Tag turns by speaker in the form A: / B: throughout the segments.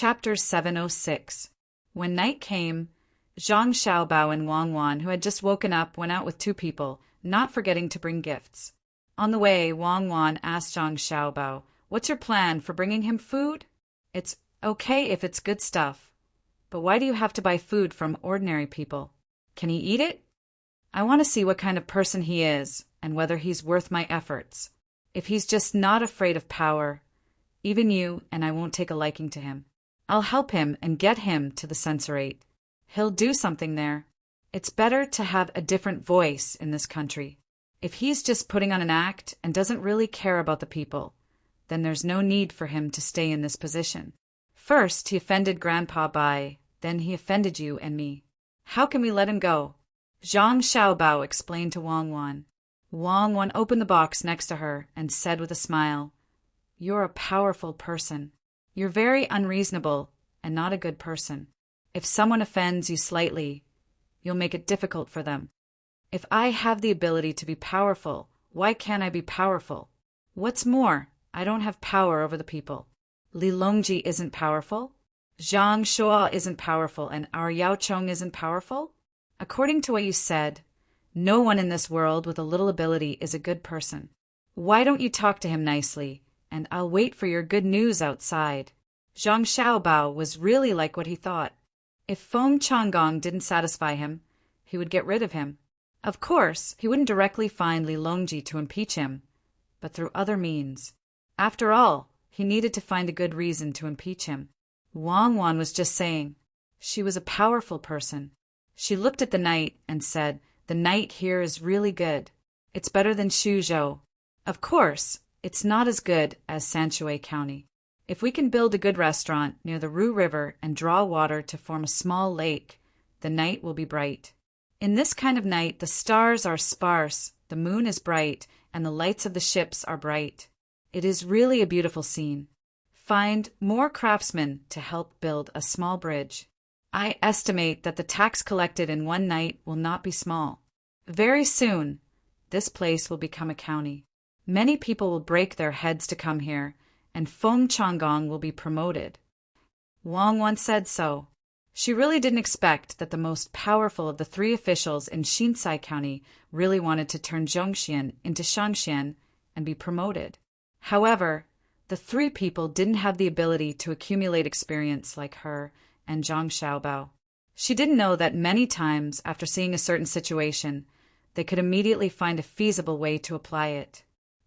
A: Chapter 706. When night came, Zhang Xiaobao and Wang Wan, who had just woken up, went out with two people, not forgetting to bring gifts. On the way, Wang Wan asked Zhang Xiaobao, "What's your plan for bringing him food?" "It's okay if it's good stuff. But why do you have to buy food from ordinary people? Can he eat it? I want to see what kind of person he is and whether he's worth my efforts. If he's just not afraid of power, even you and I won't take a liking to him. I'll help him and get him to the censorate. He'll do something there. It's better to have a different voice in this country. If he's just putting on an act and doesn't really care about the people, then there's no need for him to stay in this position. First, he offended Grandpa Bai, then he offended you and me. How can we let him go?" Zhang Xiaobao explained to Wang Wan. Wang Wan opened the box next to her and said with a smile, "You're a powerful person. You're very unreasonable and not a good person. If someone offends you slightly, you'll make it difficult for them. If I have the ability to be powerful, why can't I be powerful? What's more, I don't have power over the people. Li Longji isn't powerful. Zhang Shuo isn't powerful, and our Yao Chong isn't powerful? According to what you said, no one in this world with a little ability is a good person. Why don't you talk to him nicely, and I'll wait for your good news outside." Zhang Xiaobao was really like what he thought. If Feng Changgong didn't satisfy him, he would get rid of him. Of course, he wouldn't directly find Li Longji to impeach him, but through other means. After all, he needed to find a good reason to impeach him. Wang Wan was just saying, she was a powerful person. She looked at the night and said, "The night here is really good. It's better than Suzhou. Of course, it's not as good as Sanshui County. If we can build a good restaurant near the Ru River and draw water to form a small lake, the night will be bright. In this kind of night, the stars are sparse, the moon is bright, and the lights of the ships are bright. It is really a beautiful scene. Find more craftsmen to help build a small bridge. I estimate that the tax collected in one night will not be small. Very soon, this place will become a county. Many people will break their heads to come here, and Feng Changgong will be promoted." Wang Wan said so. She really didn't expect that the most powerful of the three officials in Xinsai County really wanted to turn Zhongxian into Shangxian and be promoted. However, the three people didn't have the ability to accumulate experience like her and Zhang Xiaobao. She didn't know that many times after seeing a certain situation, they could immediately find a feasible way to apply it.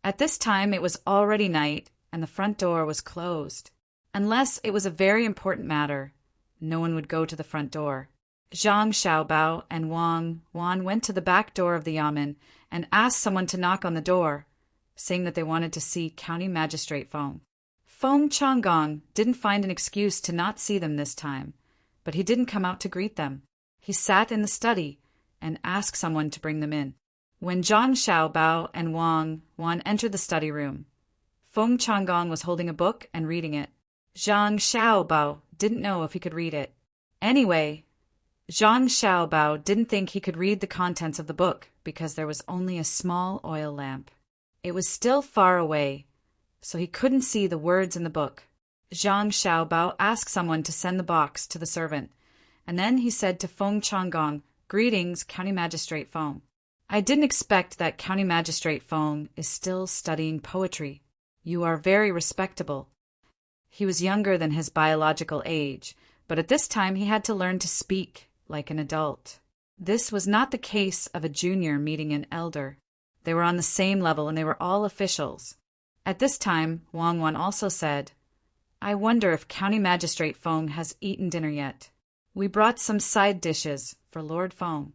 A: At this time, it was already night, and the front door was closed. Unless it was a very important matter, no one would go to the front door. Zhang Xiaobao and Wang Wan went to the back door of the yamen and asked someone to knock on the door, saying that they wanted to see County Magistrate Feng. Feng Changgong didn't find an excuse to not see them this time, but he didn't come out to greet them. He sat in the study and asked someone to bring them in. When Zhang Xiaobao and Wang Wan entered the study room, Feng Changgong was holding a book and reading it. Zhang Xiaobao didn't know if he could read it. Anyway, Zhang Xiaobao didn't think he could read the contents of the book because there was only a small oil lamp. It was still far away, so he couldn't see the words in the book. Zhang Xiaobao asked someone to send the box to the servant, and then he said to Feng Changgong, "Greetings, County Magistrate Feng. I didn't expect that County Magistrate Feng is still studying poetry. You are very respectable." He was younger than his biological age, but at this time he had to learn to speak like an adult. This was not the case of a junior meeting an elder. They were on the same level and they were all officials. At this time, Wang Wan also said, "I wonder if County Magistrate Feng has eaten dinner yet. We brought some side dishes for Lord Feng."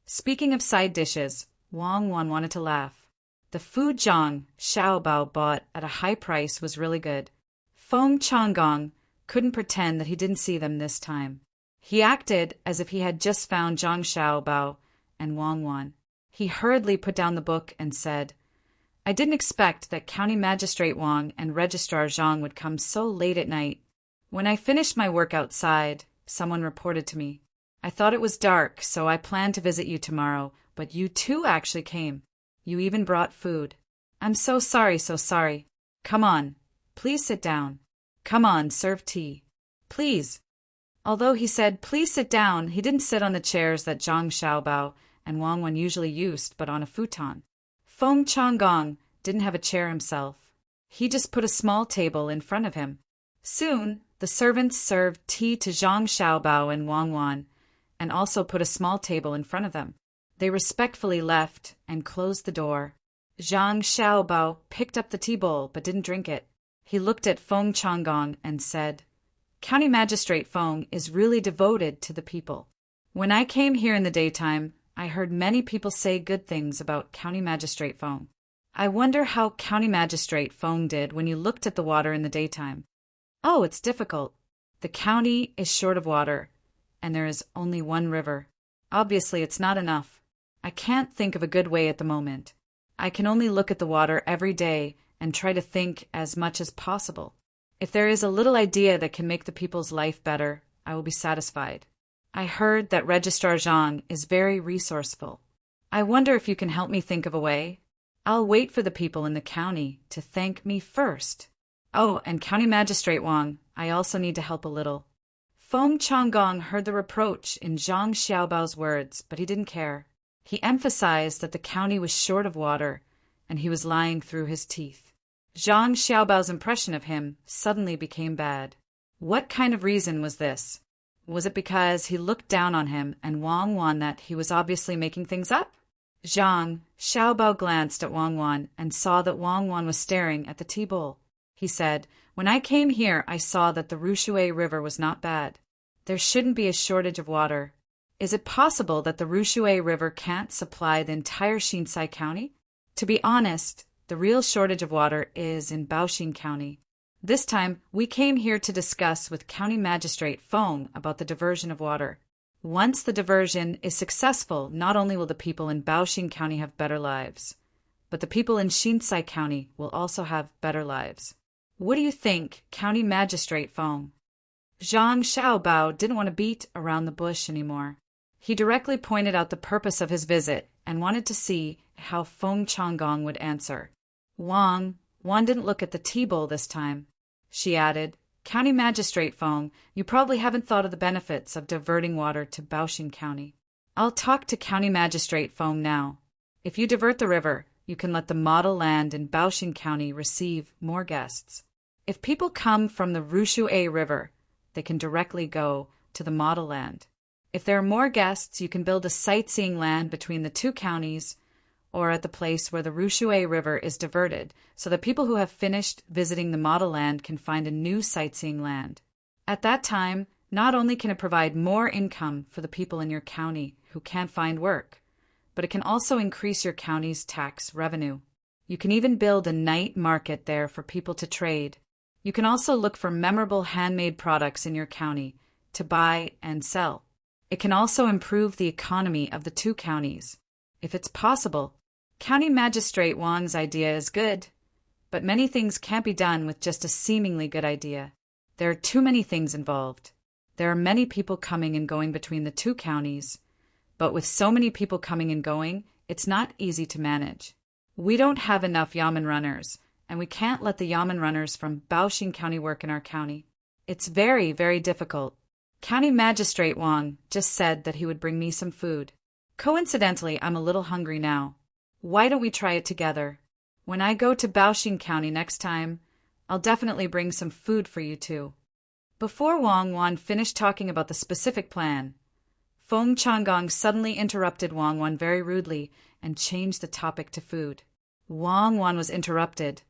A: Speaking of side dishes, Wang Wan wanted to laugh. The food Zhang Xiaobao bought at a high price was really good. Feng Changgong couldn't pretend that he didn't see them this time. He acted as if he had just found Zhang Xiaobao and Wang Wan. He hurriedly put down the book and said, "I didn't expect that County Magistrate Wang and Registrar Zhang would come so late at night. When I finished my work outside, someone reported to me. I thought it was dark, so I planned to visit you tomorrow, but you too actually came. You even brought food. I'm so sorry, so sorry. Come on, please sit down. Come on, serve tea." Please. Although he said, please sit down, he didn't sit on the chairs that Zhang Xiaobao and Wang Wan usually used, but on a futon. Feng Changgong didn't have a chair himself. He just put a small table in front of him. Soon, the servants served tea to Zhang Xiaobao and Wang Wan, and also put a small table in front of them. They respectfully left and closed the door. Zhang Xiaobao picked up the tea bowl but didn't drink it. He looked at Feng Changgong and said, County Magistrate Feng is really devoted to the people. When I came here in the daytime, I heard many people say good things about County Magistrate Feng. I wonder how County Magistrate Feng did when you looked at the water in the daytime. Oh, it's difficult. The county is short of water, and there is only one river. Obviously, it's not enough. I can't think of a good way at the moment. I can only look at the water every day and try to think as much as possible. If there is a little idea that can make the people's life better, I will be satisfied. I heard that Registrar Zhang is very resourceful. I wonder if you can help me think of a way. I'll wait for the people in the county to thank me first. Oh, and County Magistrate Wang, I also need to help a little. Feng Changgong heard the reproach in Zhang Xiaobao's words, but he didn't care. He emphasized that the county was short of water, and he was lying through his teeth. Zhang Xiaobao's impression of him suddenly became bad. What kind of reason was this? Was it because he looked down on him and Wang Wan that he was obviously making things up? Zhang Xiaobao glanced at Wang Wan and saw that Wang Wan was staring at the tea bowl. He said, When I came here, I saw that the Rushui River was not bad. There shouldn't be a shortage of water. Is it possible that the Rushui River can't supply the entire Xinsai County? To be honest, the real shortage of water is in Baoxin County. This time, we came here to discuss with County Magistrate Feng about the diversion of water. Once the diversion is successful, not only will the people in Baoxin County have better lives, but the people in Xinsai County will also have better lives. What do you think, County Magistrate Feng? Zhang Xiaobao didn't want to beat around the bush anymore. He directly pointed out the purpose of his visit and wanted to see how Feng Changgong would answer. Wang didn't look at the tea bowl this time. She added, County Magistrate Feng, you probably haven't thought of the benefits of diverting water to Baoxin County. I'll talk to County Magistrate Feng now. If you divert the river, you can let the model land in Baoxin County receive more guests. If people come from the Rushui River, they can directly go to the model land. If there are more guests, you can build a sightseeing land between the two counties or at the place where the Rushui River is diverted, so that people who have finished visiting the model land can find a new sightseeing land. At that time, not only can it provide more income for the people in your county who can't find work, but it can also increase your county's tax revenue. You can even build a night market there for people to trade. You can also look for memorable handmade products in your county to buy and sell. It can also improve the economy of the two counties. If it's possible, County Magistrate Wang's idea is good, but many things can't be done with just a seemingly good idea. There are too many things involved. There are many people coming and going between the two counties, but with so many people coming and going, it's not easy to manage. We don't have enough yamen runners, and we can't let the yamen runners from Baoxin County work in our county. It's very, very difficult. County Magistrate Wang just said that he would bring me some food. Coincidentally, I'm a little hungry now. Why don't we try it together? When I go to Baoxin County next time, I'll definitely bring some food for you too. Before Wang Wan finished talking about the specific plan, Feng Changgong suddenly interrupted Wang Wan very rudely and changed the topic to food. Wang Wan was interrupted,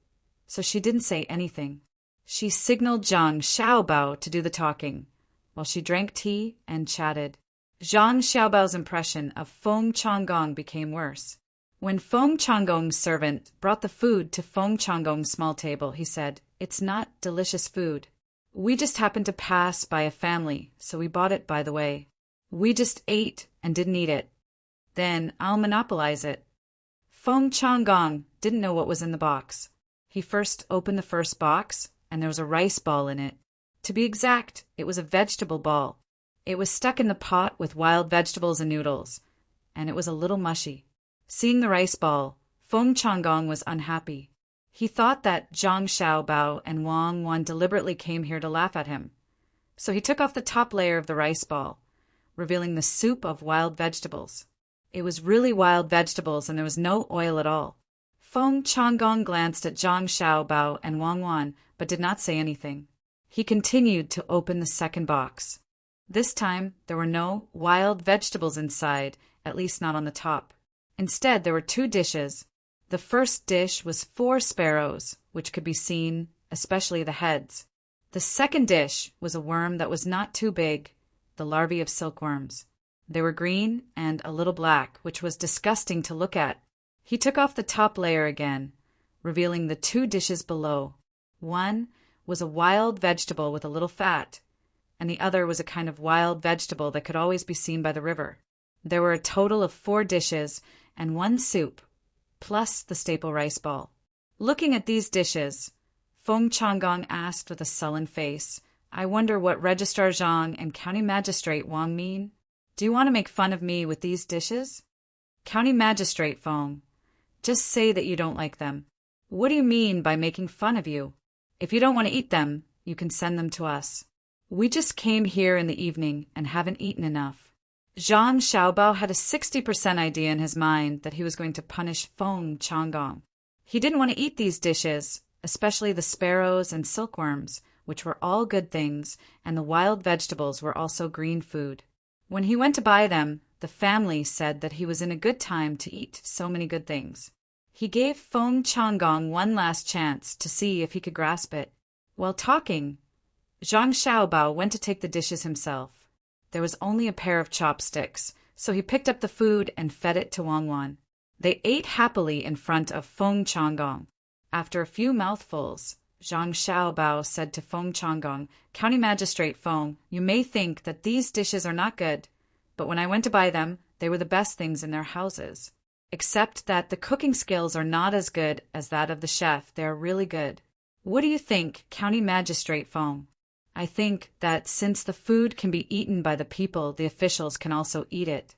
A: so she didn't say anything. She signaled Zhang Xiaobao to do the talking, while she drank tea and chatted. Zhang Xiaobao's impression of Feng Changgong became worse. When Feng Changgong's servant brought the food to Feng Changgong's small table, he said, It's not delicious food. We just happened to pass by a family, so we bought it by the way. We just ate and didn't eat it. Then I'll monopolize it. Feng Changgong didn't know what was in the box. He first opened the first box, and there was a rice ball in it. To be exact, it was a vegetable ball. It was stuck in the pot with wild vegetables and noodles, and it was a little mushy. Seeing the rice ball, Feng Changgong was unhappy. He thought that Zhang Xiaobao and Wang Wan deliberately came here to laugh at him. So he took off the top layer of the rice ball, revealing the soup of wild vegetables. It was really wild vegetables and there was no oil at all. Feng Changgong glanced at Zhang Xiaobao and Wang Wan, but did not say anything. He continued to open the second box. This time, there were no wild vegetables inside, at least not on the top. Instead, there were 2 dishes. The first dish was 4 sparrows, which could be seen, especially the heads. The second dish was a worm that was not too big, the larvae of silkworms. They were green and a little black, which was disgusting to look at. He took off the top layer again, revealing the 2 dishes below. One was a wild vegetable with a little fat, and the other was a kind of wild vegetable that could always be seen by the river. There were a total of 4 dishes and 1 soup, plus the staple rice ball. Looking at these dishes, Feng Changgong asked with a sullen face, "I wonder what Registrar Zhang and County Magistrate Wang mean? Do you want to make fun of me with these dishes?" "County Magistrate Feng, just say that you don't like them." "What do you mean by making fun of you? If you don't want to eat them, you can send them to us. We just came here in the evening and haven't eaten enough." Zhang Xiaobao had a 60% idea in his mind that he was going to punish Feng Changgong. He didn't want to eat these dishes, especially the sparrows and silkworms, which were all good things, and the wild vegetables were also green food. When he went to buy them, the family said that he was in a good time to eat so many good things. He gave Feng Changgong one last chance to see if he could grasp it. While talking, Zhang Xiaobao went to take the dishes himself. There was only a pair of chopsticks, so he picked up the food and fed it to Wang Wan. They ate happily in front of Feng Changgong. After a few mouthfuls, Zhang Xiaobao said to Feng Changgong, "County Magistrate Feng, you may think that these dishes are not good, but when I went to buy them, they were the best things in their houses. Except that the cooking skills are not as good as that of the chef. They are really good. What do you think, County Magistrate Feng?" "I think that since the food can be eaten by the people, the officials can also eat it.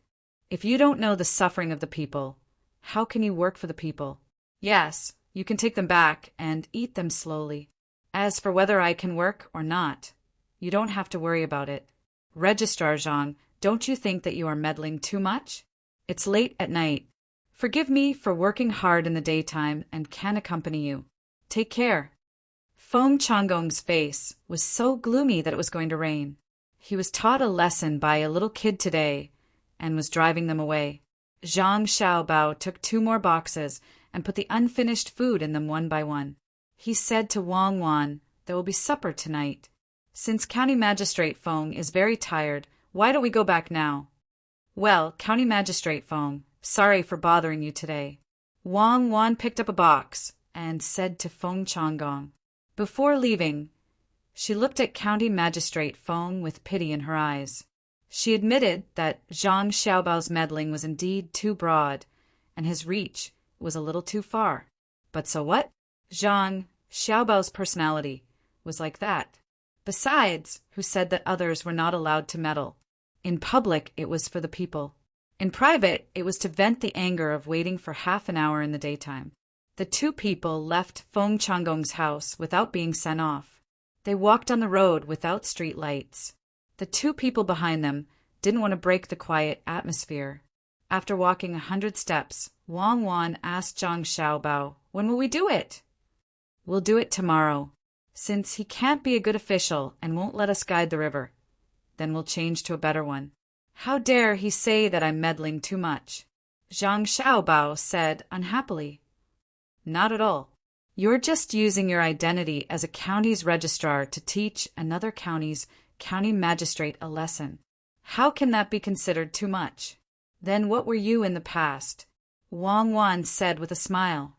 A: If you don't know the suffering of the people, how can you work for the people? Yes, you can take them back and eat them slowly. As for whether I can work or not, you don't have to worry about it. Registrar Zhang, don't you think that you are meddling too much? It's late at night. Forgive me for working hard in the daytime and can accompany you. Take care." Feng Changgong's face was so gloomy that it was going to rain. He was taught a lesson by a little kid today and was driving them away. Zhang Xiaobao took 2 more boxes and put the unfinished food in them one by one. He said to Wang Wan, "There will be supper tonight. Since County Magistrate Feng is very tired, why don't we go back now?" "Well, County Magistrate Feng, sorry for bothering you today." Wang Wan picked up a box and said to Feng Changgong. Before leaving, she looked at County Magistrate Feng with pity in her eyes. She admitted that Zhang Xiaobao's meddling was indeed too broad, and his reach was a little too far. But so what? Zhang Xiaobao's personality was like that. Besides, who said that others were not allowed to meddle? In public, it was for the people. In private, it was to vent the anger of waiting for half an hour in the daytime. The 2 people left Feng Changgong's house without being sent off. They walked on the road without street lights. The 2 people behind them didn't want to break the quiet atmosphere. After walking 100 steps, Wang Wan asked Zhang Xiaobao, "When will we do it?" "We'll do it tomorrow. Since he can't be a good official and won't let us guide the river, then we'll change to a better one." "How dare he say that I'm meddling too much?" Zhang Xiaobao said unhappily. "Not at all. You're just using your identity as a county's registrar to teach another county's county magistrate a lesson. How can that be considered too much?" "Then what were you in the past?" Wang Wan said with a smile.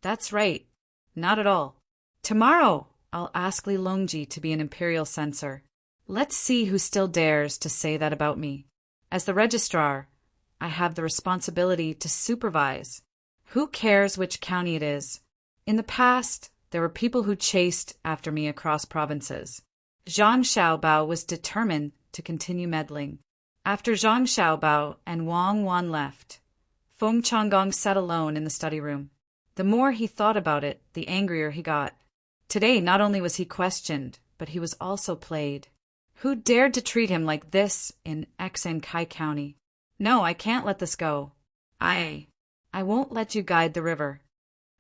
A: "That's right. Not at all. Tomorrow I'll ask Li Longji to be an imperial censor. Let's see who still dares to say that about me. As the registrar, I have the responsibility to supervise. Who cares which county it is? In the past, there were people who chased after me across provinces." Zhang Xiaobao was determined to continue meddling. After Zhang Xiaobao and Wang Wan left, Feng Changgong sat alone in the study room. The more he thought about it, the angrier he got. Today not only was he questioned, but he was also played. Who dared to treat him like this in Kai County? No, I can't let this go. I won't let you guide the river.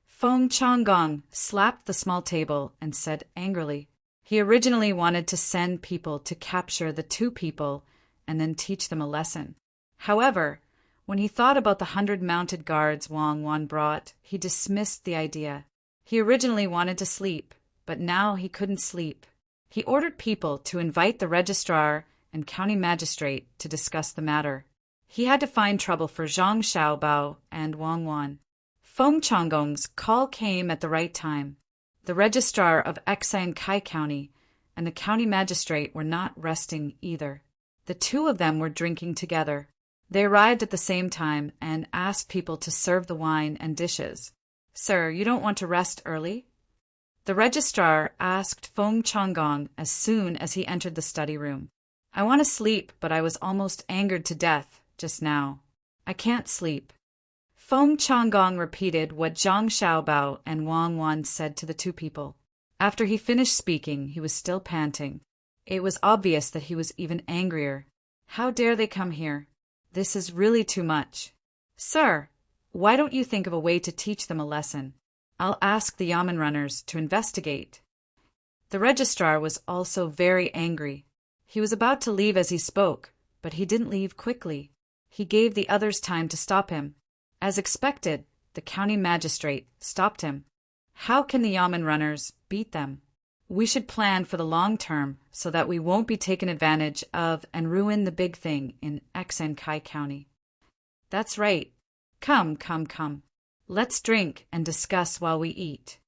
A: Feng Changgong slapped the small table and said angrily. He originally wanted to send people to capture the two people and then teach them a lesson. However, when he thought about the 100 mounted guards Wang Wan brought, he dismissed the idea. He originally wanted to sleep, but now he couldn't sleep. He ordered people to invite the registrar and county magistrate to discuss the matter. He had to find trouble for Zhang Xiaobao and Wang Wan. Feng Changgong's call came at the right time. The registrar of Kai County and the county magistrate were not resting either. The two of them were drinking together. They arrived at the same time and asked people to serve the wine and dishes. Sir, you don't want to rest early? The registrar asked Feng Changgong as soon as he entered the study room. I want to sleep, but I was almost angered to death just now. I can't sleep. Feng Changgong repeated what Zhang Xiaobao and Wang Wan said to the two people. After he finished speaking, he was still panting. It was obvious that he was even angrier. How dare they come here? This is really too much. Sir, why don't you think of a way to teach them a lesson? I'll ask the yamen runners to investigate. The registrar was also very angry. He was about to leave as he spoke, but he didn't leave quickly. He gave the others time to stop him. As expected, the county magistrate stopped him. How can the yamen runners beat them? We should plan for the long term so that we won't be taken advantage of and ruin the big thing in Kai County. That's right. Come. Let's drink and discuss while we eat.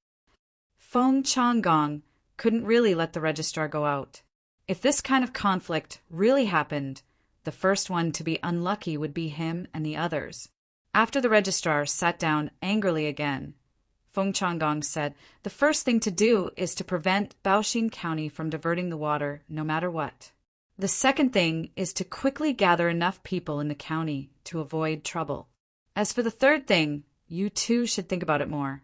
A: Feng Changgong couldn't really let the registrar go out. If this kind of conflict really happened, the first one to be unlucky would be him and the others. After the registrar sat down angrily again, Feng Changgong said, the first thing to do is to prevent Baoxin County from diverting the water no matter what. The second thing is to quickly gather enough people in the county to avoid trouble. As for the third thing, you two should think about it more.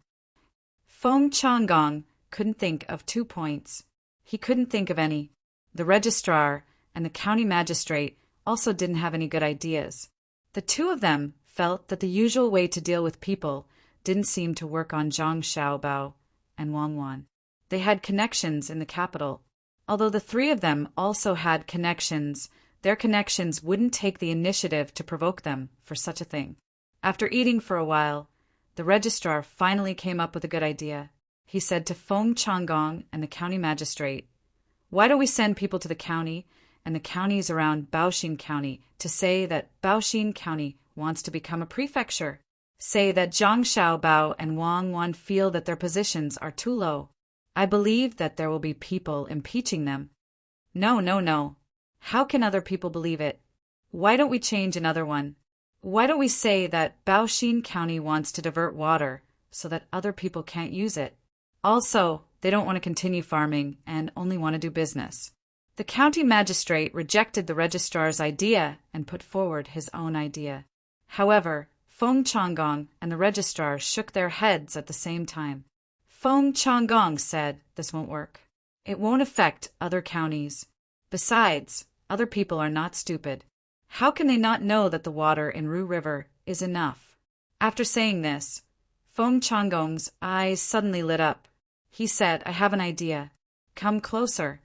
A: Feng Changgong couldn't think of 2 points. He couldn't think of any. The registrar and the county magistrate also didn't have any good ideas. The two of them felt that the usual way to deal with people didn't seem to work on Zhang Xiaobao and Wang Wan. They had connections in the capital. Although the three of them also had connections, their connections wouldn't take the initiative to provoke them for such a thing. After eating for a while, the registrar finally came up with a good idea. He said to Feng Changgong and the county magistrate, why don't we send people to the county and the counties around Baoxin County to say that Baoxin County wants to become a prefecture? Say that Zhang Xiaobao and Wang Wan feel that their positions are too low. I believe that there will be people impeaching them. No. How can other people believe it? Why don't we change another one? Why don't we say that Baoxin County wants to divert water so that other people can't use it? Also, they don't want to continue farming and only want to do business. The county magistrate rejected the registrar's idea and put forward his own idea. However, Feng Changgong and the registrar shook their heads at the same time. Feng Changgong said, this won't work. It won't affect other counties. Besides, other people are not stupid. How can they not know that the water in Ru River is enough? After saying this, Feng Changgong's eyes suddenly lit up. He said, I have an idea. Come closer.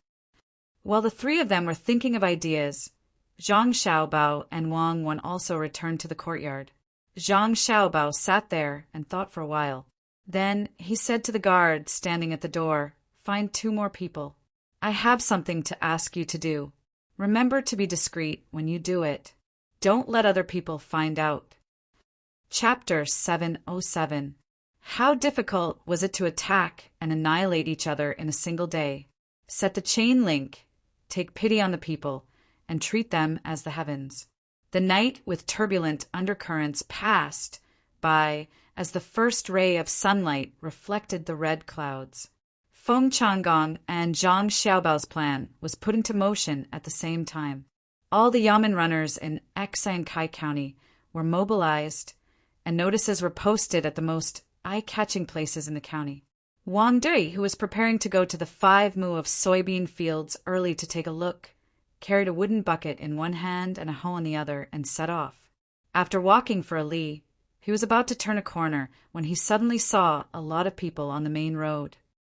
A: While the three of them were thinking of ideas, Zhang Xiaobao and Wang Wan also returned to the courtyard. Zhang Xiaobao sat there and thought for a while. Then he said to the guard standing at the door, find 2 more people. I have something to ask you to do. Remember to be discreet when you do it. Don't let other people find out. Chapter 707. How difficult was it to attack and annihilate each other in a single day? Set the chain link, take pity on the people, and treat them as the heavens. The night with turbulent undercurrents passed by as the first ray of sunlight reflected the red clouds. Feng Changgong and Zhang Xiaobao's plan was put into motion at the same time. All the yamen runners in Kai County were mobilized, and notices were posted at the most eye-catching places in the county. Wang Dui, who was preparing to go to the 5 mu of soybean fields early to take a look carried a wooden bucket in one hand and a hoe in the other, and set off. After walking for a li, he was about to turn a corner when he suddenly saw a lot of people on the main road.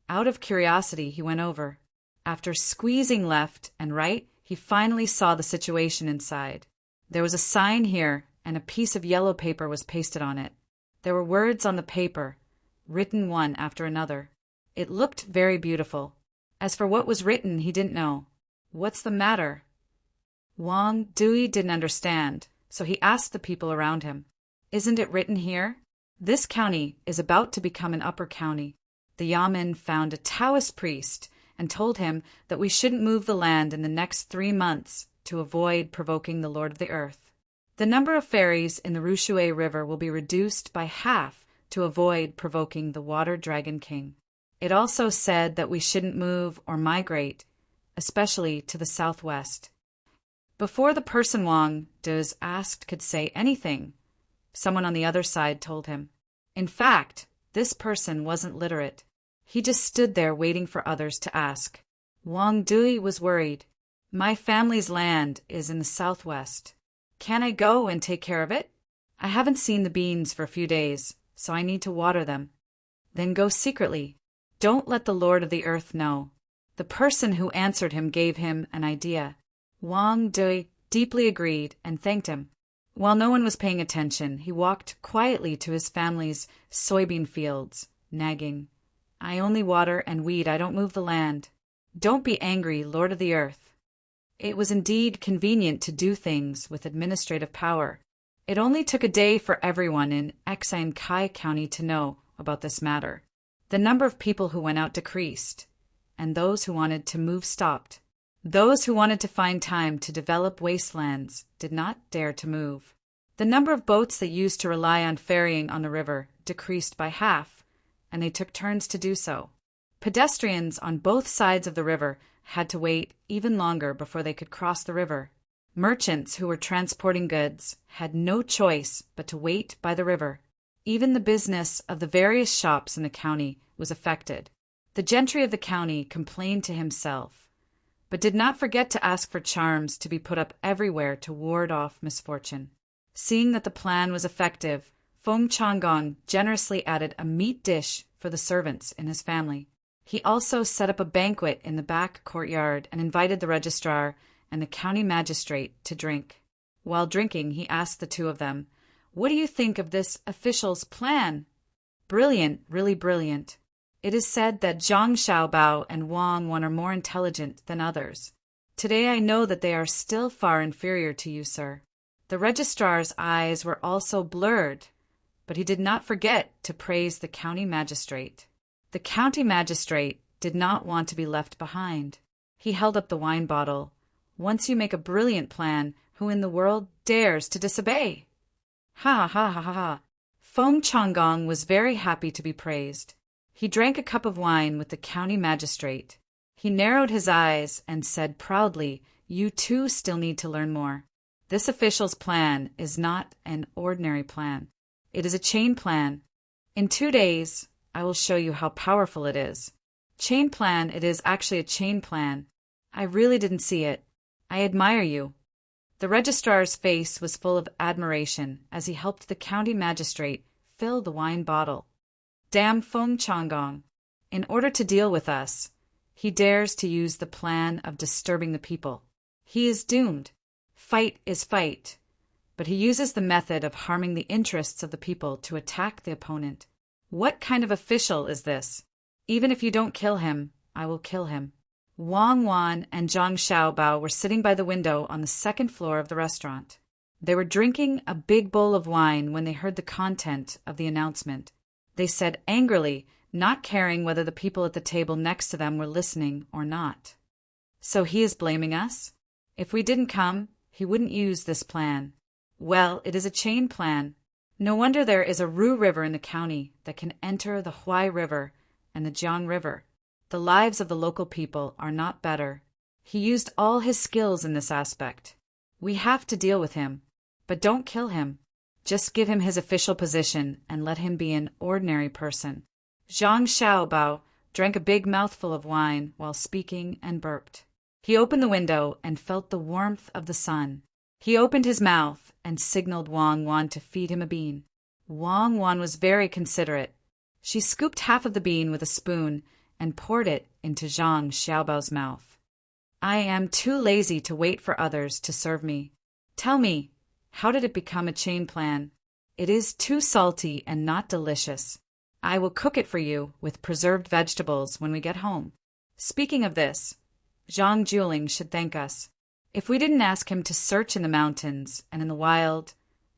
A: Out of curiosity, he went over. After squeezing left and right, he finally saw the situation inside. There was a sign here, and a piece of yellow paper was pasted on it. There were words on the paper, written one after another. It looked very beautiful. As for what was written, he didn't know. "What's the matter?" Wang Dui didn't understand, so he asked the people around him, "Isn't it written here? This county is about to become an upper county. The Yamen found a Taoist priest and told him that we shouldn't move the land in the next 3 months to avoid provoking the Lord of the Earth. The number of ferries in the Rushui River will be reduced by half to avoid provoking the Water Dragon King. It also said that we shouldn't move or migrate, especially to the southwest." Before the person Wang Does asked could say anything, someone on the other side told him. In fact, this person wasn't literate. He just stood there waiting for others to ask. Wang Dui was worried. "My family's land is in the southwest. Can I go and take care of it? I haven't seen the beans for a few days, so I need to water them." "Then go secretly. Don't let the Lord of the Earth know." The person who answered him gave him an idea. Wang Dui deeply agreed and thanked him. While no one was paying attention, he walked quietly to his family's soybean fields, nagging, "I only water and weed, I don't move the land. Don't be angry, Lord of the Earth." It was indeed convenient to do things with administrative power. It only took a day for everyone in Exine Kai County to know about this matter. The number of people who went out decreased, and those who wanted to move stopped. Those who wanted to find time to develop wastelands did not dare to move. The number of boats that used to rely on ferrying on the river decreased by half, and they took turns to do so. Pedestrians on both sides of the river had to wait even longer before they could cross the river. Merchants who were transporting goods had no choice but to wait by the river. Even the business of the various shops in the county was affected. The gentry of the county complained to himself, but did not forget to ask for charms to be put up everywhere to ward off misfortune. Seeing that the plan was effective, Feng Changgong generously added a meat dish for the servants in his family. He also set up a banquet in the back courtyard and invited the registrar and the county magistrate to drink. While drinking, he asked the two of them, "What do you think of this official's plan?" "Brilliant, really brilliant. It is said that Zhang Xiaobao and Wang Wan are more intelligent than others. Today I know that they are still far inferior to you, sir." The registrar's eyes were also blurred, but he did not forget to praise the county magistrate. The county magistrate did not want to be left behind. He held up the wine bottle. "Once you make a brilliant plan, who in the world dares to disobey?" Ha ha ha ha ha. Feng Changgong was very happy to be praised. He drank a cup of wine with the county magistrate. He narrowed his eyes and said proudly, "You too still need to learn more. This official's plan is not an ordinary plan. It is a chain plan. In 2 days, I will show you how powerful it is." "Chain plan, it is actually a chain plan. I really didn't see it. I admire you." The registrar's face was full of admiration as he helped the county magistrate fill the wine bottle. "Damn Feng Changgong. In order to deal with us, he dares to use the plan of disturbing the people. He is doomed. Fight is fight, but he uses the method of harming the interests of the people to attack the opponent. What kind of official is this? Even if you don't kill him, I will kill him." Wang Wan and Zhang Xiaobao were sitting by the window on the second floor of the restaurant. They were drinking a big bowl of wine when they heard the content of the announcement. They said angrily, not caring whether the people at the table next to them were listening or not. "So he is blaming us? If we didn't come, he wouldn't use this plan. Well, it is a chain plan. No wonder there is a Ru River in the county that can enter the Huai River and the Jiang River. The lives of the local people are not better. He used all his skills in this aspect. We have to deal with him, but don't kill him. Just give him his official position and let him be an ordinary person." Zhang Xiaobao drank a big mouthful of wine while speaking and burped. He opened the window and felt the warmth of the sun. He opened his mouth and signaled Wang Wan to feed him a bean. Wang Wan was very considerate. She scooped half of the bean with a spoon and poured it into Zhang Xiaobao's mouth. I am too lazy to wait for others to serve me. Tell me, how did it become a chain plan? It is too salty and not delicious. I will cook it for you with preserved vegetables when we get home. Speaking of this, Zhang Juling should thank us. If we didn't ask him to search in the mountains and in the wild,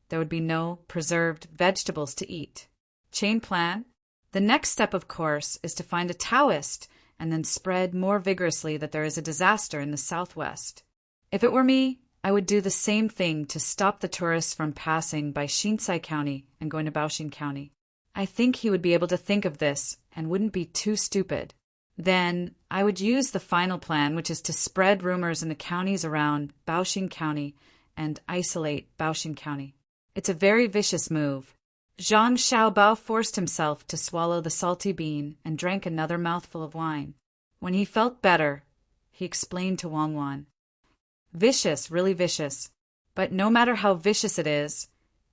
A: there would be no preserved vegetables to eat. Chain plan? The next step, of course, is to find a Taoist and then spread more vigorously that there is a disaster in the southwest. If it were me, I would do the same thing to stop the tourists from passing by Shinsai County and going to Baoxing County. I think he would be able to think of this and wouldn't be too stupid. Then I would use the final plan, which is to spread rumors in the counties around Baoxing County and isolate Baoxing County. It's a very vicious move. Zhang Xiaobao forced himself to swallow the salty bean and drank another mouthful of wine. When he felt better, he explained to Wang Wan. Vicious, really vicious. But no matter how vicious it is,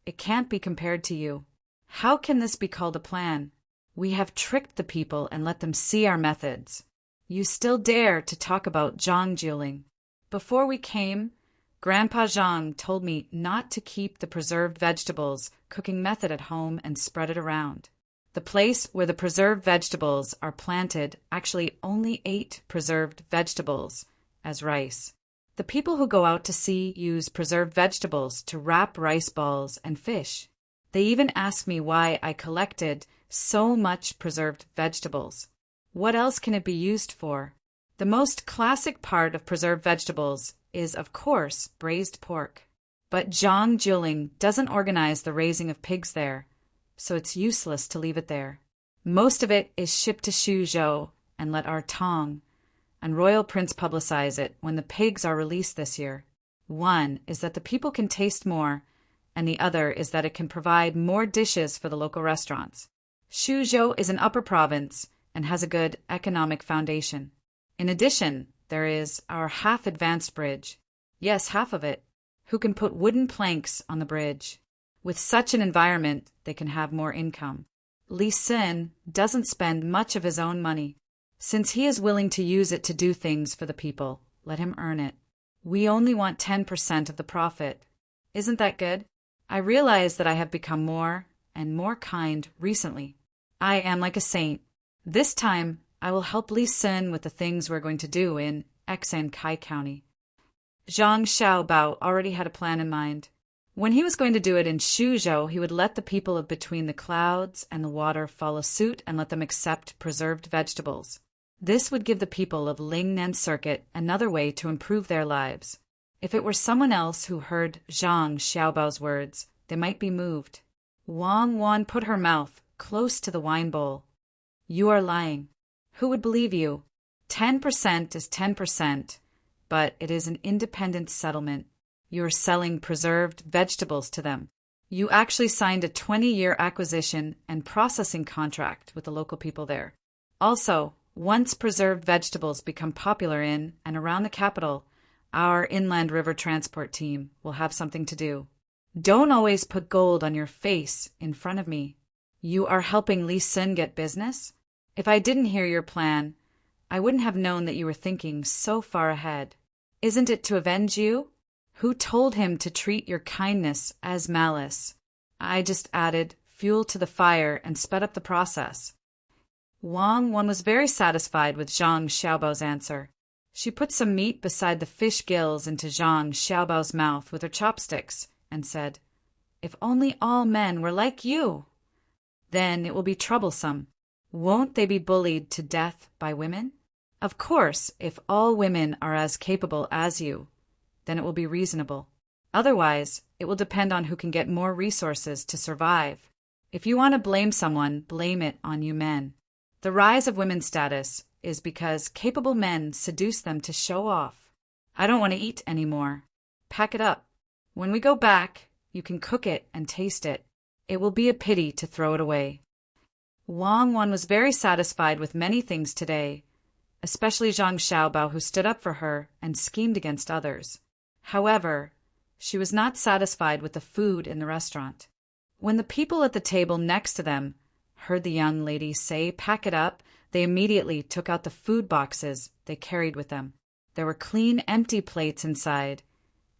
A: it can't be compared to you. How can this be called a plan? We have tricked the people and let them see our methods. You still dare to talk about Zhang Juling. Before we came, Grandpa Zhang told me not to keep the preserved vegetables cooking method at home and spread it around. The place where the preserved vegetables are planted actually only ate preserved vegetables as rice. The people who go out to sea use preserved vegetables to wrap rice balls and fish. They even asked me why I collected so much preserved vegetables. What else can it be used for? The most classic part of preserved vegetables is, of course, braised pork. But Zhang Juling doesn't organize the raising of pigs there, so it's useless to leave it there. Most of it is shipped to Suzhou and let our Tang and royal prince publicize it when the pigs are released this year. One is that the people can taste more, and the other is that it can provide more dishes for the local restaurants. Suzhou is an upper province and has a good economic foundation. In addition, there is our half-advanced bridge. Yes, half of it. Who can put wooden planks on the bridge. With such an environment, they can have more income. Li Xin doesn't spend much of his own money. Since he is willing to use it to do things for the people, let him earn it. We only want 10% of the profit. Isn't that good? I realize that I have become more and more kind recently. I am like a saint. This time, I will help Li Xin with the things we're going to do in Kai County. Zhang Xiaobao already had a plan in mind. When he was going to do it in Suzhou, he would let the people of between the clouds and the water follow suit and let them accept preserved vegetables. This would give the people of Lingnan Circuit another way to improve their lives. If it were someone else who heard Zhang Xiaobao's words, they might be moved. Wang Wan put her mouth close to the wine bowl. You are lying. Who would believe you? 10% is 10%, but it is an independent settlement. You are selling preserved vegetables to them. You actually signed a 20-year acquisition and processing contract with the local people there. Also, once preserved vegetables become popular in and around the capital, our inland river transport team will have something to do. Don't always put gold on your face in front of me. You are helping Li Xin get business? If I didn't hear your plan, I wouldn't have known that you were thinking so far ahead. Isn't it to avenge you? Who told him to treat your kindness as malice? I just added fuel to the fire and sped up the process. Wang Wan was very satisfied with Zhang Xiaobao's answer. She put some meat beside the fish gills into Zhang Xiaobao's mouth with her chopsticks and said, If only all men were like you! Then it will be troublesome. Won't they be bullied to death by women? Of course, if all women are as capable as you, then it will be reasonable. Otherwise, it will depend on who can get more resources to survive. If you want to blame someone, blame it on you men. The rise of women's status is because capable men seduce them to show off. I don't want to eat anymore. Pack it up. When we go back, you can cook it and taste it. It will be a pity to throw it away. Wang Wan was very satisfied with many things today, especially Zhang Xiaobao, who stood up for her and schemed against others. However, she was not satisfied with the food in the restaurant. When the people at the table next to them heard the young lady say, "Pack it up," they immediately took out the food boxes they carried with them. There were clean, empty plates inside,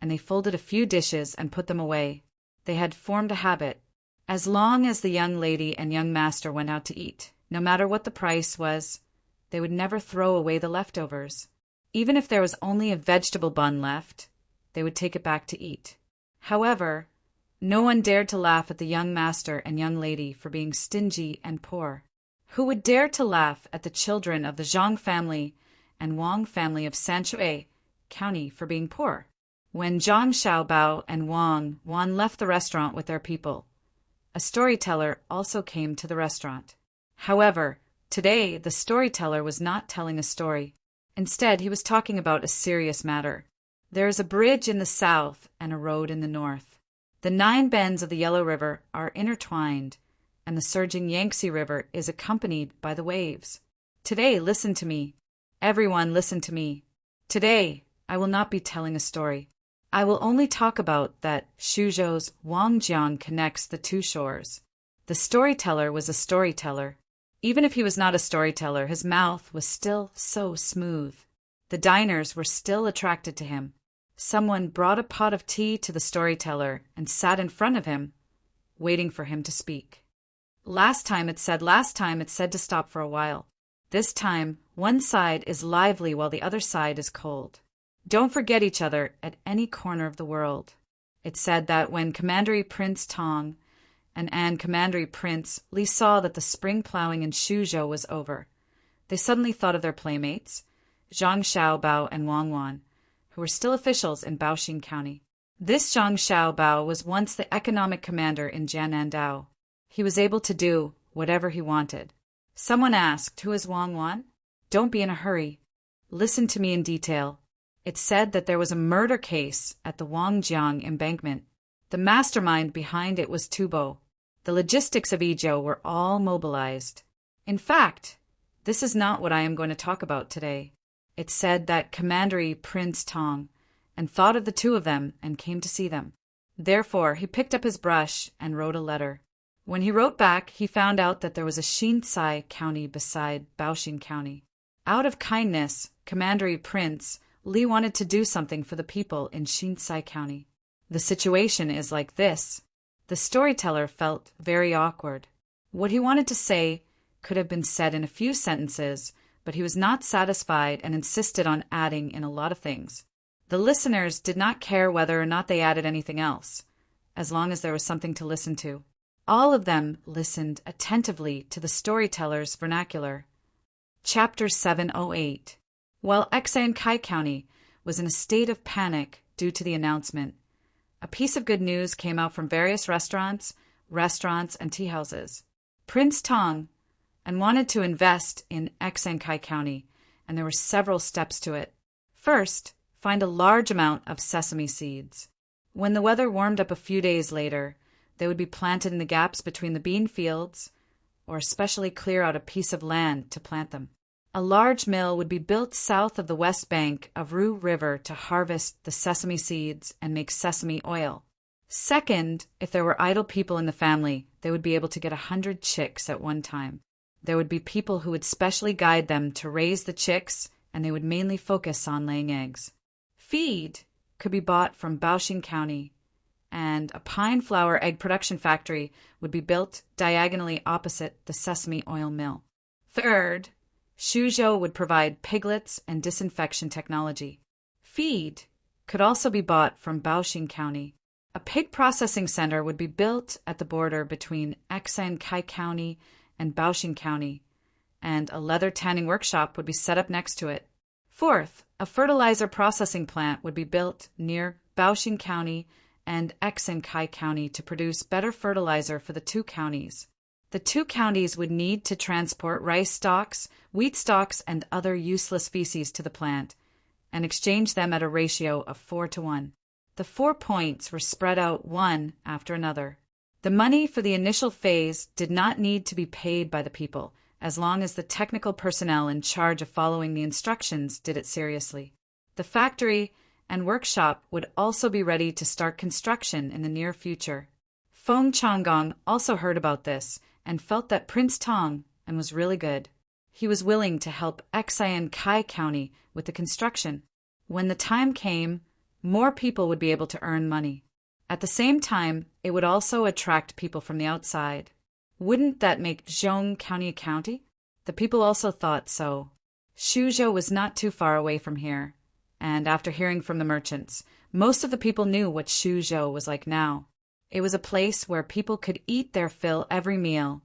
A: and they folded a few dishes and put them away. They had formed a habit. As long as the young lady and young master went out to eat, no matter what the price was, they would never throw away the leftovers. Even if there was only a vegetable bun left, they would take it back to eat. However, no one dared to laugh at the young master and young lady for being stingy and poor. Who would dare to laugh at the children of the Zhang family and Wang family of Sanshui County for being poor? When Zhang Xiaobao and Wang Wan left the restaurant with their people, a storyteller also came to the restaurant. However, today the storyteller was not telling a story. Instead, he was talking about a serious matter. There is a bridge in the south and a road in the north. The 9 bends of the Yellow River are intertwined, and the surging Yangtze River is accompanied by the waves. Today, listen to me. Everyone, listen to me. Today, I will not be telling a story. I will only talk about that Suzhou's Wangjiang connects the two shores. The storyteller was a storyteller. Even if he was not a storyteller, his mouth was still so smooth. The diners were still attracted to him. Someone brought a pot of tea to the storyteller and sat in front of him, waiting for him to speak. Last time it said to stop for a while. This time, one side is lively while the other side is cold. Don't forget each other at any corner of the world. It said that when Commandery Prince Tang and Commandery Prince Li saw that the spring plowing in Suzhou was over, they suddenly thought of their playmates, Zhang Xiaobao and Wang Wan, who were still officials in Baoxing County. This Zhang Xiaobao was once the economic commander in Jianandao. He was able to do whatever he wanted. Someone asked, "Who is Wang Wan?" Don't be in a hurry. Listen to me in detail. It said that there was a murder case at the Wangjiang embankment. The mastermind behind it was Tubo. The logistics of Izhou were all mobilized. In fact, this is not what I am going to talk about today. It said that Commandery Prince Tang and thought of the two of them and came to see them. Therefore, he picked up his brush and wrote a letter. When he wrote back, he found out that there was a Xinsai County beside Baoxing County. Out of kindness, Commandery Prince Li wanted to do something for the people in Xinsai County. The situation is like this. The storyteller felt very awkward. What he wanted to say could have been said in a few sentences, but he was not satisfied and insisted on adding in a lot of things. The listeners did not care whether or not they added anything else, as long as there was something to listen to. All of them listened attentively to the storyteller's vernacular. Chapter 708. While Xankai County was in a state of panic due to the announcement, a piece of good news came out from various restaurants, and tea houses. Prince Tang and wanted to invest in Xankai County, and there were several steps to it. First, find a large amount of sesame seeds. When the weather warmed up a few days later, they would be planted in the gaps between the bean fields, or especially clear out a piece of land to plant them. A large mill would be built south of the west bank of Ru River to harvest the sesame seeds and make sesame oil. Second, if there were idle people in the family, they would be able to get 100 chicks at one time. There would be people who would specially guide them to raise the chicks, and they would mainly focus on laying eggs. Feed could be bought from Baoxing County, and a pine flower egg production factory would be built diagonally opposite the sesame oil mill. Third, Suzhou would provide piglets and disinfection technology. Feed could also be bought from Baoxing County. A pig processing center would be built at the border between Xankai County and Baoxing County, and a leather tanning workshop would be set up next to it. Fourth, a fertilizer processing plant would be built near Baoxing County and Xankai County to produce better fertilizer for the two counties. The two counties would need to transport rice stalks, wheat stalks, and other useless feces to the plant, and exchange them at a ratio of 4-to-1. The 4 points were spread out one after another. The money for the initial phase did not need to be paid by the people, as long as the technical personnel in charge of following the instructions did it seriously. The factory and workshop would also be ready to start construction in the near future. Feng Changgong also heard about this and felt that Prince Tang and was really good. He was willing to help Xian Kai County with the construction. When the time came, more people would be able to earn money. At the same time, it would also attract people from the outside. Wouldn't that make Zhong County a county? The people also thought so. Suzhou was not too far away from here, and after hearing from the merchants, most of the people knew what Suzhou was like now. It was a place where people could eat their fill every meal,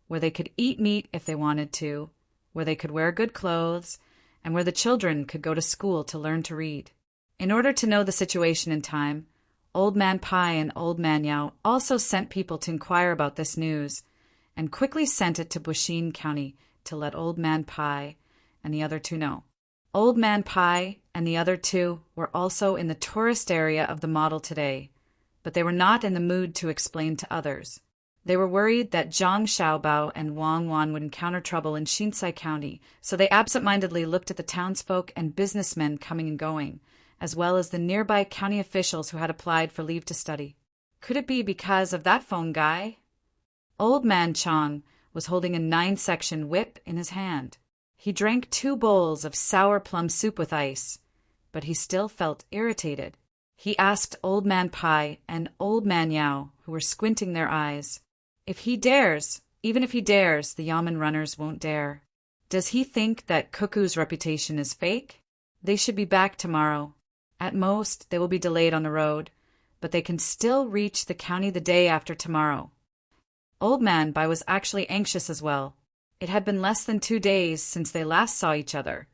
A: where they could eat meat if they wanted to, where they could wear good clothes, and where the children could go to school to learn to read. In order to know the situation in time, Old Man Pai and Old Man Yao also sent people to inquire about this news, and quickly sent it to Buxin County to let Old Man Pai and the other two know. Old Man Pai and the other two were also in the tourist area of the model today, but they were not in the mood to explain to others. They were worried that Zhang Xiaobao and Wang Wan would encounter trouble in Xinsai County, so they absent-mindedly looked at the townsfolk and businessmen coming and going, as well as the nearby county officials who had applied for leave to study. Could it be because of that phone guy? Old Man Chang was holding a 9-section whip in his hand. He drank 2 bowls of sour plum soup with ice, but he still felt irritated. He asked Old Man Pai and Old Man Yao, who were squinting their eyes, if he dares, even if he dares, the Yamen runners won't dare. Does he think that Cuckoo's reputation is fake? They should be back tomorrow. At most, they will be delayed on the road, but they can still reach the county the day after tomorrow. Old Man Pai was actually anxious as well. It had been less than 2 days since they last saw each other,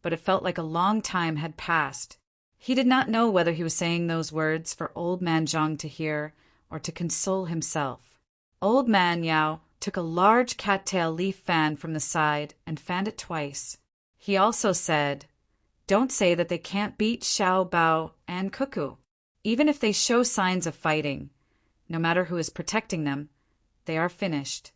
A: but it felt like a long time had passed. He did not know whether he was saying those words for Old Man Zhang to hear or to console himself. Old Man Yao took a large cattail leaf fan from the side and fanned it twice. He also said, "Don't say that they can't beat Xiao Bao and Cuckoo. Even if they show signs of fighting, no matter who is protecting them, they are finished.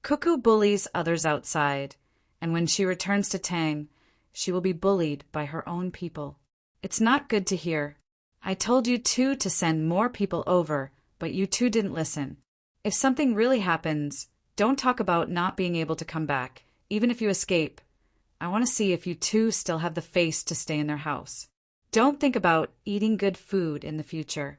A: Cuckoo bullies others outside, and when she returns to Tang, she will be bullied by her own people. It's not good to hear. I told you two to send more people over, but you two didn't listen. If something really happens, don't talk about not being able to come back, even if you escape. I want to see if you two still have the face to stay in their house. Don't think about eating good food in the future."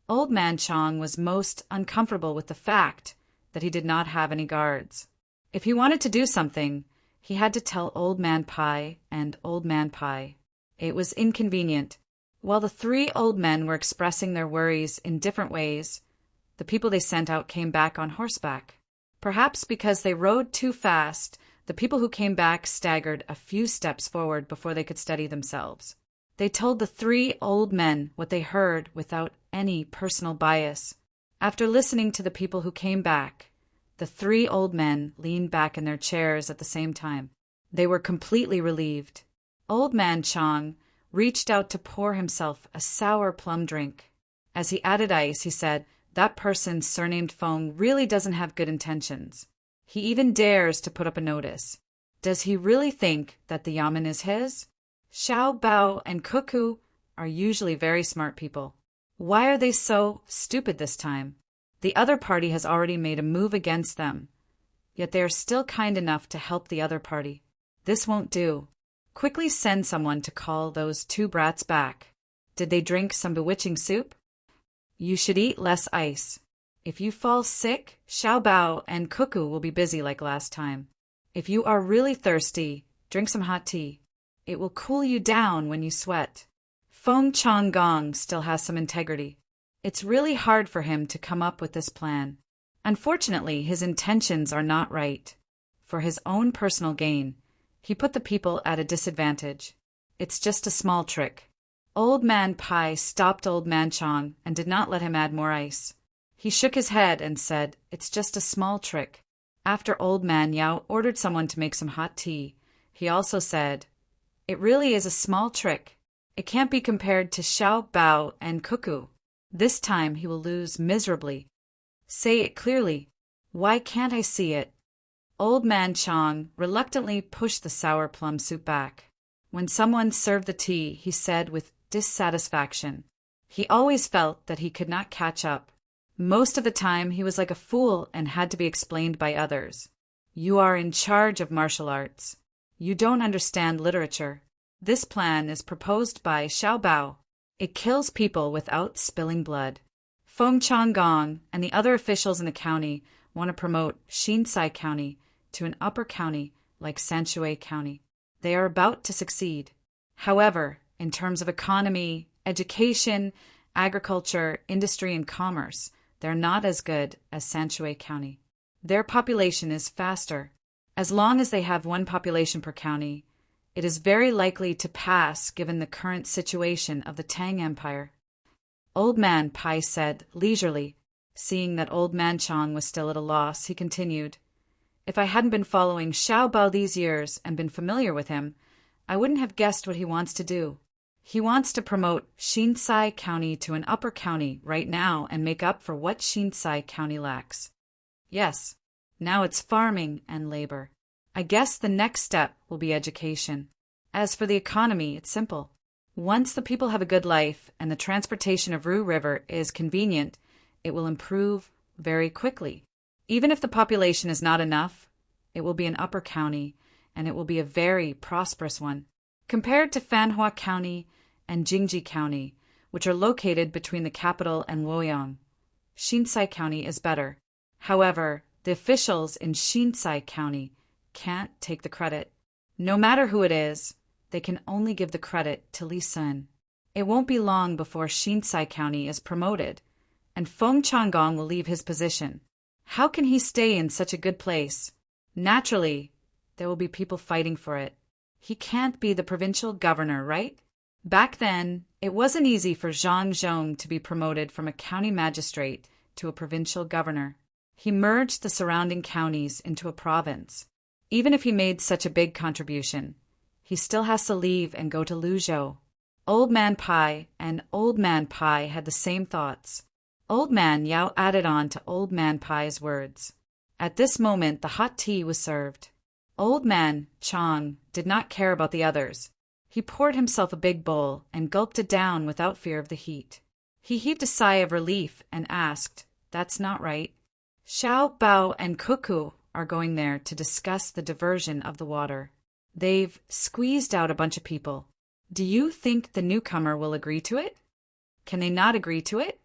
A: Old Man Chang was most uncomfortable with the fact that he did not have any guards. If he wanted to do something, he had to tell Old Man Pai and Old Man Pai. It was inconvenient. While the 3 old men were expressing their worries in different ways, the people they sent out came back on horseback. Perhaps because they rode too fast, the people who came back staggered a few steps forward before they could steady themselves. They told the 3 old men what they heard without any personal bias. After listening to the people who came back, the 3 old men leaned back in their chairs at the same time. They were completely relieved. Old Man Chang reached out to pour himself a sour plum drink. As he added ice, he said, "That person surnamed Feng really doesn't have good intentions. He even dares to put up a notice. Does he really think that the yamen is his? Xiao Bao and Cuckoo are usually very smart people. Why are they so stupid this time? The other party has already made a move against them, yet they are still kind enough to help the other party. This won't do. Quickly send someone to call those 2 brats back. Did they drink some bewitching soup? You should eat less ice. If you fall sick, Xiao Bao and Cuckoo will be busy like last time. If you are really thirsty, drink some hot tea. It will cool you down when you sweat." Feng Changgong still has some integrity. It's really hard for him to come up with this plan. Unfortunately, his intentions are not right. For his own personal gain, he put the people at a disadvantage. It's just a small trick. Old Man Pai stopped Old Man Chang and did not let him add more ice. He shook his head and said, "It's just a small trick." After Old Man Yao ordered someone to make some hot tea, he also said, "It really is a small trick. It can't be compared to Xiao Bao and Cuckoo. This time he will lose miserably. Say it clearly. Why can't I see it?" Old Man Chang reluctantly pushed the sour plum soup back. When someone served the tea, he said with dissatisfaction. He always felt that he could not catch up. Most of the time he was like a fool and had to be explained by others. You are in charge of martial arts. You don't understand literature. This plan is proposed by Xiao Bao. It kills people without spilling blood. Feng Changgong and the other officials in the county want to promote Xinsai County to an upper county like Sanshui County. They are about to succeed. However, in terms of economy, education, agriculture, industry, and commerce, they're not as good as Sanshui County. Their population is faster. As long as they have one population per county, it is very likely to pass given the current situation of the Tang Empire. Old Man Pai said leisurely. Seeing that Old Man Chang was still at a loss, he continued, If I hadn't been following Xiao Bao these years and been familiar with him, I wouldn't have guessed what he wants to do. He wants to promote Xinsai County to an upper county right now and make up for what Xinsai County lacks. Yes, now it's farming and labor. I guess the next step will be education. As for the economy, it's simple. Once the people have a good life and the transportation of Ru River is convenient, it will improve very quickly. Even if the population is not enough, it will be an upper county, and it will be a very prosperous one. Compared to Fanhua County and Jingji County, which are located between the capital and Luoyang, Xinsai County is better. However, the officials in Xinsai County can't take the credit. No matter who it is, they can only give the credit to Li Sun. It won't be long before Xinsai County is promoted, and Feng Changgong will leave his position. How can he stay in such a good place? Naturally, there will be people fighting for it. He can't be the provincial governor, right? Back then, it wasn't easy for Zhang Zhong to be promoted from a county magistrate to a provincial governor. He merged the surrounding counties into a province. Even if he made such a big contribution, he still has to leave and go to Luzhou. Old Man Pai and Old Man Pai had the same thoughts. Old Man Yao added on to Old Man Pai's words. At this moment, the hot tea was served. Old Man Chang did not care about the others. He poured himself a big bowl and gulped it down without fear of the heat. He heaved a sigh of relief and asked, That's not right. Xiao Bao and Cuckoo are going there to discuss the diversion of the water. They've squeezed out a bunch of people. Do you think the newcomer will agree to it? Can they not agree to it?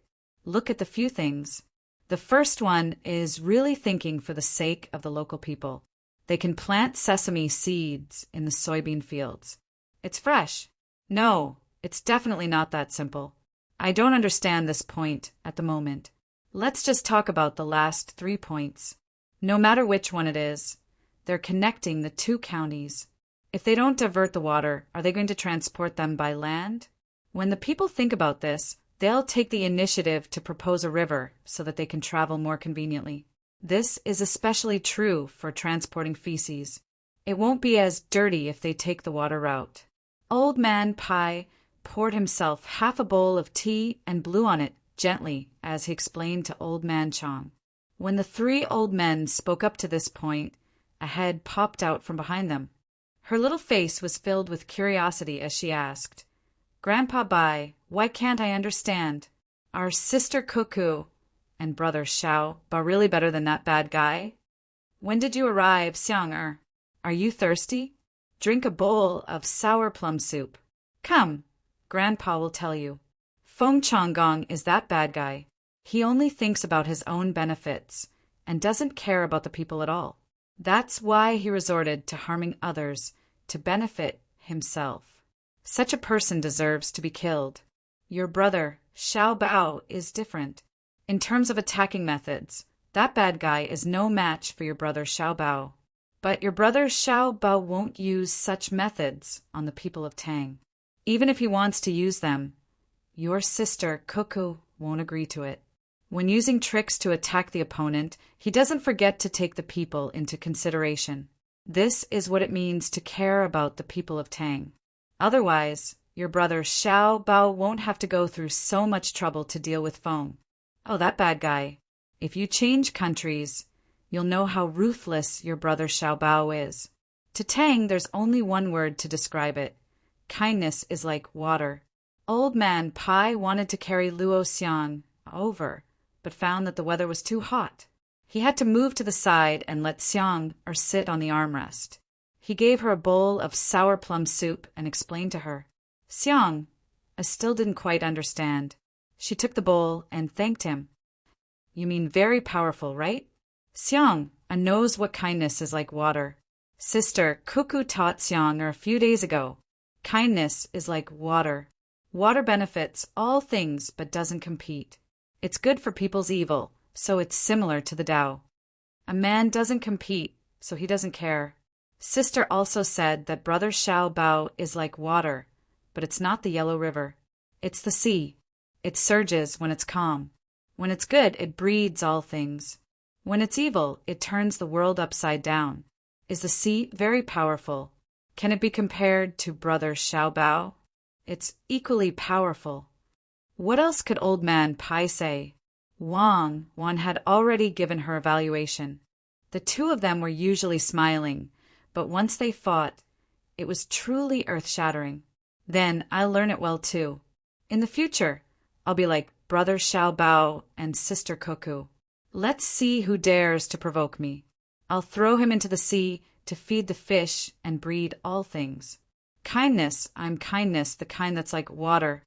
A: Look at the few things. The first one is really thinking for the sake of the local people. They can plant sesame seeds in the soybean fields. It's fresh. No, it's definitely not that simple. I don't understand this point at the moment. Let's just talk about the last 3 points. No matter which one it is, they're connecting the two counties. If they don't divert the water, are they going to transport them by land? When the people think about this, they'll take the initiative to propose a river so that they can travel more conveniently. This is especially true for transporting feces. It won't be as dirty if they take the water route. Old Man Pai poured himself half a bowl of tea and blew on it gently as he explained to Old Man Chang. When the 3 old men spoke up to this point, a head popped out from behind them. Her little face was filled with curiosity as she asked, Grandpa Bai, why can't I understand? Are Sister Cuckoo and Brother Xiao Bao really better than that bad guy? When did you arrive, Xiang-er? Are you thirsty? Drink a bowl of sour plum soup. Come, Grandpa will tell you. Feng Changgong is that bad guy. He only thinks about his own benefits and doesn't care about the people at all. That's why he resorted to harming others to benefit himself. Such a person deserves to be killed. Your brother, Xiao Bao, is different. In terms of attacking methods, that bad guy is no match for your brother Xiao Bao. But your brother Xiao Bao won't use such methods on the people of Tang. Even if he wants to use them, your sister Cuckoo won't agree to it. When using tricks to attack the opponent, he doesn't forget to take the people into consideration. This is what it means to care about the people of Tang. Otherwise, your brother Xiao Bao won't have to go through so much trouble to deal with Feng. Oh, that bad guy. If you change countries, you'll know how ruthless your brother Xiaobao is. To Tang, there's only one word to describe it. Kindness is like water. Old Man Pai wanted to carry Luo Xiang over, but found that the weather was too hot. He had to move to the side and let Xiang sit on the armrest. He gave her a bowl of sour plum soup and explained to her. Xiang still didn't quite understand. She took the bowl and thanked him. You mean very powerful, right? Xiang knows what kindness is like water. Sister Cuckoo taught Xiang a few days ago. Kindness is like water. Water benefits all things but doesn't compete. It's good for people's evil, so it's similar to the Tao. A man doesn't compete, so he doesn't care. Sister also said that Brother Xiaobao is like water, but it's not the Yellow River. It's the sea. It surges when it's calm. When it's good, it breeds all things. When it's evil, it turns the world upside down. Is the sea very powerful? Can it be compared to Brother Xiaobao? It's equally powerful. What else could Old Man Pai say? Wang had already given her evaluation. The two of them were usually smiling, but once they fought, it was truly earth-shattering. Then I'll learn it well too. In the future, I'll be like Brother Xiaobao and Sister Cuckoo. Let's see who dares to provoke me. I'll throw him into the sea to feed the fish and breed all things. Kindness, I'm kindness, the kind that's like water.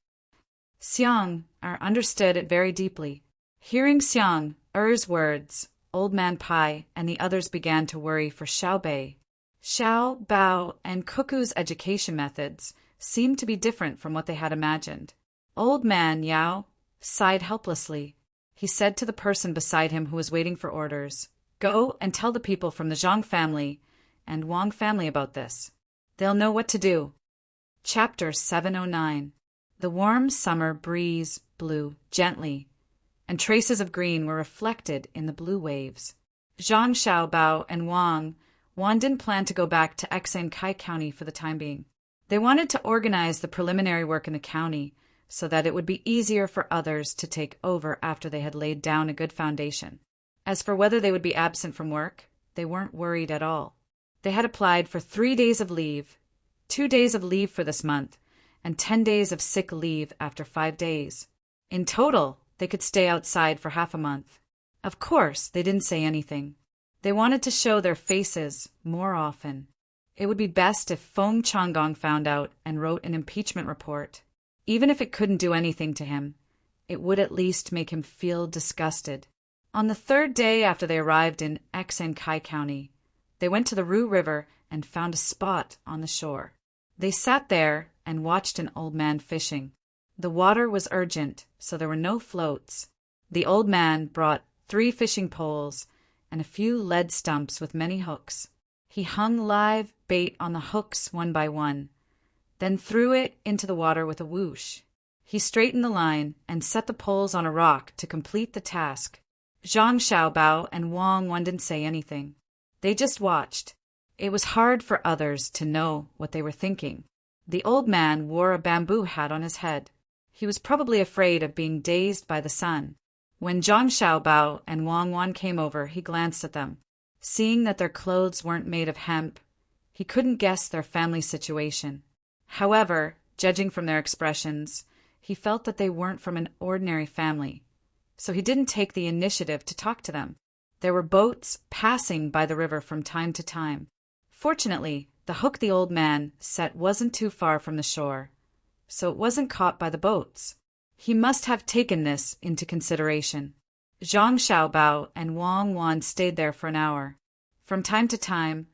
A: Xiang understood it very deeply. Hearing Xiang's words, Old Man Pai and the others began to worry for Xiaobei. Xiaobao and Cuckoo's education methods seemed to be different from what they had imagined. Old Man Yao sighed helplessly. He said to the person beside him who was waiting for orders, "Go and tell the people from the Zhang family and Wang family about this. They'll know what to do." Chapter 709. The warm summer breeze blew gently, and traces of green were reflected in the blue waves. Zhang Xiaobao and Wang didn't plan to go back to Kai County for the time being. They wanted to organize the preliminary work in the county so that it would be easier for others to take over after they had laid down a good foundation. As for whether they would be absent from work, they weren't worried at all. They had applied for 3 days of leave, 2 days of leave for this month, and 10 days of sick leave after 5 days. In total, they could stay outside for half a month. Of course, they didn't say anything. They wanted to show their faces more often. It would be best if Feng Changgong found out and wrote an impeachment report. Even if it couldn't do anything to him, it would at least make him feel disgusted. On the 3rd day after they arrived in Kai County, they went to the Ru River and found a spot on the shore. They sat there and watched an old man fishing. The water was urgent, so there were no floats. The old man brought 3 fishing poles and a few lead stumps with many hooks. He hung live bait on the hooks one by one, then threw it into the water with a whoosh. He straightened the line and set the poles on a rock to complete the task. Zhang Xiaobao and Wang didn't say anything. They just watched. It was hard for others to know what they were thinking. The old man wore a bamboo hat on his head. He was probably afraid of being dazed by the sun. When Zhang Xiaobao and Wang came over, he glanced at them. Seeing that their clothes weren't made of hemp, he couldn't guess their family situation. However, judging from their expressions, he felt that they weren't from an ordinary family, so he didn't take the initiative to talk to them. There were boats passing by the river from time to time. Fortunately, the hook the old man set wasn't too far from the shore, so it wasn't caught by the boats. He must have taken this into consideration. Zhang Xiaobao and Wang stayed there for an hour. From time to time,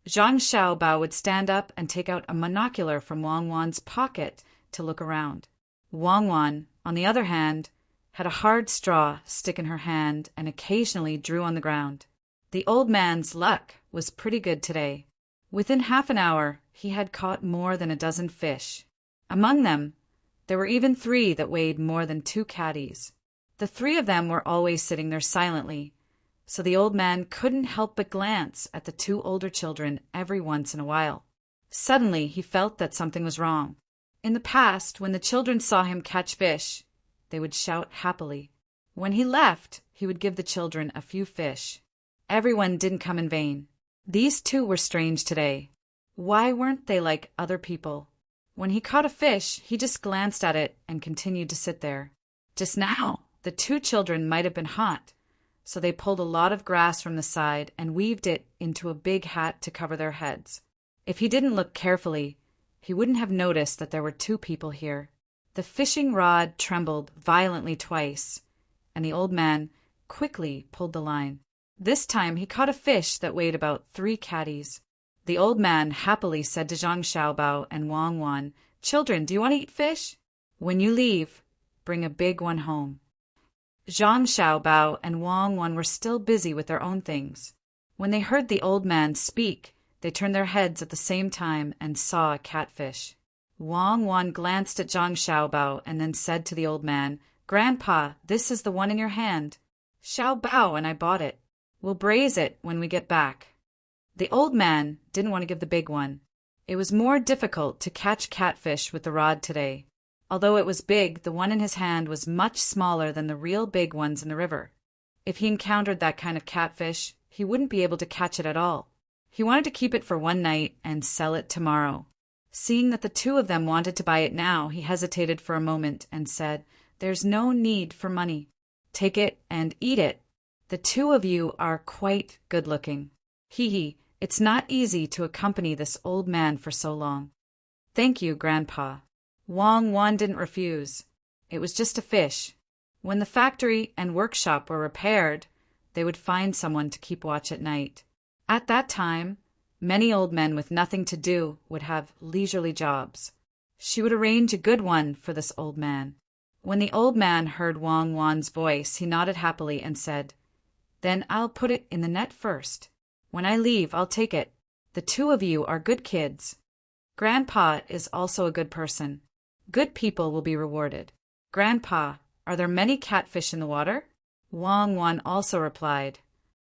A: Zhang Xiaobao would stand up and take out a monocular from Wang's pocket to look around. Wang, on the other hand, had a hard straw stick in her hand and occasionally drew on the ground. The old man's luck was pretty good today. Within half an hour, he had caught more than a dozen fish. Among them, there were even 3 that weighed more than 2 caddies. The 3 of them were always sitting there silently, so the old man couldn't help but glance at the 2 older children every once in a while. Suddenly, he felt that something was wrong. In the past, when the children saw him catch fish, they would shout happily. When he left, he would give the children a few fish. Everyone didn't come in vain. These two were strange today. Why weren't they like other people? When he caught a fish, he just glanced at it and continued to sit there. Just now, the two children might have been hot, so they pulled a lot of grass from the side and weaved it into a big hat to cover their heads. If he didn't look carefully, he wouldn't have noticed that there were two people here. The fishing rod trembled violently twice, and the old man quickly pulled the line. This time he caught a fish that weighed about 3 catties. The old man happily said to Zhang Xiaobao and Wang Wan, "Children, do you want to eat fish? When you leave, bring a big one home." Zhang Xiaobao and Wang Wan were still busy with their own things. When they heard the old man speak, they turned their heads at the same time and saw a catfish. Wang Wan glanced at Zhang Xiaobao and then said to the old man, "Grandpa, this is the one in your hand. Xiaobao and I bought it. We'll braise it when we get back." The old man didn't want to give the big one. It was more difficult to catch catfish with the rod today. Although it was big, the one in his hand was much smaller than the real big ones in the river. If he encountered that kind of catfish, he wouldn't be able to catch it at all. He wanted to keep it for one night and sell it tomorrow. Seeing that the two of them wanted to buy it now, he hesitated for a moment and said, "There's no need for money. Take it and eat it. The two of you are quite good-looking. Hee, it's not easy to accompany this old man for so long." "Thank you, Grandpa." Wang Wan didn't refuse. It was just a fish. When the factory and workshop were repaired, they would find someone to keep watch at night. At that time, many old men with nothing to do would have leisurely jobs. She would arrange a good one for this old man. When the old man heard Wang Wan's voice, he nodded happily and said, "Then I'll put it in the net first. When I leave, I'll take it. The two of you are good kids. Grandpa is also a good person. Good people will be rewarded." "Grandpa, are there many catfish in the water?" Wang Wan also replied,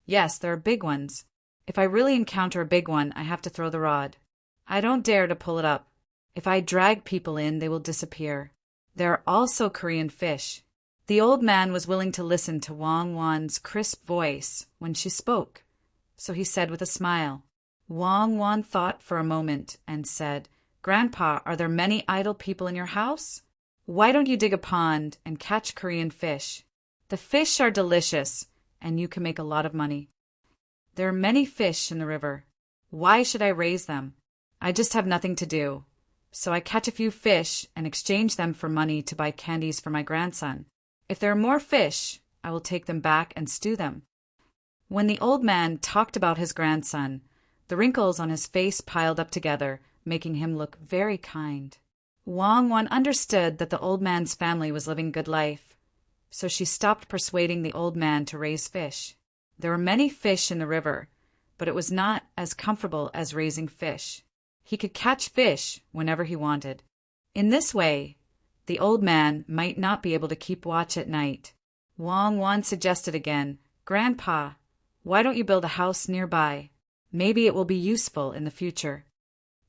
A: "Yes, there are big ones. If I really encounter a big one, I have to throw the rod. I don't dare to pull it up. If I drag people in, they will disappear. There are also Korean fish." The old man was willing to listen to Wang Wan's crisp voice when she spoke, so he said with a smile. Wang Wan thought for a moment and said, "Grandpa, are there many idle people in your house? Why don't you dig a pond and catch Korean fish? The fish are delicious, and you can make a lot of money." "There are many fish in the river. Why should I raise them? I just have nothing to do. So I catch a few fish and exchange them for money to buy candies for my grandson. If there are more fish, I will take them back and stew them." When the old man talked about his grandson, the wrinkles on his face piled up together, making him look very kind. Wang Wan understood that the old man's family was living a good life, so she stopped persuading the old man to raise fish. There were many fish in the river, but it was not as comfortable as raising fish. He could catch fish whenever he wanted. In this way, the old man might not be able to keep watch at night. Wang Wan suggested again, "Grandpa, why don't you build a house nearby? Maybe it will be useful in the future."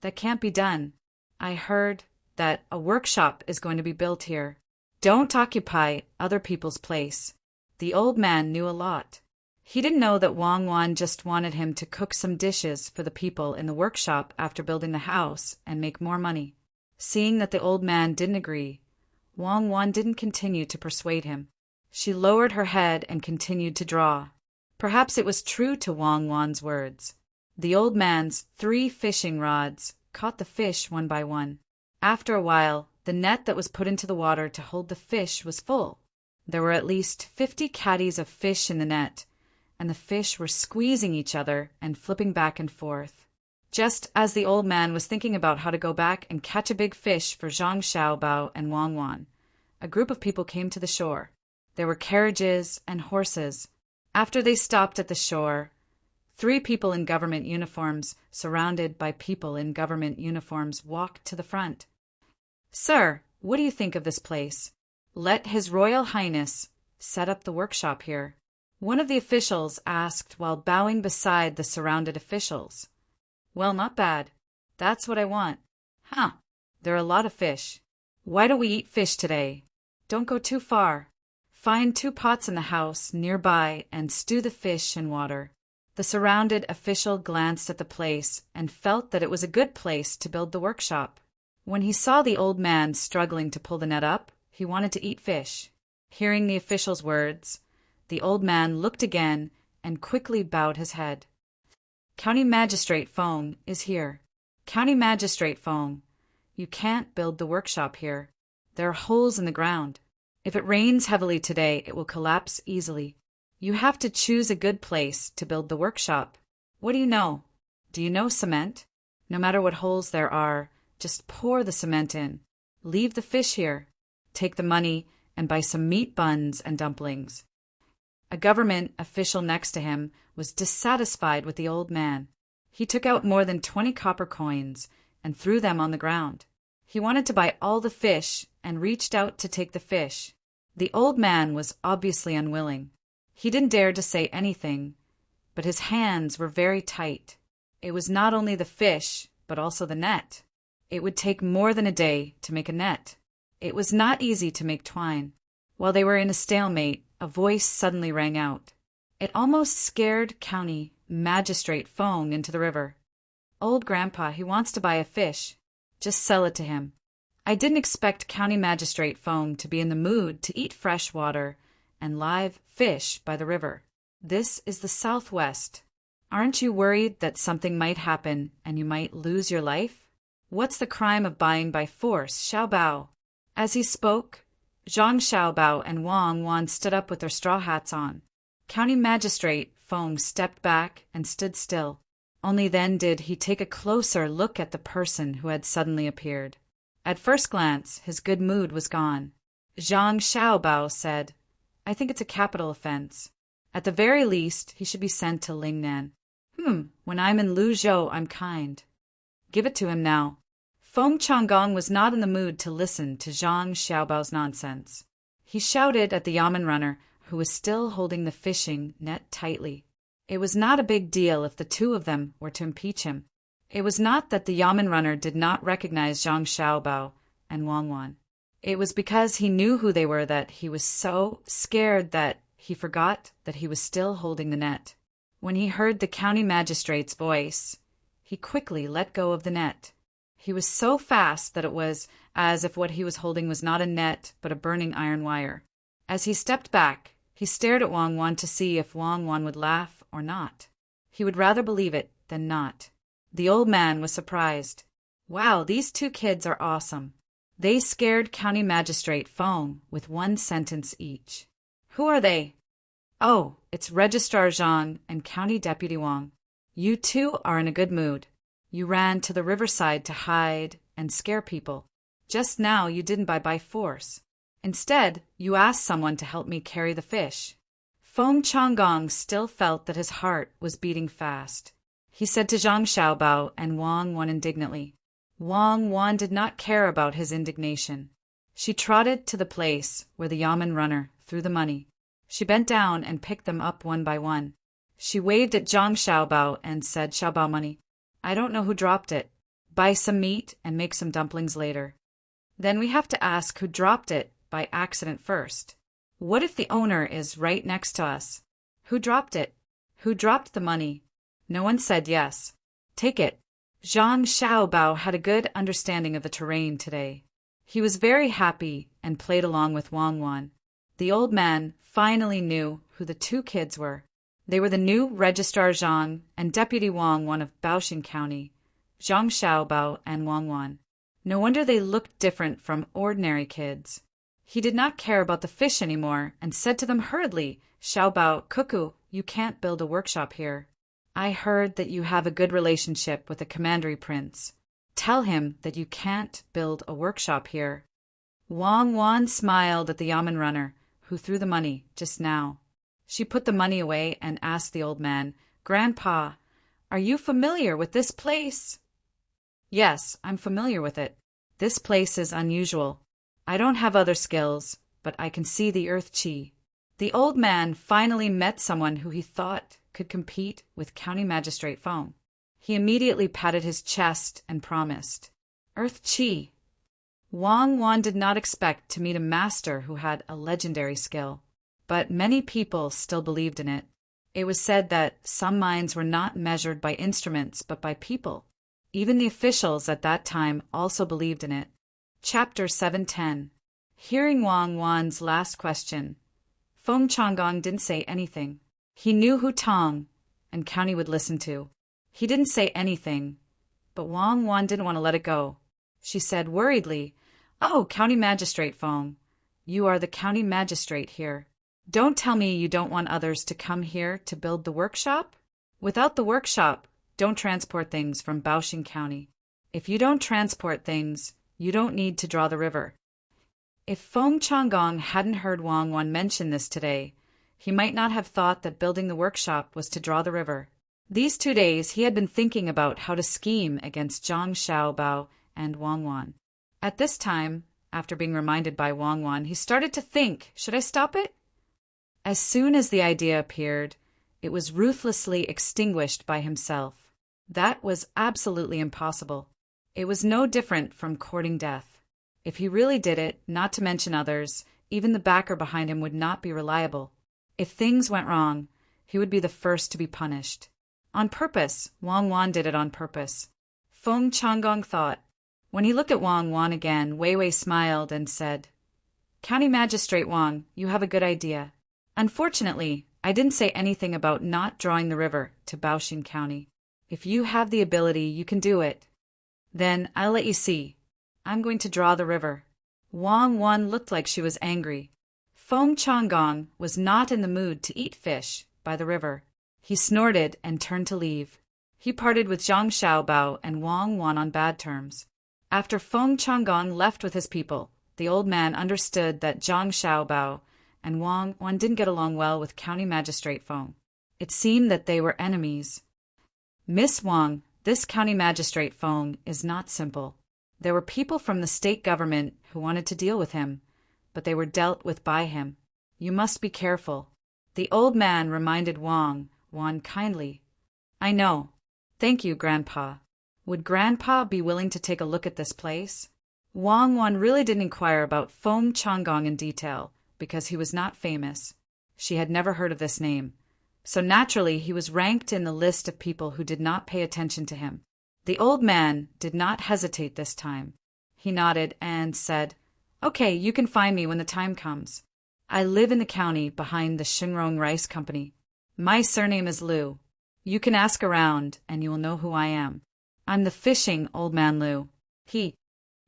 A: "That can't be done. I heard that a workshop is going to be built here. Don't occupy other people's place." The old man knew a lot. He didn't know that Wang Wan just wanted him to cook some dishes for the people in the workshop after building the house and make more money. Seeing that the old man didn't agree, Wang Wan didn't continue to persuade him. She lowered her head and continued to draw. Perhaps it was true to Wang Wan's words. The old man's 3 fishing rods caught the fish one by one. After a while, the net that was put into the water to hold the fish was full. There were at least 50 catties of fish in the net, and the fish were squeezing each other and flipping back and forth. Just as the old man was thinking about how to go back and catch a big fish for Zhang Xiaobao and Wang Wan, a group of people came to the shore. There were carriages and horses. After they stopped at the shore, 3 people in government uniforms, surrounded by people in government uniforms, walked to the front. "Sir, what do you think of this place? Let His Royal Highness set up the workshop here," one of the officials asked while bowing beside the surrounded officials. "Well, not bad. That's what I want." "Huh, there are a lot of fish. Why don't we eat fish today? Don't go too far. Find 2 pots in the house nearby and stew the fish in water. The surrounded official glanced at the place and felt that it was a good place to build the workshop. When he saw the old man struggling to pull the net up, he wanted to eat fish. Hearing the official's words, the old man looked again and quickly bowed his head. County Magistrate Fong is here. County Magistrate Fong, you can't build the workshop here. There are holes in the ground. If it rains heavily today, it will collapse easily. You have to choose a good place to build the workshop. What do you know? Do you know cement? No matter what holes there are, just pour the cement in. Leave the fish here. Take the money and buy some meat buns and dumplings. A government official next to him was dissatisfied with the old man. He took out more than 20 copper coins and threw them on the ground. He wanted to buy all the fish and reached out to take the fish. The old man was obviously unwilling. He didn't dare to say anything, but his hands were very tight. It was not only the fish, but also the net. It would take more than a day to make a net. It was not easy to make twine. While they were in a stalemate, a voice suddenly rang out. It almost scared County Magistrate Fong into the river. Old Grandpa, he wants to buy a fish. Just sell it to him. I didn't expect County Magistrate Fong to be in the mood to eat fresh water and live fish by the river. This is the Southwest. Aren't you worried that something might happen and you might lose your life? What's the crime of buying by force, Xiaobao? As he spoke, Zhang Xiaobao and Wang Wan stood up with their straw hats on. County Magistrate Fong stepped back and stood still. Only then did he take a closer look at the person who had suddenly appeared. At first glance, his good mood was gone. Zhang Xiaobao said, I think it's a capital offense. At the very least, he should be sent to Lingnan. When I'm in Luzhou, I'm kind. Give it to him now. Feng Changgong was not in the mood to listen to Zhang Xiaobao's nonsense. He shouted at the yamen runner, who was still holding the fishing net tightly. It was not a big deal if the two of them were to impeach him. It was not that the yamen runner did not recognize Zhang Xiaobao and Wang Wan. It was because he knew who they were that he was so scared that he forgot that he was still holding the net. When he heard the county magistrate's voice, he quickly let go of the net. He was so fast that it was as if what he was holding was not a net but a burning iron wire. As he stepped back, he stared at Wang Wan to see if Wang Wan would laugh or not. He would rather believe it than not. The old man was surprised. Wow, these two kids are awesome. They scared County Magistrate Fong with one sentence each. Who are they? Oh, it's Registrar Zhang and County Deputy Wang. You two are in a good mood. You ran to the riverside to hide and scare people. Just now you didn't buy by force. Instead, you asked someone to help me carry the fish. Feng Changgong still felt that his heart was beating fast. He said to Zhang Xiaobao and Wang Wan indignantly. Wang Wan did not care about his indignation. She trotted to the place where the yamen runner threw the money. She bent down and picked them up one by one. She waved at Zhang Xiaobao and said, Xiaobao money. I don't know who dropped it. Buy some meat and make some dumplings later. Then we have to ask who dropped it by accident first. What if the owner is right next to us? Who dropped it? Who dropped the money? No one said yes. Take it. Zhang Xiaobao had a good understanding of the terrain today. He was very happy and played along with Wang Wan. The old man finally knew who the two kids were. They were the new Registrar Zhang and Deputy Wang Wan of Baoxing County, Zhang Xiaobao and Wang Wan. No wonder they looked different from ordinary kids. He did not care about the fish anymore and said to them hurriedly, Xiaobao, Cuckoo, you can't build a workshop here. I heard that you have a good relationship with the commandery prince. Tell him that you can't build a workshop here. Wang Wan smiled at the yamen runner, who threw the money just now. She put the money away and asked the old man, Grandpa, are you familiar with this place? Yes, I'm familiar with it. This place is unusual. I don't have other skills, but I can see the earth chi. The old man finally met someone who he thought could compete with County Magistrate Fong. He immediately patted his chest and promised, Earth Chi. Wang Wan did not expect to meet a master who had a legendary skill, but many people still believed in it. It was said that some minds were not measured by instruments but by people. Even the officials at that time also believed in it. Chapter 710. Hearing Wang Wan's last question, Feng Changgong didn't say anything. He knew who Tang and County would listen to. He didn't say anything, but Wang Wan didn't want to let it go. She said worriedly, "Oh, County Magistrate Feng, you are the County Magistrate here. Don't tell me you don't want others to come here to build the workshop? Without the workshop, don't transport things from Baoxing County. If you don't transport things, you don't need to draw the river." If Feng Changgong hadn't heard Wang Wan mention this today, he might not have thought that building the workshop was to draw the river. These 2 days he had been thinking about how to scheme against Zhang Xiaobao and Wang Wan. At this time, after being reminded by Wang Wan, he started to think, should I stop it? As soon as the idea appeared, it was ruthlessly extinguished by himself. That was absolutely impossible. It was no different from courting death. If he really did it, not to mention others, even the backer behind him would not be reliable. If things went wrong, he would be the first to be punished. On purpose, Wang Wan did it on purpose. Feng Changgong thought. When he looked at Wang Wan again, Wei Wei smiled and said, "County Magistrate Wang, you have a good idea. Unfortunately, I didn't say anything about not drawing the river to Baoxing County. If you have the ability, you can do it. Then I'll let you see. I'm going to draw the river." Wang Wan looked like she was angry. Feng Changgong was not in the mood to eat fish by the river. He snorted and turned to leave. He parted with Zhang Xiaobao and Wang Wan on bad terms. After Feng Changgong left with his people, the old man understood that Zhang Xiaobao and Wang Wan didn't get along well with County Magistrate Feng. It seemed that they were enemies. "Miss Wang, this County Magistrate Feng is not simple. There were people from the state government who wanted to deal with him, but they were dealt with by him. You must be careful." The old man reminded Wang Wan kindly. "I know. Thank you, Grandpa. Would Grandpa be willing to take a look at this place?" Wang Wan really didn't inquire about Feng Changgong in detail, because he was not famous. She had never heard of this name. So naturally he was ranked in the list of people who did not pay attention to him. The old man did not hesitate this time. He nodded and said, "Okay, you can find me when the time comes. I live in the county behind the Shinrong Rice Company. My surname is Liu. You can ask around and you will know who I am. I'm the fishing old man Liu."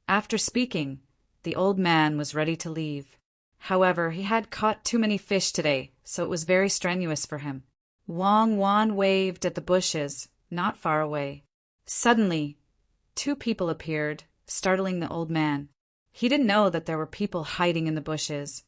A: After speaking, the old man was ready to leave. However, he had caught too many fish today, so it was very strenuous for him. Wang Wan waved at the bushes, not far away. Suddenly, 2 people appeared, startling the old man. He didn't know that there were people hiding in the bushes.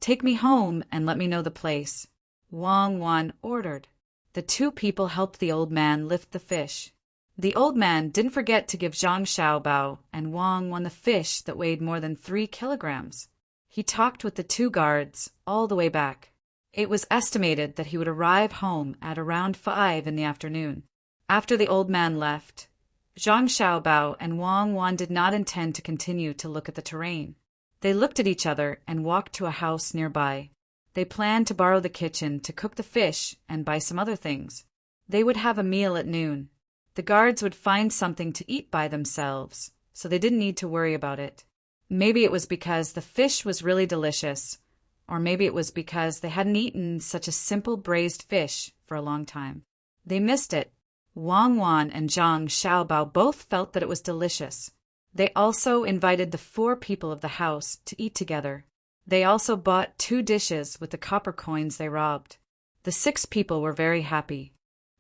A: "Take me home and let me know the place," Wang Wan ordered. The 2 people helped the old man lift the fish. The old man didn't forget to give Zhang Xiaobao and Wang Wan the fish that weighed more than 3 kilograms. He talked with the 2 guards all the way back. It was estimated that he would arrive home at around 5 in the afternoon. After the old man left, Zhang Xiaobao and Wang Wan did not intend to continue to look at the terrain. They looked at each other and walked to a house nearby. They planned to borrow the kitchen to cook the fish and buy some other things. They would have a meal at noon. The guards would find something to eat by themselves, so they didn't need to worry about it. Maybe it was because the fish was really delicious, or maybe it was because they hadn't eaten such a simple braised fish for a long time. They missed it. Wang Wan and Zhang Xiaobao both felt that it was delicious. They also invited the 4 people of the house to eat together. They also bought 2 dishes with the copper coins they robbed. The 6 people were very happy.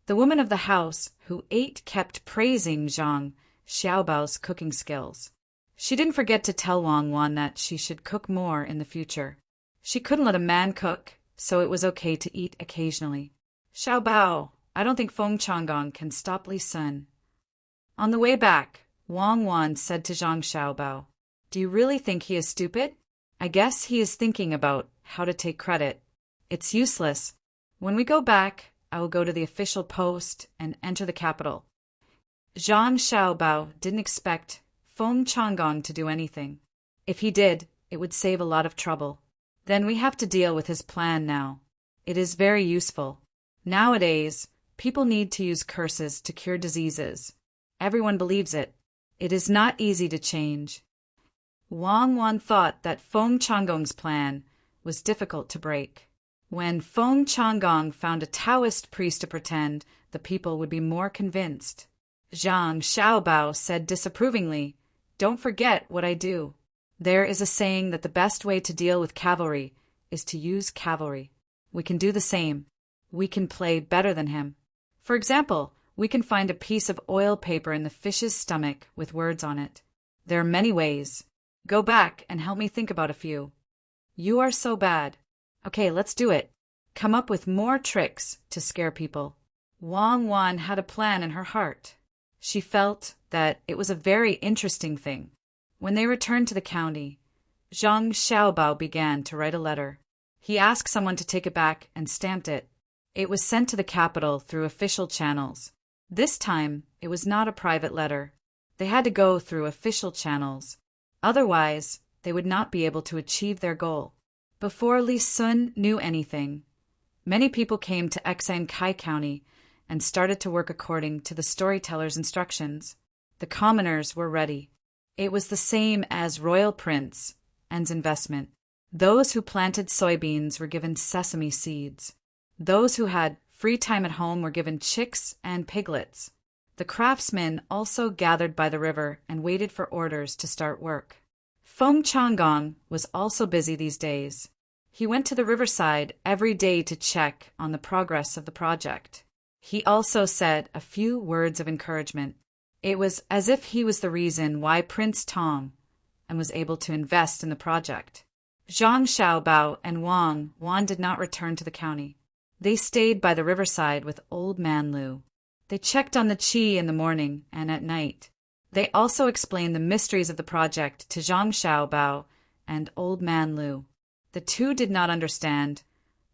A: The woman of the house who ate kept praising Zhang Xiaobao's cooking skills. She didn't forget to tell Wang Wan that she should cook more in the future. She couldn't let a man cook, so it was okay to eat occasionally. "Xiaobao, I don't think Feng Changgong can stop Li Sun." On the way back, Wang Wan said to Zhang Xiaobao, "Do you really think he is stupid? I guess he is thinking about how to take credit. It's useless. When we go back, I will go to the official post and enter the capital." Zhang Xiaobao didn't expect Feng Changgong to do anything. If he did, it would save a lot of trouble. Then we have to deal with his plan now. It is very useful. Nowadays, people need to use curses to cure diseases. Everyone believes it. It is not easy to change. Wang Wan thought that Feng Changgong's plan was difficult to break. When Feng Changgong found a Taoist priest to pretend, the people would be more convinced. Zhang Xiaobao said disapprovingly, "Don't forget what I do." There is a saying that the best way to deal with cavalry is to use cavalry. We can do the same. We can play better than him. For example, we can find a piece of oil paper in the fish's stomach with words on it. There are many ways. Go back and help me think about a few. You are so bad. Okay, let's do it. Come up with more tricks to scare people. Wang Wan had a plan in her heart. She felt that it was a very interesting thing. When they returned to the county, Zhang Xiaobao began to write a letter. He asked someone to take it back and stamped it. It was sent to the capital through official channels. This time, it was not a private letter. They had to go through official channels. Otherwise, they would not be able to achieve their goal. Before Li Sun knew anything, many people came to Kai County and started to work according to the storyteller's instructions. The commoners were ready. It was the same as Royal Prince and's investment. Those who planted soybeans were given sesame seeds. Those who had free time at home were given chicks and piglets. The craftsmen also gathered by the river and waited for orders to start work. Feng Changgong was also busy these days. He went to the riverside every day to check on the progress of the project. He also said a few words of encouragement. It was as if he was the reason why Prince Tang and was able to invest in the project. Zhang Xiaobao and Wang Wan did not return to the county. They stayed by the riverside with Old Man Lu. They checked on the qi in the morning and at night. They also explained the mysteries of the project to Zhang Xiaobao and Old Man Lu. The two did not understand,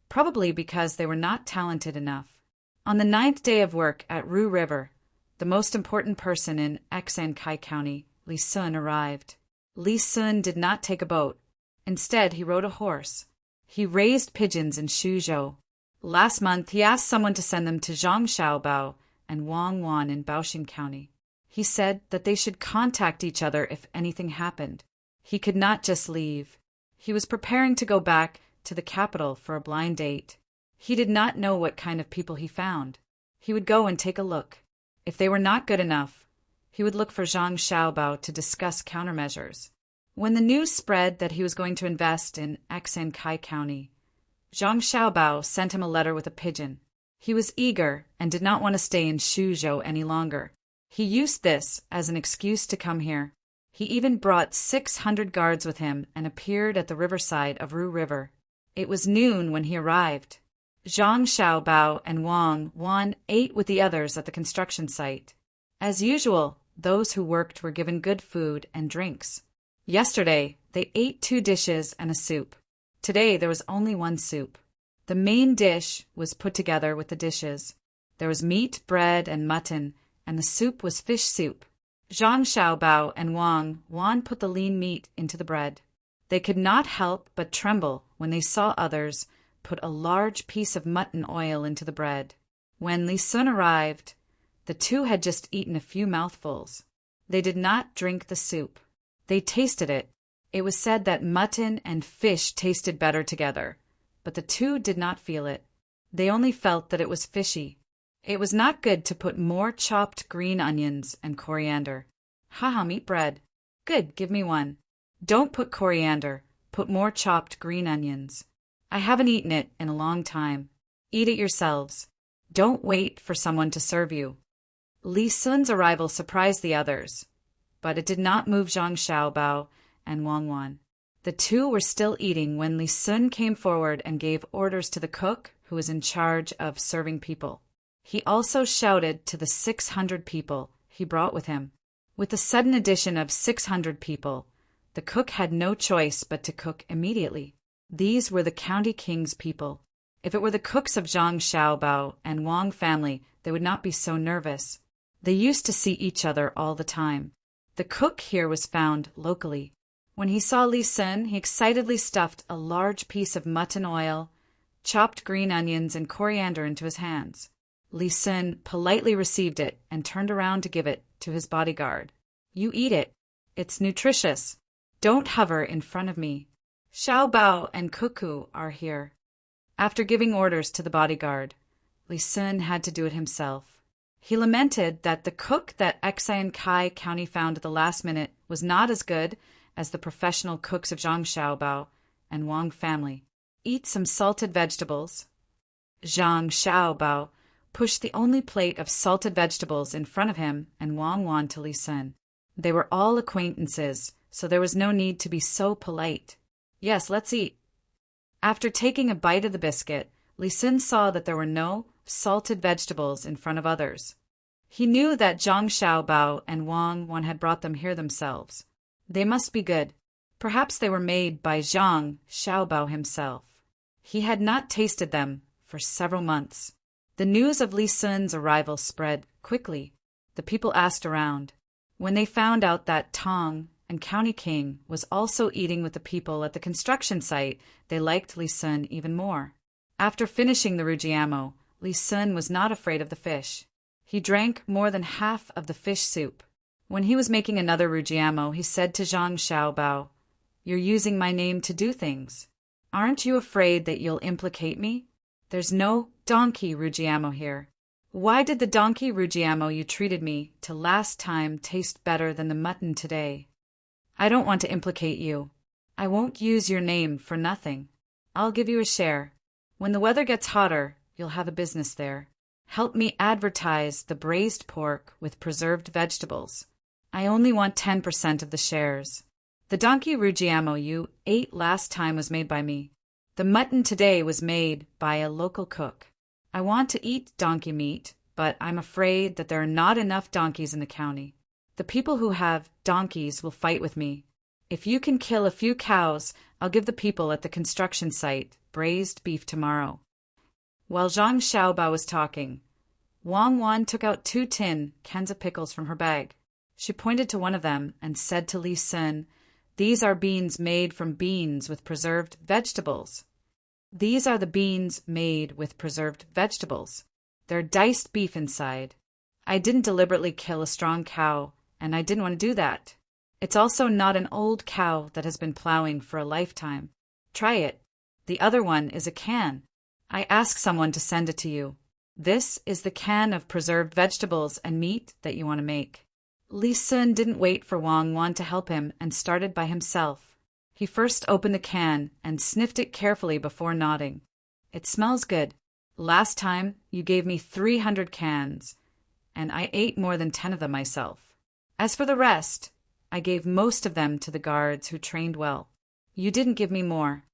A: probably because they were not talented enough. On the 9th day of work at Ru River, the most important person in Kai County, Li Sun, arrived. Li Sun did not take a boat. Instead, he rode a horse. He raised pigeons in Shuzhou. Last month, he asked someone to send them to Zhang Xiaobao and Wang Wan in Baoxing County. He said that they should contact each other if anything happened. He could not just leave. He was preparing to go back to the capital for a blind date. He did not know what kind of people he found. He would go and take a look. If they were not good enough, he would look for Zhang Xiaobao to discuss countermeasures. When the news spread that he was going to invest in Kai County, Zhang Xiaobao sent him a letter with a pigeon. He was eager and did not want to stay in Shuzhou any longer. He used this as an excuse to come here. He even brought 600 guards with him and appeared at the riverside of Ru River. It was noon when he arrived. Zhang Xiaobao and Wang Wan ate with the others at the construction site. As usual, those who worked were given good food and drinks. Yesterday, they ate 2 dishes and a soup. Today, there was only 1 soup. The main dish was put together with the dishes. There was meat, bread, and mutton, and the soup was fish soup. Zhang Xiaobao and Wang Wan put the lean meat into the bread. They could not help but tremble when they saw others put a large piece of mutton oil into the bread. When Li Sun arrived, the two had just eaten a few mouthfuls. They did not drink the soup. They tasted it. It was said that mutton and fish tasted better together, but the two did not feel it. They only felt that it was fishy. It was not good to put more chopped green onions and coriander. Haha, meat bread. Good, give me 1. Don't put coriander, put more chopped green onions. I haven't eaten it in a long time. Eat it yourselves. Don't wait for someone to serve you. Li Sun's arrival surprised the others, but it did not move Zhang Xiaobao and Wang Wan. The two were still eating when Li Sun came forward and gave orders to the cook who was in charge of serving people. He also shouted to the 600 people he brought with him. With the sudden addition of 600 people, the cook had no choice but to cook immediately. These were the county king's people. If it were the cooks of Zhang Xiaobao and Wang family, they would not be so nervous. They used to see each other all the time. The cook here was found locally. When he saw Li Sun, he excitedly stuffed a large piece of mutton oil, chopped green onions and coriander into his hands. Li Sun politely received it and turned around to give it to his bodyguard. You eat it. It's nutritious. Don't hover in front of me. Xiao Bao and Cuckoo are here. After giving orders to the bodyguard, Li Sun had to do it himself. He lamented that the cook that Xi and Kai County found at the last minute was not as good as the professional cooks of Zhang Xiaobao and Wang family. Eat some salted vegetables. Zhang Xiaobao pushed the only plate of salted vegetables in front of him and Wang Wan to Li Sun. They were all acquaintances, so there was no need to be so polite. Yes, let's eat. After taking a bite of the biscuit, Li Sun saw that there were no salted vegetables in front of others. He knew that Zhang Xiaobao and Wang Wan had brought them here themselves. They must be good. Perhaps they were made by Zhang Xiaobao himself. He had not tasted them for several months. The news of Li Sun's arrival spread quickly. The people asked around. When they found out that Tang and County King was also eating with the people at the construction site, they liked Li Sun even more. After finishing the rujiamo, Li Sun was not afraid of the fish. He drank more than half of the fish soup. When he was making another rujiamo, he said to Zhang Xiaobao, "You're using my name to do things. Aren't you afraid that you'll implicate me? There's no donkey rujiamo here. Why did the donkey rujiamo you treated me to last time taste better than the mutton today? I don't want to implicate you. I won't use your name for nothing. I'll give you a share. When the weather gets hotter, you'll have a business there. Help me advertise the braised pork with preserved vegetables. I only want 10% of the shares. The donkey rujiamo you ate last time was made by me. The mutton today was made by a local cook. I want to eat donkey meat, but I'm afraid that there are not enough donkeys in the county. The people who have donkeys will fight with me. If you can kill a few cows, I'll give the people at the construction site braised beef tomorrow." While Zhang Xiaobao was talking, Wang Wan took out 2 tin cans of pickles from her bag. She pointed to one of them and said to Li Sun, "These are beans made from beans with preserved vegetables. These are the beans made with preserved vegetables. They're diced beef inside. I didn't deliberately kill a strong cow, and I didn't want to do that. It's also not an old cow that has been plowing for a lifetime. Try it. The other one is a can. I asked someone to send it to you. This is the can of preserved vegetables and meat that you want to make." Li Sun didn't wait for Wang Wan to help him and started by himself. He first opened the can and sniffed it carefully before nodding. "It smells good. Last time you gave me 300 cans, and I ate more than 10 of them myself. As for the rest, I gave most of them to the guards who trained well. You didn't give me more.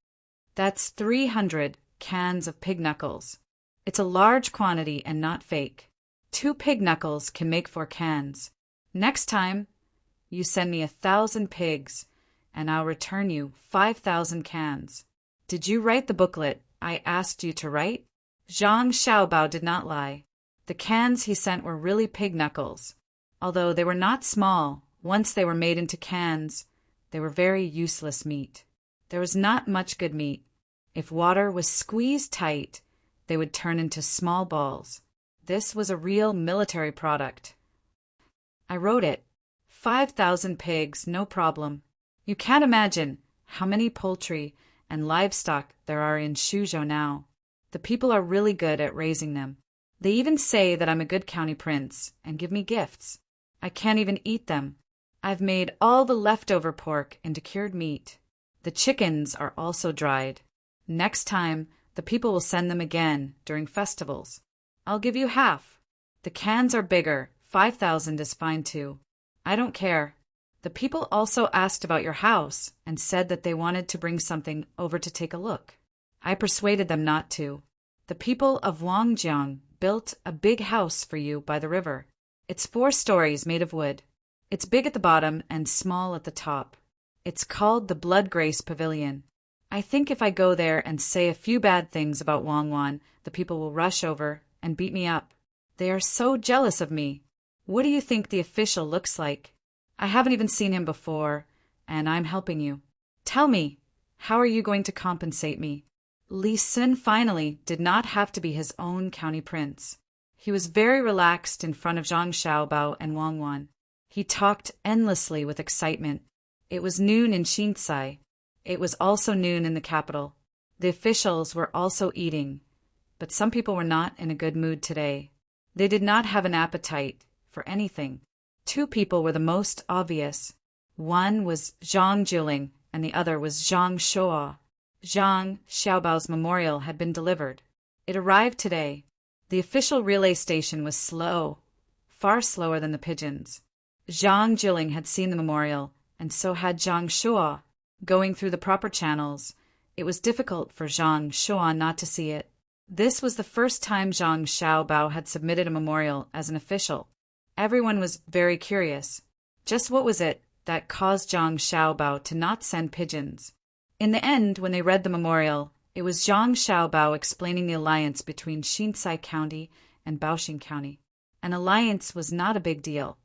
A: That's 300 cans of pig knuckles. It's a large quantity and not fake. 2 pig knuckles can make 4 cans. Next time, you send me 1,000 pigs, and I'll return you 5,000 cans. Did you write the booklet I asked you to write?" Zhang Xiaobao did not lie. The cans he sent were really pig knuckles. Although they were not small, once they were made into cans, they were very useless meat. There was not much good meat. If water was squeezed tight, they would turn into small balls. This was a real military product. I wrote it. 5,000 pigs, no problem. You can't imagine how many poultry and livestock there are in Shuzhou now. The people are really good at raising them. They even say that I'm a good county prince and give me gifts. I can't even eat them. I've made all the leftover pork into cured meat. The chickens are also dried. Next time, the people will send them again during festivals. I'll give you half. The cans are bigger. 5,000 is fine too. I don't care. The people also asked about your house and said that they wanted to bring something over to take a look. I persuaded them not to. The people of Wangjiang built a big house for you by the river. It's 4 stories made of wood. It's big at the bottom and small at the top. It's called the Blood Grace Pavilion. I think if I go there and say a few bad things about Wang Wan, the people will rush over and beat me up. They are so jealous of me. What do you think the official looks like? I haven't even seen him before, and I'm helping you. Tell me, how are you going to compensate me?" Li Sun finally did not have to be his own county prince. He was very relaxed in front of Zhang Xiaobao and Wang Wan. He talked endlessly with excitement. It was noon in Xinsai. It was also noon in the capital. The officials were also eating, but some people were not in a good mood today. They did not have an appetite for anything. Two people were the most obvious. One was Zhang Jiling, and the other was Zhang Shuo. Zhang Xiaobao's memorial had been delivered. It arrived today. The official relay station was slow, far slower than the pigeons. Zhang Jiling had seen the memorial, and so had Zhang Shuo. Going through the proper channels, it was difficult for Zhang Shuo not to see it. This was the first time Zhang Xiaobao had submitted a memorial as an official. Everyone was very curious. Just what was it that caused Zhang Xiaobao to not send pigeons? In the end, when they read the memorial, it was Zhang Xiaobao explaining the alliance between Xinsai County and Baoxing County. An alliance was not a big deal.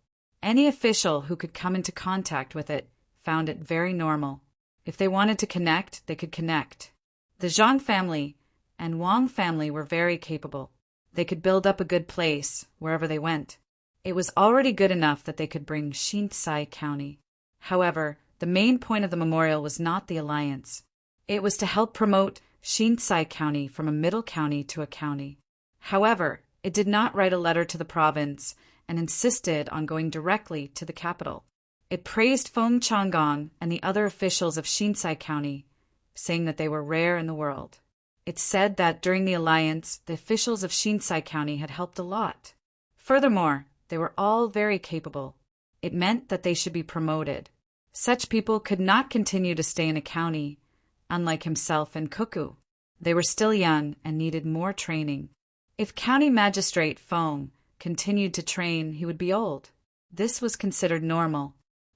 A: Any official who could come into contact with it found it very normal. If they wanted to connect, they could connect. The Zhang family and Wang family were very capable. They could build up a good place wherever they went. It was already good enough that they could bring Xinsai County. However, the main point of the memorial was not the alliance. It was to help promote Xinsai County from a middle county to a county. However, it did not write a letter to the province and insisted on going directly to the capital. It praised Feng Changgong and the other officials of Xinsai County, saying that they were rare in the world. It said that during the alliance, the officials of Xinsai County had helped a lot. Furthermore, they were all very capable. It meant that they should be promoted. Such people could not continue to stay in a county, unlike himself and Cuckoo. They were still young and needed more training. If County Magistrate Feng continued to train, he would be old. This was considered normal.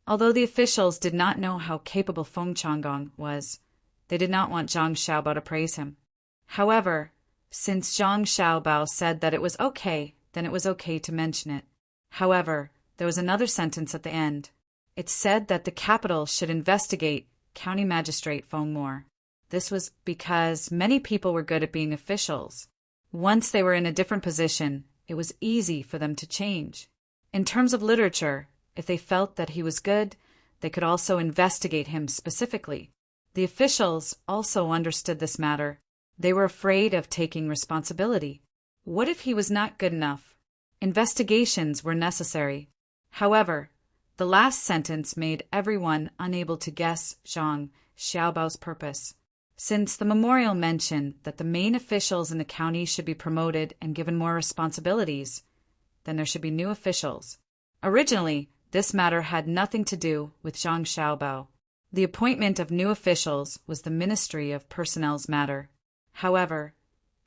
A: Although the officials did not know how capable Feng Changgong was, they did not want Zhang Xiaobao to praise him. However, since Zhang Xiaobao said that it was okay, then it was okay to mention it. However, there was another sentence at the end. It said that the capital should investigate County Magistrate Feng more. This was because many people were good at being officials. Once they were in a different position, it was easy for them to change. In terms of literature, if they felt that he was good, they could also investigate him specifically. The officials also understood this matter. They were afraid of taking responsibility. What if he was not good enough? Investigations were necessary. However, the last sentence made everyone unable to guess Zhang Xiaobao's purpose. Since the memorial mentioned that the main officials in the county should be promoted and given more responsibilities, then there should be new officials. Originally, this matter had nothing to do with Zhang Xiaobao. The appointment of new officials was the Ministry of Personnel's matter. However,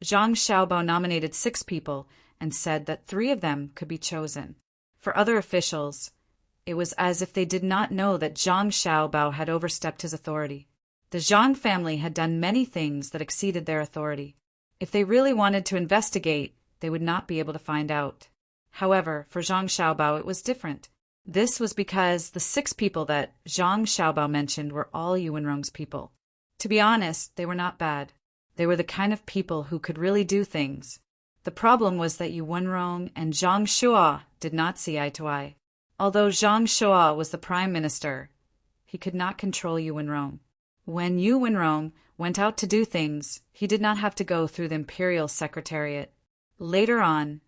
A: Zhang Xiaobao nominated 6 people and said that 3 of them could be chosen. For other officials, it was as if they did not know that Zhang Xiaobao had overstepped his authority. The Zhang family had done many things that exceeded their authority. If they really wanted to investigate, they would not be able to find out. However, for Zhang Xiaobao it was different. This was because the 6 people that Zhang Xiaobao mentioned were all Yuanrong's people. To be honest, they were not bad. They were the kind of people who could really do things. The problem was that Yuanrong and Zhang Shuo did not see eye to eye. Although Zhang Shuo was the prime minister, he could not control Yuanrong. When Yuanrong went out to do things, he did not have to go through the imperial secretariat. Later on,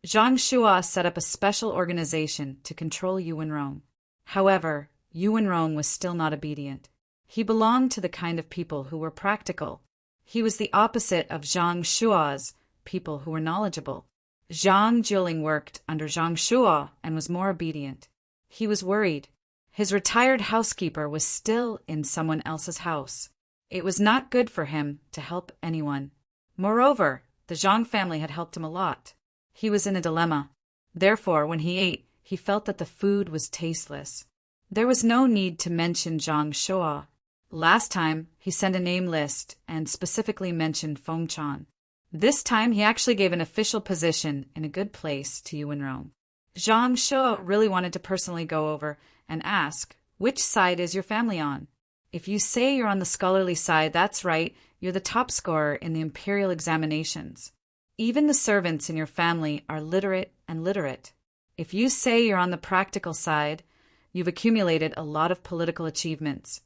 A: Zhang Shuo set up a special organization to control Yuanrong. However, Yuanrong was still not obedient. He belonged to the kind of people who were practical. He was the opposite of Zhang Shuo's people who were knowledgeable. Zhang Jiling worked under Zhang Shuo and was more obedient. He was worried. His retired housekeeper was still in someone else's house. It was not good for him to help anyone. Moreover, the Zhang family had helped him a lot. He was in a dilemma. Therefore, when he ate, he felt that the food was tasteless. There was no need to mention Zhang Shuo. Last time, he sent a name list and specifically mentioned Feng Chan. This time, he actually gave an official position in a good place to Yuanrong. Zhang Shuo really wanted to personally go over and ask, which side is your family on? If you say you're on the scholarly side, that's right, You're the top scorer in the imperial examinations. Even the servants in your family are literate and literate. If you say you're on the practical side, you've accumulated a lot of political achievements,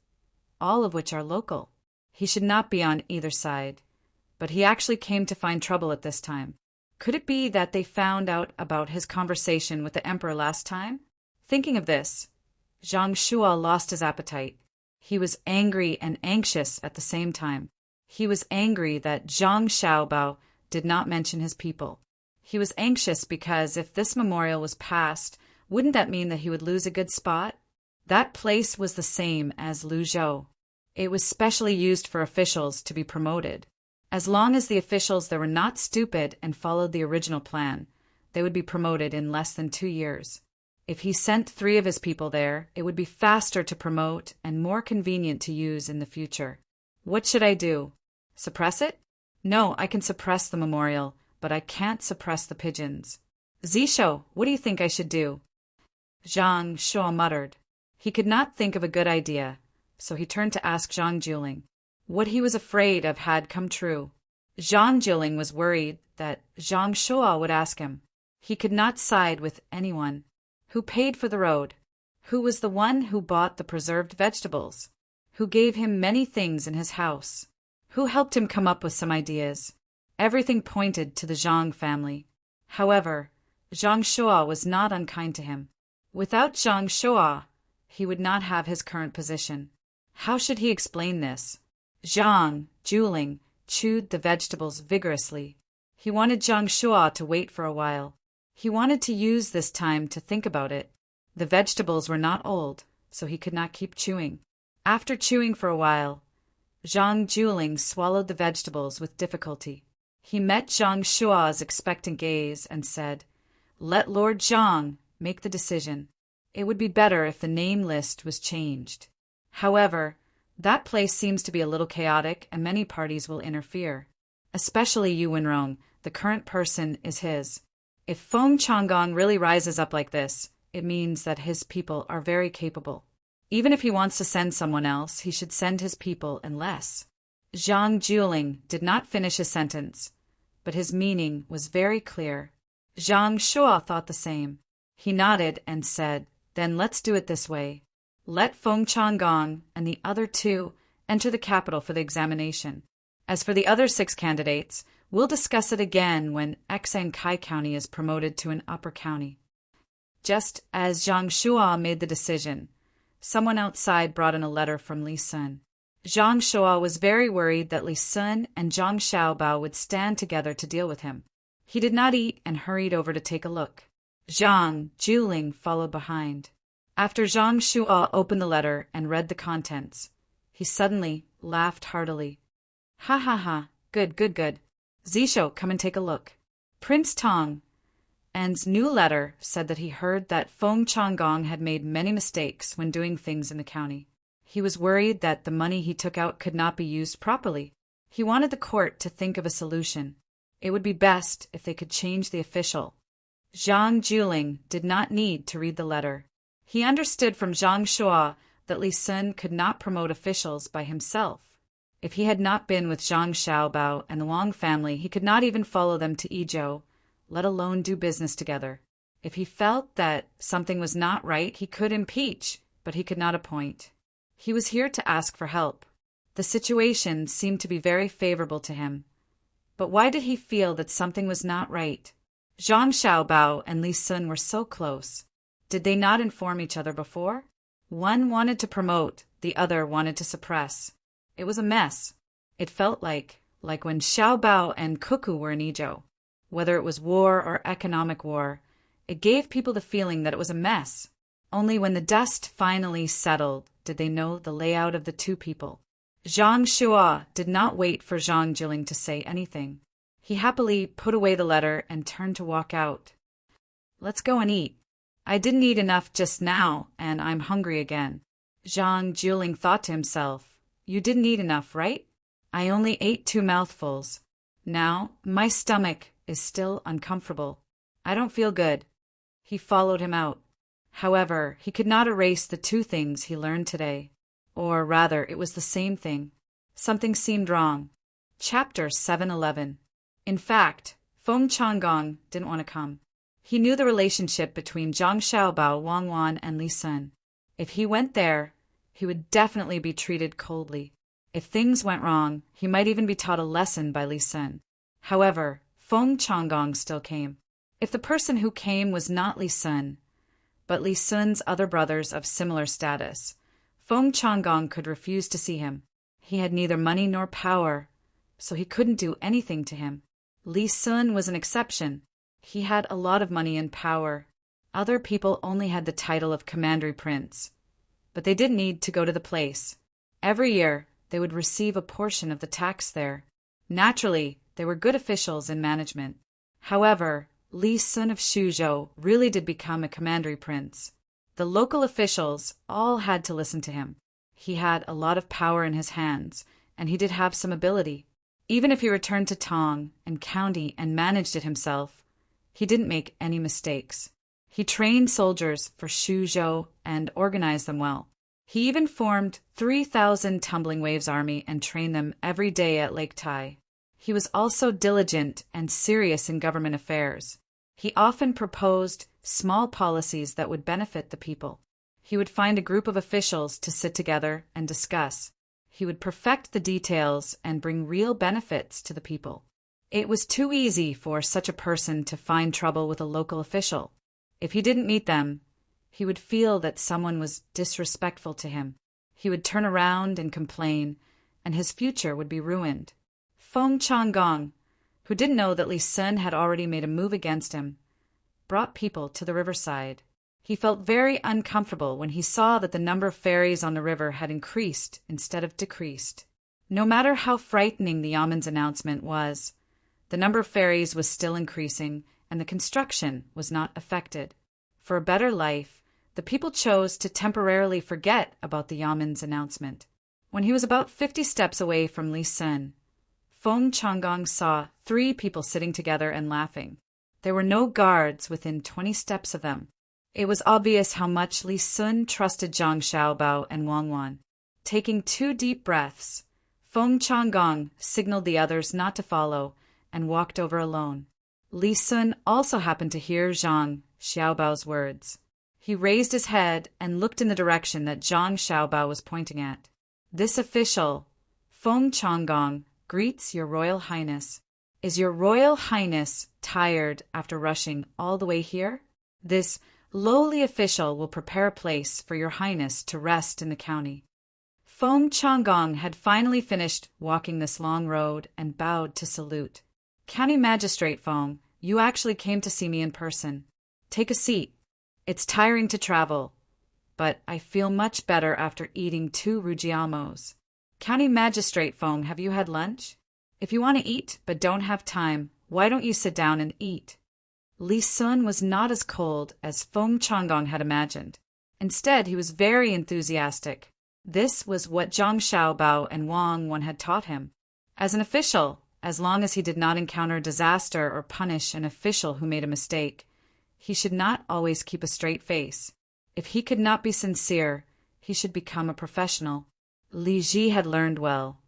A: all of which are local. He should not be on either side, but he actually came to find trouble at this time. Could it be that they found out about his conversation with the emperor last time? Thinking of this, Zhang Shuo lost his appetite. He was angry and anxious at the same time. He was angry that Zhang Xiaobao did not mention his people. He was anxious because if this memorial was passed, wouldn't that mean that he would lose a good spot? That place was the same as Luzhou. It was specially used for officials to be promoted. As long as the officials there were not stupid and followed the original plan, they would be promoted in less than 2 years. If he sent 3 of his people there, it would be faster to promote and more convenient to use in the future. What should I do? Suppress it? No, I can suppress the memorial, but I can't suppress the pigeons. Zisho, what do you think I should do? Zhang Shuo muttered. He could not think of a good idea, so he turned to ask Zhang Juling. What he was afraid of had come true. Zhang Juling was worried that Zhang Shuo would ask him. He could not side with anyone. Who paid for the road? Who was the one who bought the preserved vegetables? Who gave him many things in his house? Who helped him come up with some ideas? Everything pointed to the Zhang family. However, Zhang Shuo was not unkind to him. Without Zhang Shuo, he would not have his current position. How should he explain this? Zhang Juling chewed the vegetables vigorously. He wanted Zhang Shuo to wait for a while. He wanted to use this time to think about it. The vegetables were not old, so he could not keep chewing. After chewing for a while, Zhang Juling swallowed the vegetables with difficulty. He met Zhang Shuo's expectant gaze and said, "Let Lord Zhang make the decision. It would be better if the name list was changed. However, that place seems to be a little chaotic and many parties will interfere. Especially Yu Wenrong, the current person is his. If Feng Changgong really rises up like this, it means that his people are very capable. Even if he wants to send someone else, he should send his people and less." Zhang Juling did not finish his sentence, but his meaning was very clear. Zhang Shuo thought the same. He nodded and said, "Then let's do it this way. Let Feng Changgong and the other 2 enter the capital for the examination. As for the other 6 candidates, we'll discuss it again when Xankai County is promoted to an upper county." Just as Zhang Shuo made the decision, someone outside brought in a letter from Li Sun. Zhang Shuo was very worried that Li Sun and Zhang Xiaobao would stand together to deal with him. He did not eat and hurried over to take a look. Zhang Juling followed behind. After Zhang Shuo opened the letter and read the contents, he suddenly laughed heartily. "Ha ha ha, good, good, good. Zisho, come and take a look." Prince Tang N's new letter said that he heard that Feng Changgong had made many mistakes when doing things in the county. He was worried that the money he took out could not be used properly. He wanted the court to think of a solution. It would be best if they could change the official. Zhang Juling did not need to read the letter. He understood from Zhang Shuo that Li Sun could not promote officials by himself. If he had not been with Zhang Xiaobao and the Wang family, he could not even follow them to Yizhou, let alone do business together. If he felt that something was not right, he could impeach, but he could not appoint. He was here to ask for help. The situation seemed to be very favorable to him. But why did he feel that something was not right? Zhang Xiaobao and Li Sun were so close. Did they not inform each other before? One wanted to promote, the other wanted to suppress. It was a mess. It felt like when Xiaobao and Cuckoo were in Yizhou. Whether it was war or economic war, it gave people the feeling that it was a mess. Only when the dust finally settled did they know the layout of the 2 people. Zhang Shuo did not wait for Zhang Juling to say anything. He happily put away the letter and turned to walk out. "Let's go and eat. I didn't eat enough just now, and I'm hungry again." Zhang Juling thought to himself, "You didn't eat enough, right? I only ate 2 mouthfuls. Now, my stomach is still uncomfortable. I don't feel good." He followed him out. However, he could not erase the 2 things he learned today. Or rather, it was the same thing. Something seemed wrong. Chapter 711. In fact, Feng Changgong didn't want to come. He knew the relationship between Zhang Xiaobao, Wang Wan, and Li Sun. If he went there, he would definitely be treated coldly. If things went wrong, he might even be taught a lesson by Li Sun. However, Feng Changgong still came. If the person who came was not Li Sun, but Li Sun's other brothers of similar status, Feng Changgong could refuse to see him. He had neither money nor power, so he couldn't do anything to him. Li Sun was an exception. He had a lot of money and power. Other people only had the title of commandery prince, but they didn't need to go to the place. Every year, they would receive a portion of the tax there. Naturally, they were good officials in management. However, Li Sun of Shuzhou really did become a commandery prince. The local officials all had to listen to him. He had a lot of power in his hands, and he did have some ability. Even if he returned to Tang and county and managed it himself, he didn't make any mistakes. He trained soldiers for Shuzhou and organized them well. He even formed 3,000 Tumbling Waves Army and trained them every day at Lake Tai. He was also diligent and serious in government affairs. He often proposed small policies that would benefit the people. He would find a group of officials to sit together and discuss. He would perfect the details and bring real benefits to the people. It was too easy for such a person to find trouble with a local official. If he didn't meet them, he would feel that someone was disrespectful to him. He would turn around and complain, and his future would be ruined. Feng Changgong, who didn't know that Li Sun had already made a move against him, brought people to the riverside. He felt very uncomfortable when he saw that the number of ferries on the river had increased instead of decreased. No matter how frightening the Yaman's announcement was, the number of ferries was still increasing and the construction was not affected. For a better life, the people chose to temporarily forget about the Yaman's announcement. When he was about 50 steps away from Li Sun, Feng Changgong saw 3 people sitting together and laughing. There were no guards within 20 steps of them. It was obvious how much Li Sun trusted Zhang Xiaobao and Wang Wan. Taking 2 deep breaths, Feng Changgong signaled the others not to follow and walked over alone. Li Sun also happened to hear Zhang Xiaobao's words. He raised his head and looked in the direction that Zhang Xiaobao was pointing at. This official, Feng Changgong, greets your Royal Highness. Is your Royal Highness tired after rushing all the way here? This lowly official will prepare a place for your Highness to rest in the county. Feng Changgong had finally finished walking this long road and bowed to salute. County Magistrate Feng, you actually came to see me in person. Take a seat. It's tiring to travel, but I feel much better after eating 2 rujiamos. County Magistrate Feng, have you had lunch? If you want to eat but don't have time, why don't you sit down and eat? Li Sun was not as cold as Feng Changgong had imagined. Instead, he was very enthusiastic. This was what Zhang Xiaobao and Wang Wan had taught him. As an official, as long as he did not encounter disaster or punish an official who made a mistake, he should not always keep a straight face. If he could not be sincere, he should become a professional. Li Ji had learned well,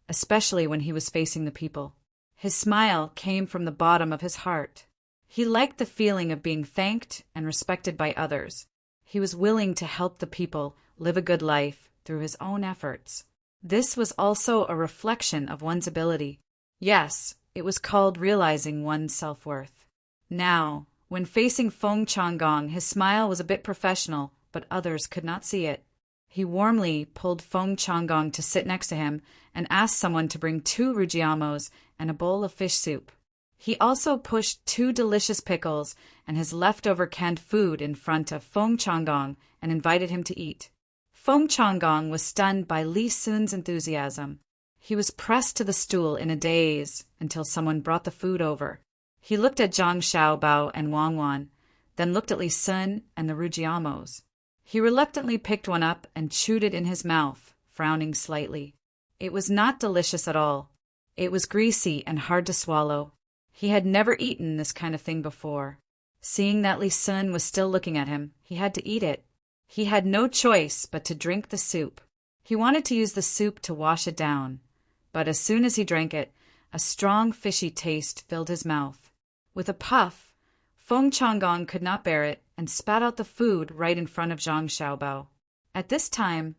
A: especially when he was facing the people. His smile came from the bottom of his heart. He liked the feeling of being thanked and respected by others. He was willing to help the people live a good life through his own efforts. This was also a reflection of one's ability. Yes, it was called realizing one's self-worth. Now, when facing Feng Changgong, his smile was a bit professional, but others could not see it. He warmly pulled Feng Changgong to sit next to him and asked someone to bring 2 rujiamos and a bowl of fish soup. He also pushed 2 delicious pickles and his leftover canned food in front of Feng Changgong and invited him to eat. Feng Changgong was stunned by Li Sun's enthusiasm. He was pressed to the stool in a daze until someone brought the food over. He looked at Zhang Xiaobao and Wang Wan, then looked at Li Sun and the rujiamos. He reluctantly picked one up and chewed it in his mouth, frowning slightly. It was not delicious at all. It was greasy and hard to swallow. He had never eaten this kind of thing before. Seeing that Li Sun was still looking at him, he had to eat it. He had no choice but to drink the soup. He wanted to use the soup to wash it down, But as soon as he drank it, a strong fishy taste filled his mouth. With a puff, Feng Changgong could not bear it and spat out the food right in front of Zhang Xiaobao. At this time,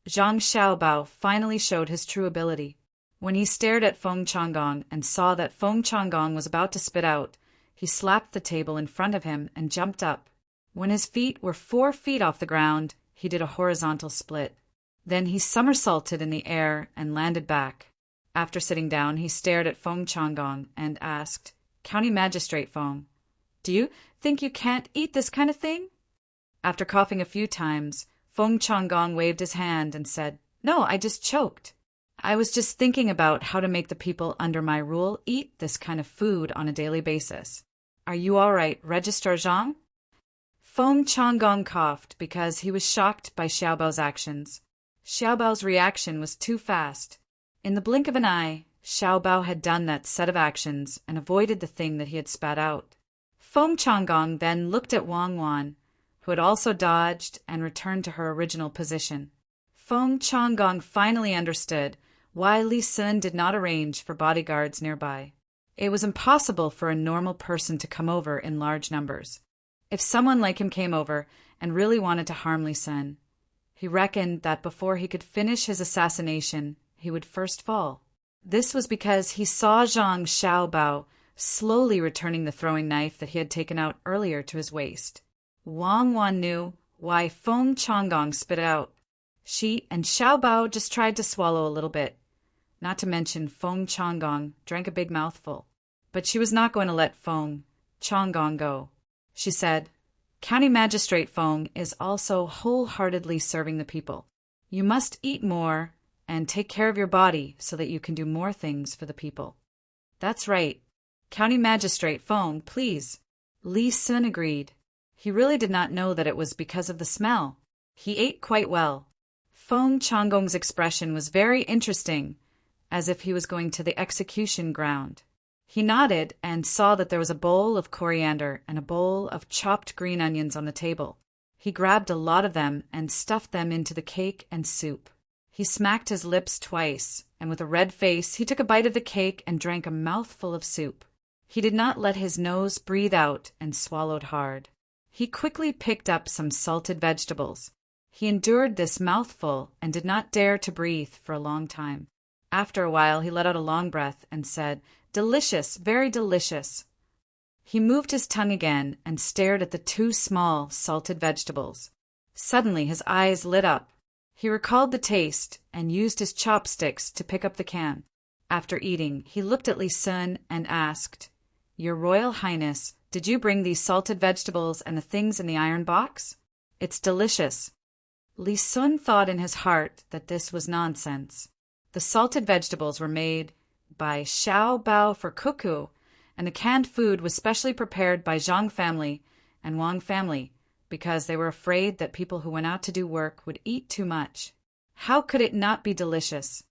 A: Zhang Xiaobao finally showed his true ability. When he stared at Feng Changgong and saw that Feng Changgong was about to spit out, he slapped the table in front of him and jumped up. When his feet were 4 feet off the ground, he did a horizontal split. Then he somersaulted in the air and landed back. After sitting down, he stared at Feng Changgong and asked, "County Magistrate Feng, do you think you can't eat this kind of thing?" After coughing a few times, Feng Changgong waved his hand and said, "No, I just choked. I was just thinking about how to make the people under my rule eat this kind of food on a daily basis. Are you all right, Registrar Zhang?" Feng Changgong coughed because he was shocked by Xiaobao's actions. Xiaobao's reaction was too fast. In the blink of an eye, Xiaobao had done that set of actions and avoided the thing that he had spat out. Feng Changgong then looked at Wang Wan, who had also dodged and returned to her original position. Feng Changgong finally understood why Li Sun did not arrange for bodyguards nearby. It was impossible for a normal person to come over in large numbers. If someone like him came over and really wanted to harm Li Sun, he reckoned that before he could finish his assassination, he would first fall. This was because he saw Zhang Xiaobao slowly returning the throwing knife that he had taken out earlier to his waist. Wang Wan knew why Feng Changgong spit out. She and Xiaobao just tried to swallow a little bit. Not to mention Feng Changgong drank a big mouthful. But she was not going to let Feng Changgong go. She said, "County Magistrate Feng is also wholeheartedly serving the people. You must eat more and take care of your body so that you can do more things for the people." "That's right. County Magistrate Feng, please." Li Sun agreed. He really did not know that it was because of the smell. He ate quite well. Feng Changgong's expression was very interesting, as if he was going to the execution ground. He nodded and saw that there was a bowl of coriander and a bowl of chopped green onions on the table. He grabbed a lot of them and stuffed them into the cake and soup. He smacked his lips twice, and with a red face, he took a bite of the cake and drank a mouthful of soup. He did not let his nose breathe out and swallowed hard. He quickly picked up some salted vegetables. He endured this mouthful and did not dare to breathe for a long time. After a while, he let out a long breath and said, "Delicious, very delicious." He moved his tongue again and stared at the 2 small salted vegetables. Suddenly, his eyes lit up. He recalled the taste and used his chopsticks to pick up the can. After eating, he looked at Li Sun and asked, "Your Royal Highness, did you bring these salted vegetables and the things in the iron box? It's delicious." Li Sun thought in his heart that this was nonsense. The salted vegetables were made by Xiaobao for Cuckoo, and the canned food was specially prepared by Zhang family and Wang family because they were afraid that people who went out to do work would eat too much. How could it not be delicious?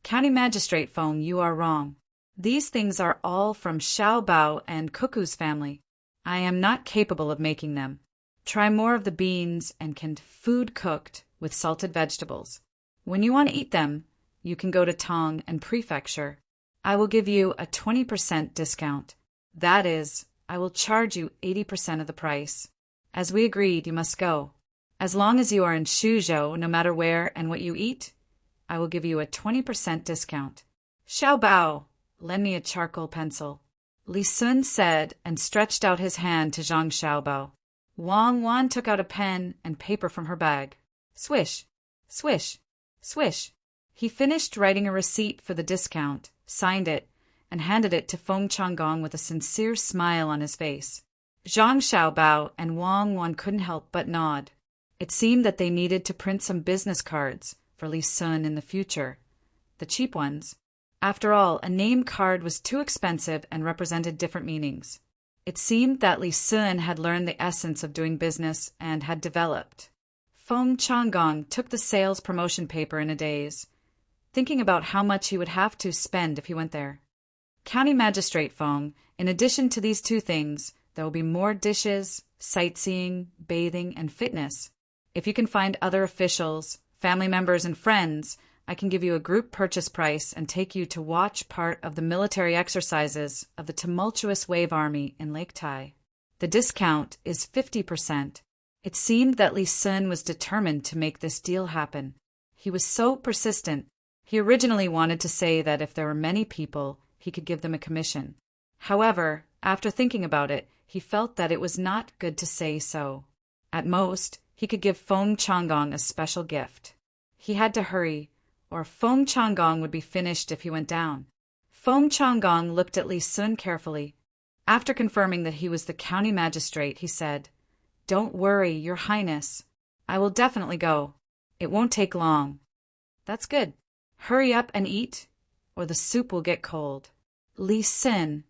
A: County Magistrate Feng, you are wrong. These things are all from Xiaobao and Cuckoo's family. I am not capable of making them. Try more of the beans and canned food cooked with salted vegetables. When you want to eat them, you can go to Tang and Prefecture. I will give you a 20% discount. That is, I will charge you 80% of the price. As we agreed, you must go. As long as you are in Suzhou, no matter where and what you eat, I will give you a 20% discount. Xiaobao, lend me a charcoal pencil. Li Sun said and stretched out his hand to Zhang Xiaobao. Wang Wan took out a pen and paper from her bag. Swish, swish, swish. He finished writing a receipt for the discount, signed it, and handed it to Feng Changgong with a sincere smile on his face. Zhang Xiaobao and Wang Wan couldn't help but nod. It seemed that they needed to print some business cards for Li Sun in the future, the cheap ones. After all, a name card was too expensive and represented different meanings. It seemed that Li Sun had learned the essence of doing business and had developed. Feng Changgong took the sales promotion paper in a daze, thinking about how much he would have to spend if he went there. County Magistrate Feng, in addition to these 2 things, there will be more dishes, sightseeing, bathing, and fitness. If you can find other officials, family members, and friends, I can give you a group purchase price and take you to watch part of the military exercises of the tumultuous Wave Army in Lake Tai. The discount is 50%. It seemed that Li Sun was determined to make this deal happen. He was so persistent. He originally wanted to say that if there were many people, he could give them a commission. However, after thinking about it, he felt that it was not good to say so. At most, he could give Feng Changgong a special gift. He had to hurry, or Feng Changgong would be finished if he went down. Feng Changgong looked at Li Sun carefully. After confirming that he was the county magistrate, he said, "Don't worry, Your Highness. I will definitely go. It won't take long." "That's good. Hurry up and eat, or the soup will get cold." Li Sun,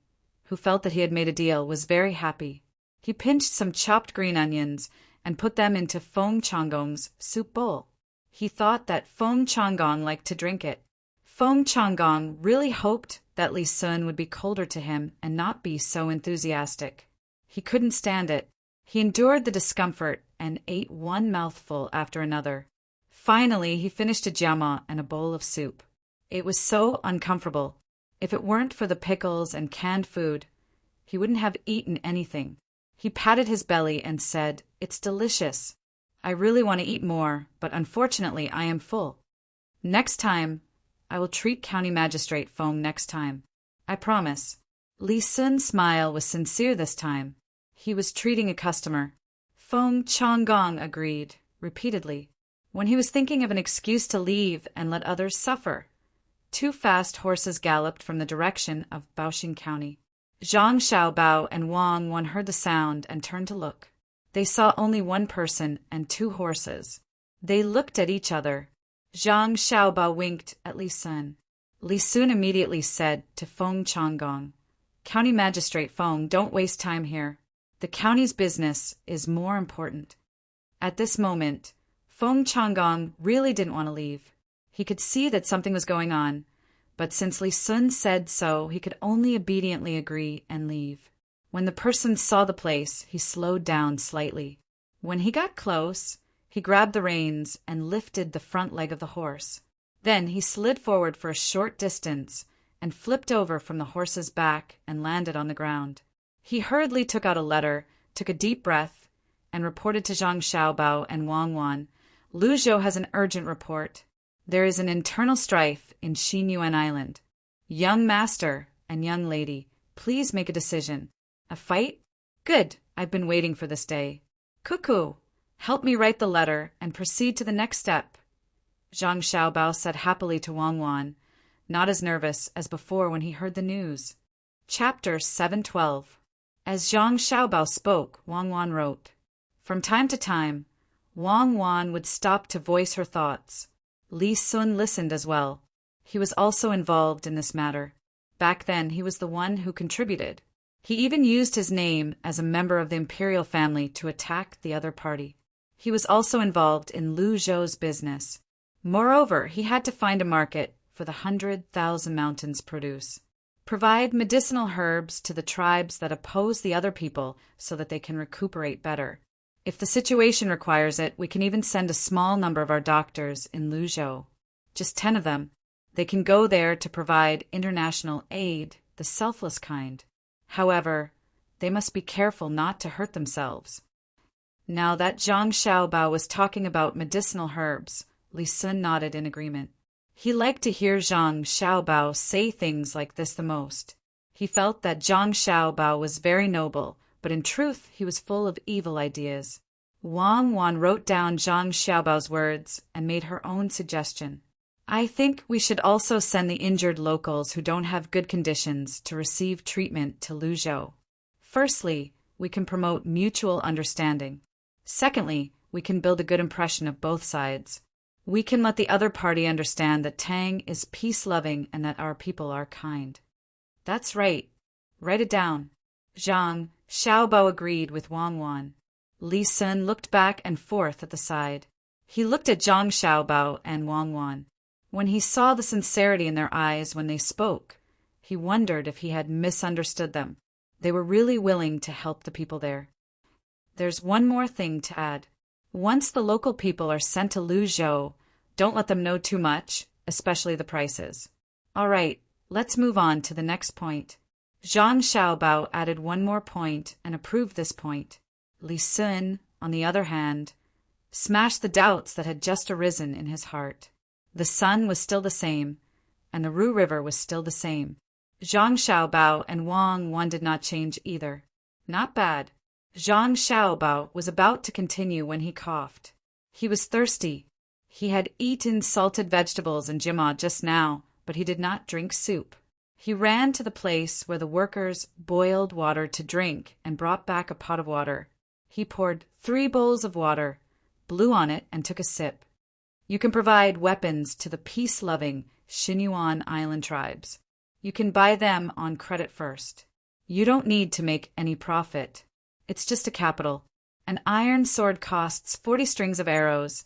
A: who felt that he had made a deal, was very happy. He pinched some chopped green onions and put them into Feng Changgong's soup bowl. He thought that Feng Changgong liked to drink it. Feng Changgong really hoped that Li Sun would be colder to him and not be so enthusiastic. He couldn't stand it. He endured the discomfort and ate one mouthful after another. Finally, he finished a jiama and a bowl of soup. It was so uncomfortable. If it weren't for the pickles and canned food, he wouldn't have eaten anything. He patted his belly and said, "It's delicious. I really want to eat more, but unfortunately I am full. Next time, I will treat County Magistrate Feng next time. I promise." Li Sun's smile was sincere this time. He was treating a customer. Feng Changgong agreed, repeatedly, when he was thinking of an excuse to leave and let others suffer. 2 fast horses galloped from the direction of Baoxing County. Zhang Xiaobao and Wang Wan heard the sound and turned to look. They saw only 1 person and 2 horses. They looked at each other. Zhang Xiaobao winked at Li Sun. Li Sun immediately said to Feng Changgong, "County Magistrate Feng, don't waste time here. The county's business is more important." At this moment, Feng Changgong really didn't want to leave. He could see that something was going on, but since Li Sun said so, he could only obediently agree and leave. When the person saw the place, he slowed down slightly. When he got close, he grabbed the reins and lifted the front leg of the horse. Then he slid forward for a short distance and flipped over from the horse's back and landed on the ground. He hurriedly took out a letter, took a deep breath, and reported to Zhang Xiaobao and Wang Wan, "Luzhou has an urgent report. There is an internal strife in Xinyuan Island. Young master and young lady, please make a decision. A fight? Good, I've been waiting for this day. Cuckoo, help me write the letter and proceed to the next step." Zhang Xiaobao said happily to Wang Wan, not as nervous as before when he heard the news. Chapter 712. As Zhang Xiaobao spoke, Wang Wan wrote. From time to time, Wang Wan would stop to voice her thoughts. Li Sun listened as well. He was also involved in this matter. Back then, he was the one who contributed. He even used his name as a member of the imperial family to attack the other party. He was also involved in Lu Zhou's business. Moreover, he had to find a market for the 100,000 mountains produce. Provide medicinal herbs to the tribes that oppose the other people so that they can recuperate better. If the situation requires it, we can even send a small number of our doctors in Lu Zhou. Just 10 of them. They can go there to provide international aid, the selfless kind. However, they must be careful not to hurt themselves. Now that Zhang Xiaobao was talking about medicinal herbs, Li Sun nodded in agreement. He liked to hear Zhang Xiaobao say things like this the most. He felt that Zhang Xiaobao was very noble, but in truth he was full of evil ideas. Wang Wan wrote down Zhang Xiaobao's words and made her own suggestion. "I think we should also send the injured locals who don't have good conditions to receive treatment to Lu Zhou. Firstly, we can promote mutual understanding. Secondly, we can build a good impression of both sides. We can let the other party understand that Tang is peace-loving and that our people are kind." "That's right. Write it down." Zhang Xiaobao agreed with Wang Wan. Li Sun looked back and forth at the side. He looked at Zhang Xiaobao and Wang Wan. When he saw the sincerity in their eyes when they spoke, he wondered if he had misunderstood them. They were really willing to help the people there. There's one more thing to add. Once the local people are sent to Lu Zhou, don't let them know too much, especially the prices. All right, let's move on to the next point. Zhang Xiaobao added one more point and approved this point. Li Sun, on the other hand, smashed the doubts that had just arisen in his heart. The sun was still the same, and the Ru River was still the same. Zhang Xiaobao and Wang Wan did not change either. Not bad. Zhang Xiaobao was about to continue when he coughed. He was thirsty. He had eaten salted vegetables and jima just now, but he did not drink soup. He ran to the place where the workers boiled water to drink and brought back a pot of water. He poured 3 bowls of water, blew on it, and took a sip. You can provide weapons to the peace-loving Xinyuan Island tribes. You can buy them on credit first. You don't need to make any profit. It's just a capital. An iron sword costs 40 strings of arrows,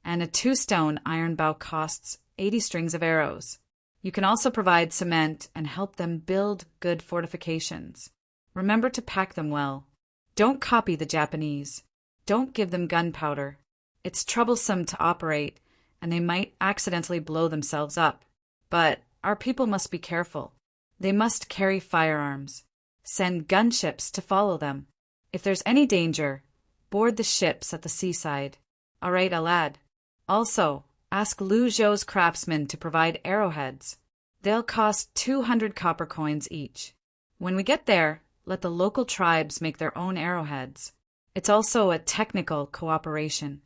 A: and a 2-stone iron bow costs 80 strings of arrows. You can also provide cement and help them build good fortifications. Remember to pack them well. Don't copy the Japanese. Don't give them gunpowder. It's troublesome to operate, and they might accidentally blow themselves up. But our people must be careful. They must carry firearms. Send gunships to follow them. If there's any danger, board the ships at the seaside. All right, I'll add. Also, ask Lu Zhou's craftsmen to provide arrowheads. They'll cost 200 copper coins each. When we get there, let the local tribes make their own arrowheads. It's also a technical cooperation.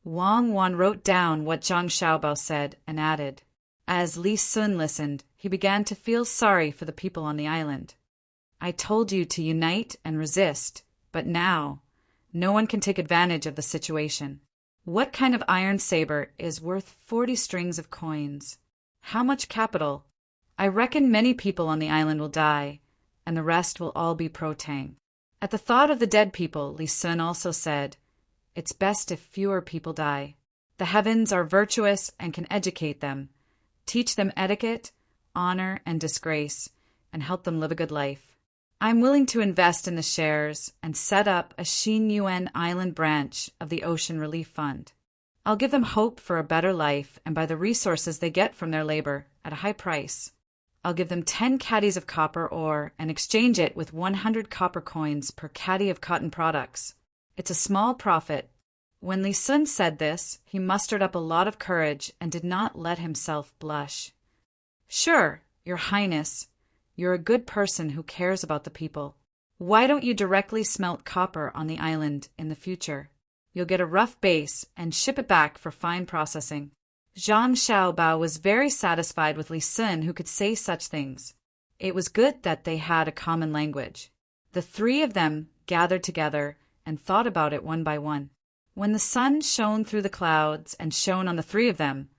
A: Wang Wan wrote down what Zhang Xiaobao said and added. As Li Sun listened, he began to feel sorry for the people on the island. I told you to unite and resist, but now, no one can take advantage of the situation. What kind of iron saber is worth 40 strings of coins? How much capital? I reckon many people on the island will die, and the rest will all be pro-Tang. At the thought of the dead people, Li Sun also said, it's best if fewer people die. The heavens are virtuous and can educate them, teach them etiquette, honor, and disgrace, and help them live a good life. I'm willing to invest in the shares and set up a Xinyuan Island branch of the Ocean Relief Fund. I'll give them hope for a better life and buy the resources they get from their labor at a high price. I'll give them 10 caddies of copper ore and exchange it with 100 copper coins per caddy of cotton products. It's a small profit. When Li Sun said this, he mustered up a lot of courage and did not let himself blush. Sure, Your Highness, you're a good person who cares about the people. Why don't you directly smelt copper on the island in the future? You'll get a rough base and ship it back for fine processing. Zhang Xiaobao was very satisfied with Li Sun, who could say such things. It was good that they had a common language. The 3 of them gathered together and thought about it one by one. When the sun shone through the clouds and shone on the 3 of them,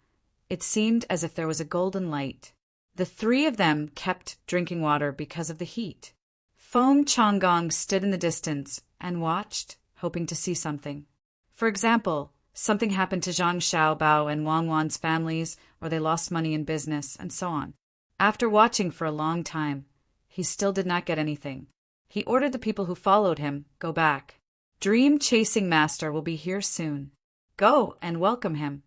A: it seemed as if there was a golden light. The 3 of them kept drinking water because of the heat. Foam Chonggong stood in the distance and watched, hoping to see something. For example, something happened to Zhang Xiaobao and Wang Wan's families, or they lost money in business, and so on. After watching for a long time, he still did not get anything. He ordered the people who followed him go back. Dream Chasing Master will be here soon. Go and welcome him.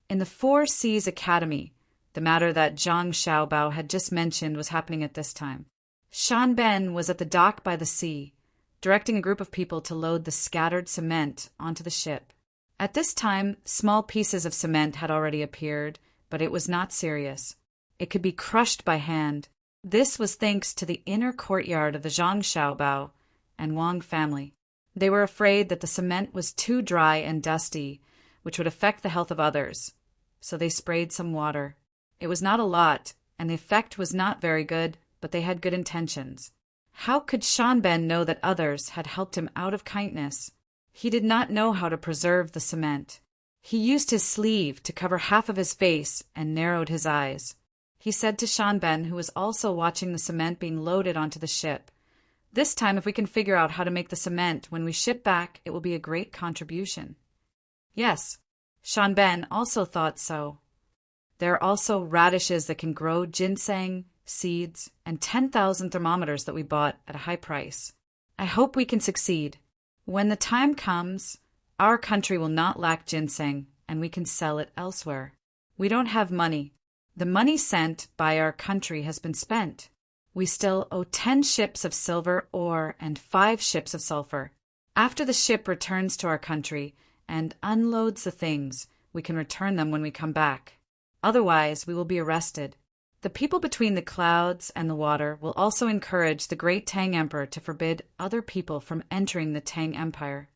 A: In the Four Seas Academy, the matter that Zhang Xiaobao had just mentioned was happening at this time. Shan Ben was at the dock by the sea, directing a group of people to load the scattered cement onto the ship. At this time, small pieces of cement had already appeared, but it was not serious. It could be crushed by hand. This was thanks to the inner courtyard of the Zhang Xiaobao and Wang family. They were afraid that the cement was too dry and dusty, which would affect the health of others, so they sprayed some water. It was not a lot, and the effect was not very good, but they had good intentions. How could Shan Ben know that others had helped him out of kindness? He did not know how to preserve the cement. He used his sleeve to cover half of his face and narrowed his eyes. He said to Shan Ben, who was also watching the cement being loaded onto the ship, "This time, if we can figure out how to make the cement when we ship back, it will be a great contribution." Yes, Shan Ben also thought so. There are also radishes that can grow ginseng, seeds, and 10,000 thermometers that we bought at a high price. I hope we can succeed. When the time comes, our country will not lack ginseng, and we can sell it elsewhere. We don't have money. The money sent by our country has been spent. We still owe 10 ships of silver ore and 5 ships of sulfur. After the ship returns to our country and unloads the things, we can return them when we come back. Otherwise, we will be arrested. The people between the clouds and the water will also encourage the great Tang Emperor to forbid other people from entering the Tang Empire.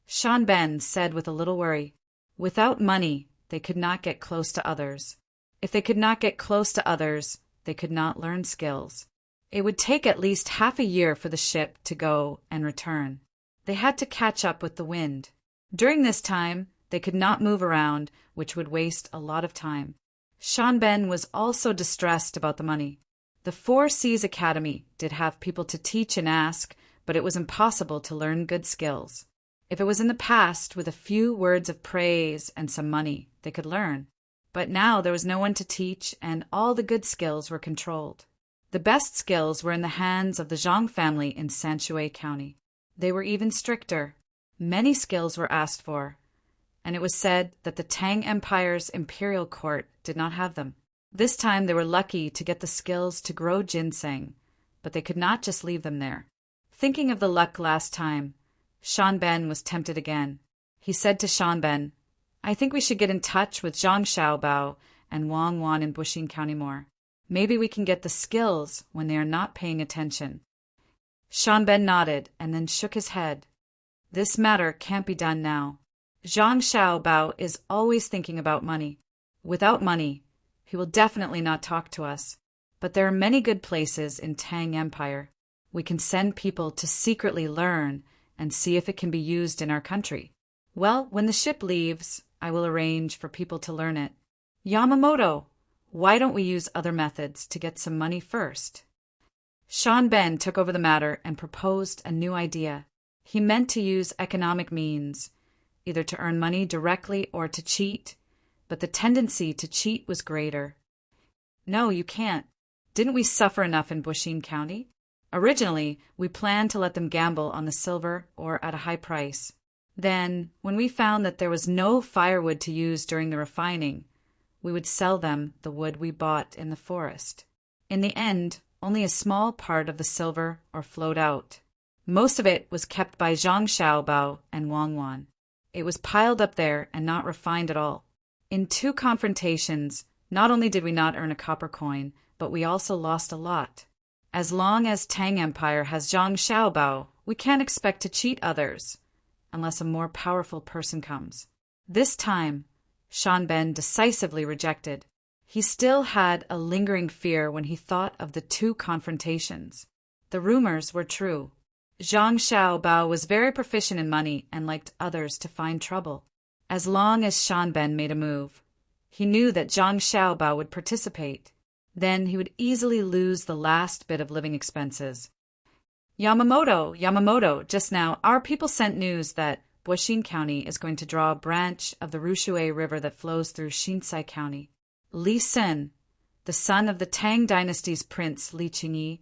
A: Shan Ben said with a little worry, without money, they could not get close to others. If they could not get close to others, they could not learn skills. It would take at least half a year for the ship to go and return. They had to catch up with the wind. During this time, they could not move around, which would waste a lot of time. Shan Ben was also distressed about the money. The Four Seas Academy did have people to teach and ask, but it was impossible to learn good skills. If it was in the past, with a few words of praise and some money, they could learn. But now there was no one to teach, and all the good skills were controlled. The best skills were in the hands of the Zhang family in Sanshui County. They were even stricter. Many skills were asked for, and it was said that the Tang Empire's imperial court did not have them. This time they were lucky to get the skills to grow ginseng, but they could not just leave them there. Thinking of the luck last time, Shan Ben was tempted again. He said to Shan Ben, I think we should get in touch with Zhang Xiaobao and Wang Wan in Buxin County more. Maybe we can get the skills when they are not paying attention. Shan Ben nodded and then shook his head. This matter can't be done now. Zhang Xiaobao is always thinking about money. Without money, he will definitely not talk to us. But there are many good places in Tang Empire. We can send people to secretly learn and see if it can be used in our country. Well, when the ship leaves, I will arrange for people to learn it. Yamamoto, why don't we use other methods to get some money first? Shan Ben took over the matter and proposed a new idea. He meant to use economic means, either to earn money directly or to cheat, but the tendency to cheat was greater. No, you can't. Didn't we suffer enough in Buxin County? Originally, we planned to let them gamble on the silver or at a high price. Then, when we found that there was no firewood to use during the refining, we would sell them the wood we bought in the forest. In the end, only a small part of the silver flowed out. Most of it was kept by Zhang Xiaobao and Wang Wan. It was piled up there and not refined at all. In 2 confrontations, not only did we not earn a copper coin, but we also lost a lot. As long as Tang Empire has Zhang Xiaobao, we can't expect to cheat others, unless a more powerful person comes. This time, Shan Ben decisively rejected. He still had a lingering fear when he thought of the 2 confrontations. The rumors were true. Zhang Xiaobao was very proficient in money and liked others to find trouble. As long as Shan Ben made a move, he knew that Zhang Xiaobao would participate. Then he would easily lose the last bit of living expenses. Yamamoto, just now, our people sent news that Buxin County is going to draw a branch of the Rushui River that flows through Shinsai County. Li Sen, the son of the Tang Dynasty's prince Li Qingyi,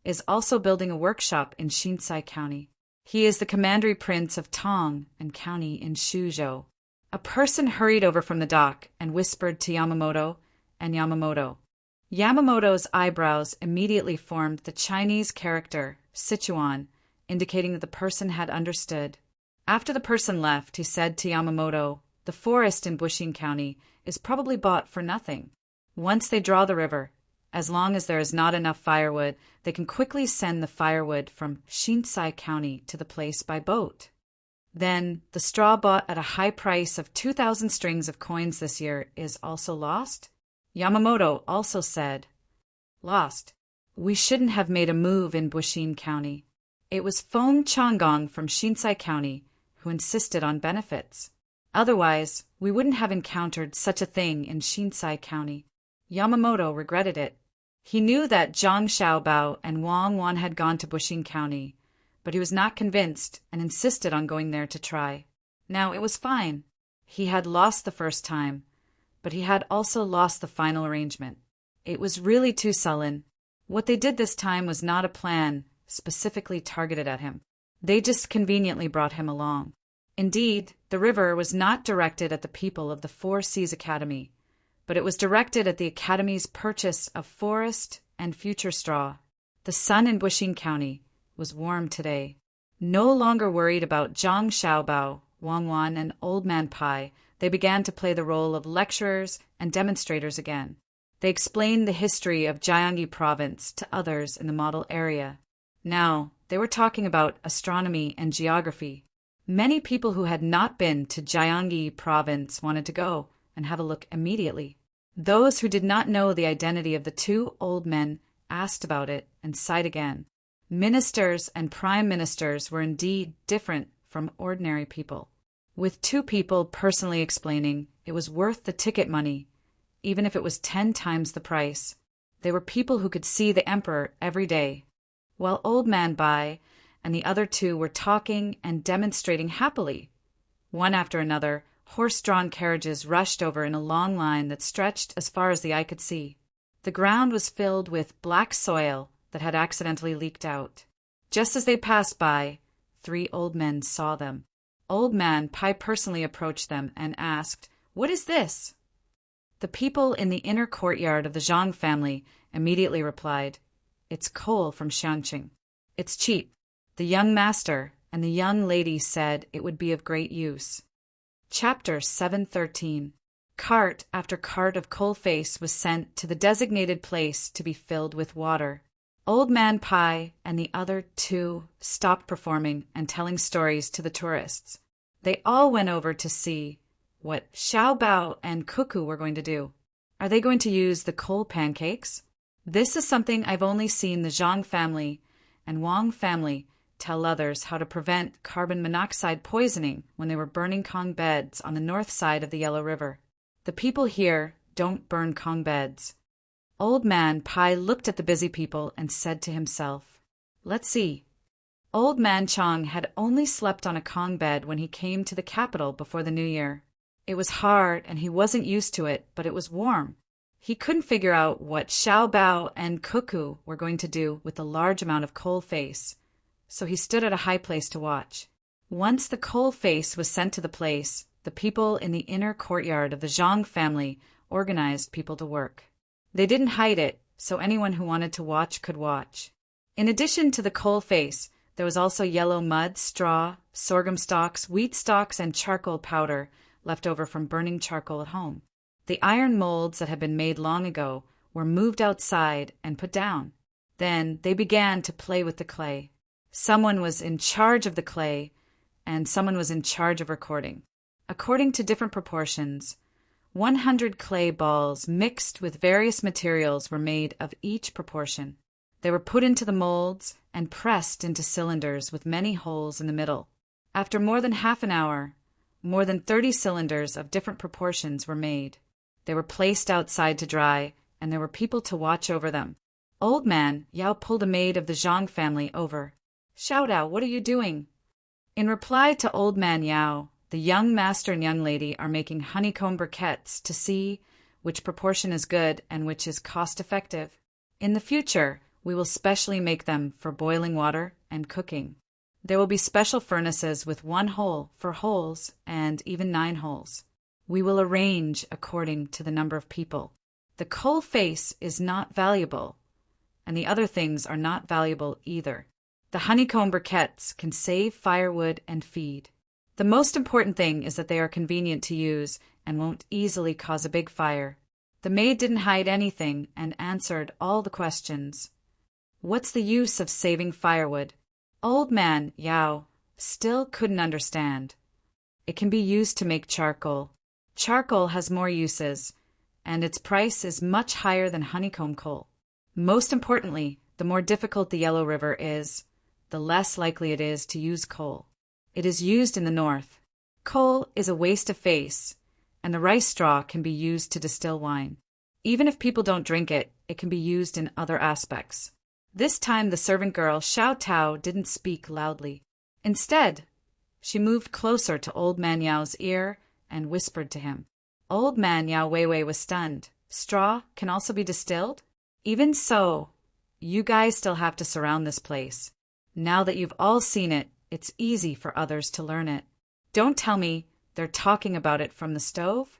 A: is also building a workshop in Shinsai County. He is the commandery prince of Tang and County in Shuzhou. A person hurried over from the dock and whispered to Yamamoto and Yamamoto. Yamamoto's eyebrows immediately formed the Chinese character, Sichuan, indicating that the person had understood. After the person left, he said to Yamamoto, the forest in Buxin County is probably bought for nothing. Once they draw the river, as long as there is not enough firewood, they can quickly send the firewood from Shinsai County to the place by boat. Then, the straw bought at a high price of 2,000 strings of coins this year is also lost? Yamamoto also said, lost. We shouldn't have made a move in Buxin County. It was Feng Changgong from Shinsai County who insisted on benefits. Otherwise, we wouldn't have encountered such a thing in Shinsai County. Yamamoto regretted it. He knew that Zhang Xiaobao and Wang Wan had gone to Buxin County, but he was not convinced and insisted on going there to try. Now, it was fine. He had lost the first time, but he had also lost the final arrangement. It was really too sullen. What they did this time was not a plan specifically targeted at him. They just conveniently brought him along. Indeed, the river was not directed at the people of the Four Seas Academy, but it was directed at the Academy's purchase of forest and future straw. The sun in Buxing County was warm today. No longer worried about Zhang Xiaobao, Wang Wan, and Old Man Pai, they began to play the role of lecturers and demonstrators again. They explained the history of Jiangyi province to others in the model area. Now, they were talking about astronomy and geography. Many people who had not been to Jiangyi province wanted to go and have a look immediately. Those who did not know the identity of the two old men asked about it and sighed again. Ministers and prime ministers were indeed different from ordinary people, with two people personally explaining it was worth the ticket money, even if it was 10 times the price. They were people who could see the emperor every day, while Old Man Bai and the other two were talking and demonstrating happily. One after another, horse-drawn carriages rushed over in a long line that stretched as far as the eye could see. The ground was filled with black soil that had accidentally leaked out. Just as they passed by, 3 old men saw them. Old Man Pai personally approached them and asked, "What is this?" The people in the inner courtyard of the Zhang family immediately replied, "It's coal from Xiangqing. It's cheap." The young master and the young lady said it would be of great use. Chapter 713. Cart after cart of coal face was sent to the designated place to be filled with water. Old Man Pai and the other two stopped performing and telling stories to the tourists. They all went over to see what Xiao Bao and Cuckoo were going to do. Are they going to use the coal pancakes? This is something I've only seen the Zhang family and Wang family tell others how to prevent carbon monoxide poisoning when they were burning Kong beds on the north side of the Yellow River. The people here don't burn Kong beds. Old Man Pai looked at the busy people and said to himself, "Let's see." Old Man Chong had only slept on a Kong bed when he came to the capital before the New Year. It was hard and he wasn't used to it, but it was warm. He couldn't figure out what Xiao Bao and Cuckoo were going to do with the large amount of coal face, so he stood at a high place to watch. Once the coal face was sent to the place, the people in the inner courtyard of the Zhang family organized people to work. They didn't hide it, so anyone who wanted to watch could watch. In addition to the coal face, there was also yellow mud, straw, sorghum stalks, wheat stalks, and charcoal powder left over from burning charcoal at home. The iron molds that had been made long ago were moved outside and put down. Then they began to play with the clay. Someone was in charge of the clay, and someone was in charge of recording. According to different proportions, 100 clay balls mixed with various materials were made of each proportion. They were put into the molds and pressed into cylinders with many holes in the middle. After more than half an hour, more than 30 cylinders of different proportions were made. They were placed outside to dry, and there were people to watch over them. Old Man Yao pulled a maid of the Zhang family over. "Xiao Dao, what are you doing?" In reply to Old Man Yao, the young master and young lady are making honeycomb briquettes to see which proportion is good and which is cost-effective. In the future, we will specially make them for boiling water and cooking. There will be special furnaces with 1 hole for holes and even 9 holes. We will arrange according to the number of people. The coal face is not valuable, and the other things are not valuable either. The honeycomb briquettes can save firewood and feed. The most important thing is that they are convenient to use and won't easily cause a big fire. The maid didn't hide anything and answered all the questions. What's the use of saving firewood? Old Man Yao still couldn't understand. It can be used to make charcoal. Charcoal has more uses, and its price is much higher than honeycomb coal. Most importantly, the more difficult the Yellow River is, the less likely it is to use coal. It is used in the north. Coal is a waste of face, and the rice straw can be used to distill wine. Even if people don't drink it, it can be used in other aspects. This time the servant girl, Xiao Tao, didn't speak loudly. Instead, she moved closer to Old Man Yao's ear and whispered to him. Old Man Yao Weiwei was stunned. Straw can also be distilled? Even so, you guys still have to surround this place. Now that you've all seen it, it's easy for others to learn it. Don't tell me they're talking about it from the stove?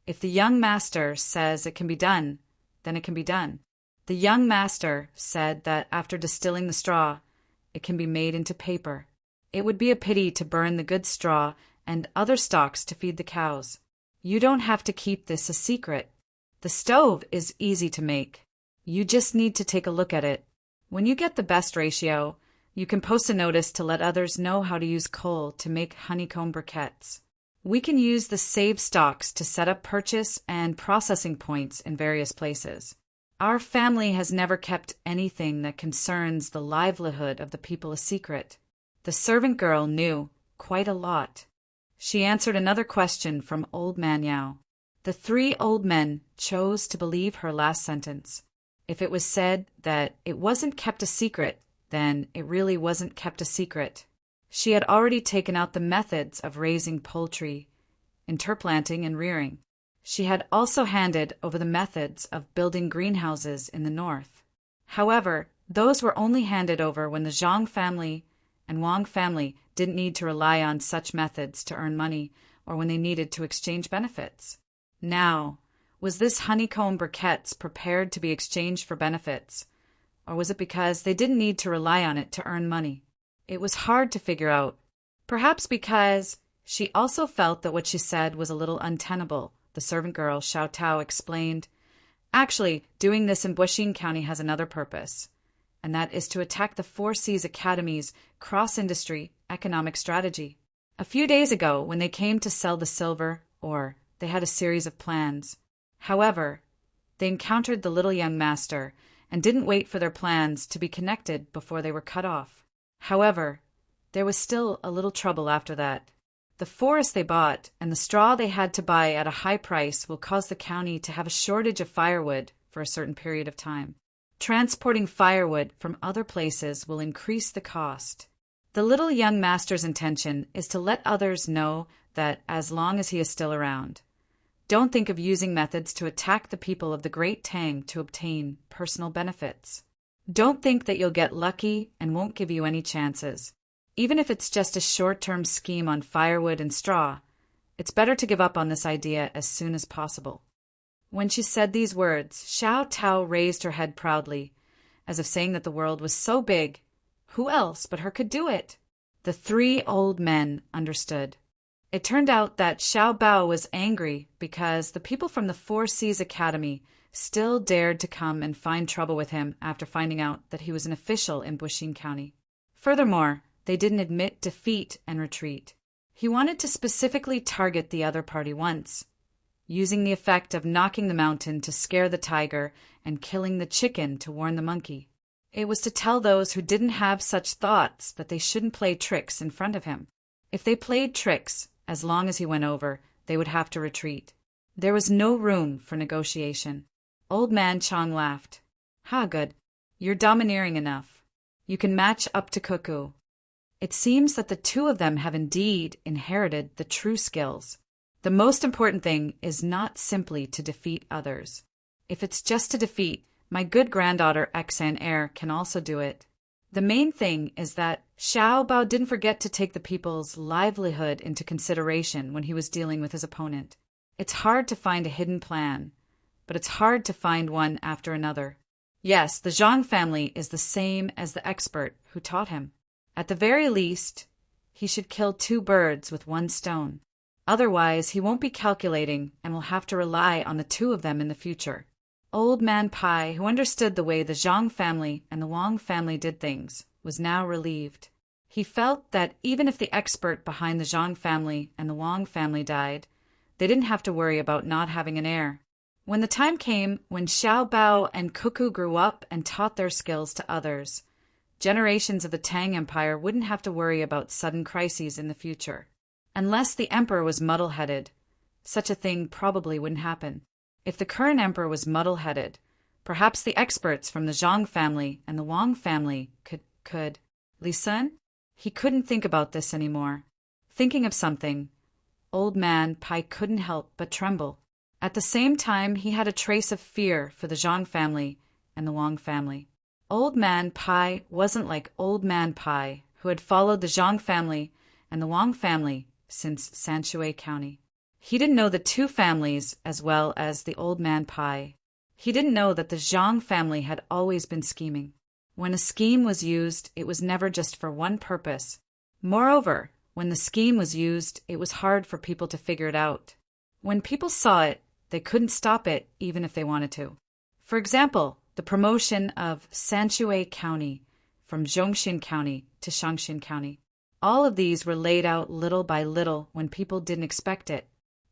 A: If the young master says it can be done, then it can be done. The young master said that after distilling the straw, it can be made into paper. It would be a pity to burn the good straw and other stalks to feed the cows. You don't have to keep this a secret. The stove is easy to make. You just need to take a look at it. When you get the best ratio, you can post a notice to let others know how to use coal to make honeycomb briquettes. We can use the saved stocks to set up purchase and processing points in various places. Our family has never kept anything that concerns the livelihood of the people a secret. The servant girl knew quite a lot. She answered another question from Old Man Yao. The three old men chose to believe her last sentence. If it was said that it wasn't kept a secret, then it really wasn't kept a secret. She had already taken out the methods of raising poultry, interplanting and rearing. She had also handed over the methods of building greenhouses in the north. However, those were only handed over when the Zhang family and Wang family didn't need to rely on such methods to earn money or when they needed to exchange benefits. Now, was this honeycomb briquettes prepared to be exchanged for benefits, or was it because they didn't need to rely on it to earn money? It was hard to figure out. Perhaps because she also felt that what she said was a little untenable. The servant girl, Xiao Tao, explained, "Actually, doing this in Buxing County has another purpose, and that is to attack the Four Seas Academy's cross-industry economic strategy. A few days ago, when they came to sell the silver ore, they had a series of plans. However, they encountered the little young master and didn't wait for their plans to be connected before they were cut off. However, there was still a little trouble after that. The forest they bought and the straw they had to buy at a high price will cause the county to have a shortage of firewood for a certain period of time. Transporting firewood from other places will increase the cost. The little young master's intention is to let others know that as long as he is still around. Don't think of using methods to attack the people of the Great Tang to obtain personal benefits. Don't think that you'll get lucky and won't give you any chances. Even if it's just a short-term scheme on firewood and straw, it's better to give up on this idea as soon as possible." When she said these words, Xiao Tao raised her head proudly, as if saying that the world was so big, who else but her could do it? The three old men understood. It turned out that Xiao Bao was angry because the people from the Four Seas Academy still dared to come and find trouble with him after finding out that he was an official in Buxing County. Furthermore, they didn't admit defeat and retreat. He wanted to specifically target the other party once, using the effect of knocking the mountain to scare the tiger and killing the chicken to warn the monkey. It was to tell those who didn't have such thoughts that they shouldn't play tricks in front of him. If they played tricks, as long as he went over, they would have to retreat. There was no room for negotiation. Old Man Chang laughed. "Ha, good. You're domineering enough. You can match up to Cuckoo. It seems that the two of them have indeed inherited the true skills. The most important thing is not simply to defeat others. If it's just to defeat, my good granddaughter Xan Heir can also do it. The main thing is that Xiao Bao didn't forget to take the people's livelihood into consideration when he was dealing with his opponent. It's hard to find a hidden plan, but it's hard to find one after another. Yes, the Zhang family is the same as the expert who taught him. At the very least, he should kill 2 birds with 1 stone. Otherwise, he won't be calculating and will have to rely on the 2 of them in the future." Old Man Pai, who understood the way the Zhang family and the Wang family did things, was now relieved. He felt that even if the expert behind the Zhang family and the Wang family died, they didn't have to worry about not having an heir. When the time came when Xiao Bao and Cuckoo grew up and taught their skills to others, generations of the Tang Empire wouldn't have to worry about sudden crises in the future. Unless the emperor was muddle-headed, such a thing probably wouldn't happen. If the current emperor was muddle-headed, perhaps the experts from the Zhang family and the Wang family could. Li Sun? He couldn't think about this anymore. Thinking of something, Old Man Pai couldn't help but tremble. At the same time, he had a trace of fear for the Zhang family and the Wang family. Old Man Pai wasn't like Old Man Pai, who had followed the Zhang family and the Wang family since Sanshui County. He didn't know the two families as well as the old man Pai. He didn't know that the Zhang family had always been scheming. When a scheme was used, it was never just for one purpose. Moreover, when the scheme was used, it was hard for people to figure it out. When people saw it, they couldn't stop it even if they wanted to. For example, the promotion of Sanshui County from Zhongxin County to Shaanxi County. All of these were laid out little by little when people didn't expect it.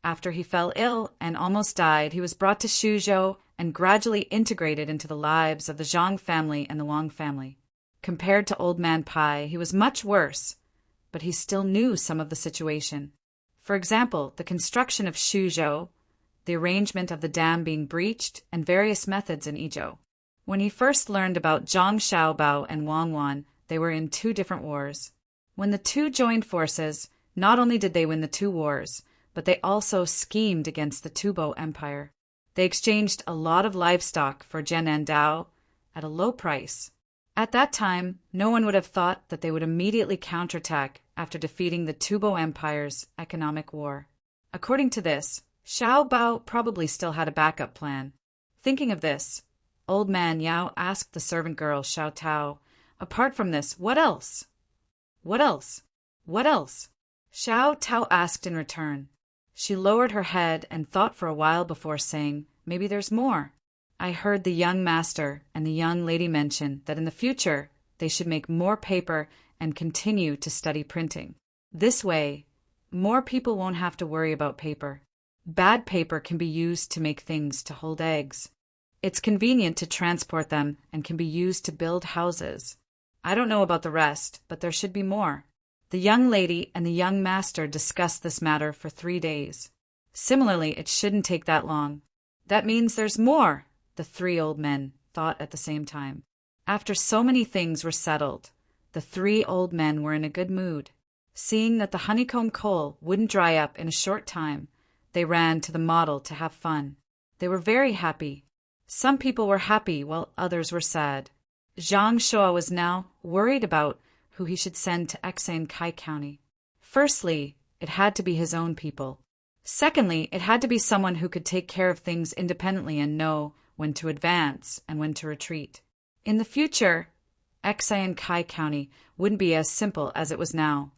A: After he fell ill and almost died, he was brought to Suzhou and gradually integrated into the lives of the Zhang family and the Wang family. Compared to Old Man Pai, he was much worse, but he still knew some of the situation. For example, the construction of Suzhou, the arrangement of the dam being breached, and various methods in Izhou. When he first learned about Zhang Xiaobao and Wang Wan, they were in two different wars. When the two joined forces, not only did they win the two wars, but they also schemed against the Tubo Empire. They exchanged a lot of livestock for Zhen and Dao at a low price. At that time, no one would have thought that they would immediately counterattack after defeating the Tubo Empire's economic war. According to this, Xiao Bao probably still had a backup plan. Thinking of this, Old Man Yao asked the servant girl Xiao Tao, "Apart from this, what else? What else? What else?" Xiao Tao asked in return. She lowered her head and thought for a while before saying, "Maybe there's more. I heard the young master and the young lady mention that in the future they should make more paper and continue to study printing. This way, more people won't have to worry about paper. Bad paper can be used to make things to hold eggs. It's convenient to transport them and can be used to build houses. I don't know about the rest, but there should be more." The young lady and the young master discussed this matter for 3 days. Similarly, it shouldn't take that long. That means there's more, the three old men thought at the same time. After so many things were settled, the three old men were in a good mood. Seeing that the honeycomb coal wouldn't dry up in a short time, they ran to the model to have fun. They were very happy. Some people were happy while others were sad. Zhang Shua was now worried about who he should send to Exane Kai County. Firstly, it had to be his own people. Secondly, it had to be someone who could take care of things independently and know when to advance and when to retreat. In the future, Exane Kai County wouldn't be as simple as it was now.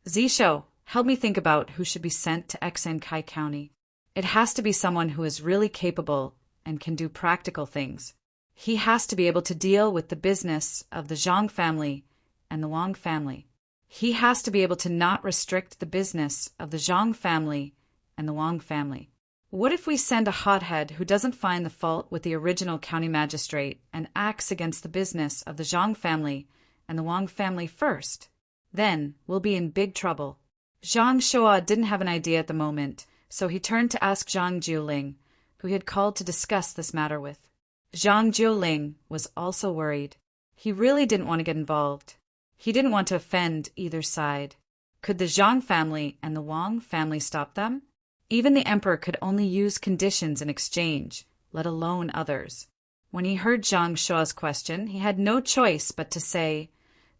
A: Zisho, help me think about who should be sent to Exane Kai County. It has to be someone who is really capable and can do practical things. He has to be able to deal with the business of the Zhang family and the Wang family. He has to be able to not restrict the business of the Zhang family and the Wang family. What if we send a hothead who doesn't find the fault with the original county magistrate and acts against the business of the Zhang family and the Wang family first? Then we'll be in big trouble. Zhang Shua didn't have an idea at the moment, so he turned to ask Zhang Jiuling, who he had called to discuss this matter with. Zhang Jiuling was also worried. He really didn't want to get involved. He didn't want to offend either side. Could the Zhang family and the Wang family stop them? Even the emperor could only use conditions in exchange, let alone others. When he heard Zhang Shua's question, he had no choice but to say,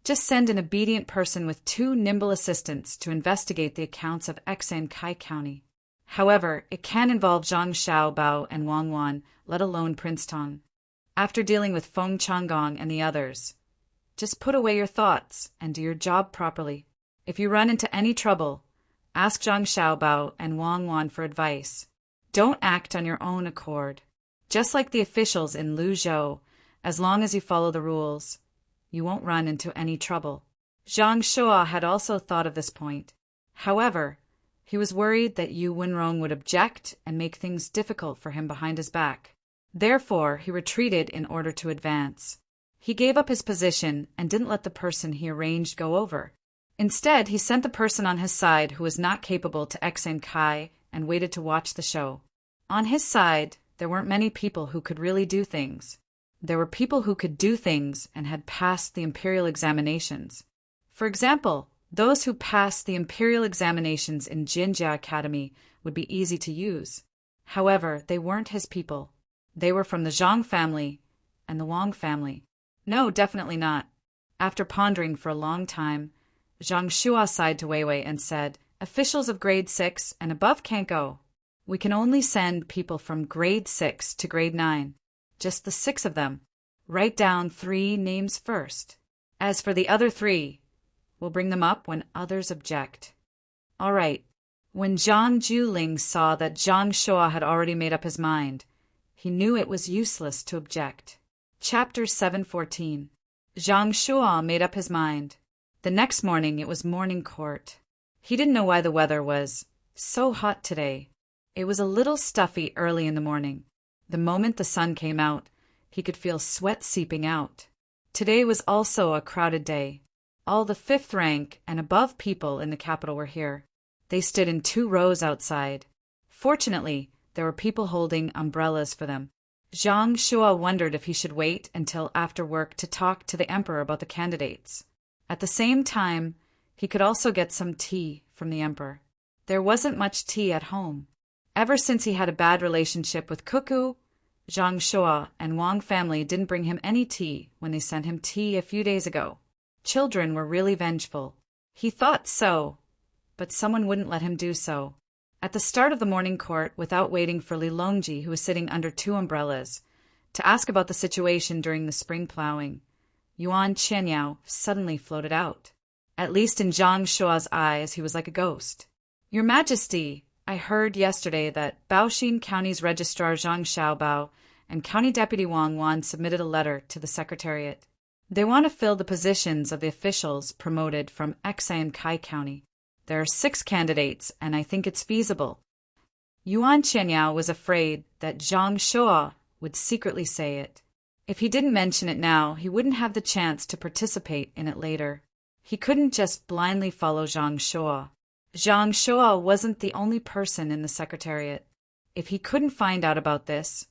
A: "Just send an obedient person with 2 nimble assistants to investigate the accounts of Exane Kai County. However, it can involve Zhang Xiaobao and Wang Wan, let alone Prince Tang. After dealing with Feng Changgong and the others, just put away your thoughts and do your job properly. If you run into any trouble, ask Zhang Xiaobao and Wang Wan for advice. Don't act on your own accord. Just like the officials in Luzhou, as long as you follow the rules, you won't run into any trouble." Zhang Shua had also thought of this point. However, he was worried that Yu Wenrong would object and make things difficult for him behind his back. Therefore, he retreated in order to advance. He gave up his position and didn't let the person he arranged go over. Instead, he sent the person on his side who was not capable to Exane Kai and waited to watch the show. On his side, there weren't many people who could really do things. There were people who could do things and had passed the imperial examinations. For example, those who passed the imperial examinations in Jinjia Academy would be easy to use. However, they weren't his people. They were from the Zhang family and the Wang family. No, definitely not. After pondering for a long time, Zhang Shua sighed to Wei Wei and said, Officials of grade 6 and above can't go. We can only send people from grade 6 to grade 9. Just the 6 of them. Write down 3 names first. As for the other 3, we'll bring them up when others object. All right. When Zhang Juling saw that Zhang Shua had already made up his mind, he knew it was useless to object. Chapter 714. Zhang Shua made up his mind. The next morning it was morning court. He didn't know why the weather was so hot today. It was a little stuffy early in the morning. The moment the sun came out, he could feel sweat seeping out. Today was also a crowded day. All the 5th rank and above people in the capital were here. They stood in 2 rows outside. Fortunately, there were people holding umbrellas for them. Zhang Shua wondered if he should wait until after work to talk to the emperor about the candidates. At the same time, he could also get some tea from the emperor. There wasn't much tea at home. Ever since he had a bad relationship with Cuckoo, Zhang Shua and Wang family didn't bring him any tea when they sent him tea a few days ago. Children were really vengeful. He thought so, but someone wouldn't let him do so. At the start of the morning court, without waiting for Li Longji, who was sitting under 2 umbrellas, to ask about the situation during the spring plowing, Yuan Qianyao suddenly floated out. At least in Zhang Shua's eyes, he was like a ghost. Your Majesty, I heard yesterday that Baoxin County's Registrar Zhang Xiaobao and County Deputy Wang Wan submitted a letter to the Secretariat. They want to fill the positions of the officials promoted from Exan Kai County. There are 6 candidates, and I think it's feasible. Yuan Qianyao was afraid that Zhang Shua would secretly say it. If he didn't mention it now, he wouldn't have the chance to participate in it later. He couldn't just blindly follow Zhang Shua. Zhang Shua wasn't the only person in the Secretariat. If he couldn't find out about this,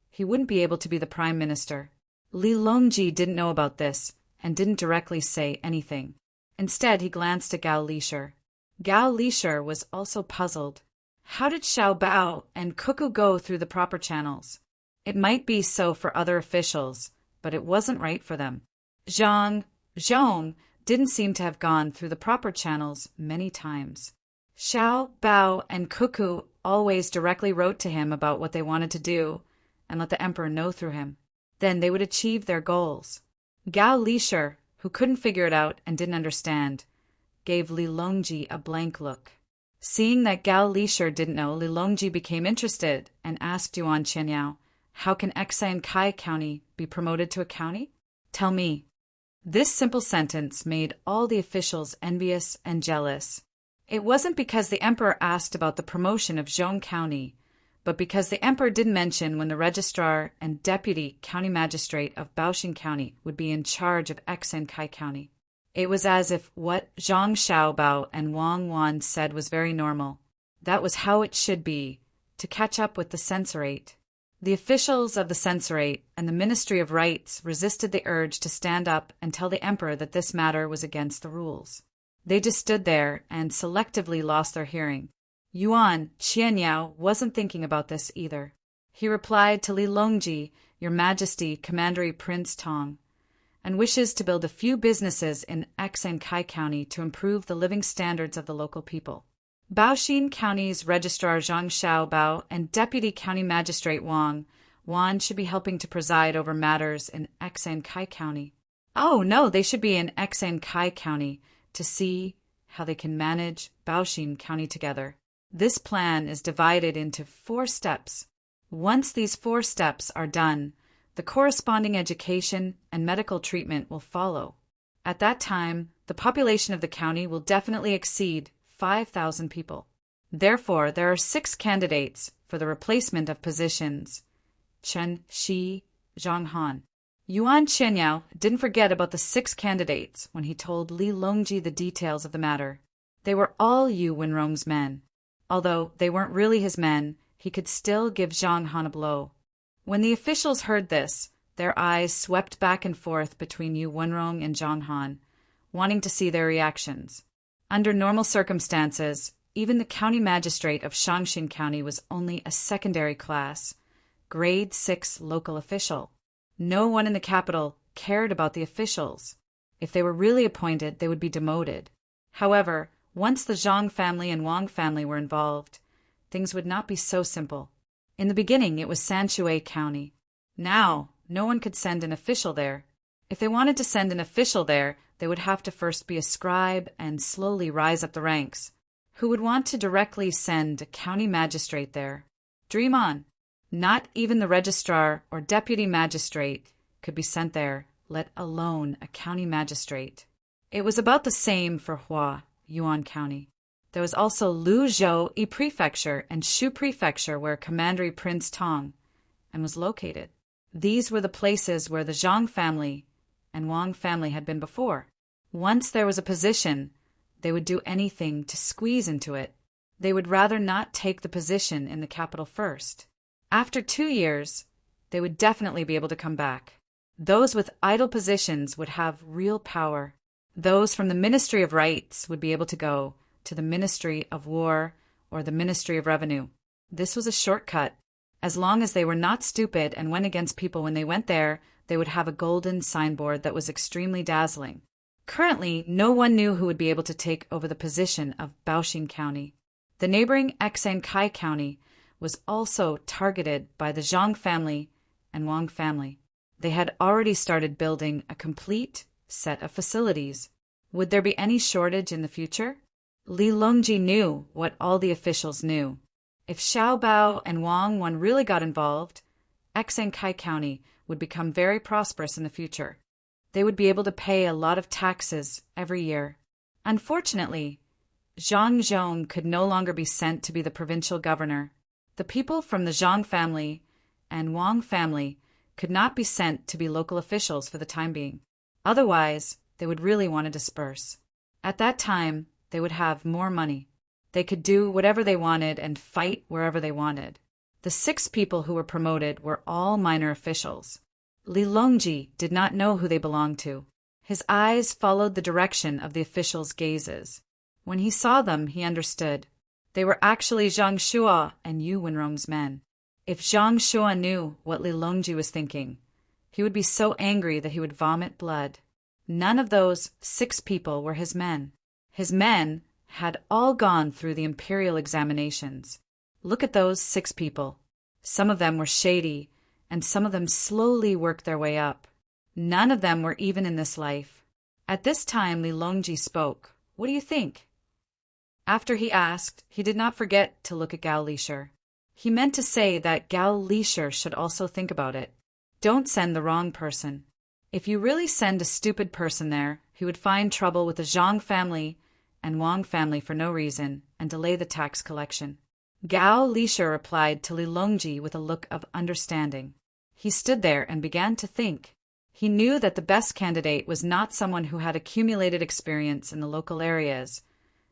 A: he wouldn't be able to be the Prime Minister. Li Longji didn't know about this and didn't directly say anything. Instead, he glanced at Gao Lisher. Gao Lisher was also puzzled. How did Xiao Bao and Cuckoo go through the proper channels? It might be so for other officials, but it wasn't right for them. Zhang didn't seem to have gone through the proper channels many times. Xiao Bao and Cuckoo always directly wrote to him about what they wanted to do and let the emperor know through him. Then they would achieve their goals. Gao Lisher, who couldn't figure it out and didn't understand, gave Li Longji a blank look. Seeing that Gao Lisher didn't know, Li Longji became interested and asked Yuan Qianyao, how can Exan Kai County be promoted to a county? Tell me. This simple sentence made all the officials envious and jealous. It wasn't because the emperor asked about the promotion of Zhong County, but because the emperor didn't mention when the registrar and deputy county magistrate of Baoxin County would be in charge of Exan Kai County. It was as if what Zhang Xiaobao and Wang Wan said was very normal. That was how it should be, to catch up with the censorate. The officials of the censorate and the Ministry of Rights resisted the urge to stand up and tell the emperor that this matter was against the rules. They just stood there and selectively lost their hearing. Yuan Qianyao wasn't thinking about this either. He replied to Li Longji, Your Majesty, Commandery Prince Tang, and wishes to build a few businesses in Exan Kai County to improve the living standards of the local people. Baoxin County's Registrar Zhang Xiaobao and Deputy County Magistrate Wang Wan should be helping to preside over matters in Exan Kai County. Oh, no, they should be in Exan Kai County to see how they can manage Baoxin County together. This plan is divided into 4 steps. Once these 4 steps are done, the corresponding education and medical treatment will follow. At that time, the population of the county will definitely exceed 5,000 people. Therefore, there are 6 candidates for the replacement of positions: Chen Shi, Zhang Han. Yuan Qianyao didn't forget about the 6 candidates when he told Li Longji the details of the matter. They were all Yu Wenrong's men. Although they weren't really his men, he could still give Zhang Han a blow. When the officials heard this, their eyes swept back and forth between Yu Wenrong and Zhang Han, wanting to see their reactions. Under normal circumstances, even the county magistrate of Shaanxin County was only a secondary class, grade 6 local official. No one in the capital cared about the officials. If they were really appointed, they would be demoted. However, Once the Zhang family and Wang family were involved, things would not be so simple. In the beginning, it was Sanshui County. Now, no one could send an official there. If they wanted to send an official there, they would have to first be a scribe and slowly rise up the ranks. Who would want to directly send a county magistrate there? Dream on. Not even the registrar or deputy magistrate could be sent there, let alone a county magistrate. It was about the same for Hua, Yuan County. There was also Luzhou Prefecture and Shu Prefecture where Commandery Prince Tang and was located. These were the places where the Zhang family and Wang family had been before. Once there was a position, they would do anything to squeeze into it. They would rather not take the position in the capital first. After 2 years, they would definitely be able to come back. Those with idle positions would have real power. Those from the Ministry of Rights would be able to go to the Ministry of War or the Ministry of Revenue. This was a shortcut. As long as they were not stupid and went against people when they went there, they would have a golden signboard that was extremely dazzling. Currently, no one knew who would be able to take over the position of Baoxing County. The neighboring Xankai County was also targeted by the Zhang family and Wang family. They had already started building a complete set of facilities. Would there be any shortage in the future? Li Longji knew what all the officials knew. If Xiaobao and Wang Wan really got involved, Xankai County would become very prosperous in the future. They would be able to pay a lot of taxes every year. Unfortunately, Zhang Zhong could no longer be sent to be the provincial governor. The people from the Zhang family and Wang family could not be sent to be local officials for the time being. Otherwise, they would really want to disperse. At that time, they would have more money. They could do whatever they wanted and fight wherever they wanted. The 6 people who were promoted were all minor officials. Li Longji did not know who they belonged to. His eyes followed the direction of the officials' gazes. When he saw them, he understood. They were actually Zhang Shua and Yu Wenrong's men. If Zhang Shua knew what Li Longji was thinking, he would be so angry that he would vomit blood. None of those 6 people were his men. His men had all gone through the imperial examinations. Look at those 6 people. Some of them were shady, and some of them slowly worked their way up. None of them were even in this life. At this time, Li Longji spoke. What do you think? After he asked, he did not forget to look at Gao Lishir. He meant to say that Gao Lishir should also think about it. Don't send the wrong person. If you really send a stupid person there, he would find trouble with the Zhang family and Wang family for no reason and delay the tax collection. Gao Lishir replied to Li Longji with a look of understanding. He stood there and began to think. He knew that the best candidate was not someone who had accumulated experience in the local areas,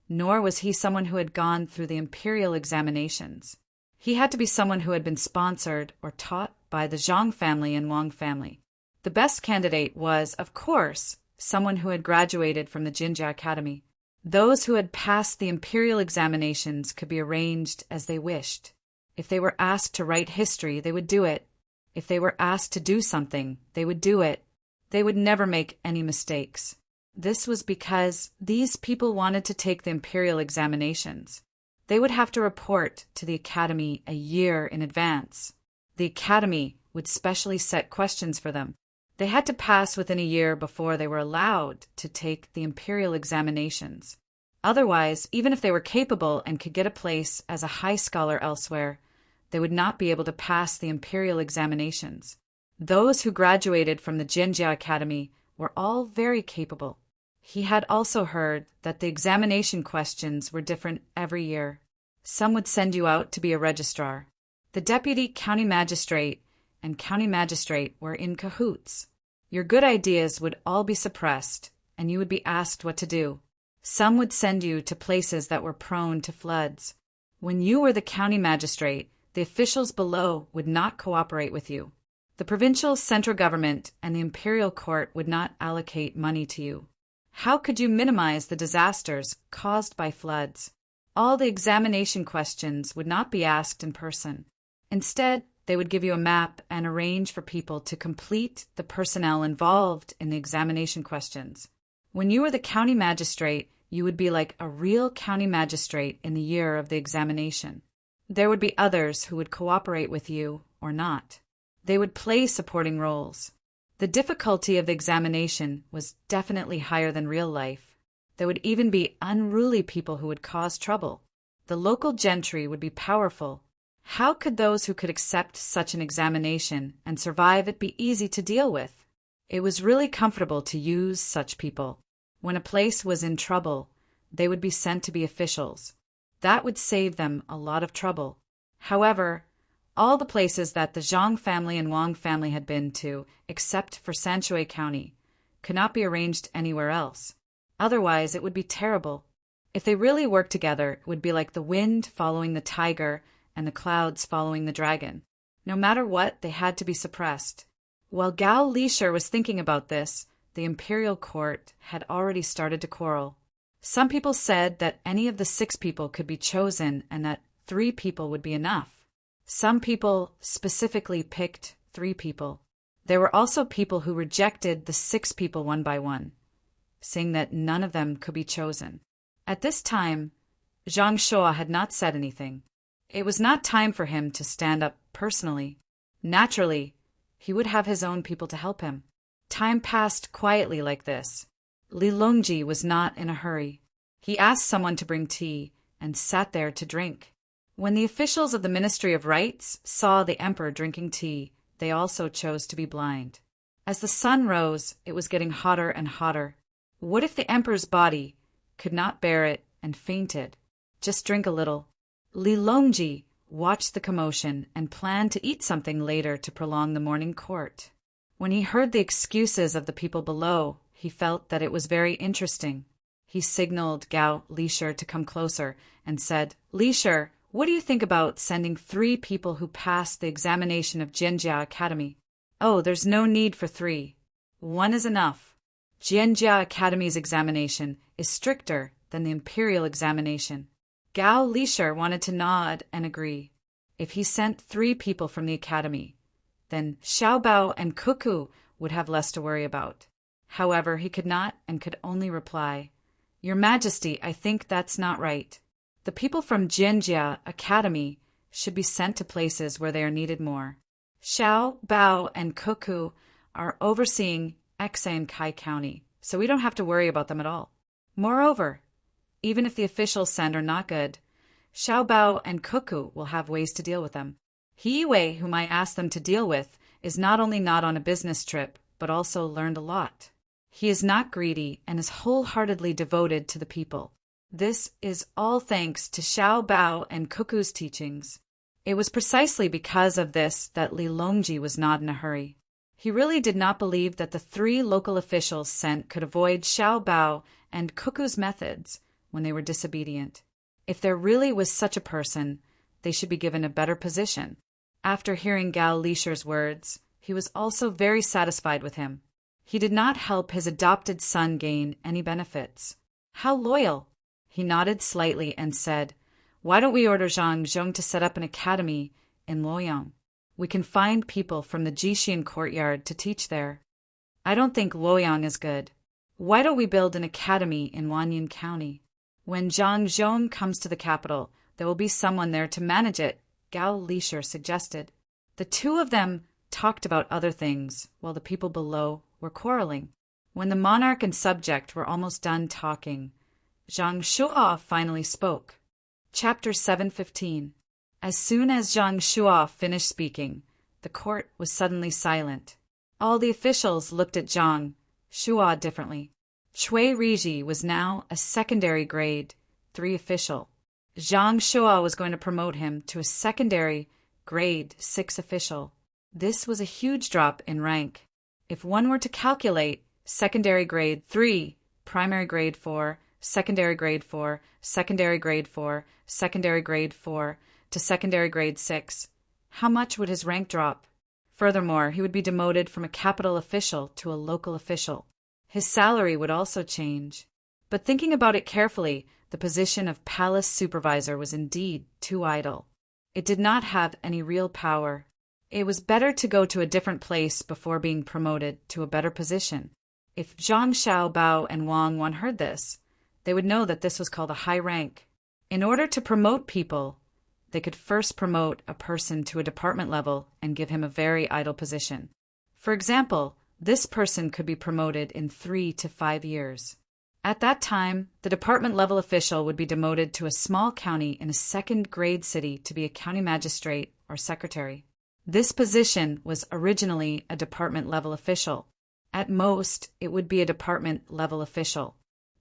A: nor was he someone who had gone through the imperial examinations. He had to be someone who had been sponsored or taught by the Zhang family and Wang family. The best candidate was, of course, someone who had graduated from the Jinjia Academy. Those who had passed the imperial examinations could be arranged as they wished. If they were asked to write history, they would do it. If they were asked to do something, they would do it. They would never make any mistakes. This was because these people wanted to take the imperial examinations. They would have to report to the academy a year in advance. The academy would specially set questions for them. They had to pass within a year before they were allowed to take the imperial examinations. Otherwise, even if they were capable and could get a place as a high scholar elsewhere, they would not be able to pass the imperial examinations. Those who graduated from the Jinjia Academy were all very capable. He had also heard that the examination questions were different every year. Some would send you out to be a registrar. The deputy county magistrate and county magistrate were in cahoots. Your good ideas would all be suppressed, and you would be asked what to do. Some would send you to places that were prone to floods. When you were the county magistrate, the officials below would not cooperate with you. The provincial central government and the imperial court would not allocate money to you. How could you minimize the disasters caused by floods? All the examination questions would not be asked in person. Instead, they would give you a map and arrange for people to complete the personnel involved in the examination questions. When you were the county magistrate, you would be like a real county magistrate in the year of the examination. There would be others who would cooperate with you or not. They would play supporting roles. The difficulty of the examination was definitely higher than real life. There would even be unruly people who would cause trouble. The local gentry would be powerful. How could those who could accept such an examination and survive it be easy to deal with? It was really comfortable to use such people. When a place was in trouble, they would be sent to be officials. That would save them a lot of trouble. However, all the places that the Zhang family and Wang family had been to, except for Sanshui County, could not be arranged anywhere else. Otherwise, it would be terrible. If they really worked together, it would be like the wind following the tiger and the clouds following the dragon. No matter what, they had to be suppressed. While Gao Lisher was thinking about this, the imperial court had already started to quarrel. Some people said that any of the 6 people could be chosen and that 3 people would be enough. Some people specifically picked 3 people. There were also people who rejected the 6 people one by one, saying that none of them could be chosen. At this time, Zhang Shua had not said anything. It was not time for him to stand up personally. Naturally, he would have his own people to help him. Time passed quietly like this. Li Longji was not in a hurry. He asked someone to bring tea and sat there to drink. When the officials of the Ministry of Rites saw the emperor drinking tea, they also chose to be blind. As the sun rose, it was getting hotter and hotter. What if the emperor's body could not bear it and fainted? Just drink a little. Li Longji watched the commotion and planned to eat something later to prolong the morning court. When he heard the excuses of the people below, he felt that it was very interesting. He signaled Gao Lisher to come closer and said, "Lisher, what do you think about sending 3 people who passed the examination of Jianjia Academy?" "Oh, there's no need for 3. 1 is enough. Jianjia Academy's examination is stricter than the imperial examination." Gao Lisher wanted to nod and agree. If he sent 3 people from the academy, then Xiaobao and Cuckoo would have less to worry about. However, he could not and could only reply, "Your Majesty, I think that's not right. The people from Jianjia Academy should be sent to places where they are needed more. Xiao, Bao, and Cuckoo are overseeing Exai and Kai County, so we don't have to worry about them at all. Moreover, even if the officials sent are not good, Xiao Bao and Cuckoo will have ways to deal with them. He Wei, whom I asked them to deal with, is not only not on a business trip, but also learned a lot. He is not greedy and is wholeheartedly devoted to the people. This is all thanks to Xiao Bao and Cuckoo's teachings." It was precisely because of this that Li Longji was not in a hurry. He really did not believe that the 3 local officials sent could avoid Xiao Bao and Cuckoo's methods when they were disobedient. If there really was such a person, they should be given a better position. After hearing Gao Lisher's words, he was also very satisfied with him. He did not help his adopted son gain any benefits. How loyal! He nodded slightly and said, "Why don't we order Zhang Zhong to set up an academy in Luoyang? We can find people from the Jixin courtyard to teach there." "I don't think Luoyang is good. Why don't we build an academy in Wanyan County? When Zhang Zhong comes to the capital, there will be someone there to manage it," Gao Lisher suggested. The 2 of them talked about other things, while the people below were quarreling. When the monarch and subject were almost done talking, Zhang Shua finally spoke. Chapter 715. As soon as Zhang Shua finished speaking, the court was suddenly silent. All the officials looked at Zhang Shua differently. Cui Riji was now a secondary grade 3 official. Zhang Shua was going to promote him to a secondary grade 6 official. This was a huge drop in rank. If one were to calculate secondary grade 3, primary grade 4, secondary grade 4, secondary grade 4, secondary grade 4, to secondary grade 6, how much would his rank drop? Furthermore, he would be demoted from a capital official to a local official. His salary would also change. But thinking about it carefully, the position of palace supervisor was indeed too idle. It did not have any real power. It was better to go to a different place before being promoted to a better position. If Zhang Xiaobao and Wang Wan heard this, they would know that this was called a high rank. In order to promote people, they could first promote a person to a department level and give him a very idle position. For example, this person could be promoted in 3 to 5 years. At that time, the department-level official would be demoted to a small county in a second-grade city to be a county magistrate or secretary. This position was originally a department-level official. At most, it would be a department-level official.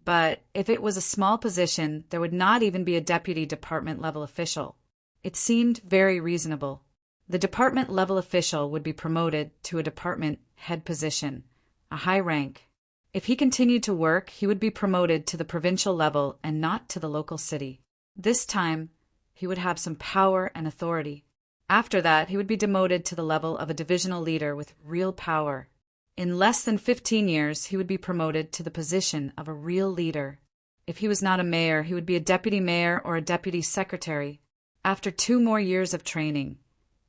A: But if it was a small position, there would not even be a deputy department-level official. It seemed very reasonable. The department-level official would be promoted to a department head position, a high rank. If he continued to work, he would be promoted to the provincial level and not to the local city. This time, he would have some power and authority. After that, he would be demoted to the level of a divisional leader with real power. In less than 15 years, he would be promoted to the position of a real leader. If he was not a mayor, he would be a deputy mayor or a deputy secretary. After 2 more years of training,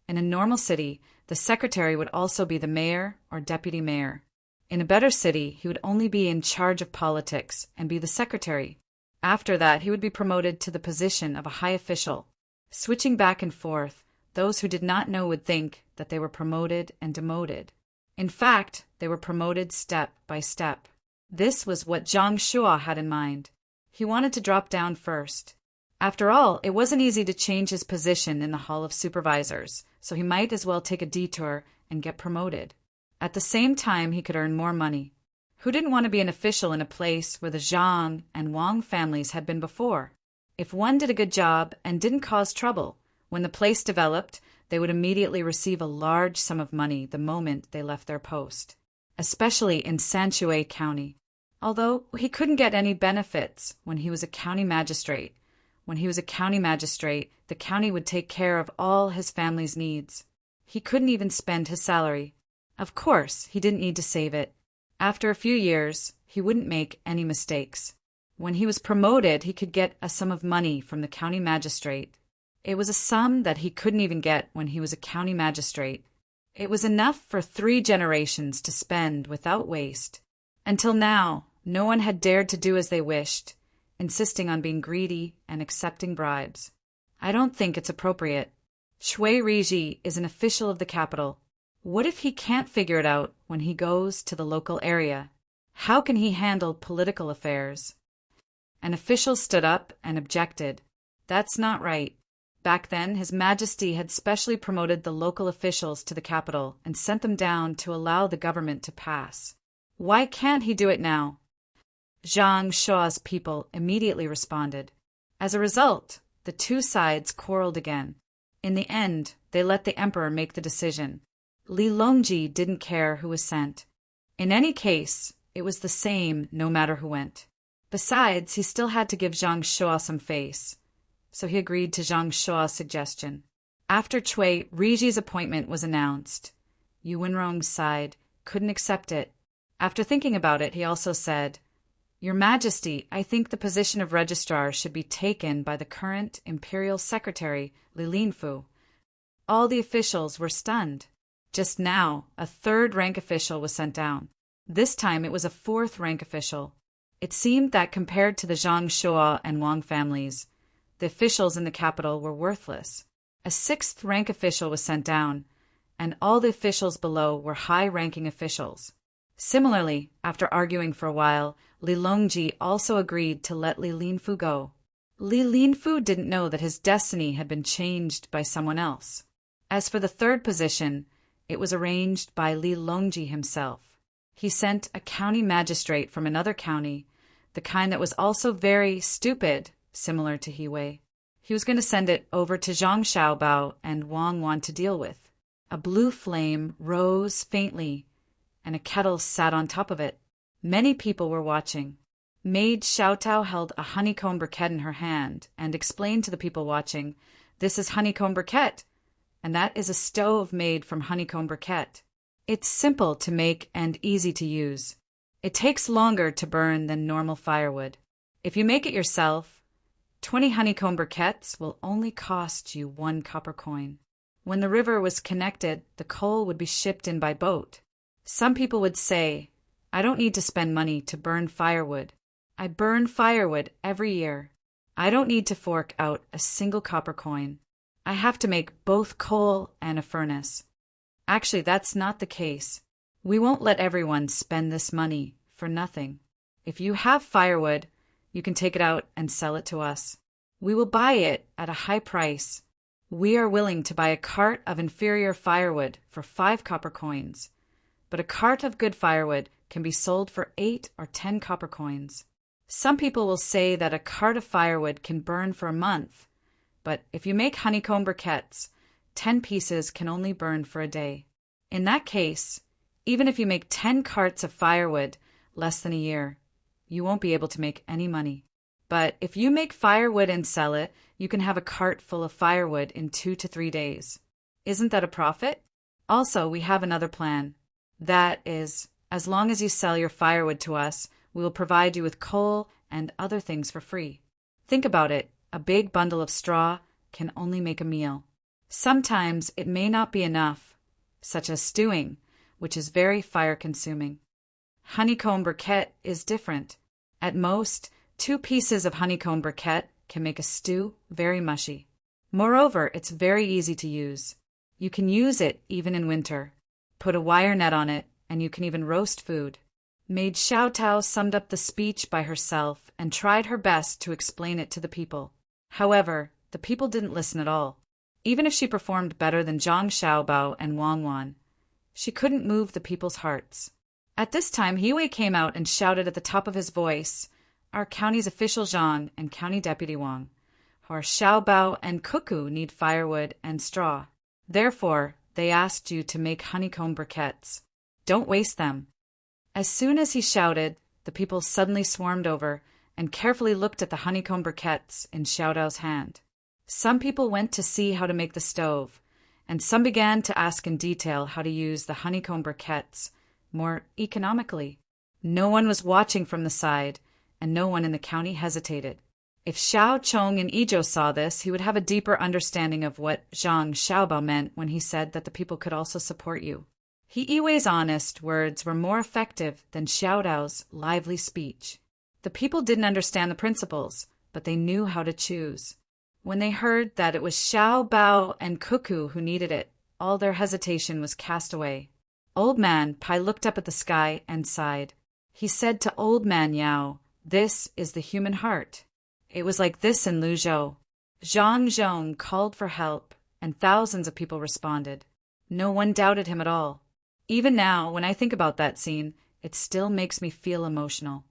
A: in a normal city, the secretary would also be the mayor or deputy mayor. In a better city, he would only be in charge of politics and be the secretary. After that, he would be promoted to the position of a high official. Switching back and forth, those who did not know would think that they were promoted and demoted. In fact, they were promoted step by step. This was what Zhang Shua had in mind. He wanted to drop down first. After all, it wasn't easy to change his position in the Hall of Supervisors, so he might as well take a detour and get promoted. At the same time, he could earn more money. Who didn't want to be an official in a place where the Zhang and Wang families had been before? If one did a good job and didn't cause trouble, when the place developed, they would immediately receive a large sum of money the moment they left their post, especially in Sanshui County. Although he couldn't get any benefits when he was a county magistrate. When he was a county magistrate, the county would take care of all his family's needs. He couldn't even spend his salary. Of course, he didn't need to save it. After a few years, he wouldn't make any mistakes. When he was promoted, he could get a sum of money from the county magistrate. It was a sum that he couldn't even get when he was a county magistrate. It was enough for 3 generations to spend without waste. Until now, no one had dared to do as they wished, insisting on being greedy and accepting bribes. I don't think it's appropriate. Shui Riji is an official of the capital. What if he can't figure it out when he goes to the local area? How can he handle political affairs? An official stood up and objected. That's not right. Back then, His Majesty had specially promoted the local officials to the capital and sent them down to allow the government to pass. Why can't he do it now? Zhang Shua's people immediately responded. As a result, the 2 sides quarreled again. In the end, they let the emperor make the decision. Li Longji didn't care who was sent. In any case, it was the same no matter who went. Besides, he still had to give Zhang Shua some face, so he agreed to Zhang Shua's suggestion. After Chui Riji's appointment was announced, Yu Wenrong's side couldn't accept it. After thinking about it, he also said, Your Majesty, I think the position of registrar should be taken by the current imperial secretary, Li Linfu. All the officials were stunned. Just now, a 3rd-rank official was sent down. This time it was a 4th-rank official. It seemed that compared to the Zhang Shua and Wang families, the officials in the capital were worthless. A 6th-rank official was sent down, and all the officials below were high-ranking officials. Similarly, after arguing for a while, Li Longji also agreed to let Li Linfu go. Li Linfu didn't know that his destiny had been changed by someone else. As for the 3rd position, it was arranged by Li Longji himself. He sent a county magistrate from another county, the kind that was also very stupid, similar to Hiwei. He was going to send it over to Zhang Xiaobao and Wang Wan to deal with. A blue flame rose faintly, and a kettle sat on top of it. Many people were watching. Maid Xiaotao held a honeycomb briquette in her hand and explained to the people watching, This is honeycomb briquette, and that is a stove made from honeycomb briquette. It's simple to make and easy to use. It takes longer to burn than normal firewood. If you make it yourself, 20 honeycomb briquettes will only cost you 1 copper coin. When the river was connected, the coal would be shipped in by boat. Some people would say, I don't need to spend money to burn firewood. I burn firewood every year. I don't need to fork out a single copper coin. I have to make both coal and a furnace. Actually, that's not the case. We won't let everyone spend this money for nothing. If you have firewood, you can take it out and sell it to us. We will buy it at a high price. We are willing to buy a cart of inferior firewood for 5 copper coins, but a cart of good firewood can be sold for 8 or 10 copper coins. Some people will say that a cart of firewood can burn for a month, but if you make honeycomb briquettes, 10 pieces can only burn for a day. In that case, even if you make 10 carts of firewood less than a year, you won't be able to make any money. But if you make firewood and sell it, you can have a cart full of firewood in 2 to 3 days. Isn't that a profit? Also, we have another plan. That is, as long as you sell your firewood to us, we will provide you with coal and other things for free. Think about it. A big bundle of straw can only make a meal. Sometimes it may not be enough, such as stewing, which is very fire-consuming. Honeycomb briquette is different. At most, 2 pieces of honeycomb briquette can make a stew very mushy. Moreover, it's very easy to use. You can use it even in winter. Put a wire net on it, and you can even roast food. Maid Xiao Tao summed up the speech by herself and tried her best to explain it to the people. However, the people didn't listen at all. Even if she performed better than Zhang Xiaobao and Wang Wan, she couldn't move the people's hearts. At this time, He came out and shouted at the top of his voice, "Our county's official Zhang and county deputy Wang, our Xiaobao and Cuckoo need firewood and straw. Therefore, they asked you to make honeycomb briquettes. Don't waste them." As soon as he shouted, the people suddenly swarmed over and carefully looked at the honeycomb briquettes in Xiao Dao's hand. Some people went to see how to make the stove, and some began to ask in detail how to use the honeycomb briquettes more economically. No one was watching from the side, and no one in the county hesitated. If Xiao Chong and Izhou saw this, he would have a deeper understanding of what Zhang Xiaobao meant when he said that the people could also support you. He Wei's honest words were more effective than Xiao Dao's lively speech. The people didn't understand the principles, but they knew how to choose. When they heard that it was Xiao Bao and Cuckoo who needed it, all their hesitation was cast away. Old Man Pai looked up at the sky and sighed. He said to Old Man Yao, "This is the human heart." It was like this in Luzhou. Zhang Zhong called for help, and thousands of people responded. No one doubted him at all. Even now, when I think about that scene, it still makes me feel emotional.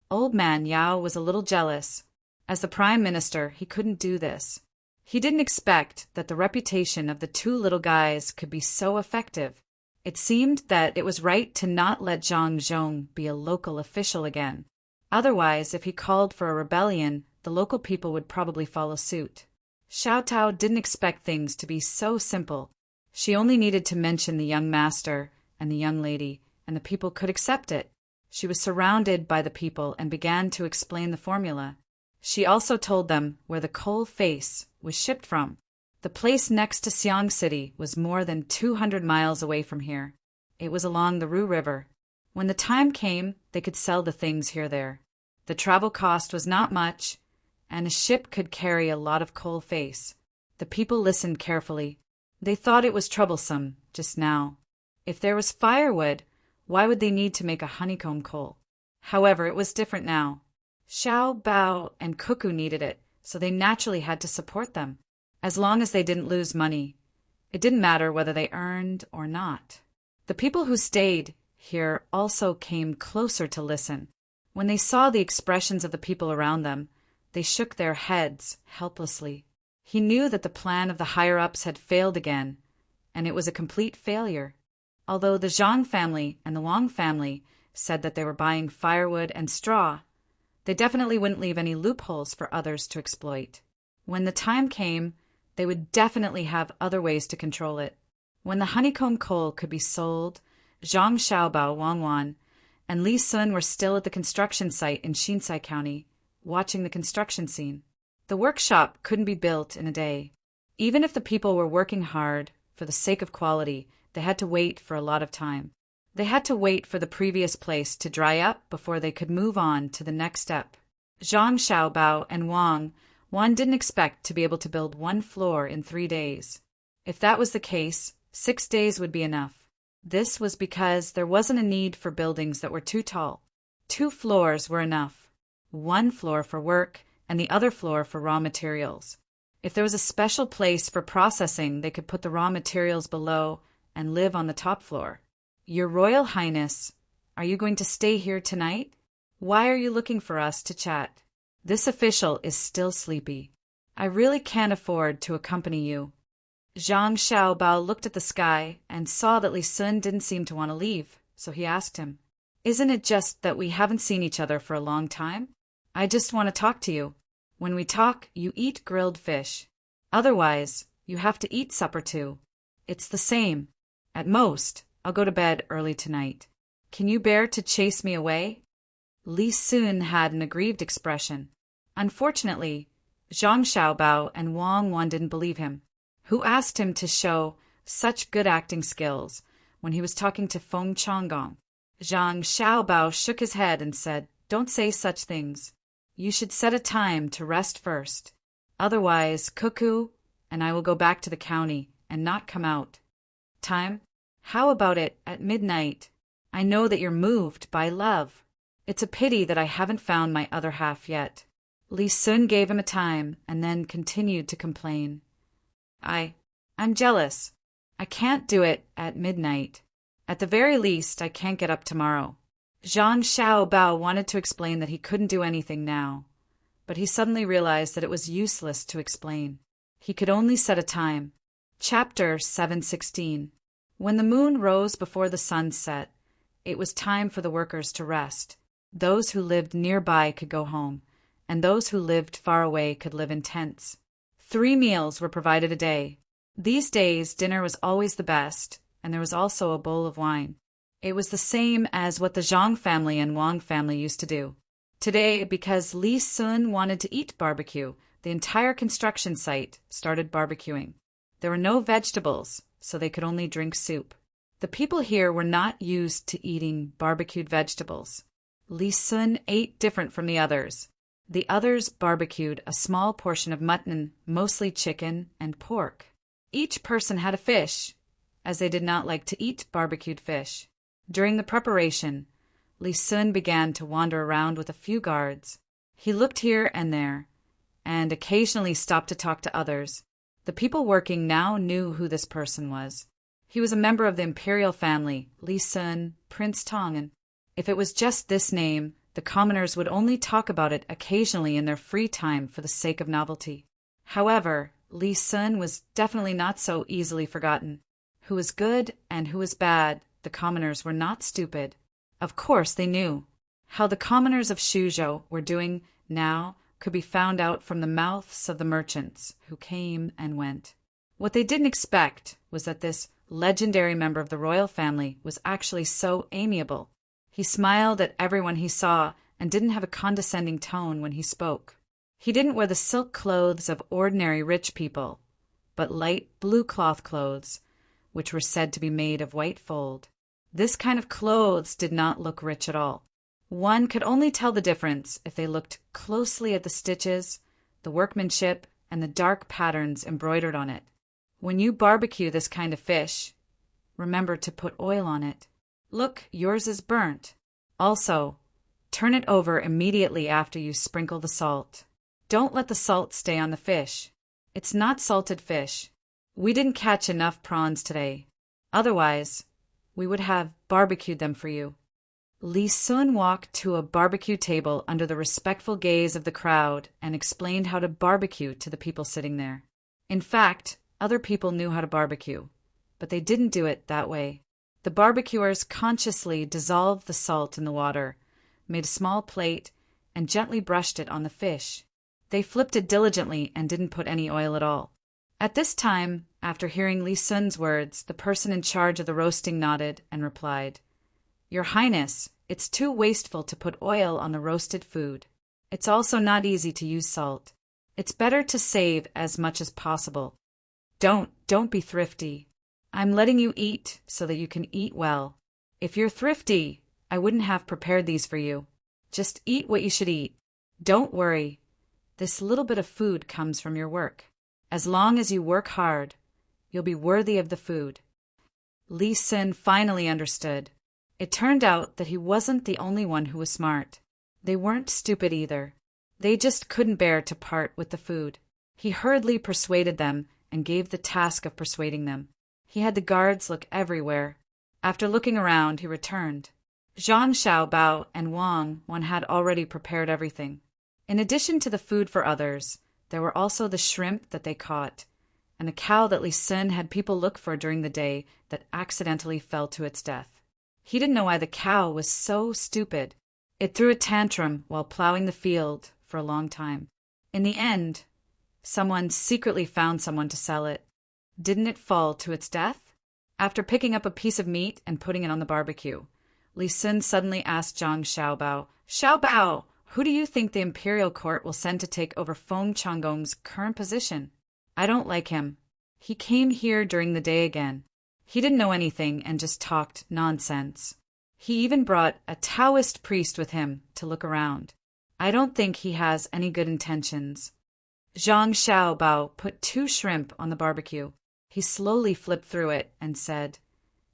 A: Old Man Yao was a little jealous. As the Prime Minister, he couldn't do this. He didn't expect that the reputation of the 2 little guys could be so effective. It seemed that it was right to not let Zhang Zhong be a local official again. Otherwise, if he called for a rebellion, the local people would probably follow suit. Xiao Tao didn't expect things to be so simple. She only needed to mention the young master and the young lady, and the people could accept it. She was surrounded by the people and began to explain the formula. She also told them where the coal face was shipped from. The place next to Xiang City was more than 200 miles away from here. It was along the Ru River. When the time came, they could sell the things here there. The travel cost was not much, and a ship could carry a lot of coal face. The people listened carefully. They thought it was troublesome just now. If there was firewood, why would they need to make a honeycomb coal? However, it was different now. Xiao Bao and Cuckoo needed it, so they naturally had to support them. As long as they didn't lose money, it didn't matter whether they earned or not. The people who stayed here also came closer to listen. When they saw the expressions of the people around them, they shook their heads helplessly. He knew that the plan of the higher-ups had failed again, and it was a complete failure. Although the Zhang family and the Wang family said that they were buying firewood and straw, they definitely wouldn't leave any loopholes for others to exploit. When the time came, they would definitely have other ways to control it. When the honeycomb coal could be sold, Zhang Xiaobao, Wang Wan, and Li Sun were still at the construction site in Xinsai County, watching the construction scene. The workshop couldn't be built in a day. Even if the people were working hard for the sake of quality, they had to wait for a lot of time. They had to wait for the previous place to dry up before they could move on to the next step. Zhang Xiaobao and Wang Wan didn't expect to be able to build one floor in 3 days. If that was the case, 6 days would be enough. This was because there wasn't a need for buildings that were too tall. 2 floors were enough. 1 floor for work and the other floor for raw materials. If there was a special place for processing, they could put the raw materials below and live on the top floor. Your Royal Highness, are you going to stay here tonight? Why are you looking for us to chat? This official is still sleepy. I really can't afford to accompany you. Zhang Xiaobao looked at the sky and saw that Li Sun didn't seem to want to leave, so he asked him, "Isn't it just that we haven't seen each other for a long time? I just want to talk to you. When we talk, you eat grilled fish. Otherwise, you have to eat supper too. It's the same. At most, I'll go to bed early tonight. Can you bear to chase me away?" Li Sun had an aggrieved expression. Unfortunately, Zhang Xiaobao and Wang Wan didn't believe him. Who asked him to show such good acting skills when he was talking to Feng Changgong? Zhang Xiaobao shook his head and said, "Don't say such things. You should set a time to rest first. Otherwise, Cuckoo and I will go back to the county and not come out." "Time? How about it at midnight? I know that you're moved by love. It's a pity that I haven't found my other half yet." Li Sun gave him a time and then continued to complain. I'm jealous. I can't do it at midnight. At the very least, I can't get up tomorrow." Zhang Xiaobao wanted to explain that he couldn't do anything now, but he suddenly realized that it was useless to explain. He could only set a time. Chapter 716. When the moon rose before the sun set, it was time for the workers to rest. Those who lived nearby could go home, and those who lived far away could live in tents. 3 meals were provided a day. These days, dinner was always the best, and there was also a bowl of wine. It was the same as what the Zhang family and Wang family used to do. Today, because Li Sun wanted to eat barbecue, the entire construction site started barbecuing. There were no vegetables, so they could only drink soup. The people here were not used to eating barbecued vegetables. Li Sun ate different from the others. The others barbecued a small portion of mutton, mostly chicken and pork. Each person had a fish, as they did not like to eat barbecued fish. During the preparation, Li Sun began to wander around with a few guards. He looked here and there, and occasionally stopped to talk to others. The people working now knew who this person was. He was a member of the imperial family, Li Sun, Prince Tang, and if it was just this name, the commoners would only talk about it occasionally in their free time for the sake of novelty. However, Li Sun was definitely not so easily forgotten. Who was good and who was bad, the commoners were not stupid. Of course they knew. How the commoners of Shuzhou were doing now could be found out from the mouths of the merchants who came and went. What they didn't expect was that this legendary member of the royal family was actually so amiable. He smiled at everyone he saw and didn't have a condescending tone when he spoke. He didn't wear the silk clothes of ordinary rich people, but light blue cloth clothes, which were said to be made of white fold. This kind of clothes did not look rich at all. One could only tell the difference if they looked closely at the stitches, the workmanship, and the dark patterns embroidered on it. When you barbecue this kind of fish, remember to put oil on it. Look, yours is burnt. Also, turn it over immediately after you sprinkle the salt. Don't let the salt stay on the fish. It's not salted fish. We didn't catch enough prawns today. Otherwise, we would have barbecued them for you. Li Sun walked to a barbecue table under the respectful gaze of the crowd and explained how to barbecue to the people sitting there. In fact, other people knew how to barbecue, but they didn't do it that way. The barbecuers consciously dissolved the salt in the water, made a small plate, and gently brushed it on the fish. They flipped it diligently and didn't put any oil at all. At this time, after hearing Li Sun's words, the person in charge of the roasting nodded and replied, "Your Highness, it's too wasteful to put oil on the roasted food. It's also not easy to use salt. It's better to save as much as possible. Don't be thrifty. I'm letting you eat so that you can eat well. If you're thrifty, I wouldn't have prepared these for you. Just eat what you should eat. Don't worry. This little bit of food comes from your work. As long as you work hard, you'll be worthy of the food." Li Sun finally understood. It turned out that he wasn't the only one who was smart. They weren't stupid either. They just couldn't bear to part with the food. He hurriedly persuaded them and gave the task of persuading them. He had the guards look everywhere. After looking around, he returned. Zhang Xiaobao and Wang Wan had already prepared everything. In addition to the food for others, there were also the shrimp that they caught, and the cow that Li Sun had people look for during the day that accidentally fell to its death. He didn't know why the cow was so stupid. It threw a tantrum while plowing the field for a long time. In the end, someone secretly found someone to sell it. Didn't it fall to its death? After picking up a piece of meat and putting it on the barbecue, Li Sun suddenly asked Zhang Xiaobao, "Xiaobao, who do you think the imperial court will send to take over Feng Changgong's current position? I don't like him. He came here during the day again. He didn't know anything and just talked nonsense. He even brought a Taoist priest with him to look around. I don't think he has any good intentions." Zhang Xiaobao put 2 shrimp on the barbecue. He slowly flipped through it and said,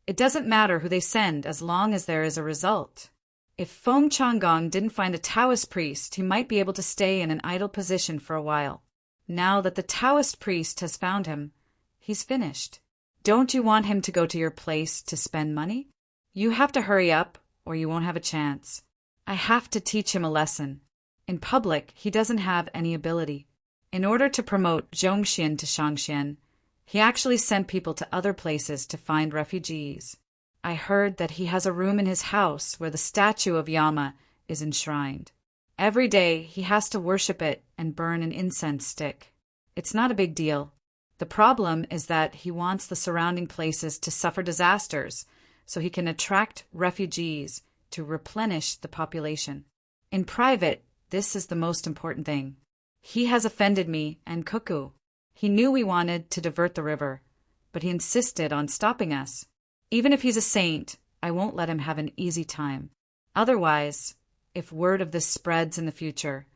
A: "It doesn't matter who they send as long as there is a result. If Feng Changgong didn't find a Taoist priest, he might be able to stay in an idle position for a while. Now that the Taoist priest has found him, he's finished. Don't you want him to go to your place to spend money? You have to hurry up or you won't have a chance. I have to teach him a lesson. In public, he doesn't have any ability. In order to promote Zhongxian to Shangxian, he actually sent people to other places to find refugees. I heard that he has a room in his house where the statue of Yama is enshrined. Every day he has to worship it and burn an incense stick. It's not a big deal. The problem is that he wants the surrounding places to suffer disasters so he can attract refugees to replenish the population. In private, this is the most important thing. He has offended me and Cuckoo. He knew we wanted to divert the river, but he insisted on stopping us. Even if he's a saint, I won't let him have an easy time. Otherwise, if word of this spreads in the future,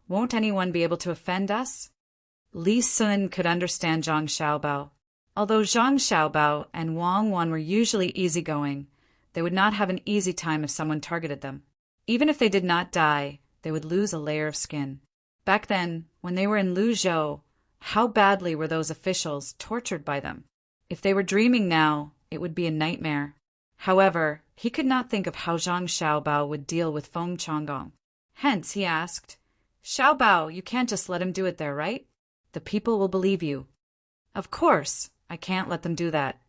A: won't anyone be able to offend us?" Li Sun could understand Zhang Xiaobao. Although Zhang Xiaobao and Wang Wan were usually easygoing, they would not have an easy time if someone targeted them. Even if they did not die, they would lose a layer of skin. Back then, when they were in Luzhou, how badly were those officials tortured by them? If they were dreaming now, it would be a nightmare. However, he could not think of how Zhang Xiaobao would deal with Feng Changgong. Hence, he asked, "Xiaobao, you can't just let him do it there, right? The people will believe you." "Of course, I can't let them do that.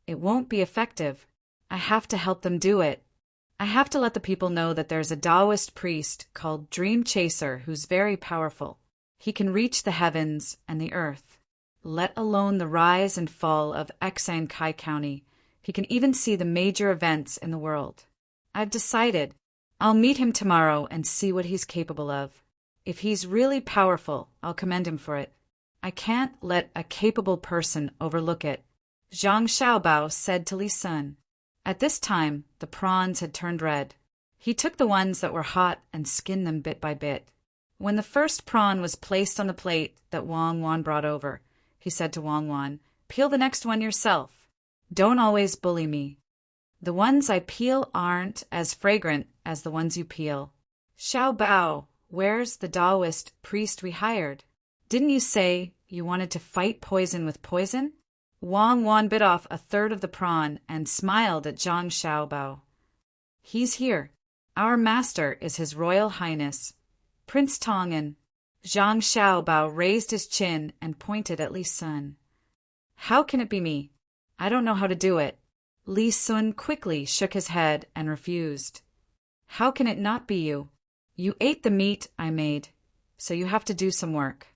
A: It won't be effective. I have to help them do it. I have to let the people know that there's a Taoist priest called Dream Chaser who's very powerful. He can reach the heavens and the earth, let alone the rise and fall of Xan Kai County. He can even see the major events in the world. I've decided. I'll meet him tomorrow and see what he's capable of. If he's really powerful, I'll commend him for it. I can't let a capable person overlook it," Zhang Xiaobao said to Li Sun. At this time, the prawns had turned red. He took the ones that were hot and skinned them bit by bit. When the first prawn was placed on the plate that Wang Wan brought over, he said to Wang Wan, "Peel the next one yourself. Don't always bully me. The ones I peel aren't as fragrant as the ones you peel." "Xiaobao, where's the Taoist priest we hired? Didn't you say you wanted to fight poison with poison?" Wang Wan bit off a third of the prawn and smiled at Zhang Xiaobao. "He's here. Our master is His Royal Highness, Prince Tang." Zhang Xiaobao raised his chin and pointed at Li Sun. "How can it be me? I don't know how to do it." Li Sun quickly shook his head and refused. "How can it not be you? You ate the meat I made, so you have to do some work.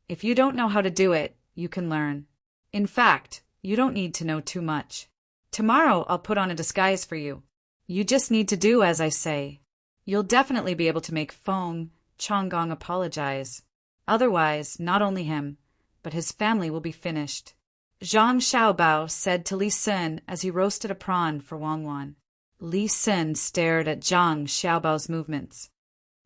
A: If you don't know how to do it, you can learn. In fact, you don't need to know too much. Tomorrow I'll put on a disguise for you. You just need to do as I say. You'll definitely be able to make Feng Changgong apologize. Otherwise, not only him, but his family will be finished," Zhang Xiaobao said to Li Sun as he roasted a prawn for Wang Wan. Li Sun stared at Zhang Xiaobao's movements.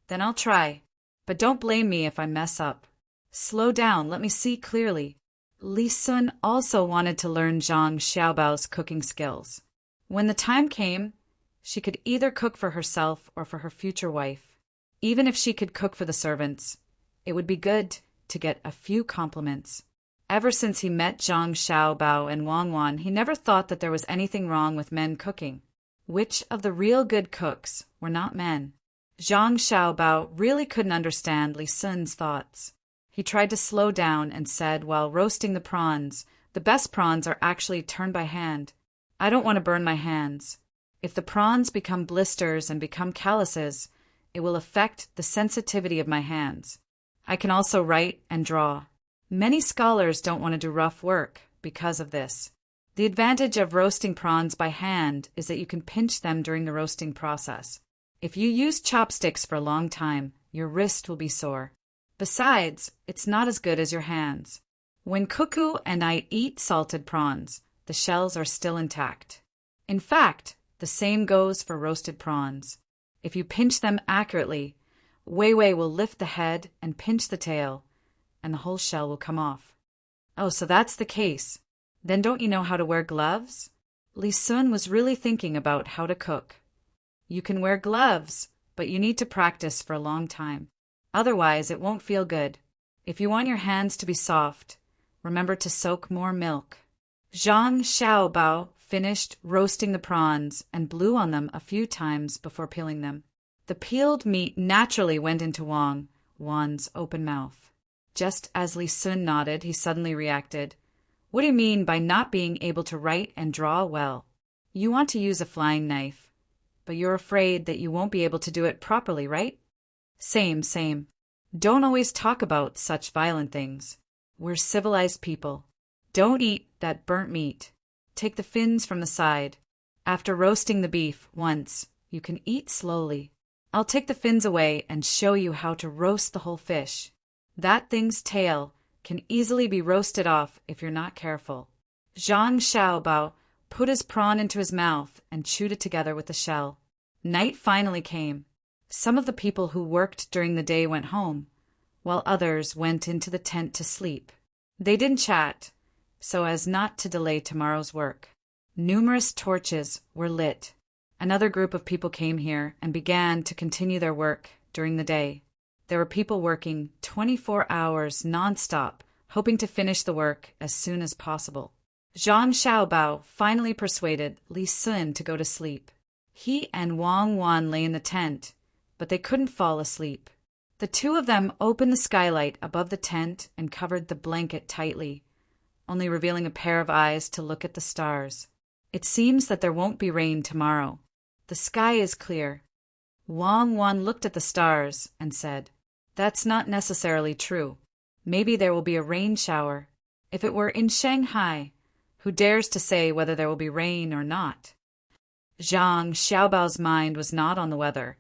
A: Then I'll try. But don't blame me if I mess up. Slow down, let me see clearly. Li Sun also wanted to learn Zhang Xiaobao's cooking skills. When the time came, she could either cook for herself or for her future wife. Even if she could cook for the servants, it would be good to get a few compliments. Ever since he met Zhang Xiaobao and Wang Wan, he never thought that there was anything wrong with men cooking. Which of the real good cooks were not men? Zhang Xiaobao really couldn't understand Li Sun's thoughts. He tried to slow down and said while roasting the prawns, "The best prawns are actually turned by hand. I don't want to burn my hands. If the prawns become blisters and become calluses, it will affect the sensitivity of my hands. I can also write and draw. Many scholars don't want to do rough work because of this. The advantage of roasting prawns by hand is that you can pinch them during the roasting process. If you use chopsticks for a long time, your wrist will be sore. Besides, it's not as good as your hands. When Cuckoo and I eat salted prawns, the shells are still intact. In fact, the same goes for roasted prawns. If you pinch them accurately, Wei Wei will lift the head and pinch the tail, and the whole shell will come off." "Oh, so that's the case. Then don't you know how to wear gloves?" Li Sun was really thinking about how to cook. "You can wear gloves, but you need to practice for a long time. Otherwise, it won't feel good. If you want your hands to be soft, remember to soak more milk." Zhang Xiaobao finished roasting the prawns and blew on them a few times before peeling them. The peeled meat naturally went into Wang Wan's open mouth. Just as Li Sun nodded, he suddenly reacted. "What do you mean by not being able to write and draw well? You want to use a flying knife, but you're afraid that you won't be able to do it properly, right?" Same. Don't always talk about such violent things. We're civilized people. Don't eat that burnt meat. Take the fins from the side. After roasting the beef once, you can eat slowly. I'll take the fins away and show you how to roast the whole fish. That thing's tail can easily be roasted off if you're not careful." Zhang Xiaobao put his prawn into his mouth and chewed it together with the shell. Night finally came. Some of the people who worked during the day went home, while others went into the tent to sleep. They didn't chat, so as not to delay tomorrow's work. Numerous torches were lit. Another group of people came here and began to continue their work during the day. There were people working 24 hours non-stop, hoping to finish the work as soon as possible. Zhang Xiaobao finally persuaded Li Sun to go to sleep. He and Wang Wan lay in the tent, but they couldn't fall asleep. The two of them opened the skylight above the tent and covered the blanket tightly, only revealing a pair of eyes to look at the stars. "It seems that there won't be rain tomorrow. The sky is clear." Wang Wan looked at the stars and said, "That's not necessarily true. Maybe there will be a rain shower. If it were in Shanghai, who dares to say whether there will be rain or not?" Zhang Xiaobao's mind was not on the weather,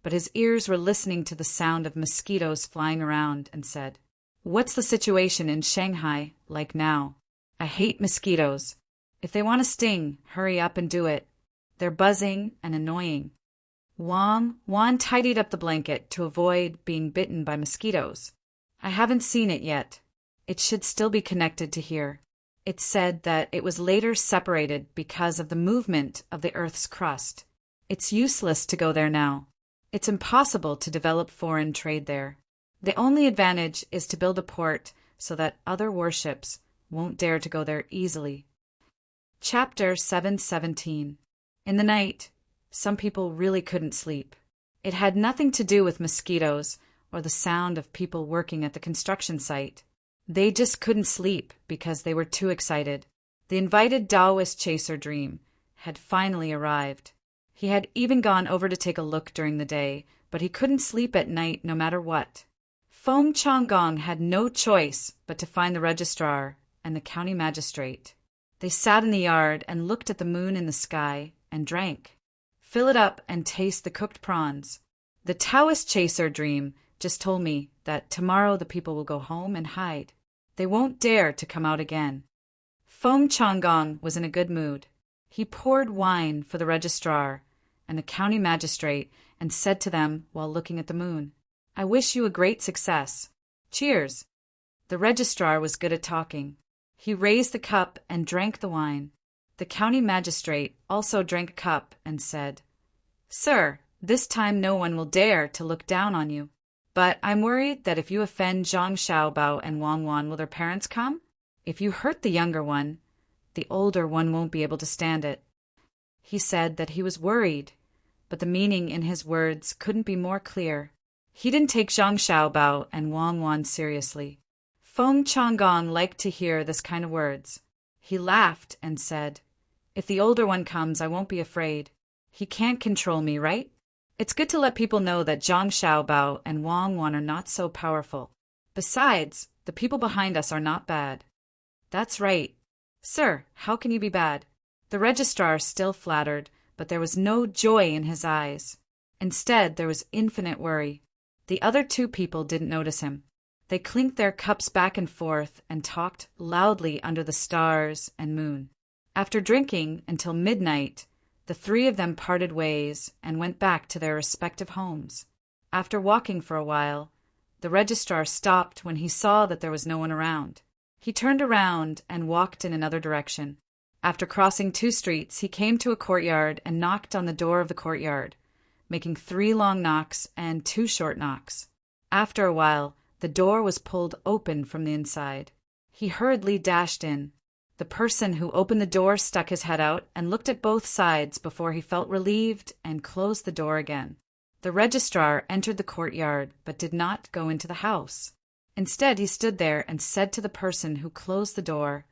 A: but his ears were listening to the sound of mosquitoes flying around and said, "What's the situation in Shanghai like now? I hate mosquitoes. If they want to sting, hurry up and do it. They're buzzing and annoying." Wang Wan tidied up the blanket to avoid being bitten by mosquitoes. "I haven't seen it yet. It should still be connected to here. It said that it was later separated because of the movement of the Earth's crust. It's useless to go there now. It's impossible to develop foreign trade there. The only advantage is to build a port so that other warships won't dare to go there easily." Chapter 717. In the night, some people really couldn't sleep. It had nothing to do with mosquitoes or the sound of people working at the construction site. They just couldn't sleep because they were too excited. The invited Taoist chaser Dream had finally arrived. He had even gone over to take a look during the day, but he couldn't sleep at night no matter what. Feng Changgong had no choice but to find the registrar and the county magistrate. They sat in the yard and looked at the moon in the sky and drank. "Fill it up and taste the cooked prawns. The Taoist chaser Dream just told me that tomorrow the people will go home and hide. They won't dare to come out again." Feng Changgong was in a good mood. He poured wine for the registrar and the county magistrate and said to them while looking at the moon, "I wish you a great success. Cheers." The registrar was good at talking. He raised the cup and drank the wine. The county magistrate also drank a cup and said, "Sir, this time no one will dare to look down on you. But I'm worried that if you offend Zhang Xiaobao and Wang Wan, will their parents come? If you hurt the younger one, the older one won't be able to stand it." He said that he was worried, but the meaning in his words couldn't be more clear. He didn't take Zhang Xiaobao and Wang Wan seriously. Feng Changgong liked to hear this kind of words. He laughed and said, "If the older one comes, I won't be afraid. He can't control me, right? It's good to let people know that Zhang Xiaobao and Wang Wan are not so powerful. Besides, the people behind us are not bad." "That's right. Sir, how can you be bad?" The registrar still flattered, but there was no joy in his eyes. Instead, there was infinite worry. The other two people didn't notice him. They clinked their cups back and forth and talked loudly under the stars and moon. After drinking until midnight, the three of them parted ways and went back to their respective homes. After walking for a while, the registrar stopped when he saw that there was no one around. He turned around and walked in another direction. After crossing 2 streets, he came to a courtyard and knocked on the door of the courtyard, making 3 long knocks and 2 short knocks. After a while, the door was pulled open from the inside. He hurriedly dashed in. The person who opened the door stuck his head out and looked at both sides before he felt relieved and closed the door again. The registrar entered the courtyard but did not go into the house. Instead, he stood there and said to the person who closed the door,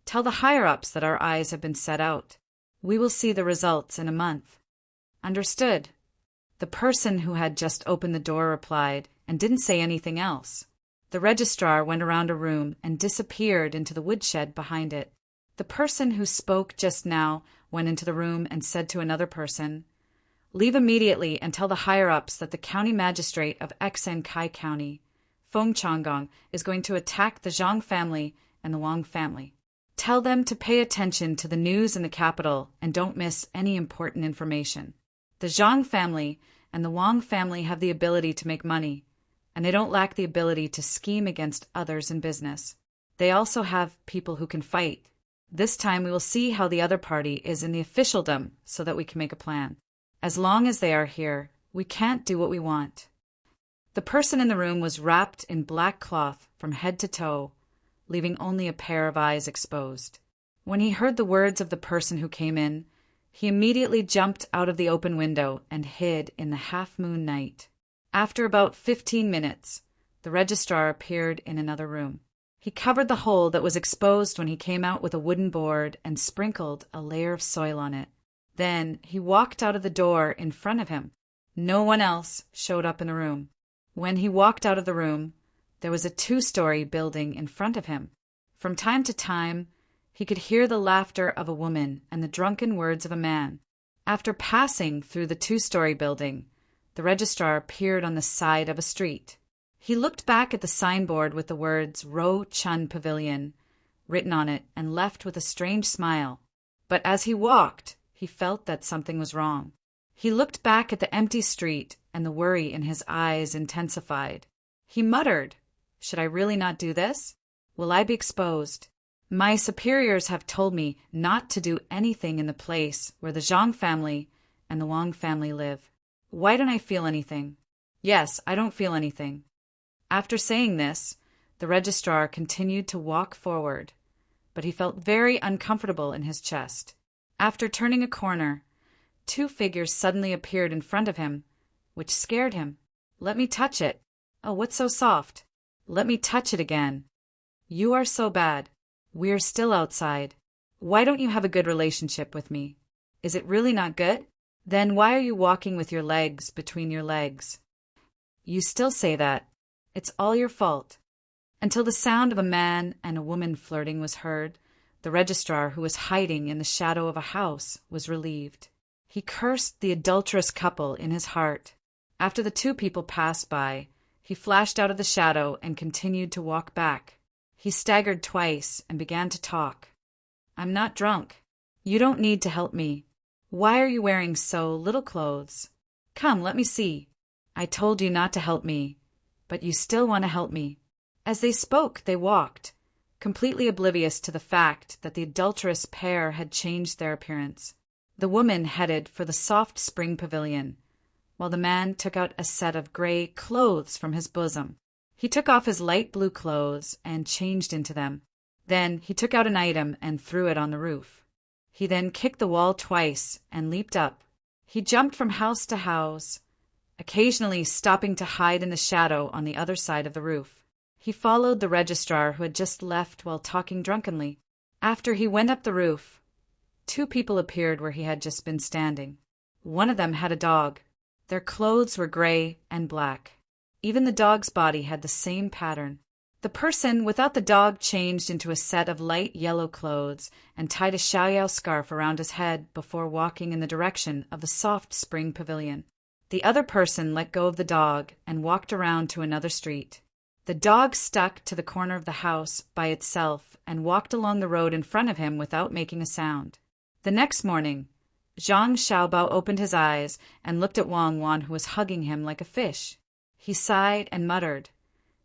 A: "Tell the higher-ups that our eyes have been set out. We will see the results in a month." "Understood." The person who had just opened the door replied and didn't say anything else. The registrar went around a room and disappeared into the woodshed behind it. The person who spoke just now went into the room and said to another person, "Leave immediately and tell the higher-ups that the county magistrate of Xen Kai County, Feng Changgong, is going to attack the Zhang family and the Wang family. Tell them to pay attention to the news in the capital and don't miss any important information. The Zhang family and the Wang family have the ability to make money, and they don't lack the ability to scheme against others in business. They also have people who can fight. This time we will see how the other party is in the officialdom so that we can make a plan. As long as they are here, we can't do what we want." The person in the room was wrapped in black cloth from head to toe, leaving only a pair of eyes exposed. When he heard the words of the person who came in, he immediately jumped out of the open window and hid in the half-moon night. After about 15 minutes, the registrar appeared in another room. He covered the hole that was exposed when he came out with a wooden board and sprinkled a layer of soil on it. Then he walked out of the door in front of him. No one else showed up in the room. When he walked out of the room, there was a 2-story building in front of him. From time to time, he could hear the laughter of a woman and the drunken words of a man. After passing through the 2-story building, the registrar appeared on the side of a street. He looked back at the signboard with the words Ro Chun Pavilion written on it and left with a strange smile. But as he walked, he felt that something was wrong. He looked back at the empty street and the worry in his eyes intensified. He muttered, "Should I really not do this? Will I be exposed? My superiors have told me not to do anything in the place where the Zhang family and the Wang family live. Why don't I feel anything? Yes, I don't feel anything." After saying this, the registrar continued to walk forward, but he felt very uncomfortable in his chest. After turning a corner, 2 figures suddenly appeared in front of him, which scared him. "Let me touch it." "Oh, what's so soft?" "Let me touch it again." "You are so bad. We're still outside. Why don't you have a good relationship with me? Is it really not good? Then why are you walking with your legs between your legs? You still say that. It's all your fault." Until the sound of a man and a woman flirting was heard, the registrar, who was hiding in the shadow of a house, was relieved. He cursed the adulterous couple in his heart. After the 2 people passed by, he flashed out of the shadow and continued to walk back. He staggered twice and began to talk. "I'm not drunk. You don't need to help me. Why are you wearing so little clothes? Come, let me see. I told you not to help me, but you still want to help me." As they spoke, they walked, completely oblivious to the fact that the adulterous pair had changed their appearance. The woman headed for the soft spring pavilion, while the man took out a set of gray clothes from his bosom. He took off his light blue clothes and changed into them. Then he took out an item and threw it on the roof. He then kicked the wall twice and leaped up. He jumped from house to house, occasionally stopping to hide in the shadow on the other side of the roof. He followed the registrar who had just left while talking drunkenly. After he went up the roof, two people appeared where he had just been standing. One of them had a dog. Their clothes were gray and black. Even the dog's body had the same pattern. The person without the dog changed into a set of light yellow clothes and tied a xiaoyao scarf around his head before walking in the direction of the soft spring pavilion. The other person let go of the dog and walked around to another street. The dog stuck to the corner of the house by itself and walked along the road in front of him without making a sound. The next morning, Zhang Xiaobao opened his eyes and looked at Wang Wan, who was hugging him like a fish. He sighed and muttered,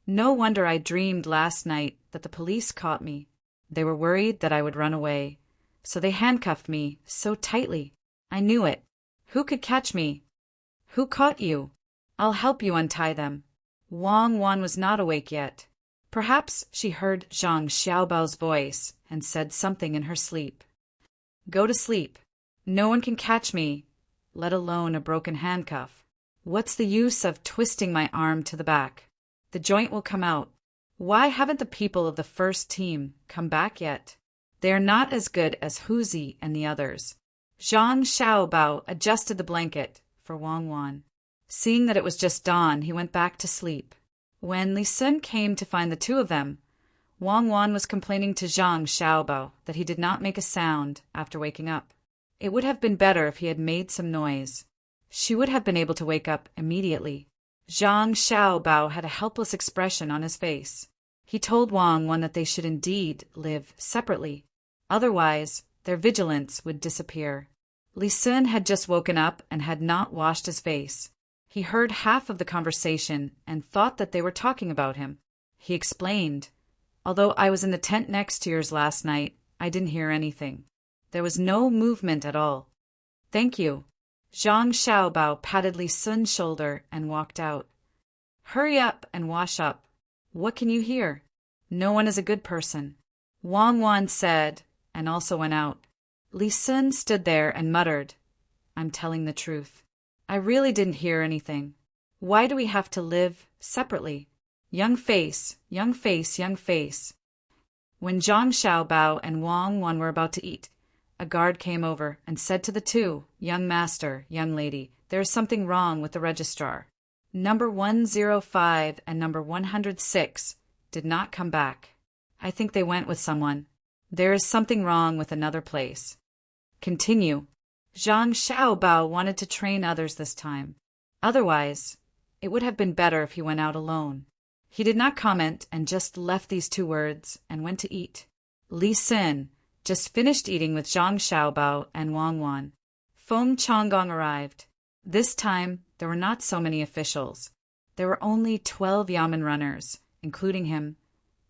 A: "No wonder I dreamed last night that the police caught me. They were worried that I would run away, so they handcuffed me so tightly. I knew it. Who could catch me? Who caught you? I'll help you untie them." Wang Wan was not awake yet. Perhaps she heard Zhang Xiaobao's voice and said something in her sleep. "Go to sleep. No one can catch me, let alone a broken handcuff. What's the use of twisting my arm to the back? The joint will come out. Why haven't the people of the first team come back yet? They are not as good as Huzi and the others." Zhang Xiaobao adjusted the blanket for Wang Wan. Seeing that it was just dawn, he went back to sleep. When Li Sun came to find the two of them, Wang Wan was complaining to Zhang Xiaobao that he did not make a sound after waking up. It would have been better if he had made some noise. She would have been able to wake up immediately. Zhang Xiaobao had a helpless expression on his face. He told Wang Wan that they should indeed live separately. Otherwise, their vigilance would disappear. Li Sun had just woken up and had not washed his face. He heard half of the conversation and thought that they were talking about him. He explained, "Although I was in the tent next to yours last night, I didn't hear anything. There was no movement at all." "Thank you." Zhang Xiaobao patted Li Sun's shoulder and walked out. "Hurry up and wash up. What can you hear? No one is a good person," Wang Wan said, and also went out. Li Sun stood there and muttered, "I'm telling the truth. I really didn't hear anything. Why do we have to live separately? Young face, young face, young face." When Zhang Xiaobao and Wang Wan were about to eat, a guard came over and said to the two, "Young master, young lady, there is something wrong with the registrar. Number 105 and number 106 did not come back. I think they went with someone. There is something wrong with another place." "Continue." Zhang Xiaobao wanted to train others this time. Otherwise, it would have been better if he went out alone. He did not comment and just left these two words and went to eat. Li Sun just finished eating with Zhang Xiaobao and Wang Wan. Feng Changgong arrived. This time, there were not so many officials. There were only 12 Yamen runners, including him,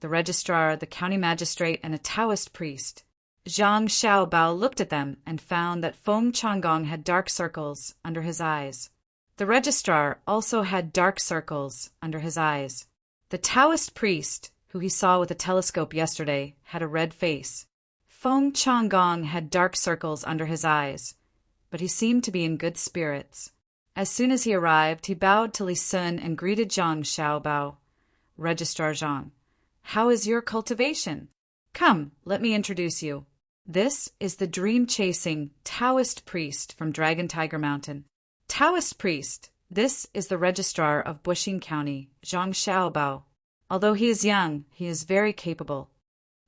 A: the registrar, the county magistrate, and a Taoist priest. Zhang Xiaobao looked at them and found that Feng Changgong had dark circles under his eyes. The registrar also had dark circles under his eyes. The Taoist priest, who he saw with a telescope yesterday, had a red face. Feng Changgong had dark circles under his eyes, but he seemed to be in good spirits. As soon as he arrived, he bowed to Li Sun and greeted Zhang Xiaobao. "Registrar Zhang, how is your cultivation? Come, let me introduce you. This is the dream-chasing Taoist priest from Dragon Tiger Mountain." "Taoist priest, this is the registrar of Buxing County, Zhang Xiaobao. Although he is young, he is very capable."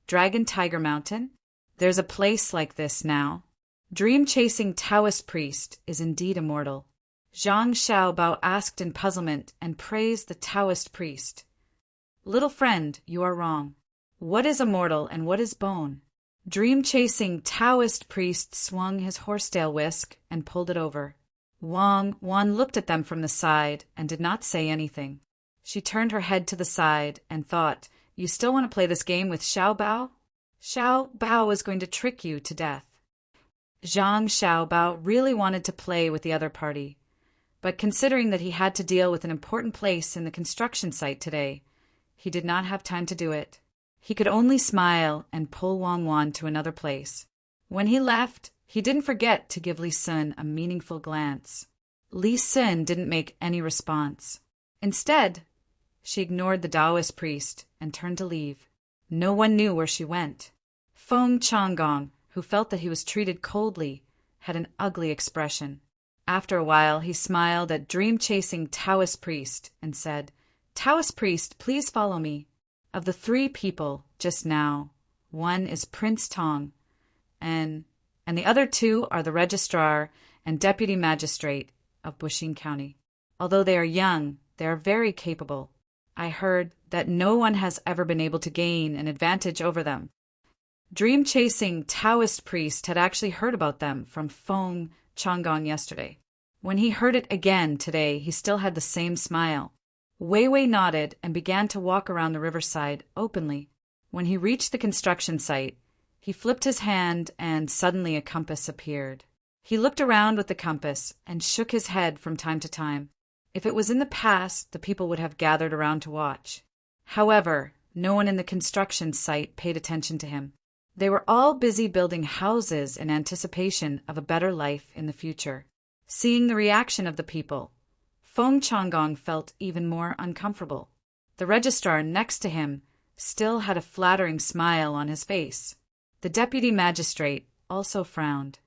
A: "Dragon Tiger Mountain? There's a place like this now." Dream-chasing Taoist priest is indeed immortal. Zhang Xiaobao asked in puzzlement and praised the Taoist priest. "Little friend, you are wrong. What is immortal and what is bone? Dream-chasing Taoist priest swung his horsetail whisk and pulled it over. Wang Wan looked at them from the side and did not say anything. She turned her head to the side and thought, "You still want to play this game with Xiao Bao? Xiao Bao is going to trick you to death." Zhang Xiaobao really wanted to play with the other party, but considering that he had to deal with an important place in the construction site today, he did not have time to do it. He could only smile and pull Wang Wan to another place. When he left, he didn't forget to give Li Sun a meaningful glance. Li Sun didn't make any response. Instead, she ignored the Taoist priest and turned to leave. No one knew where she went. Feng Changgong, who felt that he was treated coldly, had an ugly expression. After a while, he smiled at dream-chasing Taoist priest and said, "Taoist priest, please follow me. Of the 3 people just now, one is Prince Tang, and the other 2 are the registrar and deputy magistrate of Buxing County. Although they are young, they are very capable. I heard that no one has ever been able to gain an advantage over them." Dream-chasing Taoist priest had actually heard about them from Feng Changgong yesterday. When he heard it again today, he still had the same smile. Wei Wei nodded and began to walk around the riverside openly. When he reached the construction site, he flipped his hand and suddenly a compass appeared. He looked around with the compass and shook his head from time to time. If it was in the past, the people would have gathered around to watch. However, no one in the construction site paid attention to him. They were all busy building houses in anticipation of a better life in the future. Seeing the reaction of the people, Feng Changgong felt even more uncomfortable. The registrar next to him still had a flattering smile on his face. The deputy magistrate also frowned.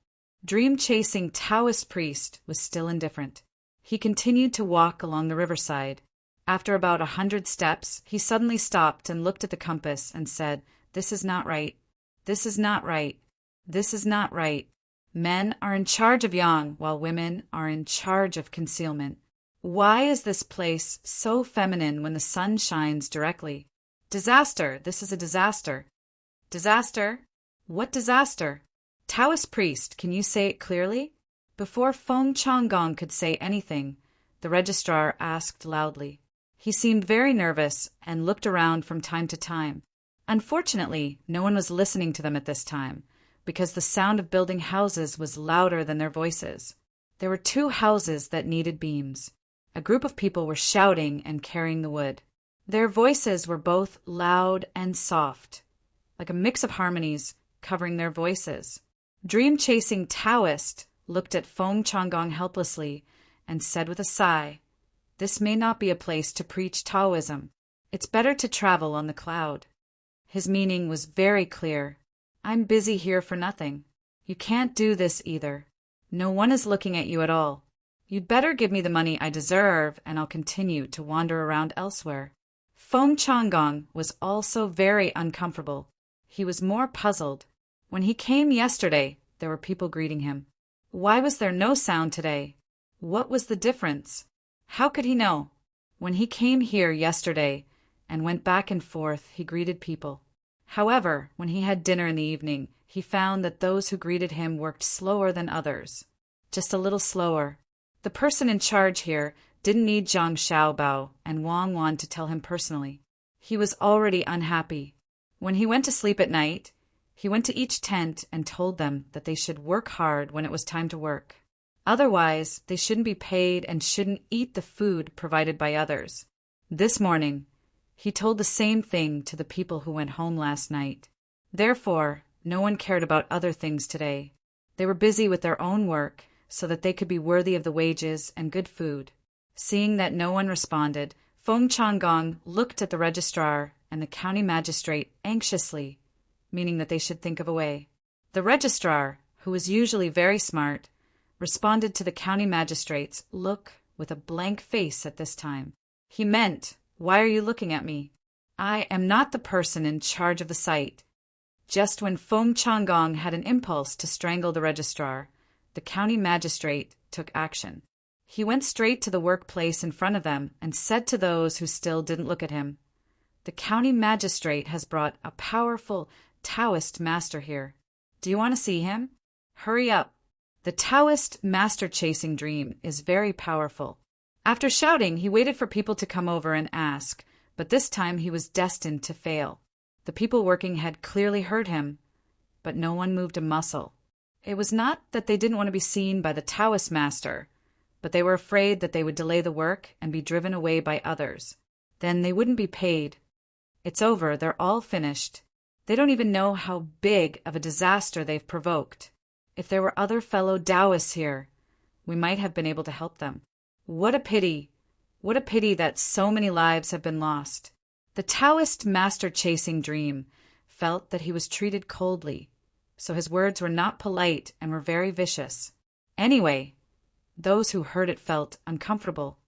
A: Dream-chasing Taoist priest was still indifferent. He continued to walk along the riverside. After about 100 steps, he suddenly stopped and looked at the compass and said, "This is not right. This is not right. This is not right. Men are in charge of yang, while women are in charge of concealment. Why is this place so feminine when the sun shines directly? Disaster! This is a disaster. Disaster? What disaster? Taoist priest, can you say it clearly?" Before Feng Changgong could say anything, the registrar asked loudly. He seemed very nervous and looked around from time to time. Unfortunately, no one was listening to them at this time, because the sound of building houses was louder than their voices. There were 2 houses that needed beams. A group of people were shouting and carrying the wood. Their voices were both loud and soft, like a mix of harmonies covering their voices. Dream-chasing Taoist looked at Feng Changgong helplessly and said with a sigh, "This may not be a place to preach Taoism. It's better to travel on the cloud." His meaning was very clear. "I'm busy here for nothing. You can't do this either. No one is looking at you at all. You'd better give me the money I deserve, and I'll continue to wander around elsewhere." Feng Changgong was also very uncomfortable. He was more puzzled. When he came yesterday, there were people greeting him. Why was there no sound today? What was the difference? How could he know? When he came here yesterday and went back and forth, he greeted people. However, when he had dinner in the evening, he found that those who greeted him worked slower than others. Just a little slower. The person in charge here didn't need Zhang Xiaobao and Wang Wan to tell him personally. He was already unhappy. When he went to sleep at night, he went to each tent and told them that they should work hard when it was time to work. Otherwise, they shouldn't be paid and shouldn't eat the food provided by others. This morning, he told the same thing to the people who went home last night. Therefore, no one cared about other things today. They were busy with their own work so that they could be worthy of the wages and good food. Seeing that no one responded, Feng Changgong looked at the registrar and the county magistrate anxiously, meaning that they should think of a way. The registrar, who was usually very smart, responded to the county magistrate's look with a blank face at this time. He meant, "Why are you looking at me? I am not the person in charge of the site." Just when Feng Changgong had an impulse to strangle the registrar, the county magistrate took action. He went straight to the workplace in front of them and said to those who still didn't look at him, "The county magistrate has brought a powerful Taoist master here. Do you want to see him? Hurry up. The Taoist master chasing dream is very powerful. After shouting, he waited for people to come over and ask, but this time he was destined to fail. The people working had clearly heard him, but no one moved a muscle. It was not that they didn't want to be seen by the Taoist master, but they were afraid that they would delay the work and be driven away by others. Then they wouldn't be paid. It's over, they're all finished. They don't even know how big of a disaster they've provoked. If there were other fellow Taoists here, we might have been able to help them. What a pity! What a pity that so many lives have been lost. The Taoist master chasing dream felt that he was treated coldly, so his words were not polite and were very vicious. Anyway, those who heard it felt uncomfortable.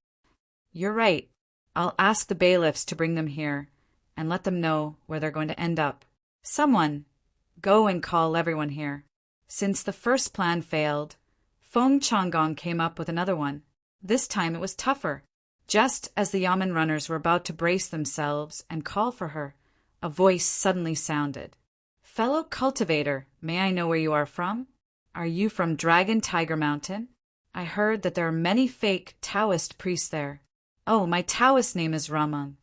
A: You're right. I'll ask the bailiffs to bring them here and let them know where they're going to end up. Someone, go and call everyone here. Since the first plan failed, Feng Changgong came up with another one. This time it was tougher. Just as the Yamen runners were about to brace themselves and call for her, a voice suddenly sounded. Fellow cultivator, may I know where you are from? Are you from Dragon Tiger Mountain? I heard that there are many fake Taoist priests there. Oh, my Taoist name is Ramon.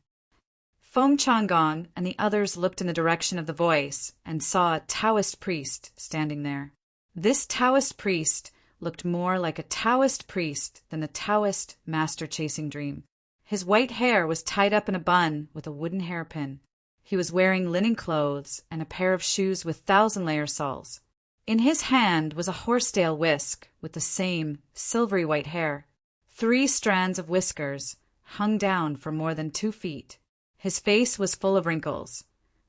A: Feng Changgong and the others looked in the direction of the voice and saw a Taoist priest standing there. This Taoist priest looked more like a Taoist priest than the Taoist master chasing dream. His white hair was tied up in a bun with a wooden hairpin. He was wearing linen clothes and a pair of shoes with 1,000-layer soles. In his hand was a horsetail whisk with the same silvery white hair. 3 strands of whiskers hung down for more than 2 feet. His face was full of wrinkles,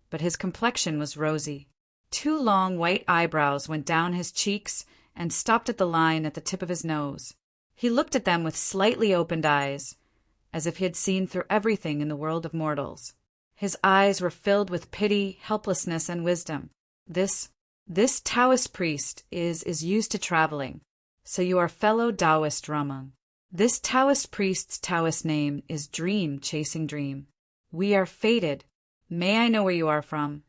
A: but his complexion was rosy. 2 long white eyebrows went down his cheeks and stopped at the line at the tip of his nose. He looked at them with slightly opened eyes, as if he had seen through everything in the world of mortals. His eyes were filled with pity, helplessness, and wisdom. This Taoist priest is used to traveling, so you are fellow Taoist Ramon. This Taoist priest's Taoist name is Dream Chasing Dream. We are fated. May I know where you are from?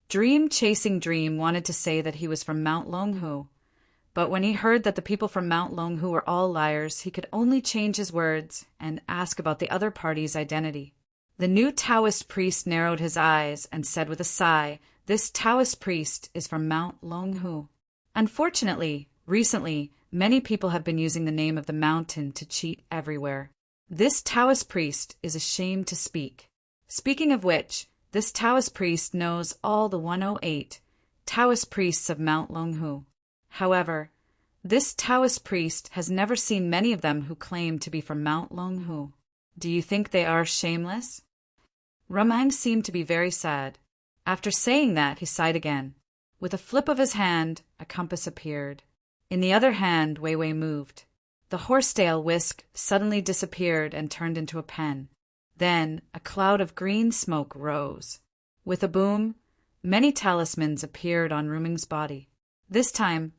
A: Dream Chasing Dream wanted to say that he was from Mount Longhu, but when he heard that the people from Mount Longhu were all liars, he could only change his words and ask about the other party's identity. The new Taoist priest narrowed his eyes and said with a sigh, this Taoist priest is from Mount Longhu. Unfortunately, recently, many people have been using the name of the mountain to cheat everywhere. This Taoist priest is ashamed to speak. Speaking of which, this Taoist priest knows all the 108 Taoist priests of Mount Longhu. However, this Taoist priest has never seen many of them who claim to be from Mount Longhu. Do you think they are shameless? Ramang seemed to be very sad. After saying that, he sighed again. With a flip of his hand, a compass appeared. In the other hand, Wei Wei moved. The horsetail whisk suddenly disappeared and turned into a pen. Then a cloud of green smoke rose. With a boom, many talismans appeared on Ruming's body. This time,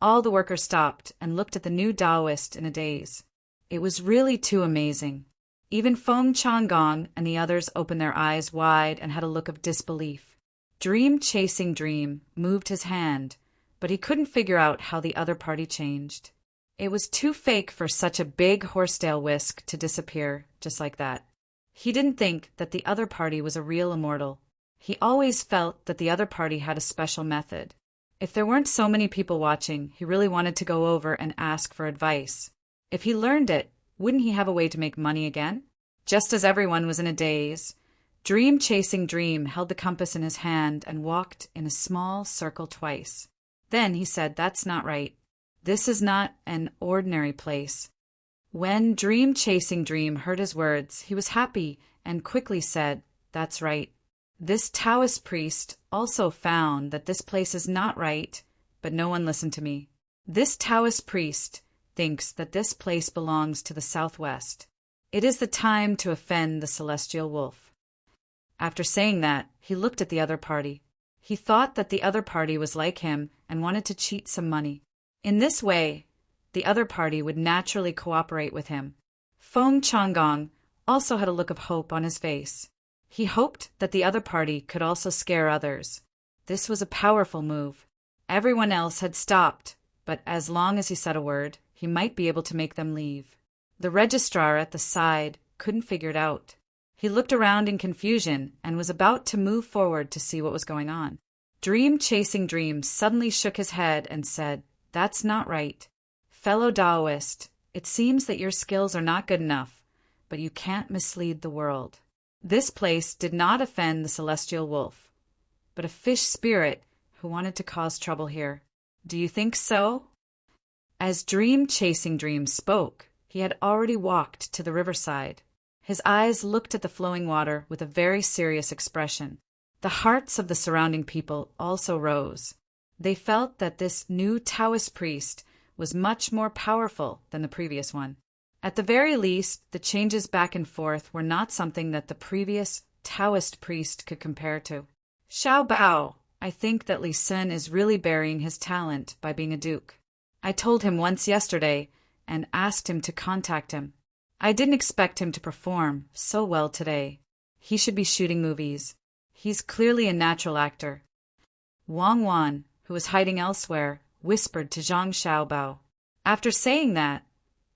A: all the workers stopped and looked at the new Taoist in a daze. It was really too amazing. Even Feng Changgong and the others opened their eyes wide and had a look of disbelief. Dream Chasing Dream moved his hand, but he couldn't figure out how the other party changed. It was too fake for such a big horsetail whisk to disappear just like that. He didn't think that the other party was a real immortal. He always felt that the other party had a special method. If there weren't so many people watching, he really wanted to go over and ask for advice. If he learned it, wouldn't he have a way to make money again? Just as everyone was in a daze, Dream Chasing Dream held the compass in his hand and walked in a small circle twice. Then he said, "That's not right. This is not an ordinary place." When Dream Chasing Dream heard his words, he was happy and quickly said, "That's right." This Taoist priest also found that this place is not right, but no one listened to me. This Taoist priest thinks that this place belongs to the southwest. It is the time to offend the celestial wolf. After saying that, he looked at the other party. He thought that the other party was like him and wanted to cheat some money. In this way, the other party would naturally cooperate with him. Feng Changgong also had a look of hope on his face. He hoped that the other party could also scare others. This was a powerful move. Everyone else had stopped, but as long as he said a word, he might be able to make them leave. The registrar at the side couldn't figure it out. He looked around in confusion and was about to move forward to see what was going on. Dream Chasing Dream suddenly shook his head and said, "That's not right. Fellow Taoist, it seems that your skills are not good enough, but you can't mislead the world." This place did not offend the celestial wolf, but a fish spirit who wanted to cause trouble here. Do you think so? As Dream Chasing Dream spoke, he had already walked to the riverside. His eyes looked at the flowing water with a very serious expression. The hearts of the surrounding people also rose. They felt that this new Taoist priest was much more powerful than the previous one. At the very least, the changes back and forth were not something that the previous Taoist priest could compare to. "Xiao Bao, I think that Li Sun is really burying his talent by being a duke. I told him once yesterday and asked him to contact him. I didn't expect him to perform so well today. He should be shooting movies. He's clearly a natural actor." Wang Wan, who was hiding elsewhere, whispered to Zhang Xiaobao. After saying that,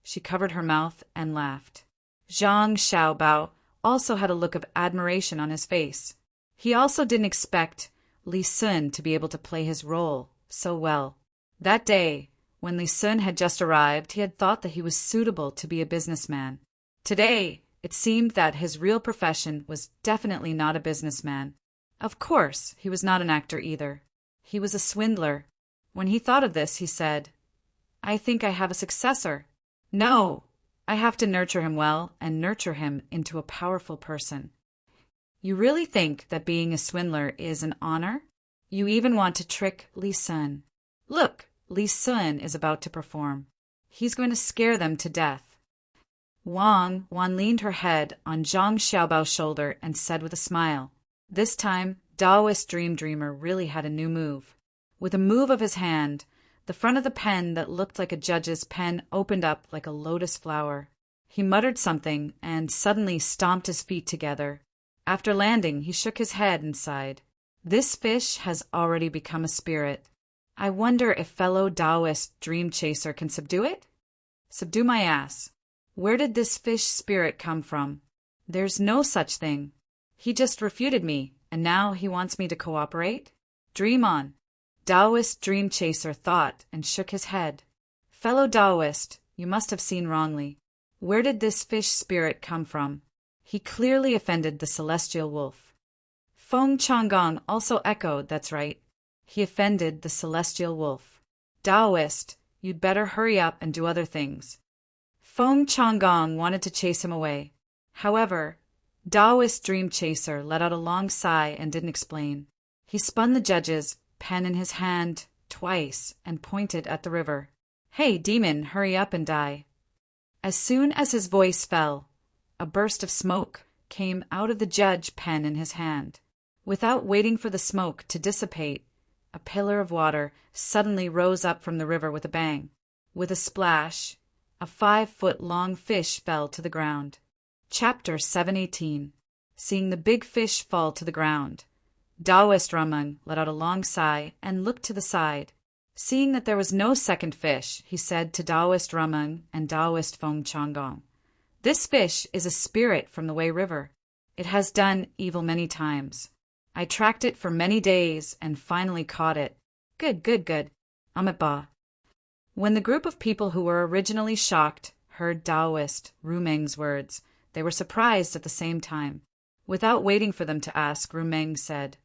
A: she covered her mouth and laughed. Zhang Xiaobao also had a look of admiration on his face. He also didn't expect Li Sun to be able to play his role so well. That day, when Li Sun had just arrived, he had thought that he was suitable to be a businessman. Today, it seemed that his real profession was definitely not a businessman. Of course, he was not an actor either. He was a swindler. When he thought of this, he said, "I think I have a successor. No, I have to nurture him well and nurture him into a powerful person." You really think that being a swindler is an honor? You even want to trick Li Sun. Look, Li Sun is about to perform. He's going to scare them to death. Wang leaned her head on Zhang Xiaobao's shoulder and said with a smile. This time, Taoist Dreamer really had a new move. With a move of his hand, the front of the pen that looked like a judge's pen opened up like a lotus flower. He muttered something and suddenly stomped his feet together. After landing, he shook his head and sighed. This fish has already become a spirit. I wonder if fellow Taoist Dream Chaser can subdue it? Subdue my ass. Where did this fish spirit come from? There's no such thing. He just refuted me, and now he wants me to cooperate? Dream on. Taoist Dream Chaser thought and shook his head. Fellow Taoist, you must have seen wrongly. Where did this fish spirit come from? He clearly offended the celestial wolf. Feng Changgong also echoed, that's right. He offended the celestial wolf. Taoist, you'd better hurry up and do other things. Feng Changgong wanted to chase him away. However, Taoist Dream Chaser let out a long sigh and didn't explain. He spun the judge's pen in his hand twice and pointed at the river. Hey, demon, hurry up and die. As soon as his voice fell, a burst of smoke came out of the judge's pen in his hand. Without waiting for the smoke to dissipate, a pillar of water suddenly rose up from the river with a bang. With a splash, a 5-foot-long fish fell to the ground. Chapter 718. Seeing the big fish fall to the ground, Taoist Rameng let out a long sigh and looked to the side. Seeing that there was no second fish, he said to Taoist Rameng and Taoist Feng Changgong, "This fish is a spirit from the Wei River. It has done evil many times. I tracked it for many days and finally caught it. Good. Amit Ba." When the group of people who were originally shocked heard Taoist Rumeng's words, they were surprised at the same time. Without waiting for them to ask, Rumeng said,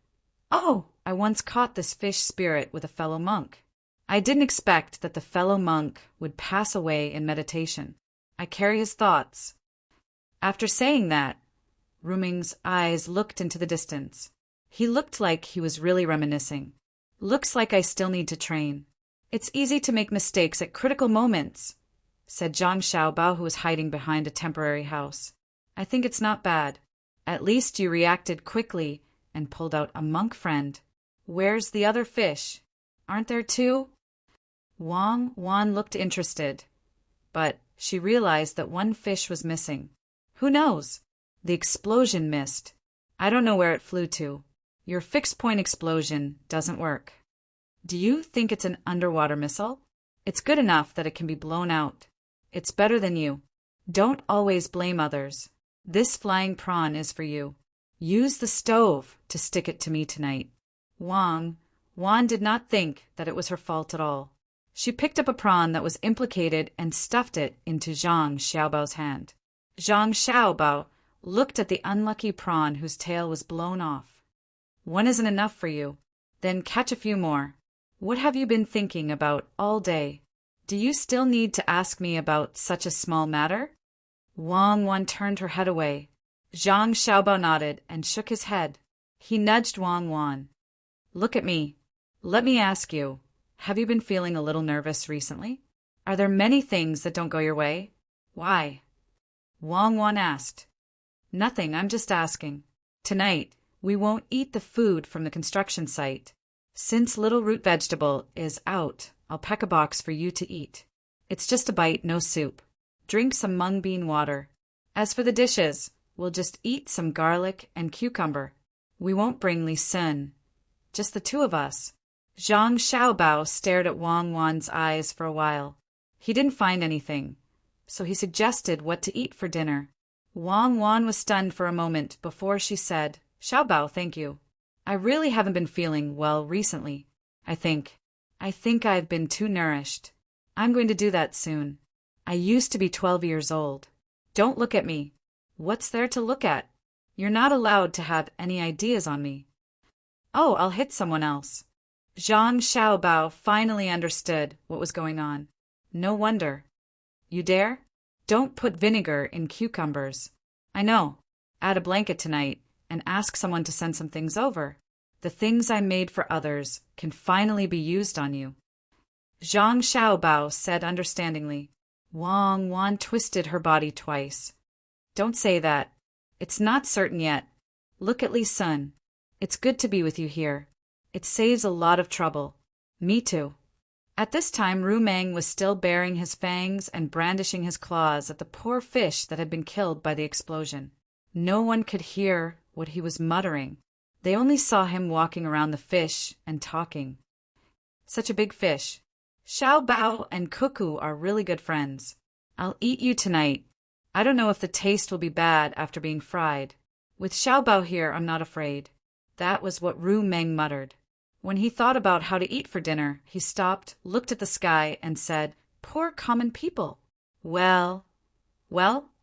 A: "Oh, I once caught this fish spirit with a fellow monk. I didn't expect that the fellow monk would pass away in meditation. I carry his thoughts." After saying that, Rumeng's eyes looked into the distance. He looked like he was really reminiscing. "Looks like I still need to train. It's easy to make mistakes at critical moments," said Zhang Xiaobao, who was hiding behind a temporary house. "I think it's not bad. At least you reacted quickly and pulled out a monk friend. Where's the other fish? Aren't there two?" Wang looked interested, but she realized that one fish was missing. Who knows? The explosion missed. I don't know where it flew to. Your fixed-point explosion doesn't work. Do you think it's an underwater missile? It's good enough that it can be blown out. It's better than you. Don't always blame others. This flying prawn is for you. Use the stove to stick it to me tonight. Wan did not think that it was her fault at all. She picked up a prawn that was implicated and stuffed it into Zhang Xiaobao's hand. Zhang Xiaobao looked at the unlucky prawn whose tail was blown off. One isn't enough for you. Then catch a few more. What have you been thinking about all day? Do you still need to ask me about such a small matter? Wan turned her head away. Zhang Xiaobao nodded and shook his head. He nudged Wan. Look at me. Let me ask you, have you been feeling a little nervous recently? Are there many things that don't go your way? Why? Wan asked. Nothing, I'm just asking. Tonight, we won't eat the food from the construction site. Since little root vegetable is out, I'll pack a box for you to eat. It's just a bite, no soup. Drink some mung bean water. As for the dishes, we'll just eat some garlic and cucumber. We won't bring Li Sun. Just the two of us. Zhang Xiaobao stared at Wan's eyes for a while. He didn't find anything, so he suggested what to eat for dinner. Wan was stunned for a moment before she said, Xiaobao, thank you. I really haven't been feeling well recently. I think I've been too nourished. I'm going to do that soon. I used to be 12 years old. Don't look at me. What's there to look at? You're not allowed to have any ideas on me. Oh, I'll hit someone else. Zhang Xiaobao finally understood what was going on. No wonder. You dare? Don't put vinegar in cucumbers. I know. Add a blanket tonight and ask someone to send some things over. The things I made for others can finally be used on you. Zhang Xiaobao said understandingly. Wan twisted her body twice. Don't say that. It's not certain yet. Look at Li Sun. It's good to be with you here. It saves a lot of trouble. Me too. At this time, Ru Meng was still baring his fangs and brandishing his claws at the poor fish that had been killed by the explosion. No one could hear what he was muttering. They only saw him walking around the fish and talking. Such a big fish. Xiaobao and Cuckoo are really good friends. I'll eat you tonight. I don't know if the taste will be bad after being fried. With Xiaobao here, I'm not afraid. That was what Ru Meng muttered. When he thought about how to eat for dinner, he stopped, looked at the sky, and said, Poor common people. Well,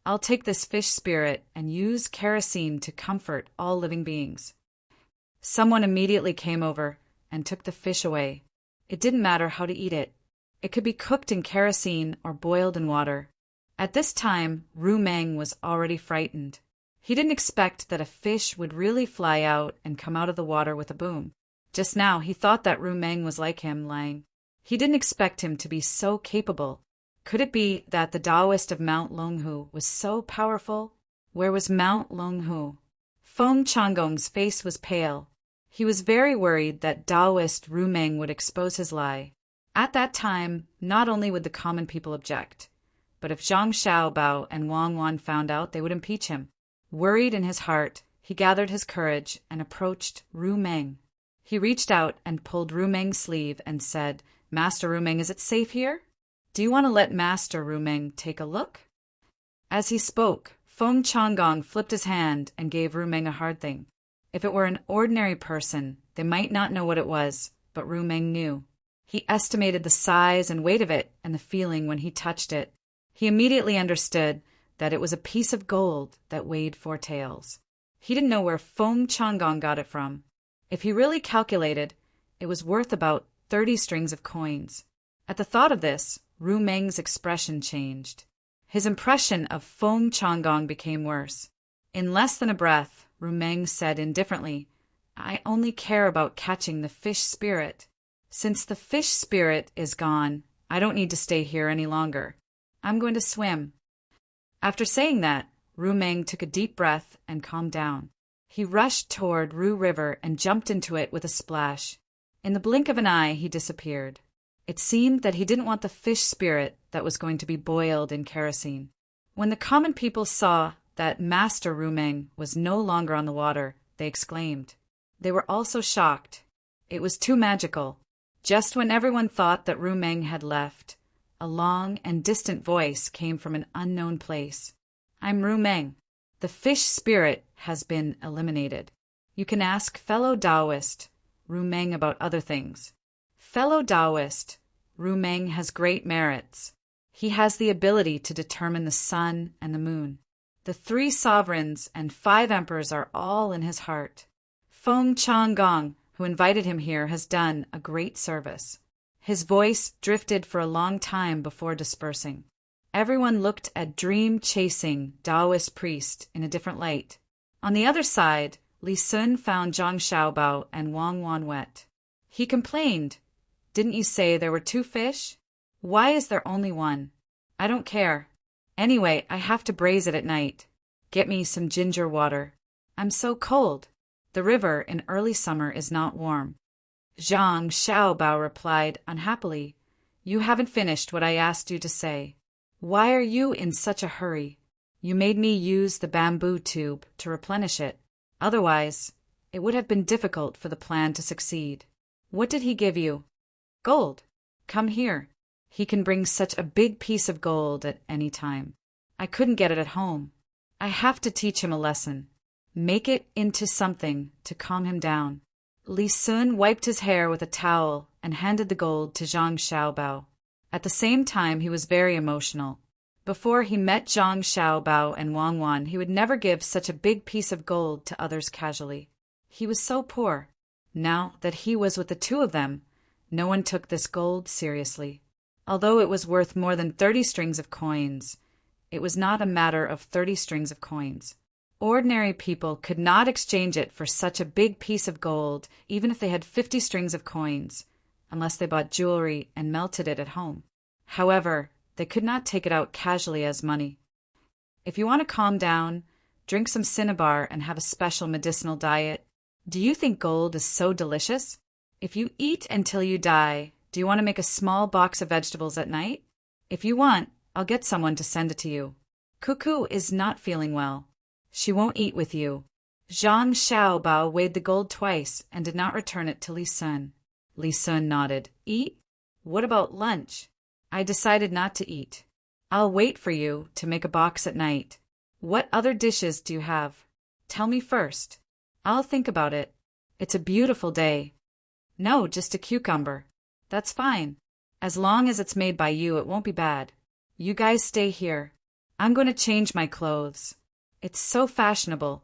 A: I'll take this fish spirit and use kerosene to comfort all living beings. Someone immediately came over and took the fish away. It didn't matter how to eat it. It could be cooked in kerosene or boiled in water. At this time, Ru Meng was already frightened. He didn't expect that a fish would really fly out and come out of the water with a boom. Just now, he thought that Ru Meng was like him, lying. He didn't expect him to be so capable. Could it be that the Taoist of Mount Longhu was so powerful? Where was Mount Longhu? Feng Changgong's face was pale. He was very worried that Taoist Ru Meng would expose his lie. At that time, not only would the common people object, but if Zhang Xiaobao and Wan found out, they would impeach him. Worried in his heart, he gathered his courage and approached Ru Meng. He reached out and pulled Ru Meng's sleeve and said, Master Ru Meng, is it safe here? Do you want to let Master Ru Meng take a look? As he spoke, Feng Changgong flipped his hand and gave Ru Meng a hard thing. If it were an ordinary person, they might not know what it was, but Ru Meng knew. He estimated the size and weight of it and the feeling when he touched it. He immediately understood that it was a piece of gold that weighed 4 taels. He didn't know where Feng Changgong got it from. If he really calculated, it was worth about 30 strings of coins. At the thought of this, Ru Meng's expression changed. His impression of Feng Changgong became worse. In less than a breath, Ru Meng said indifferently, I only care about catching the fish spirit. Since the fish spirit is gone, I don't need to stay here any longer. I'm going to swim. After saying that, Ru Meng took a deep breath and calmed down. He rushed toward Ru River and jumped into it with a splash. In the blink of an eye, he disappeared. It seemed that he didn't want the fish spirit that was going to be boiled in kerosene. When the common people saw that Master Ru Meng was no longer on the water, they exclaimed, They were also shocked. It was too magical. Just when everyone thought that Ru Meng had left, a long and distant voice came from an unknown place. I'm Ru Meng. The fish spirit has been eliminated. You can ask fellow Taoist, Ru Meng, about other things. Fellow Taoist, Ru Meng has great merits. He has the ability to determine the sun and the moon. The 3 sovereigns and 5 emperors are all in his heart. Feng Changgong, who invited him here, has done a great service. His voice drifted for a long time before dispersing. Everyone looked at dream-chasing Taoist priest in a different light. On the other side, Li Sun found Zhang Xiaobao and Wang Wan wet. He complained, "Didn't you say there were 2 fish? Why is there only 1? I don't care. Anyway, I have to braise it at night. Get me some ginger water. I'm so cold. The river in early summer is not warm." Zhang Xiaobao replied unhappily, "You haven't finished what I asked you to say. Why are you in such a hurry? You made me use the bamboo tube to replenish it. Otherwise, it would have been difficult for the plan to succeed. What did he give you?" "Gold. Come here. He can bring such a big piece of gold at any time. I couldn't get it at home. I have to teach him a lesson. Make it into something to calm him down." Li Sun wiped his hair with a towel and handed the gold to Zhang Xiaobao. At the same time, he was very emotional. Before he met Zhang Xiaobao and Wang Wan, he would never give such a big piece of gold to others casually. He was so poor. Now that he was with the 2 of them, no one took this gold seriously. Although it was worth more than 30 strings of coins, it was not a matter of 30 strings of coins. Ordinary people could not exchange it for such a big piece of gold, even if they had 50 strings of coins, unless they bought jewelry and melted it at home. However, they could not take it out casually as money. If you want to calm down, drink some cinnabar and have a special medicinal diet. Do you think gold is so delicious? If you eat until you die, do you want to make a small box of vegetables at night? If you want, I'll get someone to send it to you. Cuckoo is not feeling well. She won't eat with you. Zhang Xiaobao weighed the gold twice and did not return it to Li Sun. Li Sun nodded. Eat? What about lunch? I decided not to eat. I'll wait for you to make a box at night. What other dishes do you have? Tell me first. I'll think about it. It's a beautiful day. No, just a cucumber. That's fine. As long as it's made by you, it won't be bad. You guys stay here. I'm going to change my clothes. It's so fashionable.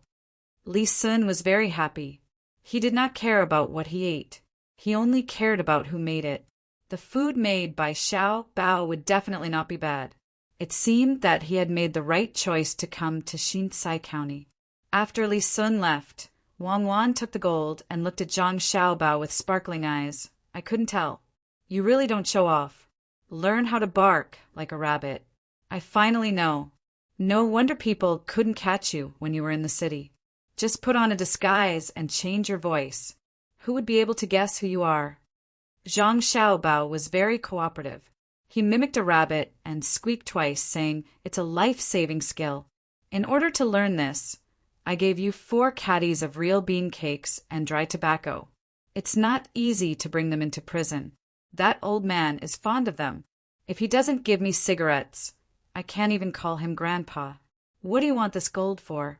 A: Li Sun was very happy. He did not care about what he ate. He only cared about who made it. The food made by Xiao Bao would definitely not be bad. It seemed that he had made the right choice to come to Shinsai County. After Li Sun left, Wang Wan took the gold and looked at Zhang Xiaobao with sparkling eyes. I couldn't tell. You really don't show off. Learn how to bark like a rabbit. I finally know. No wonder people couldn't catch you when you were in the city. Just put on a disguise and change your voice. Who would be able to guess who you are? Zhang Xiaobao was very cooperative. He mimicked a rabbit and squeaked twice, saying, "It's a life-saving skill. In order to learn this, I gave you 4 caddies of real bean cakes and dry tobacco. It's not easy to bring them into prison. That old man is fond of them. If he doesn't give me cigarettes, I can't even call him grandpa. What do you want this gold for?"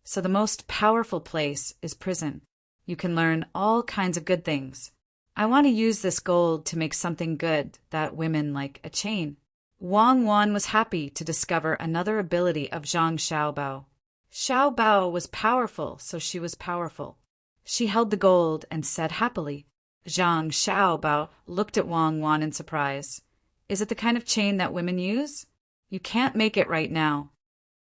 A: So the most powerful place is prison. You can learn all kinds of good things. I want to use this gold to make something good that women like, a chain. Wang Wan was happy to discover another ability of Zhang Xiaobao. Xiaobao was powerful, so she was powerful. She held the gold and said happily. Zhang Xiaobao looked at Wang Wan in surprise. Is it the kind of chain that women use? You can't make it right now.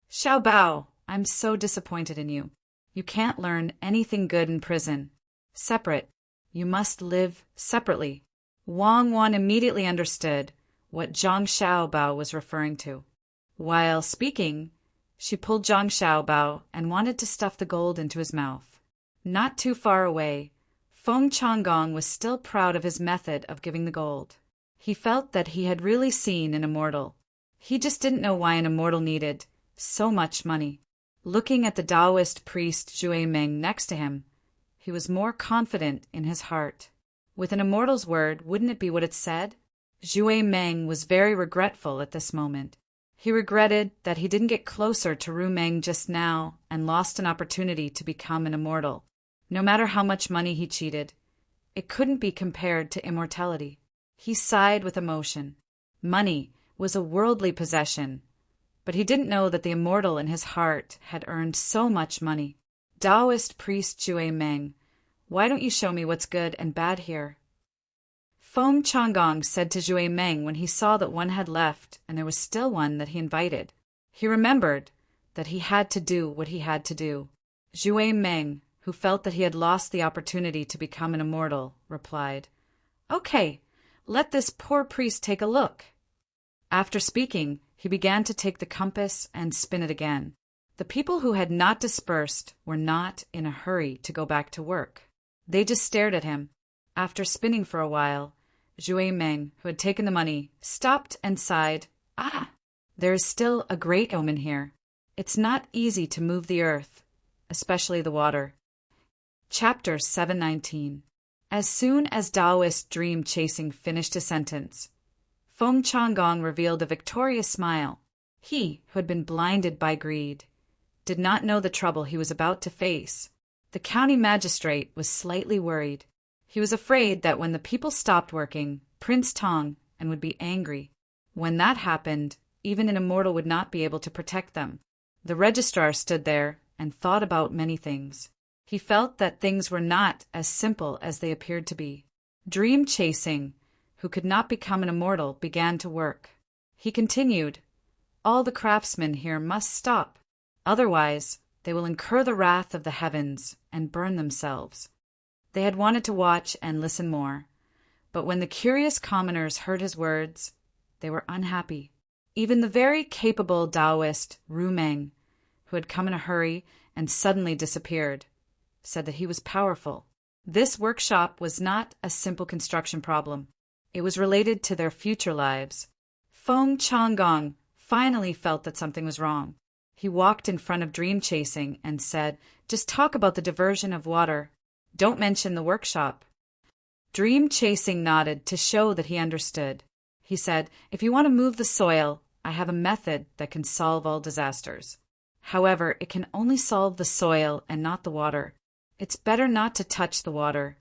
A: Xiaobao, I'm so disappointed in you. You can't learn anything good in prison. Separate. You must live separately. Wang Wan immediately understood what Zhang Xiaobao was referring to. While speaking, she pulled Zhang Xiaobao and wanted to stuff the gold into his mouth. Not too far away, Feng Changgong was still proud of his method of giving the gold. He felt that he had really seen an immortal. He just didn't know why an immortal needed so much money. Looking at the Taoist priest Zhui Ming next to him, He was more confident in his heart. With an immortal's word, wouldn't it be what it said? Zhui Meng was very regretful at this moment. He regretted that he didn't get closer to Ru Meng just now and lost an opportunity to become an immortal. No matter how much money he cheated, it couldn't be compared to immortality. He sighed with emotion. Money was a worldly possession, but he didn't know that the immortal in his heart had earned so much money. Taoist priest Zhui Meng, why don't you show me what's good and bad here? Feng Changgong said to Zhui Meng when he saw that one had left and there was still one that he invited. He remembered that he had to do what he had to do. Zhui Meng, who felt that he had lost the opportunity to become an immortal, replied, "Okay, let this poor priest take a look." After speaking, he began to take the compass and spin it again. The people who had not dispersed were not in a hurry to go back to work. They just stared at him. After spinning for a while, Zhui Meng, who had taken the money, stopped and sighed, "Ah, there is still a great omen here. It's not easy to move the earth, especially the water." Chapter 719. As soon as Taoist dream chasing finished his sentence, Feng Changgong revealed a victorious smile. He, who had been blinded by greed, did not know the trouble he was about to face. The county magistrate was slightly worried. He was afraid that when the people stopped working, Prince Tang and would be angry. When that happened, even an immortal would not be able to protect them. The registrar stood there and thought about many things. He felt that things were not as simple as they appeared to be. Dream chasing, who could not become an immortal, began to work. He continued, "All the craftsmen here must stop. Otherwise, they will incur the wrath of the heavens and burn themselves." They had wanted to watch and listen more, but when the curious commoners heard his words, they were unhappy. Even the very capable Taoist Ru Meng, who had come in a hurry and suddenly disappeared, said that he was powerful. This workshop was not a simple construction problem. It was related to their future lives. Feng Changgong finally felt that something was wrong. He walked in front of dream chasing and said, "Just talk about the diversion of water. Don't mention the workshop." Dream chasing nodded to show that he understood. He said, "If you want to move the soil, I have a method that can solve all disasters. However, it can only solve the soil and not the water. It's better not to touch the water."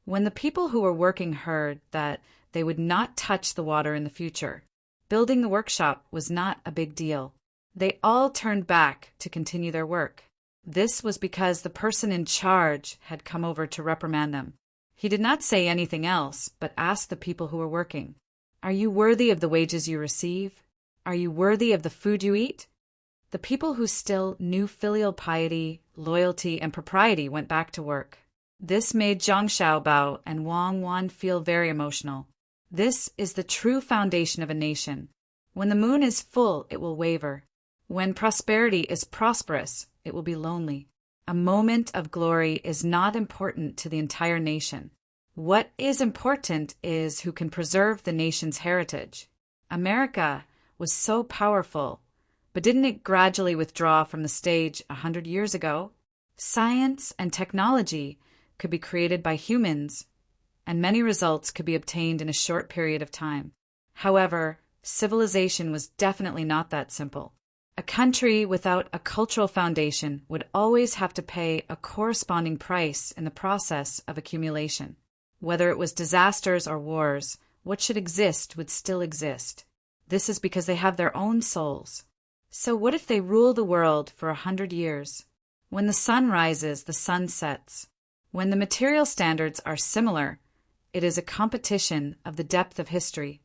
A: When the people who were working heard that they would not touch the water in the future, building the workshop was not a big deal. They all turned back to continue their work. This was because the person in charge had come over to reprimand them. He did not say anything else, but asked the people who were working, "Are you worthy of the wages you receive? Are you worthy of the food you eat?" The people who still knew filial piety, loyalty, and propriety went back to work. This made Zhang Xiaobao and Wang Wan feel very emotional. This is the true foundation of a nation. When the moon is full, it will waver. When prosperity is prosperous, it will be lonely. A moment of glory is not important to the entire nation. What is important is who can preserve the nation's heritage. America was so powerful, but didn't it gradually withdraw from the stage 100 years ago? Science and technology could be created by humans, and many results could be obtained in a short period of time. However, civilization was definitely not that simple. A country without a cultural foundation would always have to pay a corresponding price in the process of accumulation. Whether it was disasters or wars, what should exist would still exist. This is because they have their own souls. So what if they rule the world for 100 years? When the sun rises, the sun sets. When the material standards are similar, it is a competition of the depth of history.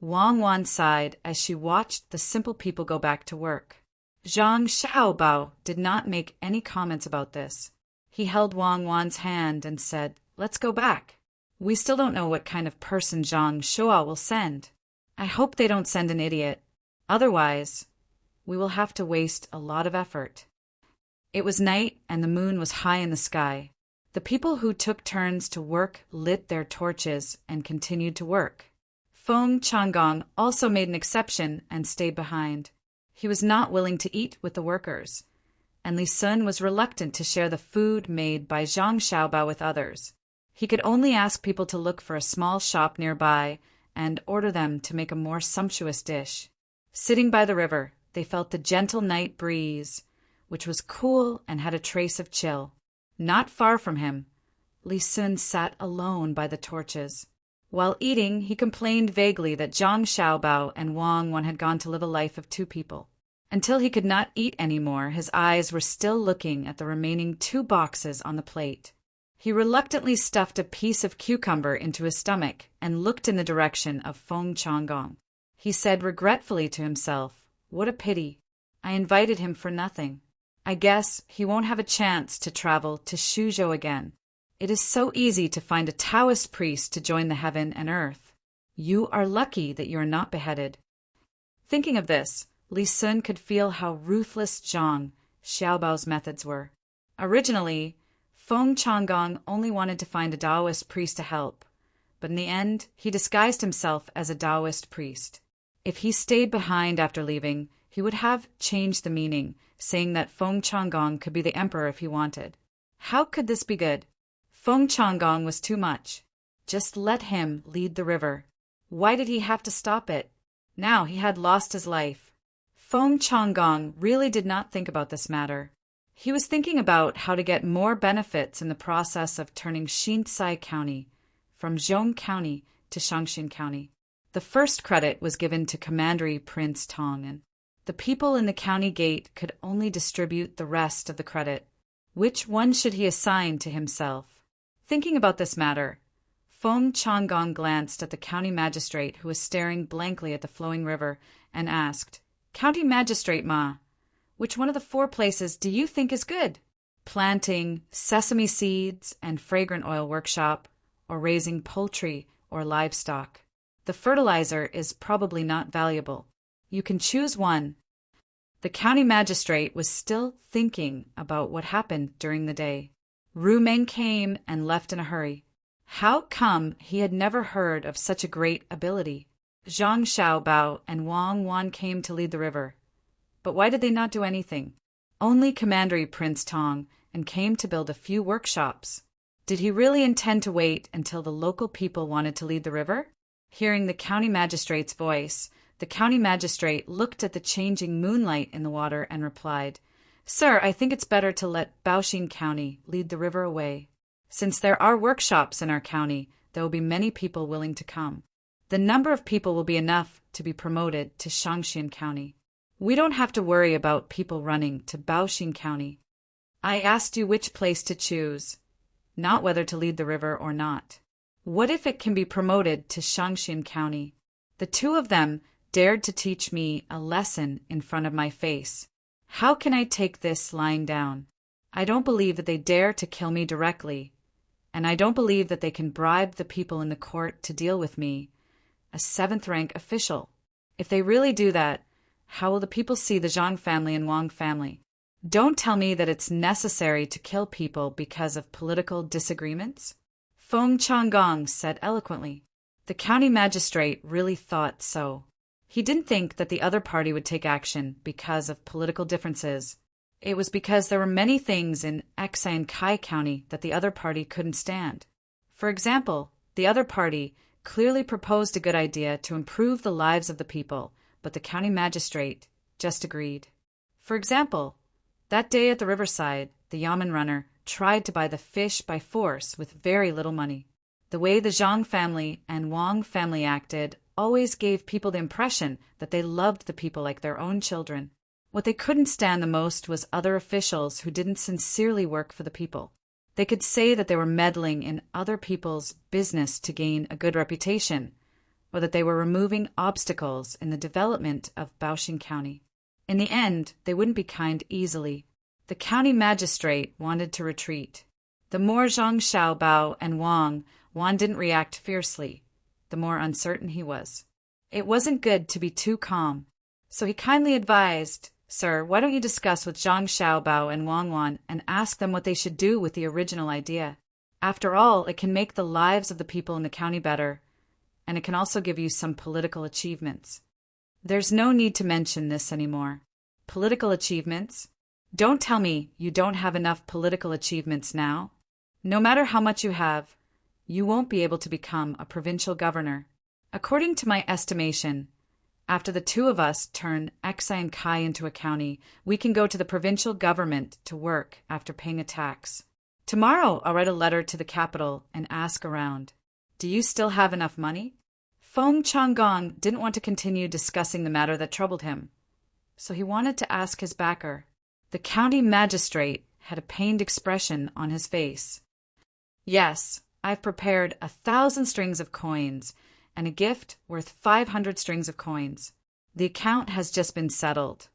A: Wang Wan sighed as she watched the simple people go back to work. Zhang Xiaobao did not make any comments about this. He held Wang Wan's hand and said, "Let's go back. We still don't know what kind of person Zhang Shua will send. I hope they don't send an idiot. Otherwise, we will have to waste a lot of effort." It was night and the moon was high in the sky. The people who took turns to work lit their torches and continued to work. Feng Changgong also made an exception and stayed behind. He was not willing to eat with the workers. and Li Sun was reluctant to share the food made by Zhang Xiaobao with others. He could only ask people to look for a small shop nearby and order them to make a more sumptuous dish. Sitting by the river, they felt the gentle night breeze, which was cool and had a trace of chill. Not far from him, Li Sun sat alone by the torches. While eating, he complained vaguely that Zhang Xiaobao and Wang Wan had gone to live a life of two people. Until he could not eat anymore, his eyes were still looking at the remaining 2 boxes on the plate. He reluctantly stuffed a piece of cucumber into his stomach and looked in the direction of Feng Changgong. He said regretfully to himself, "What a pity. I invited him for nothing. I guess he won't have a chance to travel to Suzhou again. It is so easy to find a Taoist priest to join the heaven and earth. You are lucky that you are not beheaded." Thinking of this, Li Sun could feel how ruthless Zhang Xiaobao's methods were. Originally, Feng Changgong only wanted to find a Taoist priest to help, but in the end, he disguised himself as a Taoist priest. If he stayed behind after leaving, he would have changed the meaning, saying that Feng Changgong could be the emperor if he wanted. How could this be good? Feng Changgong was too much. Just let him lead the river. Why did he have to stop it? Now he had lost his life. Feng Changgong really did not think about this matter. He was thinking about how to get more benefits in the process of turning Xinsai County from Zhong County to Shaanxi County. The first credit was given to Commandery Prince Tang, and the people in the county gate could only distribute the rest of the credit. Which one should he assign to himself? Thinking about this matter, Feng Changgong glanced at the county magistrate who was staring blankly at the flowing river and asked, "County Magistrate Ma, which one of the 4 places do you think is good? Planting sesame seeds and fragrant oil workshop, or raising poultry or livestock? The fertilizer is probably not valuable. You can choose one." The county magistrate was still thinking about what happened during the day. Ru Meng came and left in a hurry. How come he had never heard of such a great ability? Zhang Xiaobao and Wang Wan came to lead the river. But why did they not do anything? Only Commandery Prince Tang, and came to build a few workshops. Did he really intend to wait until the local people wanted to lead the river? Hearing the county magistrate's voice, the county magistrate looked at the changing moonlight in the water and replied, "Sir, I think it's better to let Baoxin County lead the river away. Since there are workshops in our county, there will be many people willing to come. The number of people will be enough to be promoted to Shaanxi County. We don't have to worry about people running to Baoxin County. I asked you which place to choose, not whether to lead the river or not. What if it can be promoted to Shaanxi County?" The 2 of them dared to teach me a lesson in front of my face. How can I take this lying down? I don't believe that they dare to kill me directly, and I don't believe that they can bribe the people in the court to deal with me, a 7th-rank official. If they really do that, how will the people see the Zhang family and Wang family? Don't tell me that it's necessary to kill people because of political disagreements. Feng Changgong said eloquently. The county magistrate really thought so. He didn't think that the other party would take action because of political differences. It was because there were many things in Xi and Kai County that the other party couldn't stand. For example, the other party clearly proposed a good idea to improve the lives of the people, but the county magistrate just agreed. For example, that day at the riverside, the Yamen runner tried to buy the fish by force with very little money. The way the Zhang family and Wang family acted always gave people the impression that they loved the people like their own children. What they couldn't stand the most was other officials who didn't sincerely work for the people. They could say that they were meddling in other people's business to gain a good reputation, or that they were removing obstacles in the development of Baoxin County. In the end, they wouldn't be kind easily. The county magistrate wanted to retreat. The more Zhang Xiaobao and Wang Wan didn't react fiercely, the more uncertain he was. It wasn't good to be too calm, so he kindly advised, "Sir, why don't you discuss with Zhang Xiaobao and Wang Wan and ask them what they should do with the original idea? After all, it can make the lives of the people in the county better, and it can also give you some political achievements." There's no need to mention this anymore. Political achievements? Don't tell me you don't have enough political achievements now. No matter how much you have, you won't be able to become a provincial governor. According to my estimation, after the two of us turn Xai and Kai into a county, we can go to the provincial government to work after paying a tax. Tomorrow I'll write a letter to the capital and ask around. Do you still have enough money? Feng Changgong didn't want to continue discussing the matter that troubled him, so he wanted to ask his backer. The county magistrate had a pained expression on his face. Yes, I've prepared 1,000 strings of coins and a gift worth 500 strings of coins. The account has just been settled,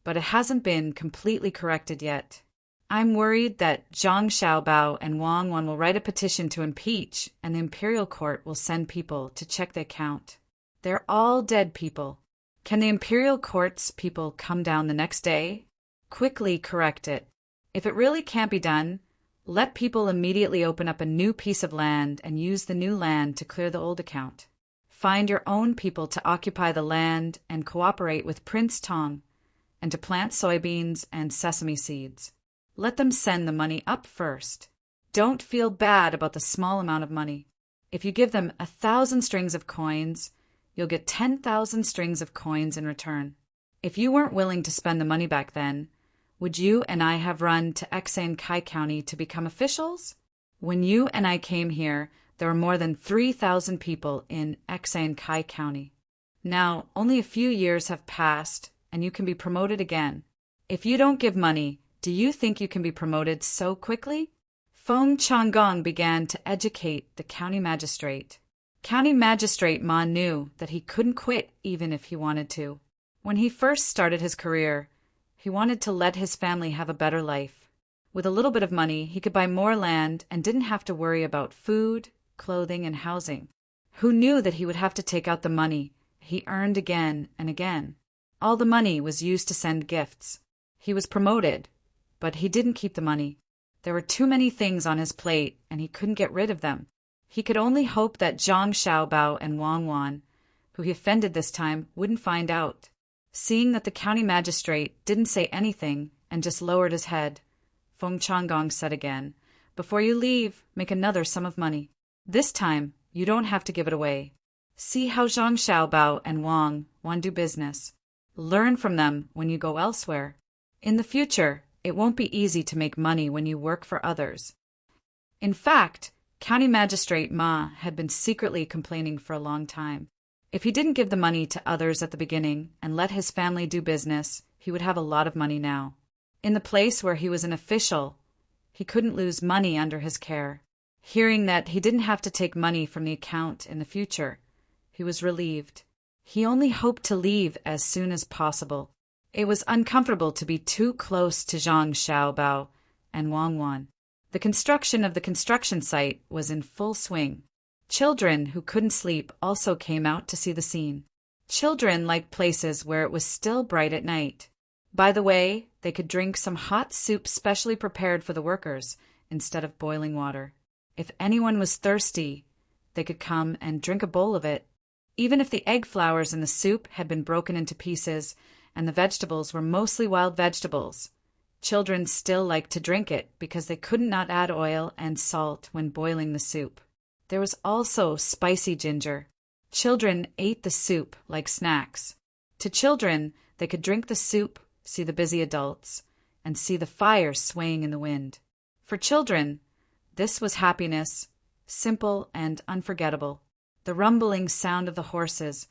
A: but it hasn't been completely corrected yet. I'm worried that Zhang Xiaobao and Wang Wan will write a petition to impeach, and the imperial court will send people to check the account. They're all dead people. Can the imperial court's people come down the next day? Quickly correct it. If it really can't be done, let people immediately open up a new piece of land and use the new land to clear the old account. Find your own people to occupy the land and cooperate with Prince Tang, and to plant soybeans and sesame seeds. Let them send the money up first. Don't feel bad about the small amount of money. If you give them 1,000 strings of coins, you'll get 10,000 strings of coins in return. If you weren't willing to spend the money back then, would you and I have run to Xai and Kai County to become officials? When you and I came here, there were more than 3,000 people in Xai and Kai County. Now, only a few years have passed, and you can be promoted again. If you don't give money, do you think you can be promoted so quickly? Feng Changgong began to educate the county magistrate. County Magistrate Ma knew that he couldn't quit even if he wanted to. When he first started his career, he wanted to let his family have a better life. With a little bit of money, he could buy more land and didn't have to worry about food, clothing, and housing. Who knew that he would have to take out the money he earned again and again? All the money was used to send gifts. He was promoted, but he didn't keep the money. There were too many things on his plate, and he couldn't get rid of them. He could only hope that Zhang Xiaobao and Wang Wan, who he offended this time, wouldn't find out. Seeing that the county magistrate didn't say anything and just lowered his head, Feng Changgong said again, "Before you leave, make another sum of money. This time, you don't have to give it away. See how Zhang Xiaobao and Wang Wan do business. Learn from them when you go elsewhere. In the future, it won't be easy to make money when you work for others." In fact, County Magistrate Ma had been secretly complaining for a long time. If he didn't give the money to others at the beginning and let his family do business, he would have a lot of money now. In the place where he was an official, he couldn't lose money under his care. Hearing that he didn't have to take money from the account in the future, he was relieved. He only hoped to leave as soon as possible. It was uncomfortable to be too close to Zhang Xiaobao and Wang Wan. The construction of the construction site was in full swing. Children who couldn't sleep also came out to see the scene. Children liked places where it was still bright at night. By the way, they could drink some hot soup specially prepared for the workers instead of boiling water. If anyone was thirsty, they could come and drink a bowl of it. Even if the egg flowers in the soup had been broken into pieces and the vegetables were mostly wild vegetables, children still liked to drink it because they couldn't not add oil and salt when boiling the soup. There was also spicy ginger. Children ate the soup like snacks. To children, they could drink the soup, see the busy adults, and see the fire swaying in the wind. For children, this was happiness, simple and unforgettable. The rumbling sound of the horses'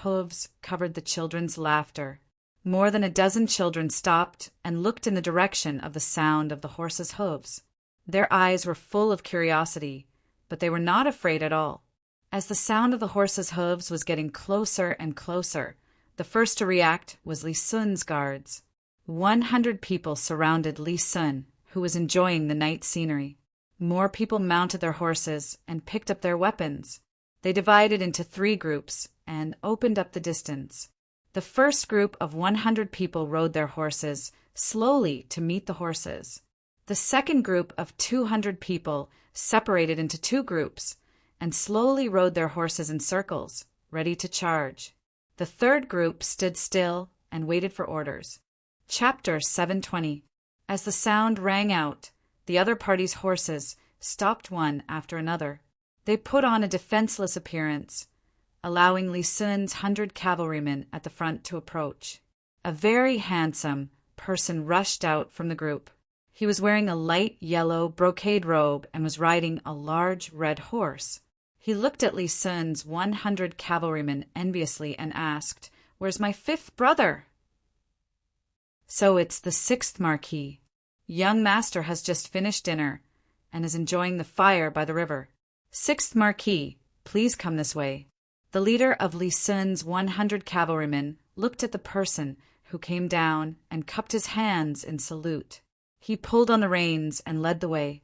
A: hooves covered the children's laughter. More than a dozen children stopped and looked in the direction of the sound of the horses' hooves. Their eyes were full of curiosity, but they were not afraid at all. As the sound of the horses' hooves was getting closer and closer, the first to react was Li Sun's guards. 100 people surrounded Li Sun, who was enjoying the night scenery. More people mounted their horses and picked up their weapons. They divided into 3 groups and opened up the distance. The first group of 100 people rode their horses slowly to meet the horses. The second group of 200 people separated into 2 groups and slowly rode their horses in circles, ready to charge. The third group stood still and waited for orders. Chapter 720. As the sound rang out, the other party's horses stopped one after another. They put on a defenseless appearance, allowing Li Sun's 100 cavalrymen at the front to approach. A very handsome person rushed out from the group. He was wearing a light yellow brocade robe and was riding a large red horse. He looked at Li Sun's 100 cavalrymen enviously and asked, "Where's my 5th brother?" "So it's the 6th Marquis. Young master has just finished dinner and is enjoying the fire by the river. 6th Marquis, please come this way." The leader of Li Sun's 100 cavalrymen looked at the person who came down and cupped his hands in salute. He pulled on the reins and led the way.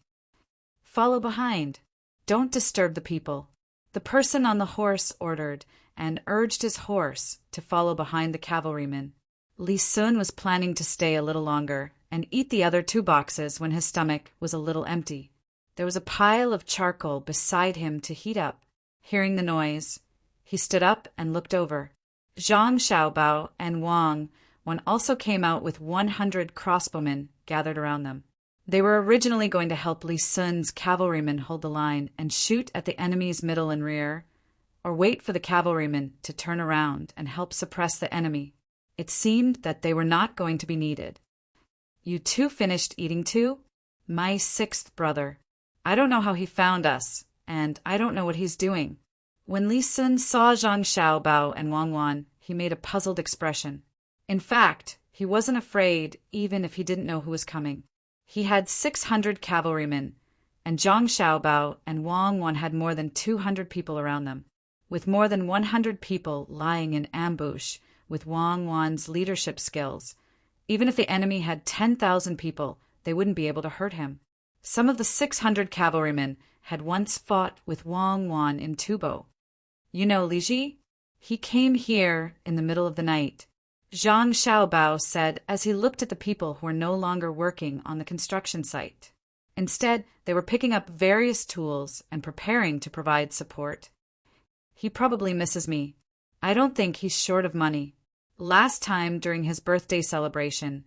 A: "Follow behind. Don't disturb the people." The person on the horse ordered and urged his horse to follow behind the cavalryman. Li Sun was planning to stay a little longer and eat the other 2 boxes when his stomach was a little empty. There was a pile of charcoal beside him to heat up. Hearing the noise, he stood up and looked over. Zhang Xiaobao and Wang Wan also came out with 100 crossbowmen gathered around them. They were originally going to help Li Sun's cavalrymen hold the line and shoot at the enemy's middle and rear, or wait for the cavalrymen to turn around and help suppress the enemy. It seemed that they were not going to be needed. "You 2 finished eating too?" "My 6th brother. I don't know how he found us, and I don't know what he's doing." When Li Sun saw Zhang Xiaobao and Wang Wan, he made a puzzled expression. In fact, he wasn't afraid even if he didn't know who was coming. He had 600 cavalrymen, and Zhang Xiaobao and Wang Wan had more than 200 people around them. With more than 100 people lying in ambush with Wang Wan's leadership skills, even if the enemy had 10,000 people, they wouldn't be able to hurt him. Some of the 600 cavalrymen had once fought with Wang Wan in Tubo. "You know Li Ji? He came here in the middle of the night," Zhang Xiaobao said as he looked at the people who were no longer working on the construction site. Instead, they were picking up various tools and preparing to provide support. "He probably misses me. I don't think he's short of money. Last time during his birthday celebration,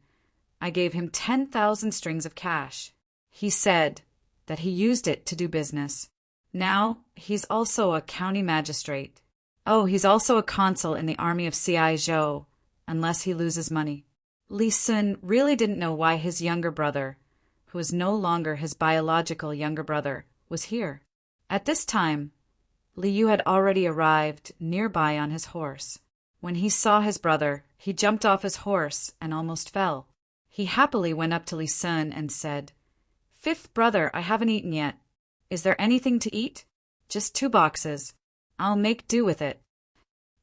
A: I gave him 10,000 strings of cash. He said that he used it to do business. Now he's also a county magistrate. Oh, he's also a consul in the army of C.I. Zhou, unless he loses money." Li Sun really didn't know why his younger brother, who was no longer his biological younger brother, was here. At this time, Li Yu had already arrived nearby on his horse. When he saw his brother, he jumped off his horse and almost fell. He happily went up to Li Sun and said, "5th brother, I haven't eaten yet. Is there anything to eat?" "Just 2 boxes. I'll make do with it."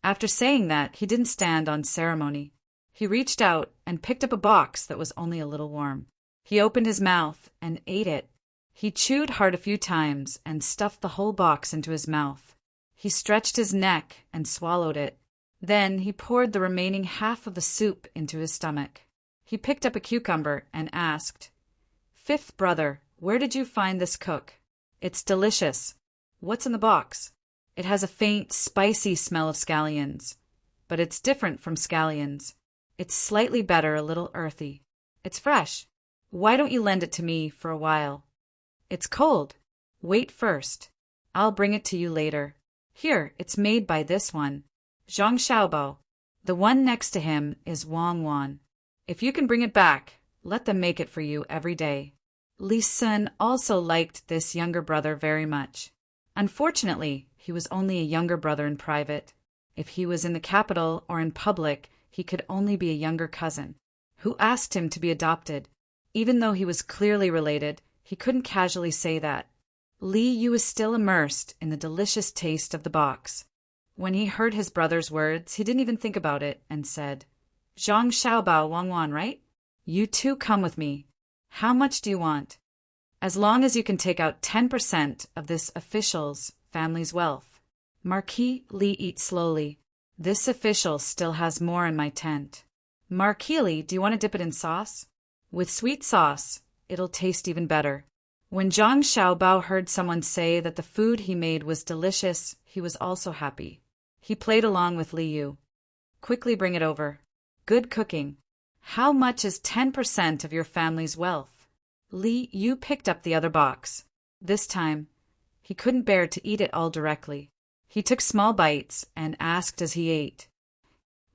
A: After saying that, he didn't stand on ceremony. He reached out and picked up a box that was only a little warm. He opened his mouth and ate it. He chewed hard a few times and stuffed the whole box into his mouth. He stretched his neck and swallowed it. Then he poured the remaining half of the soup into his stomach. He picked up a cucumber and asked, "5th brother, where did you find this cook? It's delicious. What's in the box?" "It has a faint, spicy smell of scallions, but it's different from scallions. It's slightly better, a little earthy. It's fresh. Why don't you lend it to me for a while?" "It's cold. Wait first. I'll bring it to you later. Here, it's made by this one, Zhang Xiaobao. The one next to him is Wang Wan. If you can bring it back, let them make it for you every day." Li Sun also liked this younger brother very much. Unfortunately, he was only a younger brother in private. If he was in the capital or in public, he could only be a younger cousin, who asked him to be adopted. Even though he was clearly related, he couldn't casually say that. Li Yu was still immersed in the delicious taste of the box. When he heard his brother's words, he didn't even think about it and said, "Zhang Xiaobao Wang Wan, right? You 2 come with me. How much do you want?" "As long as you can take out 10% of this official's family's wealth." Marquis Li eats slowly. "This official still has more in my tent." "Marquis Li, do you want to dip it in sauce?" "With sweet sauce, it'll taste even better." When Zhang Xiaobao heard someone say that the food he made was delicious, he was also happy. He played along with Li Yu. "Quickly bring it over. Good cooking. How much is 10% of your family's wealth? Li Yu picked up the other box. This time, he couldn't bear to eat it all directly. He took small bites and asked as he ate.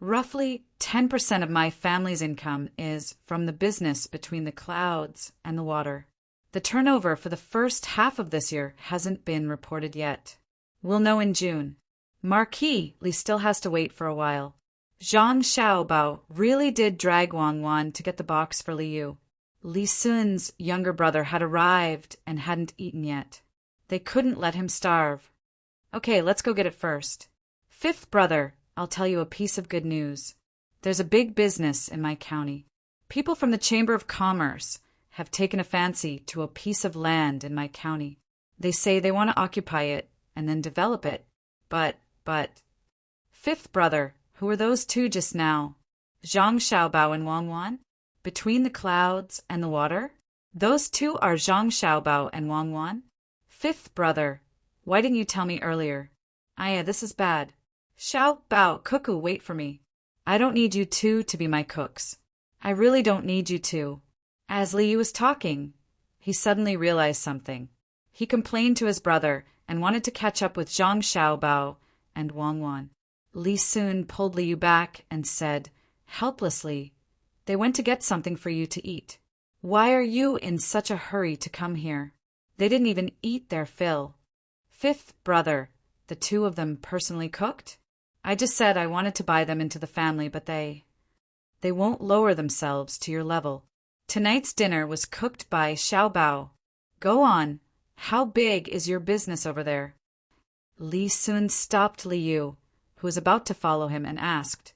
A: Roughly 10% of my family's income is from the business between the clouds and the water. The turnover for the first half of this year hasn't been reported yet. We'll know in June. Marquis Li still has to wait for a while. Zhang Xiaobao really did drag Wang Wan to get the box for Li Yu. Li Sun's younger brother had arrived and hadn't eaten yet. They couldn't let him starve. Okay, let's go get it first. Fifth brother, I'll tell you a piece of good news. There's a big business in my county. People from the Chamber of Commerce have taken a fancy to a piece of land in my county. They say they want to occupy it and then develop it. But... Fifth brother, who are those two just now? Zhang Xiaobao and Wang Wan? Between the clouds and the water? Those two are Zhang Xiaobao and Wang Wan? Fifth brother, why didn't you tell me earlier? Aya, this is bad. Xiaobao, cuckoo, wait for me. I don't need you two to be my cooks. I really don't need you two. As Li Yu was talking, he suddenly realized something. He complained to his brother and wanted to catch up with Zhang Xiaobao and Wang Wan. Li Sun pulled Li Yu back and said, helplessly, they went to get something for you to eat. Why are you in such a hurry to come here? They didn't even eat their fill. Fifth brother, the two of them personally cooked? I just said I wanted to buy them into the family, but they won't lower themselves to your level. Tonight's dinner was cooked by Xiaobao. Go on. How big is your business over there? Li Sun stopped Li Yu, who was about to follow him, and asked,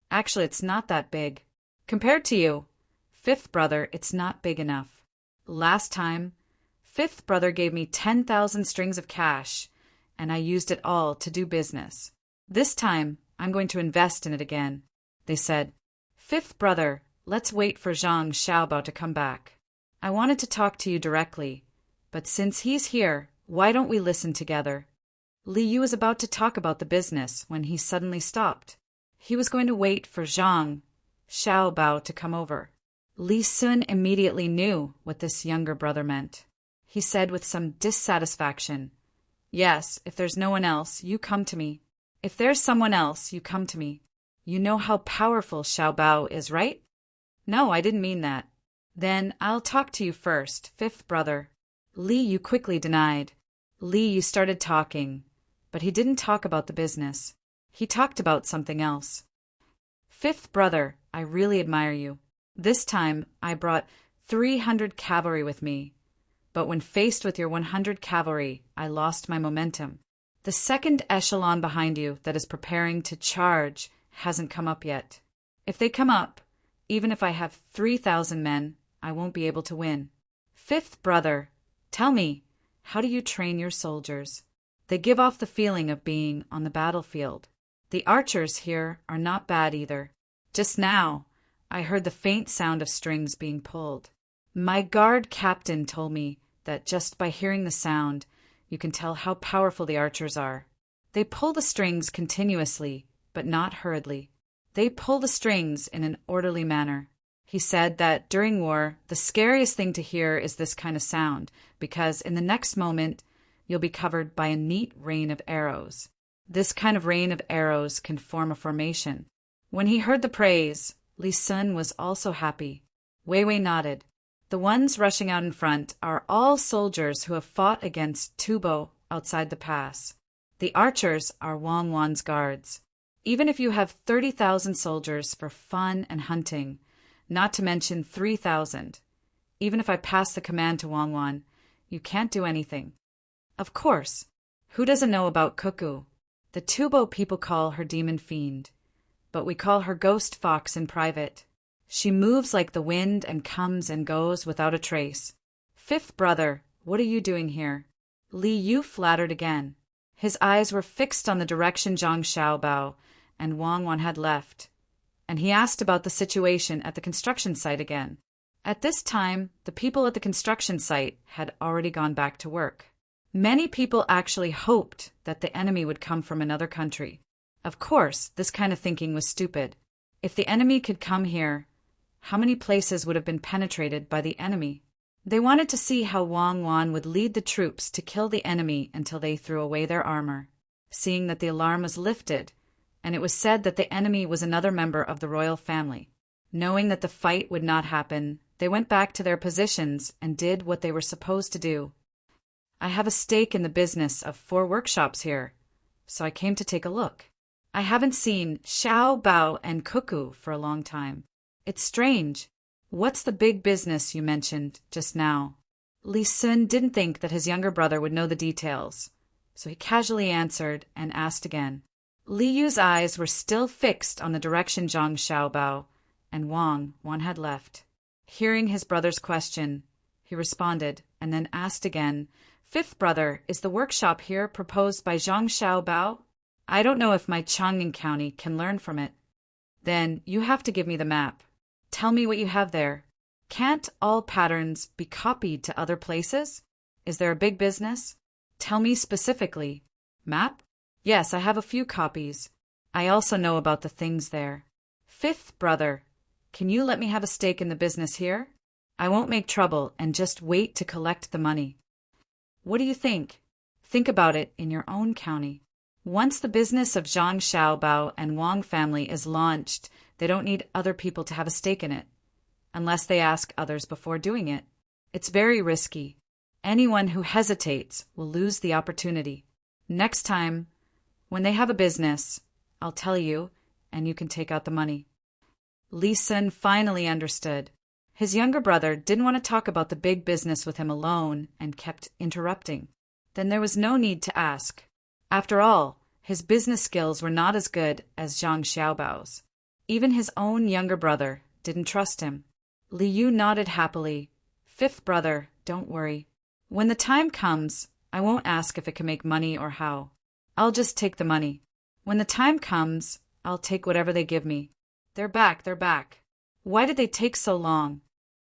A: actually, it's not that big. Compared to you, fifth brother, it's not big enough. Last time, fifth brother gave me 10,000 strings of cash, and I used it all to do business. This time, I'm going to invest in it again. They said, fifth brother, let's wait for Zhang Xiaobao to come back. I wanted to talk to you directly, but since he's here, why don't we listen together? Li Yu was about to talk about the business when he suddenly stopped. He was going to wait for Zhang Xiaobao to come over. Li Sun immediately knew what this younger brother meant. He said with some dissatisfaction, yes, if there's no one else, you come to me. If there's someone else, you come to me. You know how powerful Xiaobao is, right? No, I didn't mean that. Then I'll talk to you first, fifth brother. Li Yu quickly denied. Li Yu started talking, but he didn't talk about the business. He talked about something else. Fifth brother, I really admire you. This time I brought 300 cavalry with me, but when faced with your 100 cavalry, I lost my momentum. The second echelon behind you that is preparing to charge hasn't come up yet. If they come up, even if I have 3,000 men, I won't be able to win. Fifth brother, tell me, how do you train your soldiers? They give off the feeling of being on the battlefield. The archers here are not bad either. Just now, I heard the faint sound of strings being pulled. My guard captain told me that just by hearing the sound, you can tell how powerful the archers are. They pull the strings continuously, but not hurriedly. They pull the strings in an orderly manner. He said that during war, the scariest thing to hear is this kind of sound, because in the next moment, you'll be covered by a neat rain of arrows. This kind of rain of arrows can form a formation. When he heard the praise, Li Sun was also happy. Wei Wei nodded. The ones rushing out in front are all soldiers who have fought against Tubo outside the pass. The archers are Wang Wan's guards. Even if you have 30,000 soldiers for fun and hunting, not to mention 3,000, even if I pass the command to Wang Wan, you can't do anything. Of course, who doesn't know about Cuckoo? The Tubo people call her Demon Fiend, but we call her Ghost Fox in private. She moves like the wind and comes and goes without a trace. Fifth brother, what are you doing here? Li Yu flattered again. His eyes were fixed on the direction Zhang Xiaobao and Wang Wan had left, and he asked about the situation at the construction site again. At this time, the people at the construction site had already gone back to work. Many people actually hoped that the enemy would come from another country. Of course, this kind of thinking was stupid. If the enemy could come here, How many places would have been penetrated by the enemy? They wanted to see how Wang Wan would lead the troops to kill the enemy until they threw away their armor. Seeing that the alarm was lifted, and it was said that the enemy was another member of the royal family. Knowing that the fight would not happen, they went back to their positions and did what they were supposed to do. I have a stake in the business of 4 workshops here, so I came to take a look. I haven't seen Xiao Bao and Cuckoo for a long time. It's strange. What's the big business you mentioned just now? Li Sun didn't think that his younger brother would know the details, so he casually answered and asked again. Li Yu's eyes were still fixed on the direction Zhang Xiaobao and Wang Wan had left. Hearing his brother's question, he responded and then asked again, "Fifth brother, is the workshop here proposed by Zhang Xiaobao? I don't know if my Changning County can learn from it." "Then you have to give me the map. Tell me what you have there. Can't all patterns be copied to other places? Is there a big business? Tell me specifically." "Map? Yes, I have a few copies. I also know about the things there." "Fifth brother, can you let me have a stake in the business here? I won't make trouble and just wait to collect the money." "What do you think? Think about it in your own county. Once the business of Zhang Xiaobao and Wang family is launched, they don't need other people to have a stake in it, unless they ask others before doing it. It's very risky. Anyone who hesitates will lose the opportunity. Next time, when they have a business, I'll tell you, and you can take out the money." Li Sun finally understood. His younger brother didn't want to talk about the big business with him alone and kept interrupting. Then there was no need to ask. After all, his business skills were not as good as Zhang Xiaobao's. Even his own younger brother didn't trust him. Li Yu nodded happily. "Fifth brother, don't worry. When the time comes, I won't ask if it can make money or how. I'll just take the money. When the time comes, I'll take whatever they give me." They're back. Why did they take so long?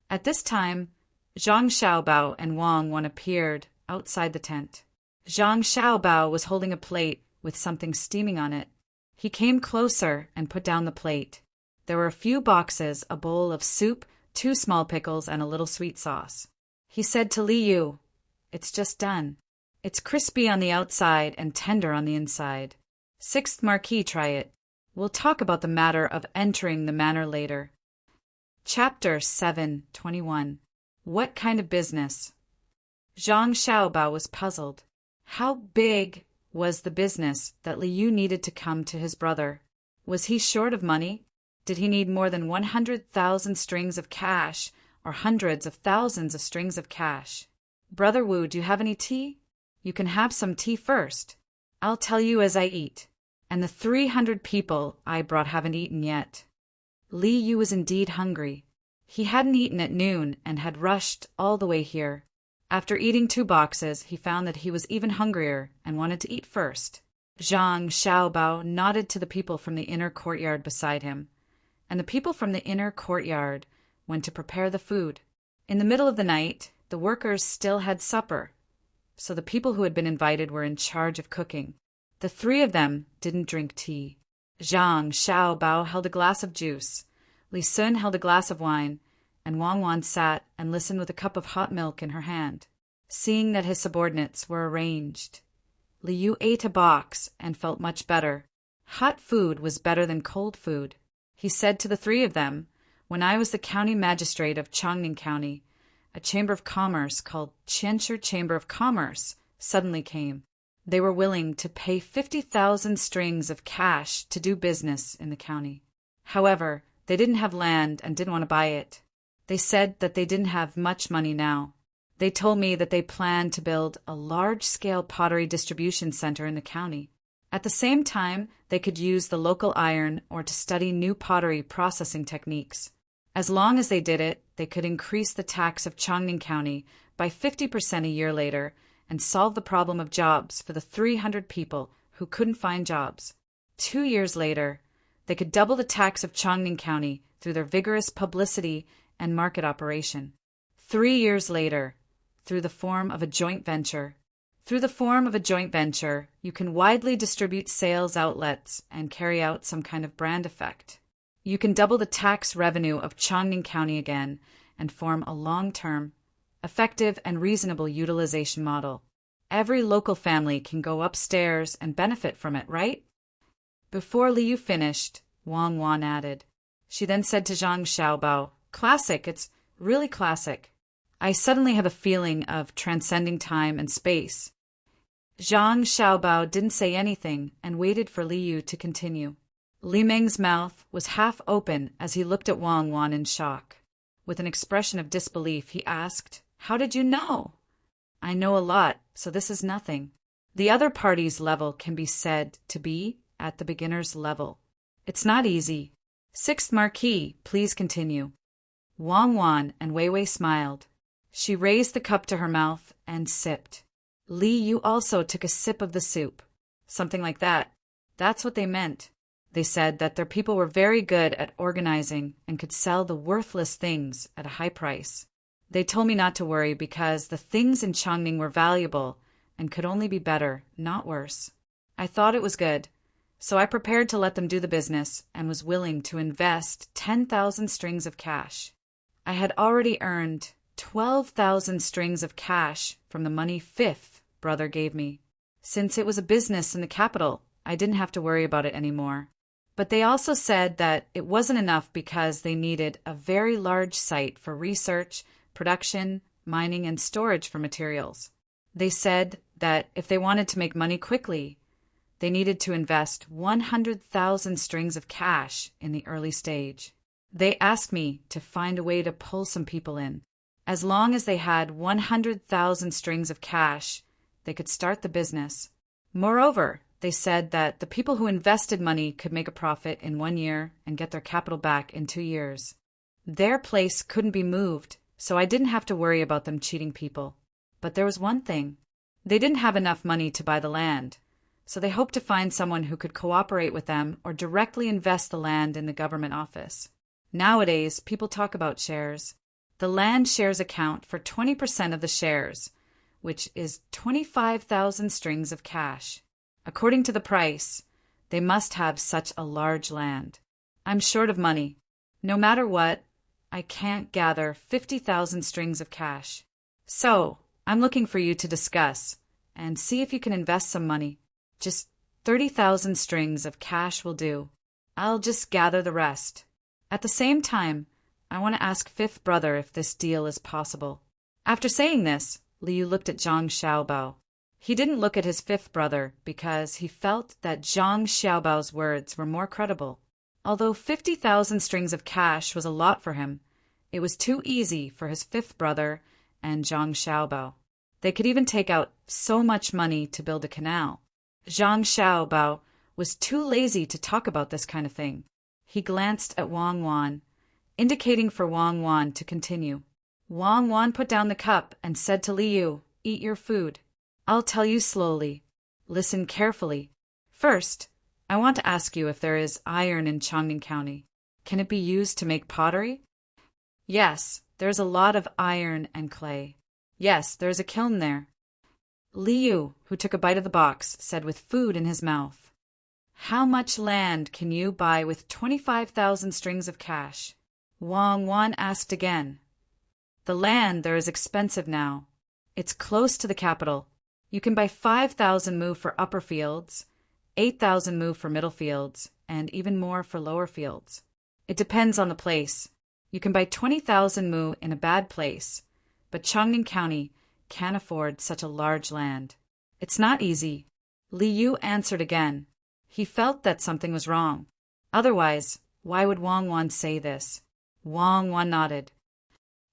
A: At this time, Zhang Xiaobao and Wang Wan appeared outside the tent. Zhang Xiaobao was holding a plate with something steaming on it. He came closer and put down the plate. There were a few boxes, a bowl of soup, 2 small pickles, and a little sweet sauce. He said to Li Yu, "It's just done. It's crispy on the outside and tender on the inside. 6th Marquis, try it. We'll talk about the matter of entering the manor later." Chapter 7:21. What kind of business? Zhang Xiaobao was puzzled. How big was the business that Li Yu needed to come to his brother? Was he short of money? Did he need more than 100,000 strings of cash, or hundreds of thousands of strings of cash? "Brother Wu, do you have any tea? You can have some tea first. I'll tell you as I eat. And the 300 people I brought haven't eaten yet." Li Yu was indeed hungry. He hadn't eaten at noon and had rushed all the way here. After eating 2 boxes, he found that he was even hungrier and wanted to eat first. Zhang Xiaobao nodded to the people from the inner courtyard beside him, and the people from the inner courtyard went to prepare the food. In the middle of the night, the workers still had supper, so the people who had been invited were in charge of cooking. The 3 of them didn't drink tea. Zhang Xiaobao held a glass of juice, Li Sun held a glass of wine, and Wang Wan sat and listened with a cup of hot milk in her hand. Seeing that his subordinates were arranged, Li Yu ate a box and felt much better. Hot food was better than cold food. He said to the 3 of them, "When I was the county magistrate of Changning County, a chamber of commerce called Qianshi Chamber of Commerce suddenly came. They were willing to pay 50,000 strings of cash to do business in the county. However, they didn't have land and didn't want to buy it. They said that they didn't have much money now. They told me that they planned to build a large-scale pottery distribution center in the county. At the same time, they could use the local iron or to study new pottery processing techniques. As long as they did it, they could increase the tax of Changning County by 50% a year later and solve the problem of jobs for the 300 people who couldn't find jobs. 2 years later, they could double the tax of Changning County through their vigorous publicity and market operation. 3 years later, through the form of a joint venture. Through the form of a joint venture, you can widely distribute sales outlets and carry out some kind of brand effect. You can double the tax revenue of Chongning County again and form a long-term, effective and reasonable utilization model. Every local family can go upstairs and benefit from it, right? Before Liu finished, Wang Wan added. She then said to Zhang Xiaobao, "Classic, it's really classic. I suddenly have a feeling of transcending time and space." Zhang Xiaobao didn't say anything and waited for Liu to continue. Li Meng's mouth was half open as he looked at Wang Wan in shock. With an expression of disbelief, he asked, "How did you know?" "I know a lot, so this is nothing. The other party's level can be said to be at the beginner's level. It's not easy. Sixth Marquis, please continue." Wang Wan and Wei Wei smiled. She raised the cup to her mouth and sipped. Li Yu also took a sip of the soup. Something like that. That's what they meant. They said that their people were very good at organizing and could sell the worthless things at a high price. They told me not to worry because the things in Chongning were valuable and could only be better, not worse. I thought it was good, so I prepared to let them do the business and was willing to invest 10,000 strings of cash. I had already earned 12,000 strings of cash from the money fifth brother gave me. Since it was a business in the capital, I didn't have to worry about it anymore. But they also said that it wasn't enough because they needed a very large site for research, production, mining, and storage for materials. They said that if they wanted to make money quickly, they needed to invest 100,000 strings of cash in the early stage. They asked me to find a way to pull some people in. As long as they had 100,000 strings of cash, they could start the business. Moreover, they said that the people who invested money could make a profit in 1 year and get their capital back in 2 years. Their place couldn't be moved, so I didn't have to worry about them cheating people. But there was one thing. They didn't have enough money to buy the land, so they hoped to find someone who could cooperate with them or directly invest the land in the government office. Nowadays, people talk about shares. The land shares account for 20% of the shares, which is 25,000 strings of cash. According to the price, they must have such a large land. I'm short of money. No matter what, I can't gather 50,000 strings of cash. So, I'm looking for you to discuss and see if you can invest some money. Just 30,000 strings of cash will do. I'll just gather the rest. At the same time, I want to ask fifth brother if this deal is possible. After saying this, Liu looked at Zhang Xiaobao. He didn't look at his fifth brother because he felt that Zhang Xiaobao's words were more credible. Although 50,000 strings of cash was a lot for him, it was too easy for his fifth brother and Zhang Xiaobao. They could even take out so much money to build a canal. Zhang Xiaobao was too lazy to talk about this kind of thing. He glanced at Wang Wan, indicating for Wang Wan to continue. Wang Wan put down the cup and said to Liu, "Eat your food. I'll tell you slowly. Listen carefully. First, I want to ask you if there is iron in Chongning County. Can it be used to make pottery?" "Yes, there's a lot of iron and clay. Yes, there's a kiln there." Liu, who took a bite of the box, said with food in his mouth, "How much land can you buy with 25,000 strings of cash?" Wang Wan asked again. "The land there is expensive now. It's close to the capital. You can buy 5,000 mu for upper fields, 8,000 mu for middle fields, and even more for lower fields. It depends on the place. You can buy 20,000 mu in a bad place, but Chongning County can't afford such a large land. It's not easy." Liu answered again. He felt that something was wrong. Otherwise, why would Wang Wan say this? Wang Wan nodded.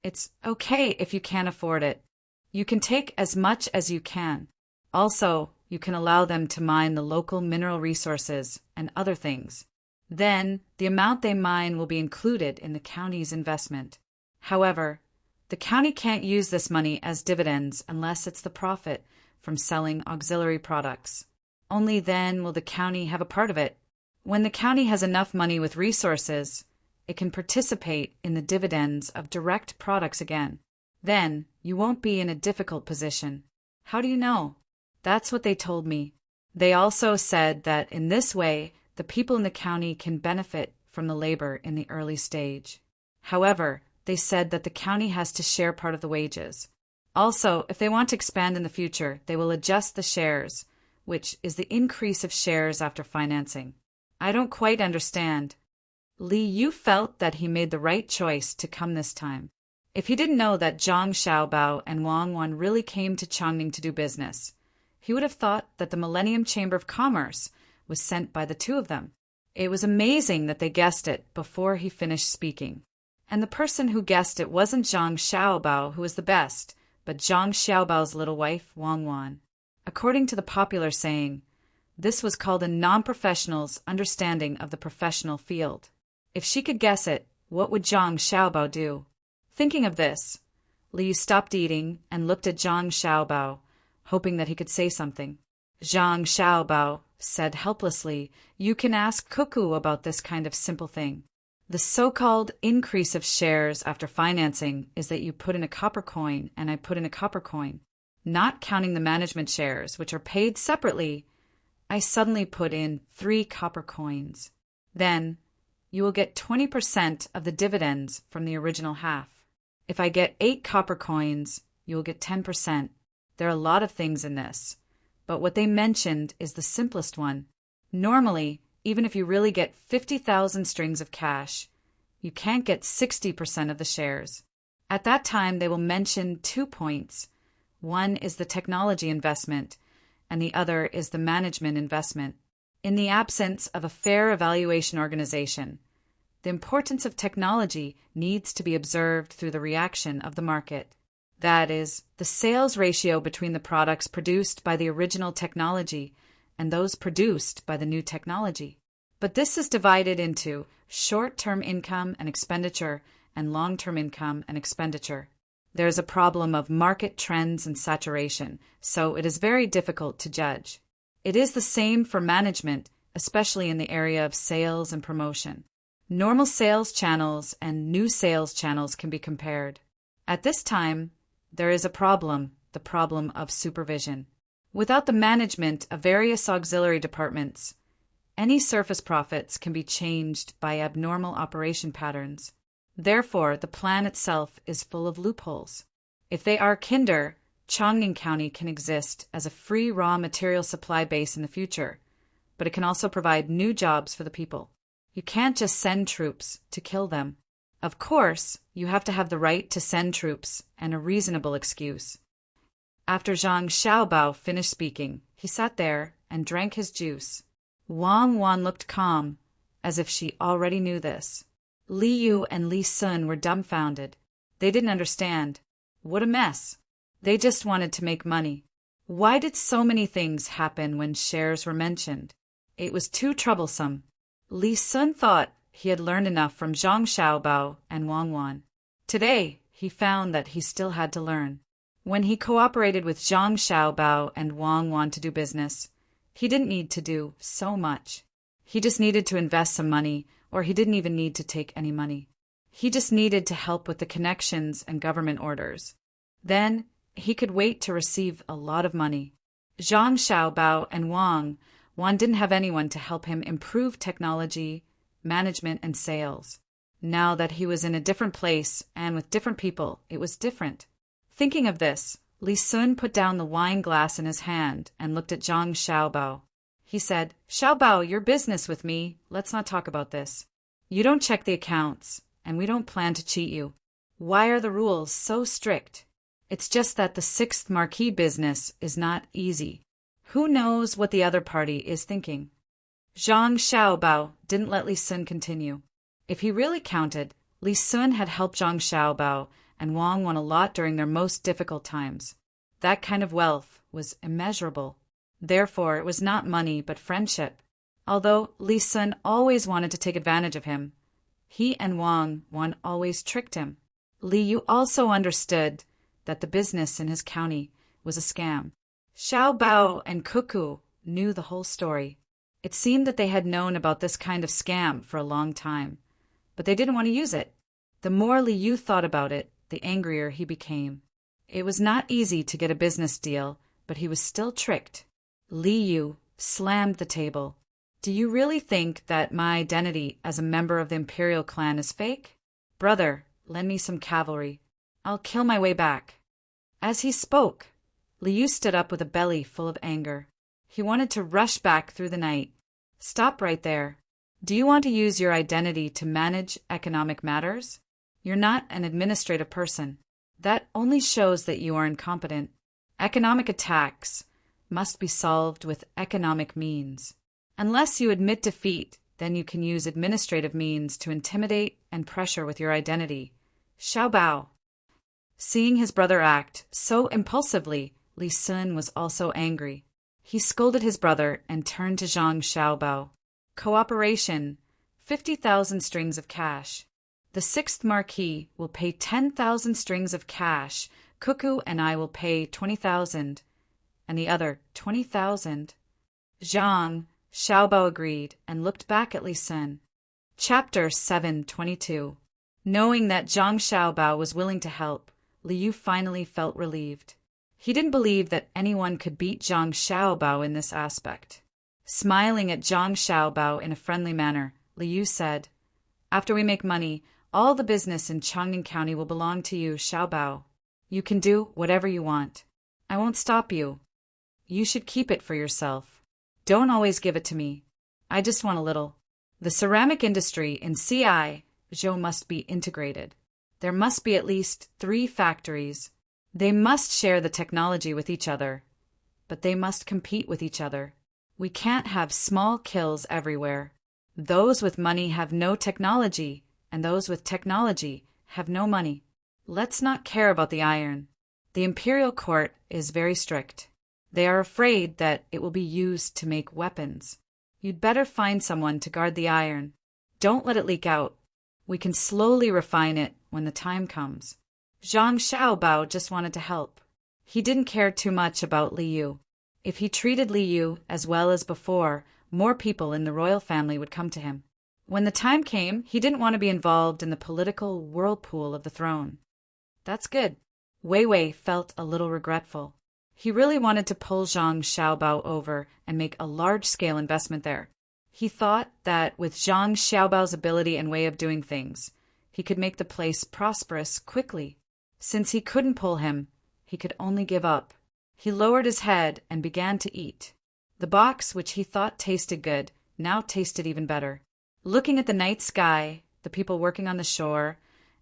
A: "It's okay if you can't afford it. You can take as much as you can. Also, you can allow them to mine the local mineral resources and other things. Then, the amount they mine will be included in the county's investment. However, the county can't use this money as dividends unless it's the profit from selling auxiliary products. Only then will the county have a part of it. When the county has enough money with resources, it can participate in the dividends of direct products again. Then, you won't be in a difficult position." "How do you know?" "That's what they told me. They also said that in this way, the people in the county can benefit from the labor in the early stage. However, they said that the county has to share part of the wages. Also, if they want to expand in the future, they will adjust the shares, which is the increase of shares after financing. I don't quite understand. Li Yu felt that he made the right choice to come this time. If he didn't know that Zhang Xiaobao and Wang Wan really came to Chongqing to do business, he would have thought that the Millennium Chamber of Commerce was sent by the two of them. It was amazing that they guessed it before he finished speaking. And the person who guessed it wasn't Zhang Xiaobao, who was the best, but Zhang Xiaobao's little wife, Wang Wan. According to the popular saying, this was called a non-professional's understanding of the professional field. If she could guess it, what would Zhang Xiaobao do? Thinking of this, Li Yu stopped eating and looked at Zhang Xiaobao, hoping that he could say something. Zhang Xiaobao said helplessly, "You can ask Cuckoo about this kind of simple thing. The so-called increase of shares after financing is that you put in a copper coin and I put in a copper coin. Not counting the management shares, which are paid separately, I suddenly put in 3 copper coins. Then, you will get 20% of the dividends from the original half. If I get 8 copper coins, you will get 10%. There are a lot of things in this, but what they mentioned is the simplest one. Normally, even if you really get 50,000 strings of cash, you can't get 60% of the shares. At that time, they will mention 2 points. One is the technology investment, and the other is the management investment. In the absence of a fair evaluation organization, the importance of technology needs to be observed through the reaction of the market. That is, the sales ratio between the products produced by the original technology and those produced by the new technology. But this is divided into short-term income and expenditure and long-term income and expenditure. There is a problem of market trends and saturation, so it is very difficult to judge. It is the same for management, especially in the area of sales and promotion. Normal sales channels and new sales channels can be compared. At this time, there is a problem, the problem of supervision. Without the management of various auxiliary departments, any surface profits can be changed by abnormal operation patterns. Therefore, the plan itself is full of loopholes. If they are kinder, Chongqing County can exist as a free raw material supply base in the future, but it can also provide new jobs for the people. You can't just send troops to kill them. Of course, you have to have the right to send troops and a reasonable excuse. After Zhang Xiaobao finished speaking, he sat there and drank his juice. Wang Wan looked calm, as if she already knew this. Li Yu and Li Sun were dumbfounded. They didn't understand. What a mess. They just wanted to make money. Why did so many things happen when shares were mentioned? It was too troublesome. Li Sun thought he had learned enough from Zhang Xiaobao and Wang Wan. Today, he found that he still had to learn. When he cooperated with Zhang Xiaobao and Wang Wan to do business, he didn't need to do so much. He just needed to invest some money, or he didn't even need to take any money. He just needed to help with the connections and government orders. Then, he could wait to receive a lot of money. Zhang Xiaobao and Wang Wan didn't have anyone to help him improve technology, management, and sales. Now that he was in a different place and with different people, it was different. Thinking of this, Li Sun put down the wine glass in his hand and looked at Zhang Xiaobao. He said, "Xiaobao, your business with me. Let's not talk about this. You don't check the accounts, and we don't plan to cheat you. Why are the rules so strict? It's just that the 6th Marquis business is not easy. Who knows what the other party is thinking?" Zhang Xiaobao didn't let Li Sun continue. If he really counted, Li Sun had helped Zhang Xiaobao and Wang Wan a lot during their most difficult times. That kind of wealth was immeasurable. Therefore, it was not money but friendship. Although Li Sun always wanted to take advantage of him, he and Wang Wan always tricked him. Li Yu also understood that the business in his county was a scam. Xiaobao and Cuckoo knew the whole story. It seemed that they had known about this kind of scam for a long time, but they didn't want to use it. The more Li Yu thought about it, the angrier he became. It was not easy to get a business deal, but he was still tricked. Li Yu slammed the table. Do you really think that my identity as a member of the imperial clan is fake? Brother, lend me some cavalry. I'll kill my way back. As he spoke, Liu stood up with a belly full of anger. He wanted to rush back through the night. Stop right there. Do you want to use your identity to manage economic matters? You're not an administrative person. That only shows that you are incompetent. Economic attacks must be solved with economic means. Unless you admit defeat, then you can use administrative means to intimidate and pressure with your identity. Xiao Bao. Seeing his brother act so impulsively, Li Sun was also angry. He scolded his brother and turned to Zhang Xiaobao. Cooperation, 50,000 strings of cash. The 6th Marquis will pay 10,000 strings of cash. Cuckoo and I will pay 20,000. And the other 20,000. Zhang Xiaobao agreed and looked back at Li Sun. Chapter 722. Knowing that Zhang Xiaobao was willing to help, Liu finally felt relieved. He didn't believe that anyone could beat Zhang Xiaobao in this aspect. Smiling at Zhang Xiaobao in a friendly manner, Liu said, "After we make money, all the business in Changning County will belong to you, Xiaobao. You can do whatever you want. I won't stop you. You should keep it for yourself. Don't always give it to me. I just want a little. The ceramic industry in Zhou must be integrated. There must be at least 3 factories. They must share the technology with each other, but they must compete with each other. We can't have small kills everywhere. Those with money have no technology, and those with technology have no money. Let's not care about the iron. The imperial court is very strict. They are afraid that it will be used to make weapons. You'd better find someone to guard the iron. Don't let it leak out. We can slowly refine it when the time comes." Zhang Xiaobao just wanted to help. He didn't care too much about Liu. If he treated Liu as well as before, more people in the royal family would come to him. When the time came, he didn't want to be involved in the political whirlpool of the throne. That's good. Wei Wei felt a little regretful. He really wanted to pull Zhang Xiaobao over and make a large-scale investment there. He thought that with Zhang Xiaobao's ability and way of doing things, he could make the place prosperous quickly. Since he couldn't pull him, he could only give up. He lowered his head and began to eat. The box, which he thought tasted good, now tasted even better. Looking at the night sky, the people working on the shore,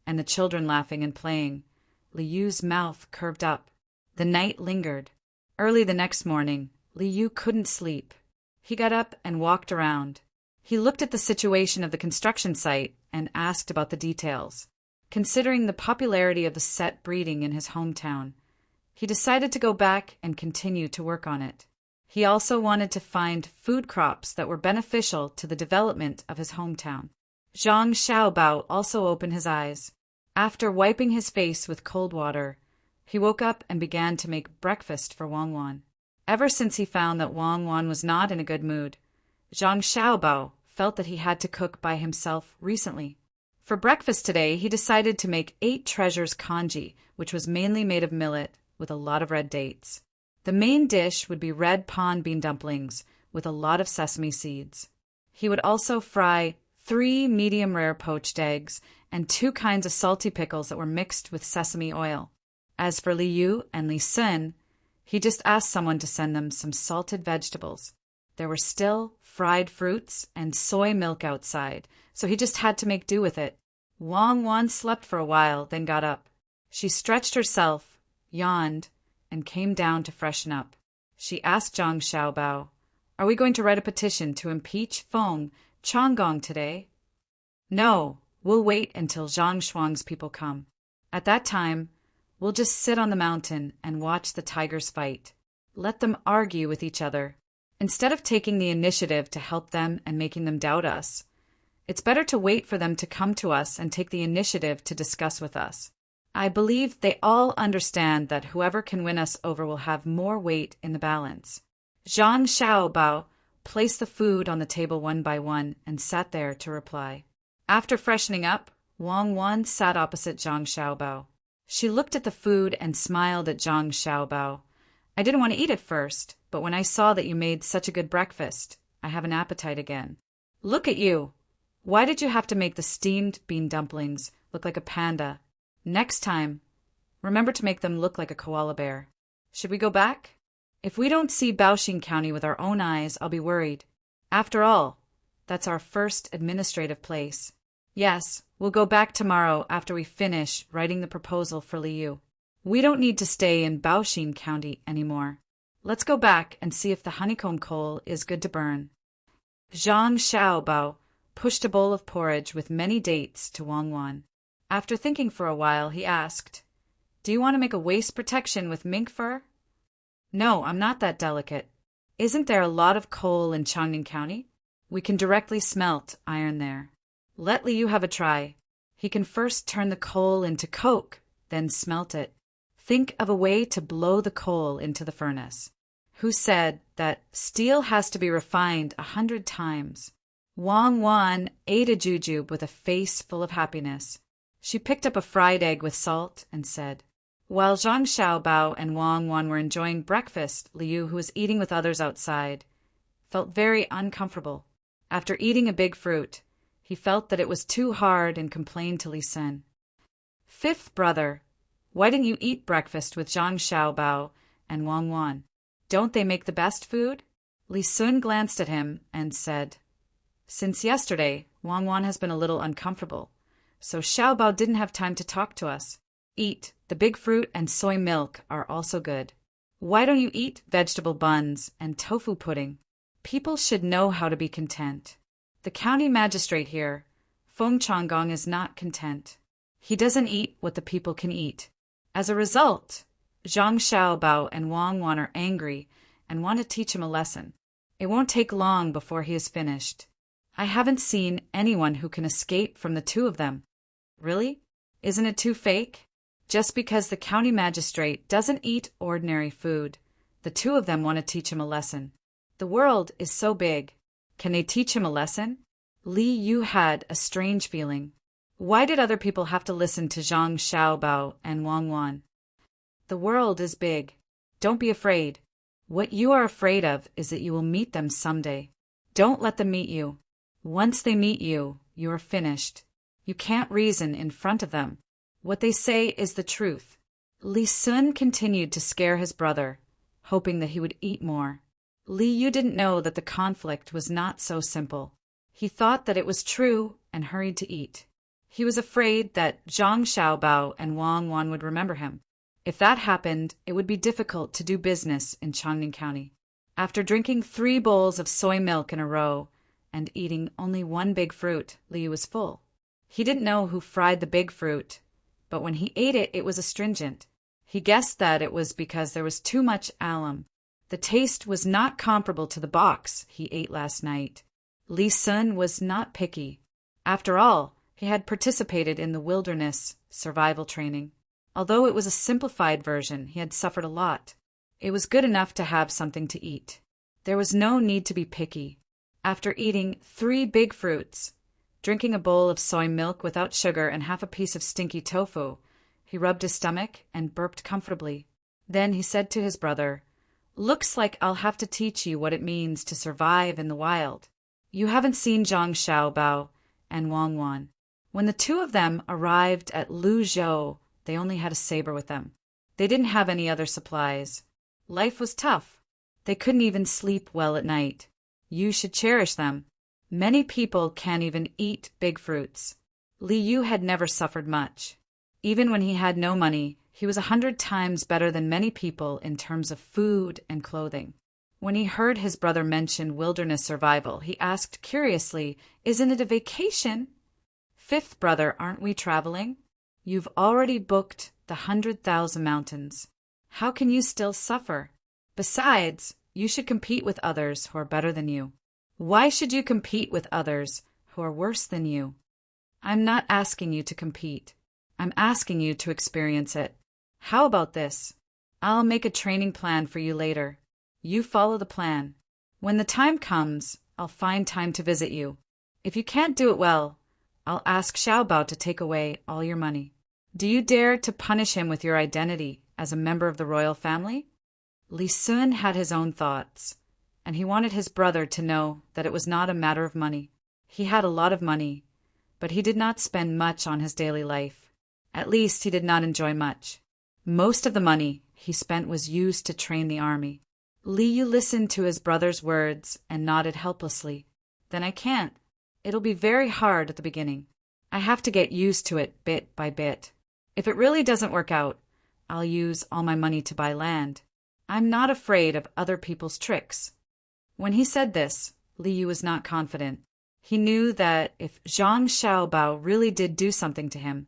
A: and the children laughing and playing, Liu's mouth curved up. The night lingered. Early the next morning, Liu couldn't sleep. He got up and walked around. He looked at the situation of the construction site and asked about the details. Considering the popularity of the set breeding in his hometown, he decided to go back and continue to work on it. He also wanted to find food crops that were beneficial to the development of his hometown. Zhang Xiaobao also opened his eyes. After wiping his face with cold water, he woke up and began to make breakfast for Wang Wan. Ever since he found that Wang Wan was not in a good mood, Zhang Xiaobao felt that he had to cook by himself recently. For breakfast today, he decided to make 8 treasures congee, which was mainly made of millet with a lot of red dates. The main dish would be red pond bean dumplings with a lot of sesame seeds. He would also fry 3 medium-rare poached eggs and 2 kinds of salty pickles that were mixed with sesame oil. As for Liu and Li Sun, he just asked someone to send them some salted vegetables. There were still fried fruits and soy milk outside, so he just had to make do with it. Wang Wan slept for a while, then got up. She stretched herself, yawned, and came down to freshen up. She asked Zhang Xiaobao, "Are we going to write a petition to impeach Feng Changgong today?" "No, we'll wait until Zhang Shuang's people come. At that time, we'll just sit on the mountain and watch the tigers fight. Let them argue with each other. Instead of taking the initiative to help them and making them doubt us, it's better to wait for them to come to us and take the initiative to discuss with us. I believe they all understand that whoever can win us over will have more weight in the balance." Zhang Xiaobao placed the food on the table one by one and sat there to reply. After freshening up, Wang Wan sat opposite Zhang Xiaobao. She looked at the food and smiled at Zhang Xiaobao. "I didn't want to eat it first, but when I saw that you made such a good breakfast, I have an appetite again. Look at you! Why did you have to make the steamed bean dumplings look like a panda? Next time, remember to make them look like a koala bear. Should we go back? If we don't see Baoxing County with our own eyes, I'll be worried. After all, that's our first administrative place. Yes, we'll go back tomorrow after we finish writing the proposal for Liu. We don't need to stay in Baoxing County anymore. Let's go back and see if the honeycomb coal is good to burn. Zhang Xiaobao pushed a bowl of porridge with many dates to Wang Wan. After thinking for a while, he asked, "Do you want to make a waist protection with mink fur?" "No, I'm not that delicate. Isn't there a lot of coal in Changning County? We can directly smelt iron there. Let Liu have a try. He can first turn the coal into coke, then smelt it. Think of a way to blow the coal into the furnace." Who said that steel has to be refined 100 times? Wang Wan ate a jujube with a face full of happiness. She picked up a fried egg with salt and said, while Zhang Xiaobao and Wang Wan were enjoying breakfast, Liu, who was eating with others outside, felt very uncomfortable. After eating a big fruit, he felt that it was too hard and complained to Li Sun. "Fifth brother, why didn't you eat breakfast with Zhang Xiaobao and Wang Wan? Don't they make the best food?" Li Sun glanced at him and said, "Since yesterday, Wang Wan has been a little uncomfortable, so Xiaobao didn't have time to talk to us. Eat, the big fruit and soy milk are also good. Why don't you eat vegetable buns and tofu pudding? People should know how to be content. The county magistrate here, Feng Changgong, is not content. He doesn't eat what the people can eat. As a result, Zhang Xiaobao and Wang Wan are angry and want to teach him a lesson. It won't take long before he is finished. I haven't seen anyone who can escape from the two of them." "Really? Isn't it too fake? Just because the county magistrate doesn't eat ordinary food, the two of them want to teach him a lesson. The world is so big. Can they teach him a lesson?" Li Yu had a strange feeling. Why did other people have to listen to Zhang Xiaobao and Wang Wan? The world is big. Don't be afraid. What you are afraid of is that you will meet them someday. Don't let them meet you. Once they meet you, you are finished. You can't reason in front of them. What they say is the truth. Li Sun continued to scare his brother, hoping that he would eat more. Li Yu didn't know that the conflict was not so simple. He thought that it was true and hurried to eat. He was afraid that Zhang Xiaobao and Wang Wan would remember him. If that happened, it would be difficult to do business in Changning County. After drinking 3 bowls of soy milk in a row and eating only 1 big fruit, Liu was full. He didn't know who fried the big fruit, but when he ate it, it was astringent. He guessed that it was because there was too much alum. The taste was not comparable to the box he ate last night. Li Sun was not picky. After all, he had participated in the wilderness survival training. Although it was a simplified version, he had suffered a lot. It was good enough to have something to eat. There was no need to be picky. After eating 3 big fruits, drinking a bowl of soy milk without sugar and half a piece of stinky tofu, he rubbed his stomach and burped comfortably. Then he said to his brother, "Looks like I'll have to teach you what it means to survive in the wild. You haven't seen Zhang Xiaobao and Wang Wan. When the two of them arrived at Luzhou, they only had a saber with them. They didn't have any other supplies. Life was tough. They couldn't even sleep well at night. You should cherish them. Many people can't even eat big fruits." Li Yu had never suffered much. Even when he had no money, he was 100 times better than many people in terms of food and clothing. When he heard his brother mention wilderness survival, he asked curiously, "Isn't it a vacation?" "Fifth brother, aren't we traveling? You've already booked the 100,000 mountains. How can you still suffer? Besides, you should compete with others who are better than you." "Why should you compete with others who are worse than you?" "I'm not asking you to compete. I'm asking you to experience it. How about this? I'll make a training plan for you later. You follow the plan. When the time comes, I'll find time to visit you. If you can't do it well, I'll ask Xiaobao to take away all your money. Do you dare to punish him with your identity as a member of the royal family?" Li Sun had his own thoughts. and he wanted his brother to know that it was not a matter of money. He had a lot of money, but he did not spend much on his daily life. At least he did not enjoy much. Most of the money he spent was used to train the army. Li Yu listened to his brother's words and nodded helplessly. Then I can't. It'll be very hard at the beginning. I have to get used to it bit by bit. If it really doesn't work out, I'll use all my money to buy land. I'm not afraid of other people's tricks. When he said this, Li Yu was not confident. He knew that if Zhang Xiaobao really did do something to him,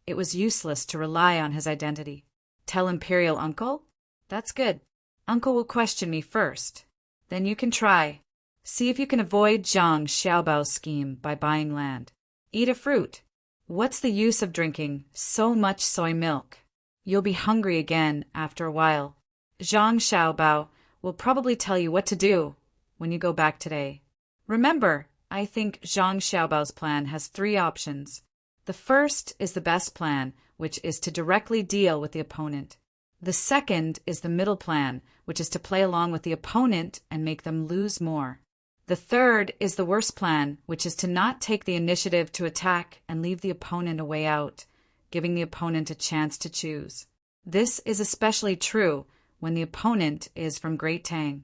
A: it was useless to rely on his identity. Tell Imperial Uncle? That's good. Uncle will question me first. Then you can try. See if you can avoid Zhang Xiaobao's scheme by buying land. Eat a fruit. What's the use of drinking so much soy milk? You'll be hungry again after a while. Zhang Xiaobao will probably tell you what to do when you go back today. Remember, I think Zhang Xiaobao's plan has 3 options. The first is the best plan, which is to directly deal with the opponent. The second is the middle plan, which is to play along with the opponent and make them lose more. The third is the worst plan, which is to not take the initiative to attack and leave the opponent a way out, giving the opponent a chance to choose. This is especially true when the opponent is from Great Tang.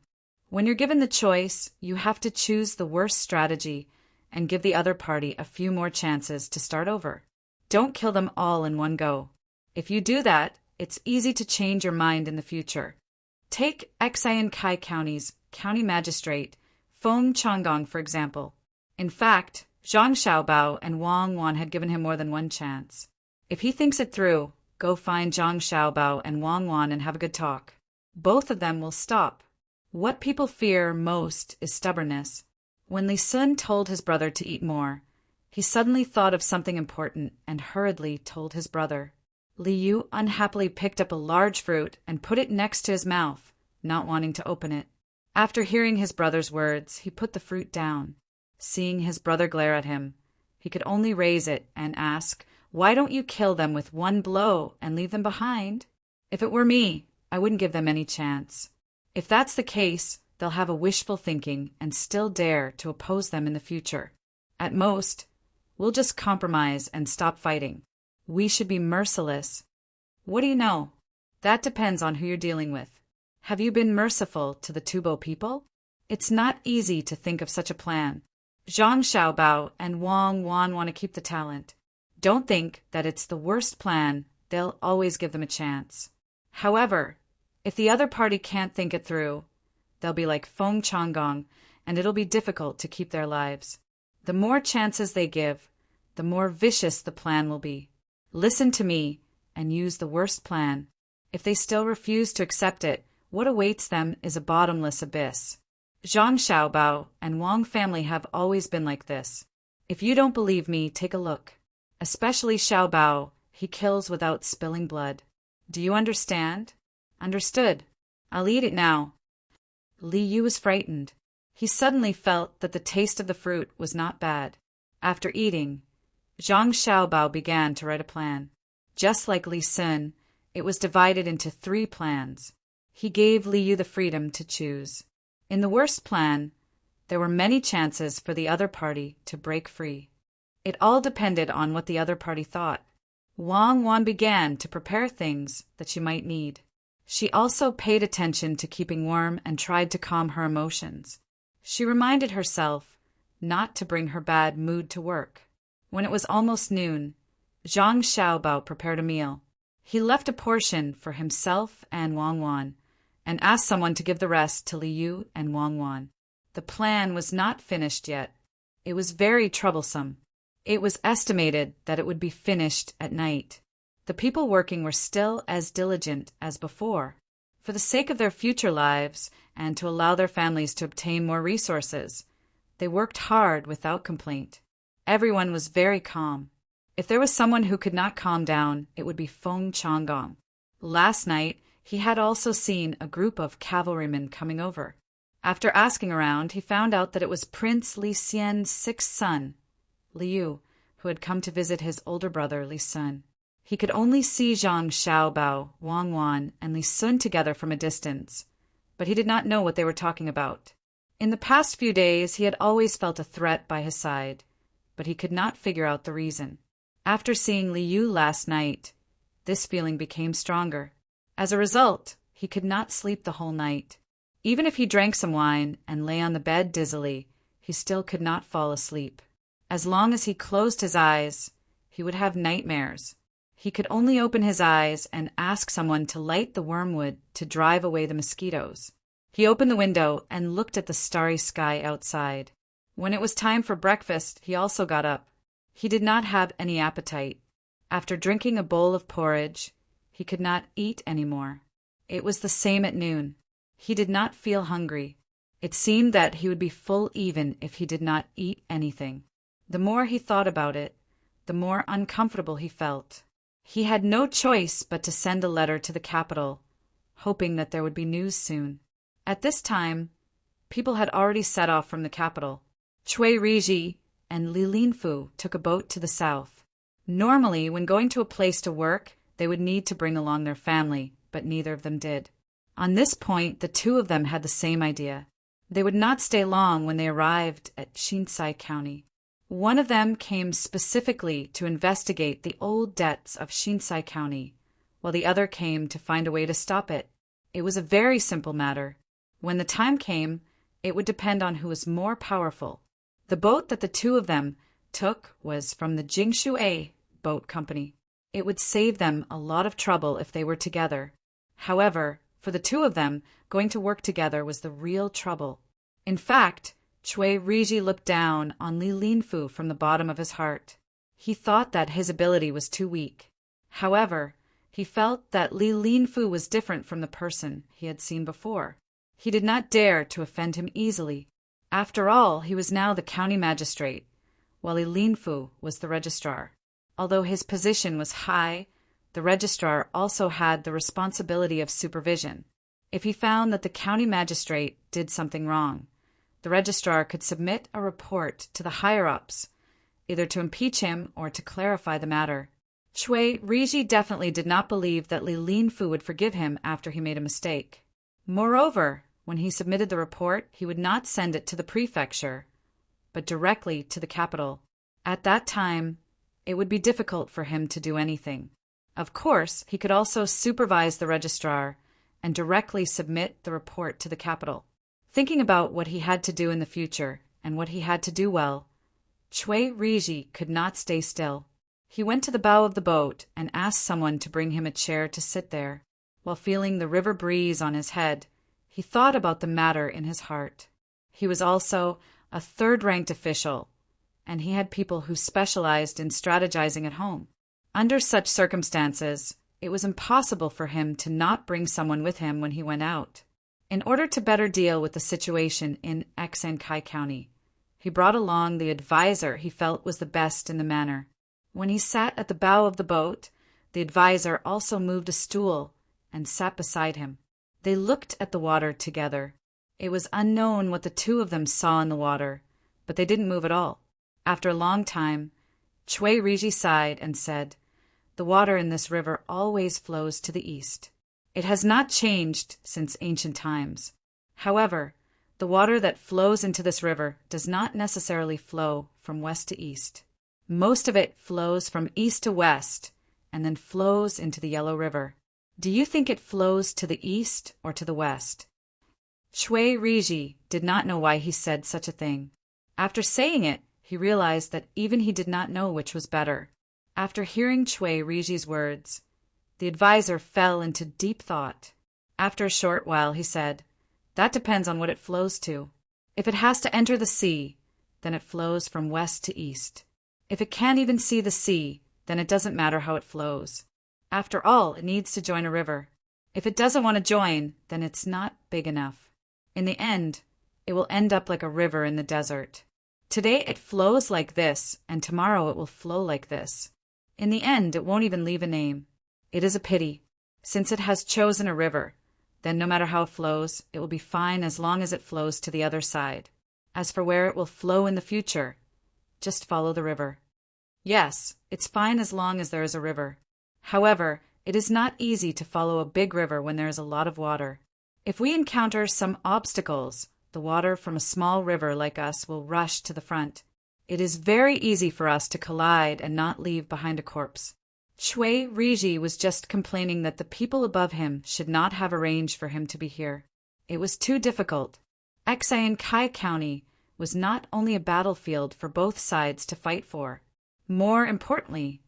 A: When you're given the choice, you have to choose the worst strategy and give the other party a few more chances to start over. Don't kill them all in one go. If you do that, it's easy to change your mind in the future. Take Xian Kai County's county magistrate, Feng Changgong, for example. In fact, Zhang Xiaobao and Wang Wan had given him more than one chance. If he thinks it through, go find Zhang Xiaobao and Wang Wan and have a good talk. Both of them will stop. What people fear most is stubbornness. When Li Sun told his brother to eat more, he suddenly thought of something important and hurriedly told his brother. Li Yu unhappily picked up a large fruit and put it next to his mouth, not wanting to open it. After hearing his brother's words, he put the fruit down. Seeing his brother glare at him, he could only raise it and ask, "Why don't you kill them with one blow and leave them behind?" If it were me, I wouldn't give them any chance. If that's the case, they'll have a wishful thinking and still dare to oppose them in the future. At most, we'll just compromise and stop fighting. We should be merciless. What do you know? That depends on who you're dealing with. Have you been merciful to the Tubo people? It's not easy to think of such a plan. Zhang Xiaobao and Wang Wan want to keep the talent. Don't think that it's the worst plan. They'll always give them a chance. However, if the other party can't think it through, they'll be like Feng Changgong, and it'll be difficult to keep their lives. The more chances they give, the more vicious the plan will be. Listen to me and use the worst plan. If they still refuse to accept it, what awaits them is a bottomless abyss. Zhang Xiaobao and Wang family have always been like this. If you don't believe me, take a look. Especially Xiaobao, he kills without spilling blood. Do you understand? Understood. I'll eat it now. Li Yu was frightened. He suddenly felt that the taste of the fruit was not bad. After eating, Zhang Xiaobao began to write a plan. Just like Li Sun, it was divided into 3 plans. He gave Li Yu the freedom to choose. In the worst plan, there were many chances for the other party to break free. It all depended on what the other party thought. Wang Wan began to prepare things that she might need. She also paid attention to keeping warm and tried to calm her emotions. She reminded herself not to bring her bad mood to work. When it was almost noon, Zhang Xiaobao prepared a meal. He left a portion for himself and Wang Wan, and asked someone to give the rest to Li Yu and Wang Wan. The plan was not finished yet. It was very troublesome. It was estimated that it would be finished at night. The people working were still as diligent as before. For the sake of their future lives and to allow their families to obtain more resources, they worked hard without complaint. Everyone was very calm. If there was someone who could not calm down, it would be Feng Changgong. Last night, he had also seen a group of cavalrymen coming over. After asking around, he found out that it was Prince Li Xian's 6th son, Li Yu, who had come to visit his older brother Li Sun. He could only see Zhang Xiaobao, Wang Wan, and Li Sun together from a distance, but he did not know what they were talking about. In the past few days, he had always felt a threat by his side, but he could not figure out the reason. After seeing Liu last night, this feeling became stronger. As a result, he could not sleep the whole night. Even if he drank some wine and lay on the bed dizzily, he still could not fall asleep. As long as he closed his eyes, he would have nightmares. He could only open his eyes and ask someone to light the wormwood to drive away the mosquitoes. He opened the window and looked at the starry sky outside. When it was time for breakfast, he also got up. He did not have any appetite. After drinking a bowl of porridge, he could not eat any more. It was the same at noon. He did not feel hungry. It seemed that he would be full even if he did not eat anything. The more he thought about it, the more uncomfortable he felt. He had no choice but to send a letter to the capital, hoping that there would be news soon. At this time, people had already set off from the capital. Cui Riji and Li Linfu took a boat to the south. Normally, when going to a place to work, they would need to bring along their family, but neither of them did. On this point, the two of them had the same idea. They would not stay long when they arrived at Shinsai County. One of them came specifically to investigate the old debts of Shinsai County, while the other came to find a way to stop it. It was a very simple matter. When the time came, it would depend on who was more powerful. The boat that the two of them took was from the Jingshui Boat Company. It would save them a lot of trouble if they were together. However, for the two of them, going to work together was the real trouble. In fact, Cui Riji looked down on Li Linfu from the bottom of his heart. He thought that his ability was too weak. However, he felt that Li Linfu was different from the person he had seen before. He did not dare to offend him easily. After all, he was now the county magistrate, while Li Linfu was the registrar. Although his position was high, the registrar also had the responsibility of supervision. If he found that the county magistrate did something wrong, the registrar could submit a report to the higher-ups, either to impeach him or to clarify the matter. Cui Riji definitely did not believe that Li Linfu would forgive him after he made a mistake. Moreover, when he submitted the report, he would not send it to the prefecture, but directly to the capital. At that time, it would be difficult for him to do anything. Of course, he could also supervise the registrar and directly submit the report to the capital. Thinking about what he had to do in the future and what he had to do well, Cui Riji could not stay still. He went to the bow of the boat and asked someone to bring him a chair to sit there. While feeling the river breeze on his head, he thought about the matter in his heart. He was also a third-ranked official, and he had people who specialized in strategizing at home. Under such circumstances, it was impossible for him to not bring someone with him when he went out. In order to better deal with the situation in Xankai County, he brought along the advisor he felt was the best in the manor. When he sat at the bow of the boat, the advisor also moved a stool and sat beside him. They looked at the water together. It was unknown what the two of them saw in the water, but they didn't move at all. After a long time, Cui Riji sighed and said, "The water in this river always flows to the east. It has not changed since ancient times. However, the water that flows into this river does not necessarily flow from west to east. Most of it flows from east to west and then flows into the Yellow River. Do you think it flows to the east or to the west?" Cui Riji did not know why he said such a thing. After saying it, he realized that even he did not know which was better. After hearing Cui Riji's words, the advisor fell into deep thought. After a short while, he said, "That depends on what it flows to. If it has to enter the sea, then it flows from west to east. If it can't even see the sea, then it doesn't matter how it flows. After all, it needs to join a river. If it doesn't want to join, then it's not big enough. In the end, it will end up like a river in the desert. Today it flows like this, and tomorrow it will flow like this. In the end, it won't even leave a name. It is a pity. Since it has chosen a river, then no matter how it flows, it will be fine as long as it flows to the other side. As for where it will flow in the future, just follow the river. Yes, it's fine as long as there is a river. However, it is not easy to follow a big river when there is a lot of water. If we encounter some obstacles, the water from a small river like us will rush to the front. It is very easy for us to collide and not leave behind a corpse. Chui Riji was just complaining that the people above him should not have arranged for him to be here. It was too difficult. Exayan Kai County was not only a battlefield for both sides to fight for. More importantly,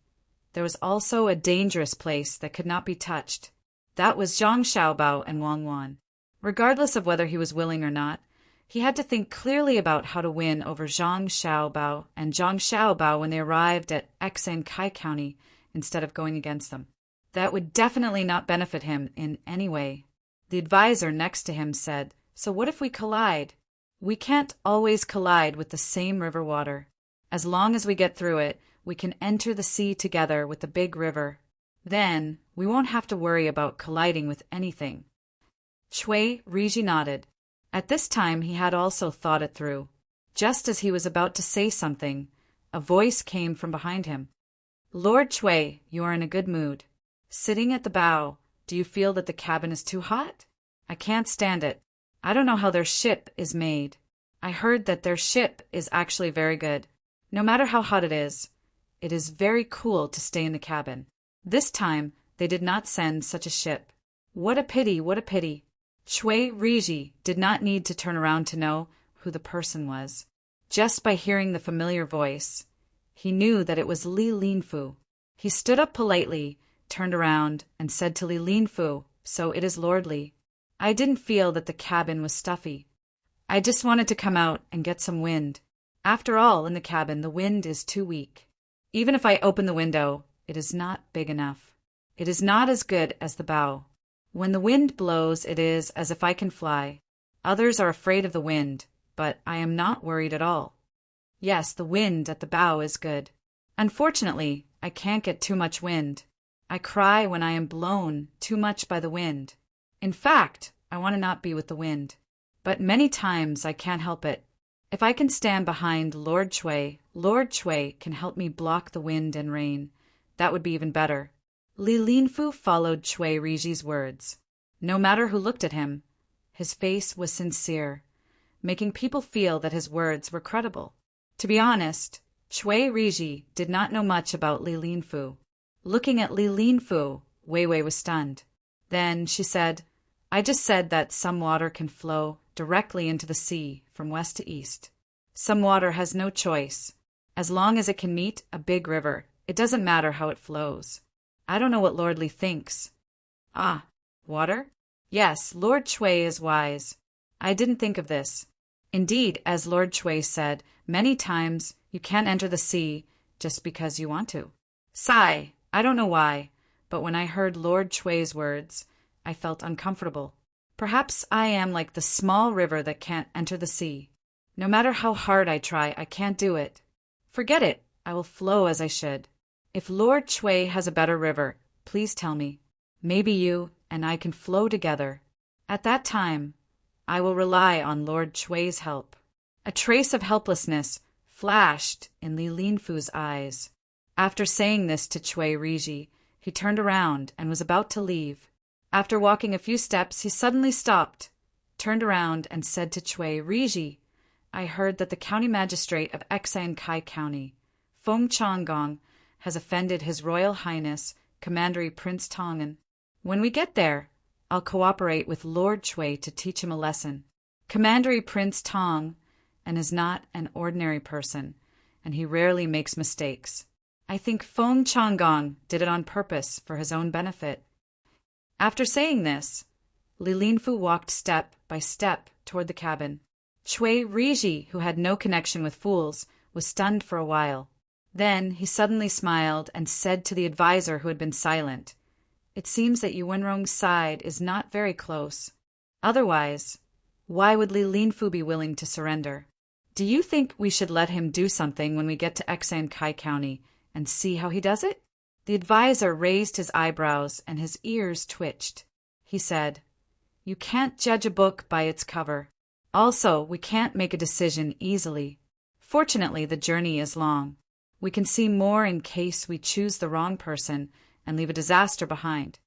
A: there was also a dangerous place that could not be touched. That was Zhang Xiaobao and Wang Wan. Regardless of whether he was willing or not, he had to think clearly about how to win over Zhang Xiaobao and Zhang Xiaobao when they arrived at Exayan Kai County instead of going against them. That would definitely not benefit him in any way. The advisor next to him said, "So what if we collide? We can't always collide with the same river water. As long as we get through it, we can enter the sea together with the big river. Then we won't have to worry about colliding with anything." Chui Riji nodded. At this time he had also thought it through. Just as he was about to say something, a voice came from behind him. "Lord Chui, you are in a good mood. Sitting at the bow, do you feel that the cabin is too hot? I can't stand it. I don't know how their ship is made. I heard that their ship is actually very good. No matter how hot it is very cool to stay in the cabin." This time they did not send such a ship. What a pity, what a pity. Chui Riji did not need to turn around to know who the person was. Just by hearing the familiar voice, he knew that it was Li Linfu. He stood up politely, turned around, and said to Li Linfu, "So it is Lord Li. I didn't feel that the cabin was stuffy. I just wanted to come out and get some wind. After all, in the cabin, the wind is too weak. Even if I open the window, it is not big enough. It is not as good as the bow. When the wind blows, it is as if I can fly. Others are afraid of the wind, but I am not worried at all. Yes, the wind at the bow is good. Unfortunately, I can't get too much wind. I cry when I am blown too much by the wind. In fact, I want to not be with the wind. But many times I can't help it. If I can stand behind Lord Chui can help me block the wind and rain. That would be even better." Li Linfu followed Chui Riji's words. No matter who looked at him, his face was sincere, making people feel that his words were credible. To be honest, Chui Riji did not know much about Li Linfu. Looking at Li Linfu, Wei Wei was stunned. Then she said, "I just said that some water can flow directly into the sea from west to east. Some water has no choice. As long as it can meet a big river, it doesn't matter how it flows. I don't know what Lord Li thinks." "Ah, water? Yes, Lord Chui is wise. I didn't think of this. Indeed, as Lord Chui said, many times you can't enter the sea just because you want to." Sigh, I don't know why, but when I heard Lord Chui's words, I felt uncomfortable. Perhaps I am like the small river that can't enter the sea. No matter how hard I try, I can't do it. Forget it, I will flow as I should. If Lord Chui has a better river, please tell me. Maybe you and I can flow together. At that time, I will rely on Lord Chui's help. A trace of helplessness flashed in Li Linfu's eyes. After saying this to Chui Riji, he turned around and was about to leave. After walking a few steps, he suddenly stopped, turned around, and said to Chui Riji, "I heard that the county magistrate of Exayan Kai County, Feng Changgong, has offended His Royal Highness, Commander Prince Tang. When we get there, I'll cooperate with Lord Chui to teach him a lesson. Commander Prince Tang and is not an ordinary person, and he rarely makes mistakes. I think Feng Changgong did it on purpose for his own benefit." After saying this, Li Linfu walked step by step toward the cabin. Chui Riji, who had no connection with fools, was stunned for a while. Then he suddenly smiled and said to the advisor who had been silent, "It seems that Yuwenrong's side is not very close. Otherwise, why would Li Linfu be willing to surrender? Do you think we should let him do something when we get to Exayan Kai County and see how he does it?" The advisor raised his eyebrows and his ears twitched. He said, "You can't judge a book by its cover. Also, we can't make a decision easily. Fortunately, the journey is long. We can see more in case we choose the wrong person and leave a disaster behind."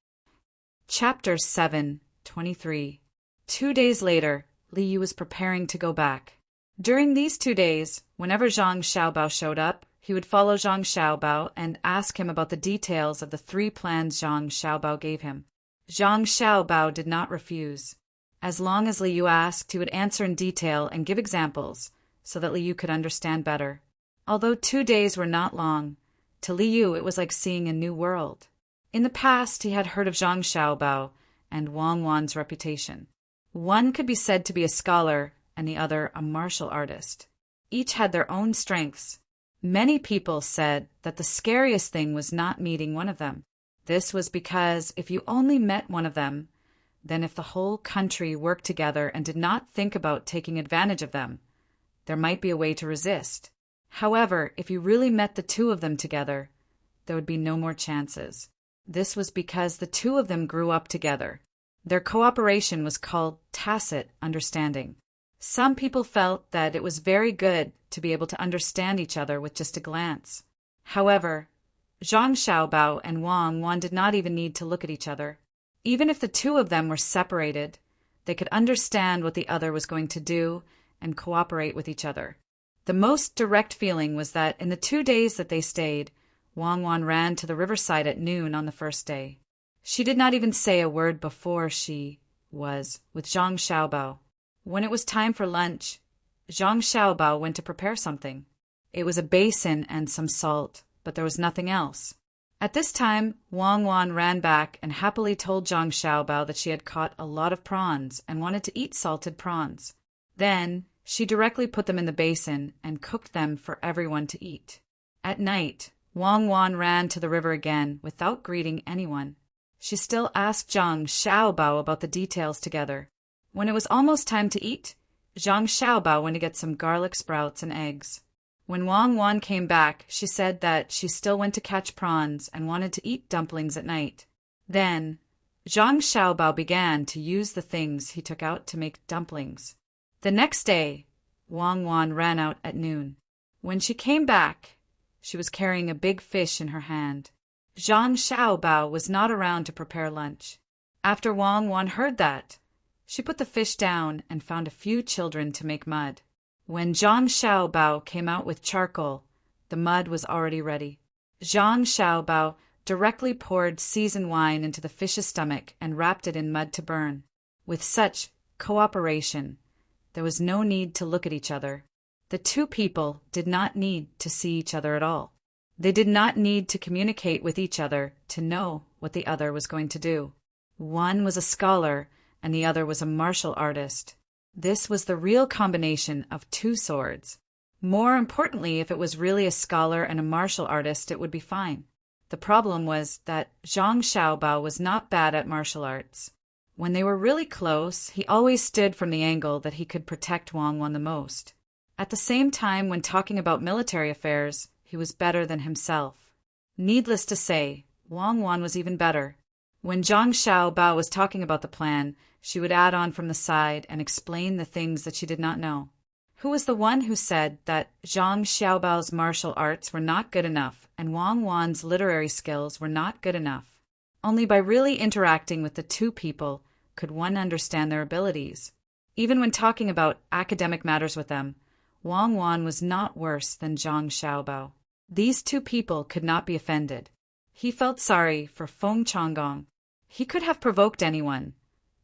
A: Chapter 7:23. 2 days later, Li Yu was preparing to go back. During these 2 days, whenever Zhang Xiaobao showed up, he would follow Zhang Xiaobao and ask him about the details of the 3 plans Zhang Xiaobao gave him. Zhang Xiaobao did not refuse. As long as Li Yu asked, he would answer in detail and give examples so that Li Yu could understand better. Although 2 days were not long, to Li Yu it was like seeing a new world. In the past, he had heard of Zhang Xiaobao and Wang Wan's reputation. One could be said to be a scholar and the other a martial artist. Each had their own strengths. Many people said that the scariest thing was not meeting one of them. This was because if you only met one of them, then if the whole country worked together and did not think about taking advantage of them, there might be a way to resist. However, if you really met the 2 of them together, there would be no more chances. This was because the 2 of them grew up together. Their cooperation was called tacit understanding. Some people felt that it was very good to be able to understand each other with just a glance. However, Zhang Xiaobao and Wang Wan did not even need to look at each other. Even if the 2 of them were separated, they could understand what the other was going to do and cooperate with each other. The most direct feeling was that in the 2 days that they stayed, Wang Wan ran to the riverside at noon on the first day. She did not even say a word before she was with Zhang Xiaobao. When it was time for lunch, Zhang Xiaobao went to prepare something. It was a basin and some salt, but there was nothing else. At this time, Wang Wan ran back and happily told Zhang Xiaobao that she had caught a lot of prawns and wanted to eat salted prawns. Then, she directly put them in the basin and cooked them for everyone to eat. At night, Wang Wan ran to the river again without greeting anyone. She still asked Zhang Xiaobao about the details together. When it was almost time to eat, Zhang Xiaobao went to get some garlic sprouts and eggs. When Wang Wan came back, she said that she still went to catch prawns and wanted to eat dumplings at night. Then, Zhang Xiaobao began to use the things he took out to make dumplings. The next day, Wang Wan ran out at noon. When she came back, she was carrying a big fish in her hand. Zhang Xiaobao was not around to prepare lunch. After Wang Wan heard that, she put the fish down and found a few children to make mud. When Zhang Xiaobao came out with charcoal, the mud was already ready. Zhang Xiaobao directly poured seasoned wine into the fish's stomach and wrapped it in mud to burn. With such cooperation, there was no need to look at each other. The 2 people did not need to see each other at all. They did not need to communicate with each other to know what the other was going to do. One was a scholar and the other was a martial artist. This was the real combination of 2 swords. More importantly, if it was really a scholar and a martial artist, it would be fine. The problem was that Zhang Xiaobao was not bad at martial arts. When they were really close, he always stood from the angle that he could protect Wang Wan the most. At the same time, when talking about military affairs, he was better than himself. Needless to say, Wang Wan was even better. When Zhang Xiaobao was talking about the plan, she would add on from the side and explain the things that she did not know. Who was the one who said that Zhang Xiaobao's martial arts were not good enough and Wang Wan's literary skills were not good enough? Only by really interacting with the 2 people could one understand their abilities. Even when talking about academic matters with them, Wang Wan was not worse than Zhang Xiaobao. These 2 people could not be offended. He felt sorry for Feng Changgong. He could have provoked anyone,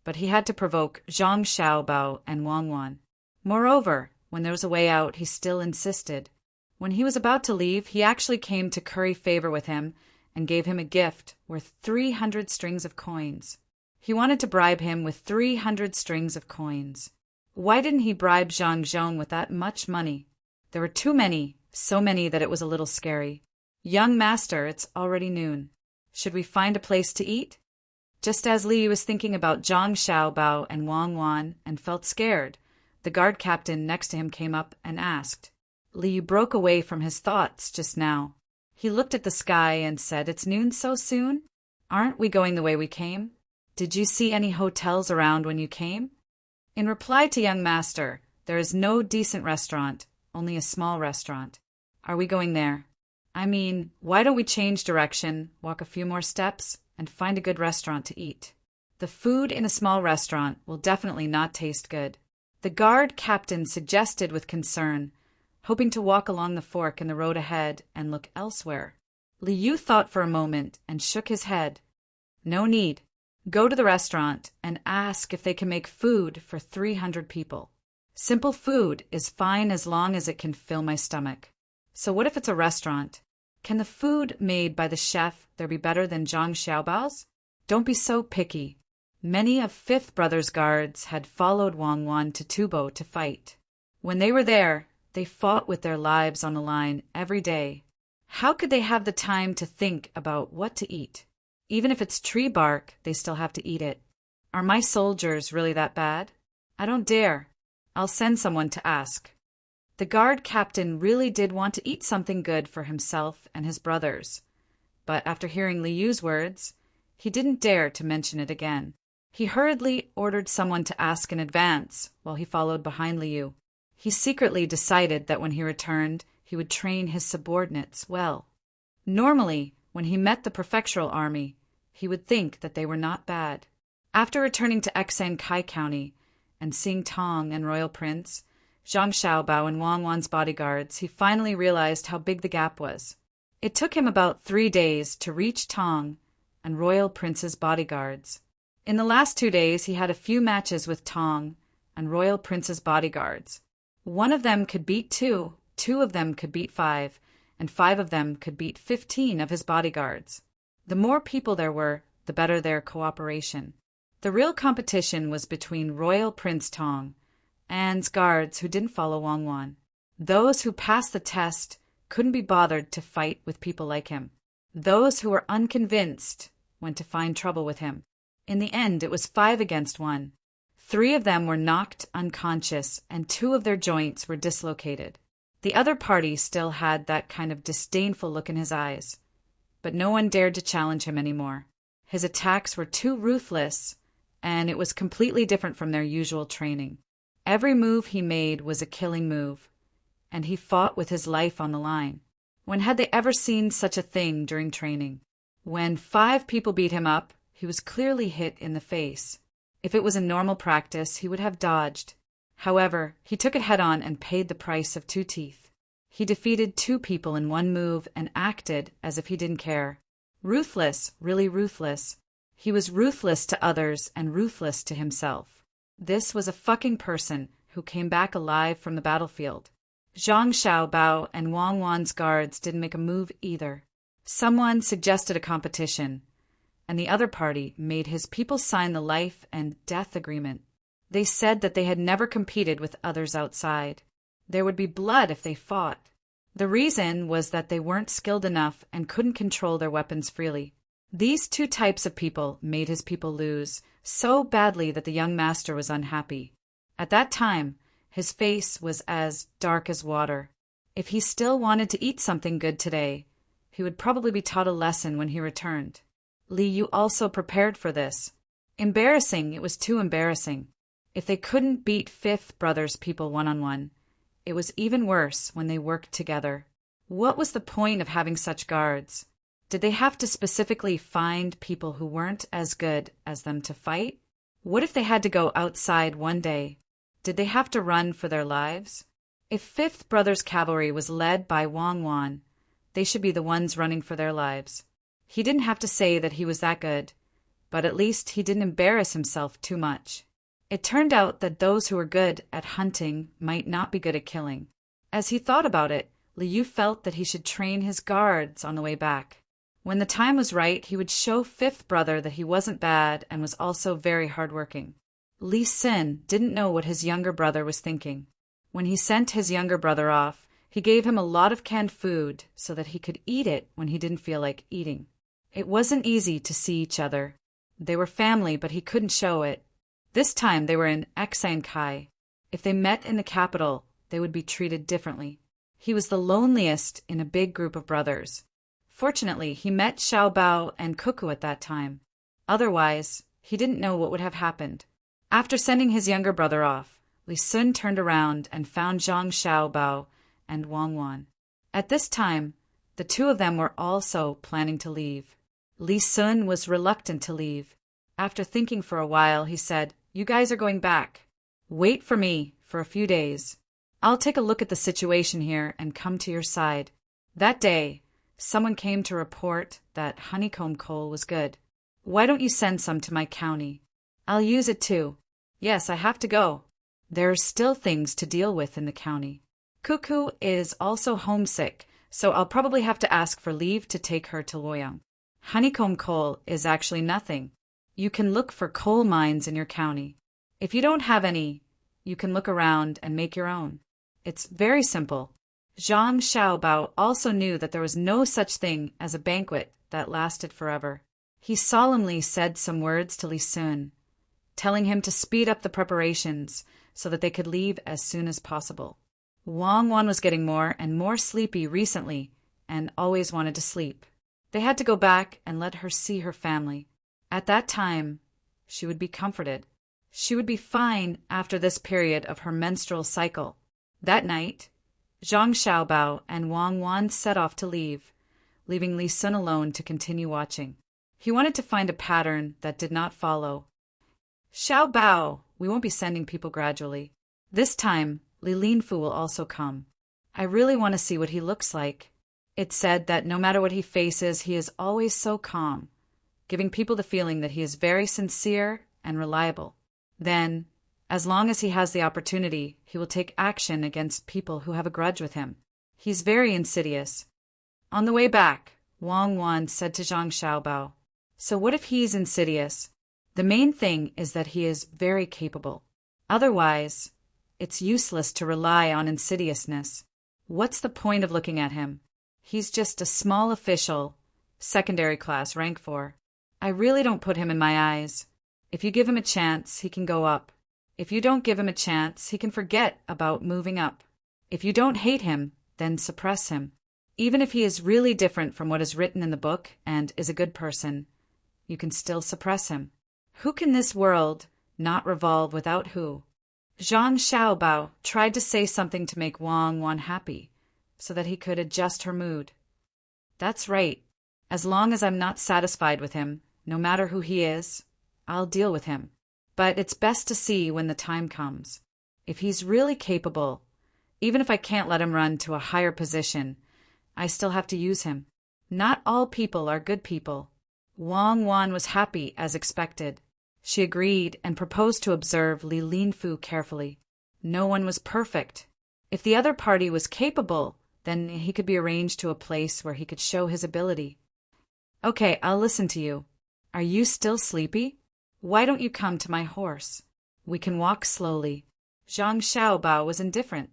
A: but he had to provoke Zhang Xiaobao and Wang Wan. Moreover, when there was a way out, he still insisted. When he was about to leave, he actually came to curry favor with him and gave him a gift worth 300 strings of coins. He wanted to bribe him with 300 strings of coins. Why didn't he bribe Zhang Zhong with that much money? There were too many, so many that it was a little scary. Young master, it's already noon. Should we find a place to eat? Just as Li was thinking about Zhang Xiaobao and Wang Wan and felt scared, the guard captain next to him came up and asked. Li broke away from his thoughts just now. He looked at the sky and said, "It's noon so soon? Aren't we going the way we came? Did you see any hotels around when you came?" In reply to young master, "There is no decent restaurant, only a small restaurant. Are we going there? I mean, why don't we change direction, walk a few more steps, and find a good restaurant to eat? The food in a small restaurant will definitely not taste good. The guard captain suggested with concern, hoping to walk along the fork in the road ahead and look elsewhere. Li Yu thought for a moment and shook his head. No need. Go to the restaurant and ask if they can make food for 300 people. Simple food is fine as long as it can fill my stomach. So what if it's a restaurant? Can the food made by the chef there be better than Zhang Xiaobao's? Don't be so picky. Many of Fifth Brother's guards had followed Wang Wan to Tubo to fight. When they were there, they fought with their lives on the line every day. How could they have the time to think about what to eat? Even if it's tree bark, they still have to eat it. Are my soldiers really that bad? I don't dare. I'll send someone to ask. The guard captain really did want to eat something good for himself and his brothers. But after hearing Li Yu's words, he didn't dare to mention it again. He hurriedly ordered someone to ask in advance while he followed behind Li Yu. He secretly decided that when he returned, he would train his subordinates well. Normally, when he met the prefectural army, he would think that they were not bad. After returning to Xan Kai County and seeing Tang and Royal Prince, Zhang Xiaobao and Wang Wan's bodyguards, he finally realized how big the gap was. It took him about 3 days to reach Tang and Royal Prince's bodyguards. In the last 2 days, he had a few matches with Tang and Royal Prince's bodyguards. One of them could beat 2, 2 of them could beat 5, and 5 of them could beat 15 of his bodyguards. The more people there were, the better their cooperation. The real competition was between Royal Prince Tang and guards who didn't follow Wang Wan. Those who passed the test couldn't be bothered to fight with people like him. Those who were unconvinced went to find trouble with him. In the end, it was 5 against 1. 3 of them were knocked unconscious, and 2 of their joints were dislocated. The other party still had that kind of disdainful look in his eyes, but no one dared to challenge him anymore. His attacks were too ruthless, and it was completely different from their usual training. Every move he made was a killing move, and he fought with his life on the line. When had they ever seen such a thing during training? When 5 people beat him up, he was clearly hit in the face. If it was a normal practice, he would have dodged. However, he took it head-on and paid the price of 2 teeth. He defeated 2 people in 1 move and acted as if he didn't care. Ruthless, really ruthless. He was ruthless to others and ruthless to himself. This was a fucking person who came back alive from the battlefield. Zhang Xiaobao and Wang Wan's guards didn't make a move either. Someone suggested a competition, and the other party made his people sign the life and death agreement. They said that they had never competed with others outside. There would be blood if they fought. The reason was that they weren't skilled enough and couldn't control their weapons freely. These 2 types of people made his people lose so badly that the young master was unhappy. At that time, his face was as dark as water. If he still wanted to eat something good today, he would probably be taught a lesson when he returned. Li Yu also prepared for this. Embarrassing, it was too embarrassing. If they couldn't beat Fifth Brother's people one-on-one, it was even worse when they worked together. What was the point of having such guards? Did they have to specifically find people who weren't as good as them to fight? What if they had to go outside one day? Did they have to run for their lives? If Fifth Brother's cavalry was led by Wang Wan, they should be the ones running for their lives. He didn't have to say that he was that good, but at least he didn't embarrass himself too much. It turned out that those who were good at hunting might not be good at killing. As he thought about it, Li Yu felt that he should train his guards on the way back. When the time was right, he would show Fifth Brother that he wasn't bad and was also very hardworking. Li Xin didn't know what his younger brother was thinking. When he sent his younger brother off, he gave him a lot of canned food so that he could eat it when he didn't feel like eating. It wasn't easy to see each other. They were family, but he couldn't show it. This time they were in Xan Kai. If they met in the capital, they would be treated differently. He was the loneliest in a big group of brothers. Fortunately, he met Xiaobao and Cuckoo at that time. Otherwise, he didn't know what would have happened. After sending his younger brother off, Li Sun turned around and found Zhang Xiaobao and Wang Wan. At this time, the 2 of them were also planning to leave. Li Sun was reluctant to leave. After thinking for a while, he said, "You guys are going back." Wait for me for a few days. I'll take a look at the situation here and come to your side." That day, someone came to report that honeycomb coal was good. "Why don't you send some to my county? I'll use it too." "Yes, I have to go. There are still things to deal with in the county. Cuckoo is also homesick, so I'll probably have to ask for leave to take her to Loyang. Honeycomb coal is actually nothing. You can look for coal mines in your county. If you don't have any, you can look around and make your own. It's very simple." Zhang Xiaobao also knew that there was no such thing as a banquet that lasted forever. He solemnly said some words to Li Sun, telling him to speed up the preparations so that they could leave as soon as possible. Wang Wan was getting more and more sleepy recently and always wanted to sleep. They had to go back and let her see her family. At that time, she would be comforted. She would be fine after this period of her menstrual cycle. That night, Zhang Xiaobao and Wang Wan set off to leave, leaving Li Sun alone to continue watching. He wanted to find a pattern that did not follow. "Xiaobao, we won't be sending people gradually. This time, Li Linfu will also come. I really want to see what he looks like." It's said that no matter what he faces, he is always so calm, giving people the feeling that he is very sincere and reliable. Then, as long as he has the opportunity, he will take action against people who have a grudge with him. He's very insidious. On the way back, Wang Wan said to Zhang Xiaobao, "So what if he's insidious? The main thing is that he is very capable. Otherwise, it's useless to rely on insidiousness. What's the point of looking at him? He's just a small official, secondary class, rank 4. I really don't put him in my eyes. If you give him a chance, he can go up. If you don't give him a chance, he can forget about moving up. If you don't hate him, then suppress him. Even if he is really different from what is written in the book and is a good person, you can still suppress him. Who can this world not revolve without who?" Zhang Xiaobao tried to say something to make Wang Wan happy, so that he could adjust her mood. "That's right. As long as I'm not satisfied with him, no matter who he is, I'll deal with him. But it's best to see when the time comes. If he's really capable, even if I can't let him run to a higher position, I still have to use him. Not all people are good people." Wang Wan was happy as expected. She agreed and proposed to observe Li Linfu carefully. No one was perfect. If the other party was capable, then he could be arranged to a place where he could show his ability. "Okay, I'll listen to you. Are you still sleepy? Why don't you come to my horse? We can walk slowly." Zhang Xiaobao was indifferent.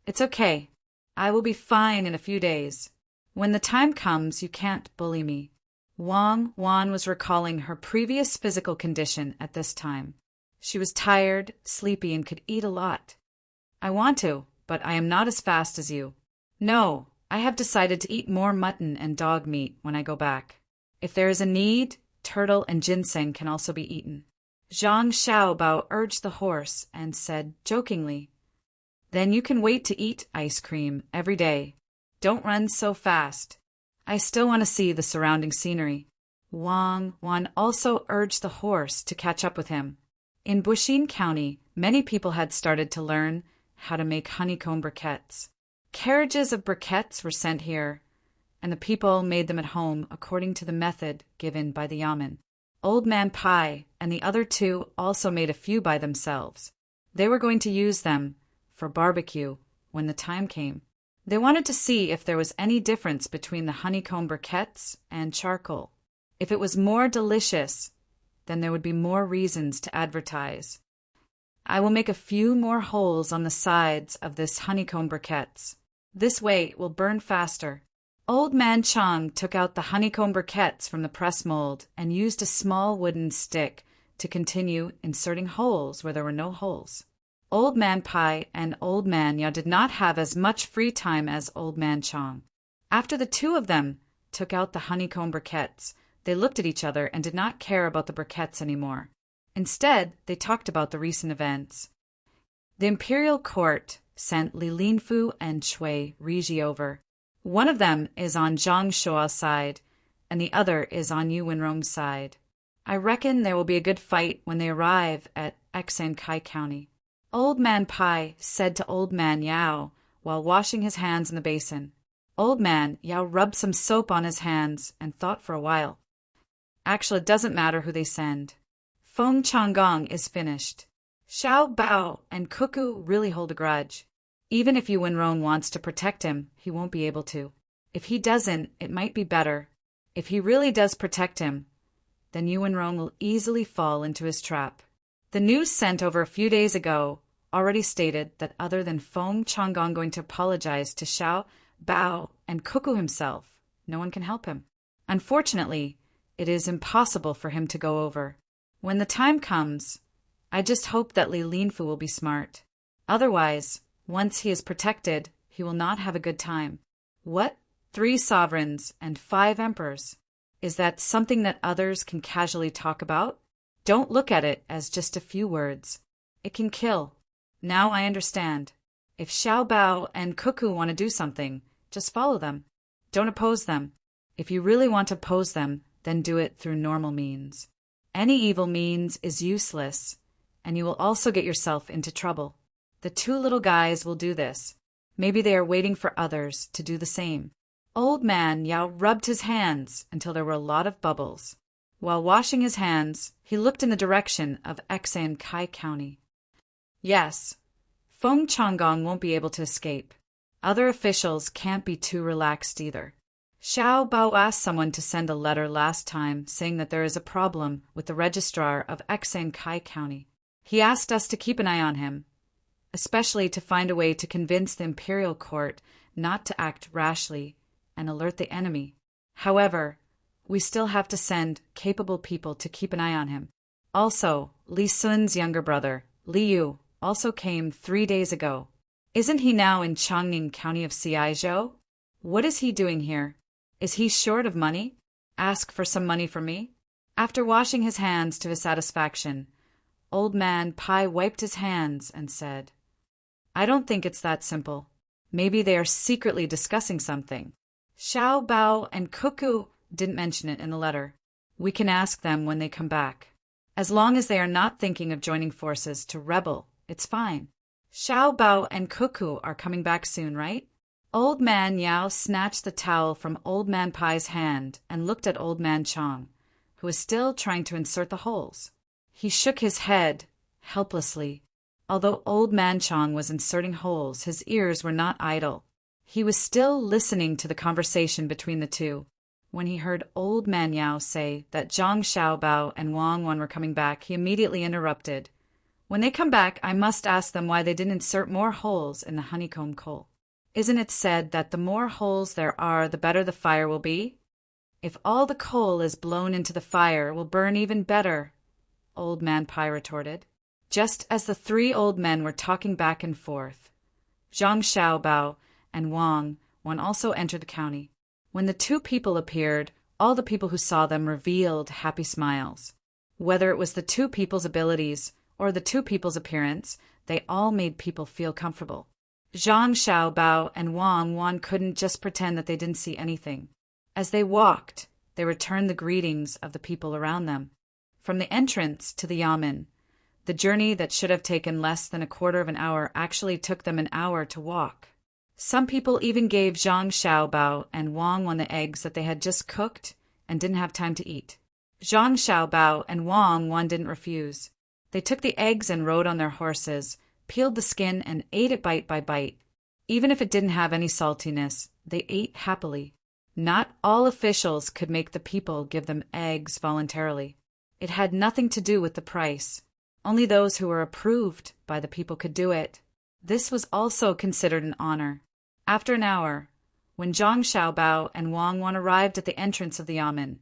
A: "It's okay. I will be fine in a few days. When the time comes, you can't bully me." Wang Wan was recalling her previous physical condition at this time. She was tired, sleepy, and could eat a lot. "I want to, but I am not as fast as you." "No, I have decided to eat more mutton and dog meat when I go back. If there is a need, turtle and ginseng can also be eaten." Zhang Xiaobao urged the horse and said jokingly, "Then you can wait to eat ice cream every day. Don't run so fast. I still want to see the surrounding scenery." Wang Wan also urged the horse to catch up with him. In Buxin County, many people had started to learn how to make honeycomb briquettes. Carriages of briquettes were sent here, and the people made them at home according to the method given by the yamen. Old Man Pai and the other two also made a few by themselves. They were going to use them for barbecue when the time came. They wanted to see if there was any difference between the honeycomb briquettes and charcoal. If it was more delicious, then there would be more reasons to advertise. "I will make a few more holes on the sides of this honeycomb briquettes. This way it will burn faster." Old Man Chang took out the honeycomb briquettes from the press mold and used a small wooden stick to continue inserting holes where there were no holes. Old Man Pai and Old Man Ya did not have as much free time as Old Man Chang. After the two of them took out the honeycomb briquettes, they looked at each other and did not care about the briquettes anymore. Instead, they talked about the recent events. The imperial court sent Li Linfu and Shui Riji over. One of them is on Zhang Shua's side, and the other is on Yu Wenrong's side. I reckon there will be a good fight when they arrive at Xankai County. Old Man Pai said to Old Man Yao while washing his hands in the basin. Old Man Yao rubbed some soap on his hands and thought for a while. Actually, it doesn't matter who they send. Feng Changgong is finished. Xiao Bao and Cuckoo really hold a grudge. Even if Yu Wenrong wants to protect him, he won't be able to. If he doesn't, it might be better. If he really does protect him, then Yu Wenrong will easily fall into his trap. The news sent over a few days ago already stated that other than Feng Changgong going to apologize to Xiao Bao and Cuckoo himself, no one can help him. Unfortunately, it is impossible for him to go over. When the time comes, I just hope that Li Linfu will be smart. Otherwise, once he is protected, he will not have a good time. What? 3 sovereigns and 5 emperors? Is that something that others can casually talk about? Don't look at it as just a few words. It can kill. Now I understand. If Xiao Bao and Cuckoo want to do something, just follow them. Don't oppose them. If you really want to oppose them, then do it through normal means. Any evil means is useless, and you will also get yourself into trouble. The 2 little guys will do this. Maybe they are waiting for others to do the same. Old Man Yao rubbed his hands until there were a lot of bubbles. While washing his hands, he looked in the direction of Xan Kai County. Yes, Feng Changgong won't be able to escape. Other officials can't be too relaxed either. Xiao Bao asked someone to send a letter last time saying that there is a problem with the registrar of Xan Kai County. He asked us to keep an eye on him, especially to find a way to convince the imperial court not to act rashly and alert the enemy. However, we still have to send capable people to keep an eye on him. Also, Li Sun's younger brother, Li Yu, also came 3 days ago. Isn't he now in Changning County of Xiaizhou? What is he doing here? Is he short of money? Ask for some money for me? After washing his hands to his satisfaction, Old Man Pai wiped his hands and said, I don't think it's that simple. Maybe they are secretly discussing something. Xiao Bao and Cuckoo didn't mention it in the letter. We can ask them when they come back. As long as they are not thinking of joining forces to rebel, it's fine. Xiao Bao and Cuckoo are coming back soon, right? Old Man Yao snatched the towel from Old Man Pai's hand and looked at Old Man Chong, who was still trying to insert the holes. He shook his head helplessly. Although Old Man Chong was inserting holes, his ears were not idle. He was still listening to the conversation between the two. When he heard Old Man Yao say that Zhang Xiaobao and Wang Wan were coming back, he immediately interrupted. When they come back, I must ask them why they didn't insert more holes in the honeycomb coal. Isn't it said that the more holes there are, the better the fire will be? If all the coal is blown into the fire, it will burn even better, Old Man Pai retorted. Just as the 3 old men were talking back and forth, Zhang Xiaobao and Wang Wan also entered the county. When the 2 people appeared, all the people who saw them revealed happy smiles. Whether it was the 2 people's abilities or the 2 people's appearance, they all made people feel comfortable. Zhang Xiaobao and Wang Wan couldn't just pretend that they didn't see anything. As they walked, they returned the greetings of the people around them. From the entrance to the yamen, the journey that should have taken less than a quarter of an hour actually took them an hour to walk. Some people even gave Zhang Xiaobao and Wang Wan the eggs that they had just cooked and didn't have time to eat. Zhang Xiaobao and Wang Wan didn't refuse. They took the eggs and rode on their horses, peeled the skin and ate it bite by bite. Even if it didn't have any saltiness, they ate happily. Not all officials could make the people give them eggs voluntarily. It had nothing to do with the price. Only those who were approved by the people could do it. This was also considered an honor. After an hour, when Zhang Xiaobao and Wang Wan arrived at the entrance of the yamen,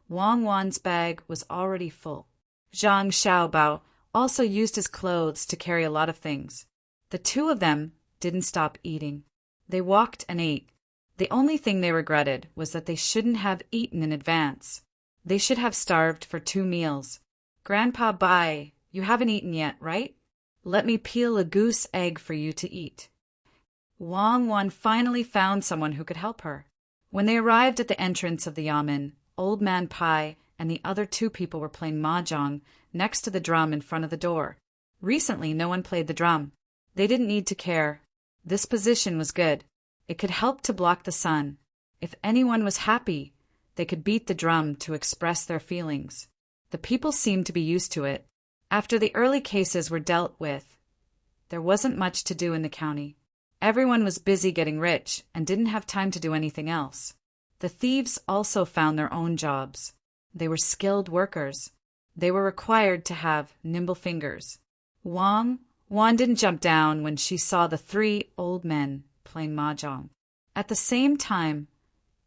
A: Wang Wan's bag was already full. Zhang Xiaobao also used his clothes to carry a lot of things. The 2 of them didn't stop eating. They walked and ate. The only thing they regretted was that they shouldn't have eaten in advance. They should have starved for 2 meals. Grandpa Bai, you haven't eaten yet, right? Let me peel a goose egg for you to eat. Wang Wan finally found someone who could help her. When they arrived at the entrance of the yamen, Old Man Pai and the other 2 people were playing mahjong next to the drum in front of the door. Recently, no one played the drum. They didn't need to care. This position was good. It could help to block the sun. If anyone was happy, they could beat the drum to express their feelings. The people seemed to be used to it. After the early cases were dealt with, there wasn't much to do in the county. Everyone was busy getting rich and didn't have time to do anything else. The thieves also found their own jobs. They were skilled workers. They were required to have nimble fingers. Wan didn't jump down when she saw the three old men playing mahjong. At the same time,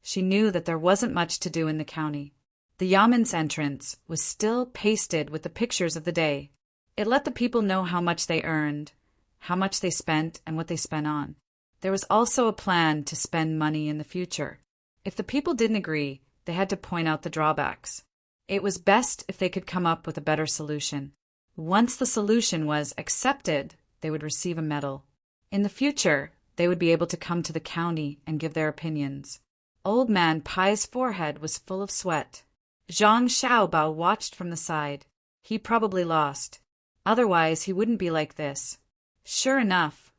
A: she knew that there wasn't much to do in the county. The Yaman's entrance was still pasted with the pictures of the day. It let the people know how much they earned, how much they spent, and what they spent on. There was also a plan to spend money in the future. If the people didn't agree, they had to point out the drawbacks. It was best if they could come up with a better solution. Once the solution was accepted, they would receive a medal. In the future, they would be able to come to the county and give their opinions. Old Man Pai's forehead was full of sweat. Zhang Xiaobao watched from the side. He probably lost. Otherwise, he wouldn't be like this. Sure enough,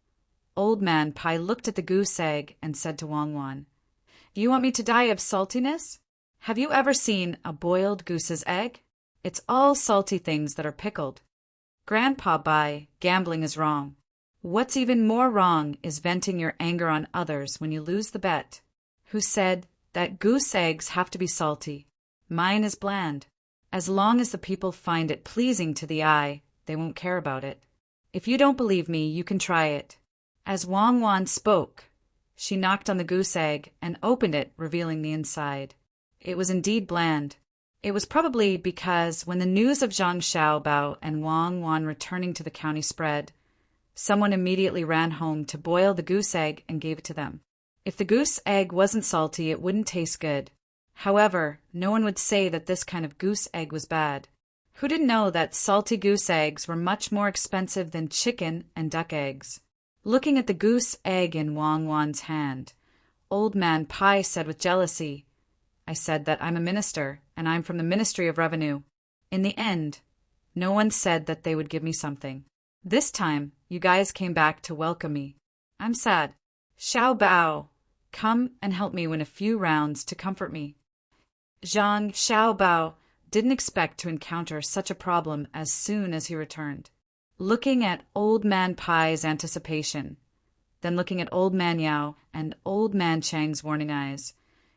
A: Old Man Pai looked at the goose egg and said to Wang, "You want me to die of saltiness? Have you ever seen a boiled goose's egg? It's all salty things that are pickled." Grandpa Bai, gambling is wrong. What's even more wrong is venting your anger on others when you lose the bet. Who said that goose eggs have to be salty? Mine is bland. As long as the people find it pleasing to the eye, they won't care about it. If you don't believe me, you can try it. As Wang spoke, she knocked on the goose egg and opened it, revealing the inside. It was indeed bland. It was probably because when the news of Zhang Xiaobao and Wang returning to the county spread, someone immediately ran home to boil the goose egg and gave it to them. If the goose egg wasn't salty, it wouldn't taste good. However, no one would say that this kind of goose egg was bad. Who didn't know that salty goose eggs were much more expensive than chicken and duck eggs? Looking at the goose egg in Wang's hand, Old Man Pai said with jealousy, "I said that I'm a minister, and I'm from the Ministry of Revenue. In the end, no one said that they would give me something. This time, you guys came back to welcome me. I'm sad. Xiaobao, come and help me win a few rounds to comfort me." Zhang Xiaobao didn't expect to encounter such a problem as soon as he returned. Looking at Old Man Pai's anticipation, then looking at Old Man Yao and Old Man Chang's warning eyes,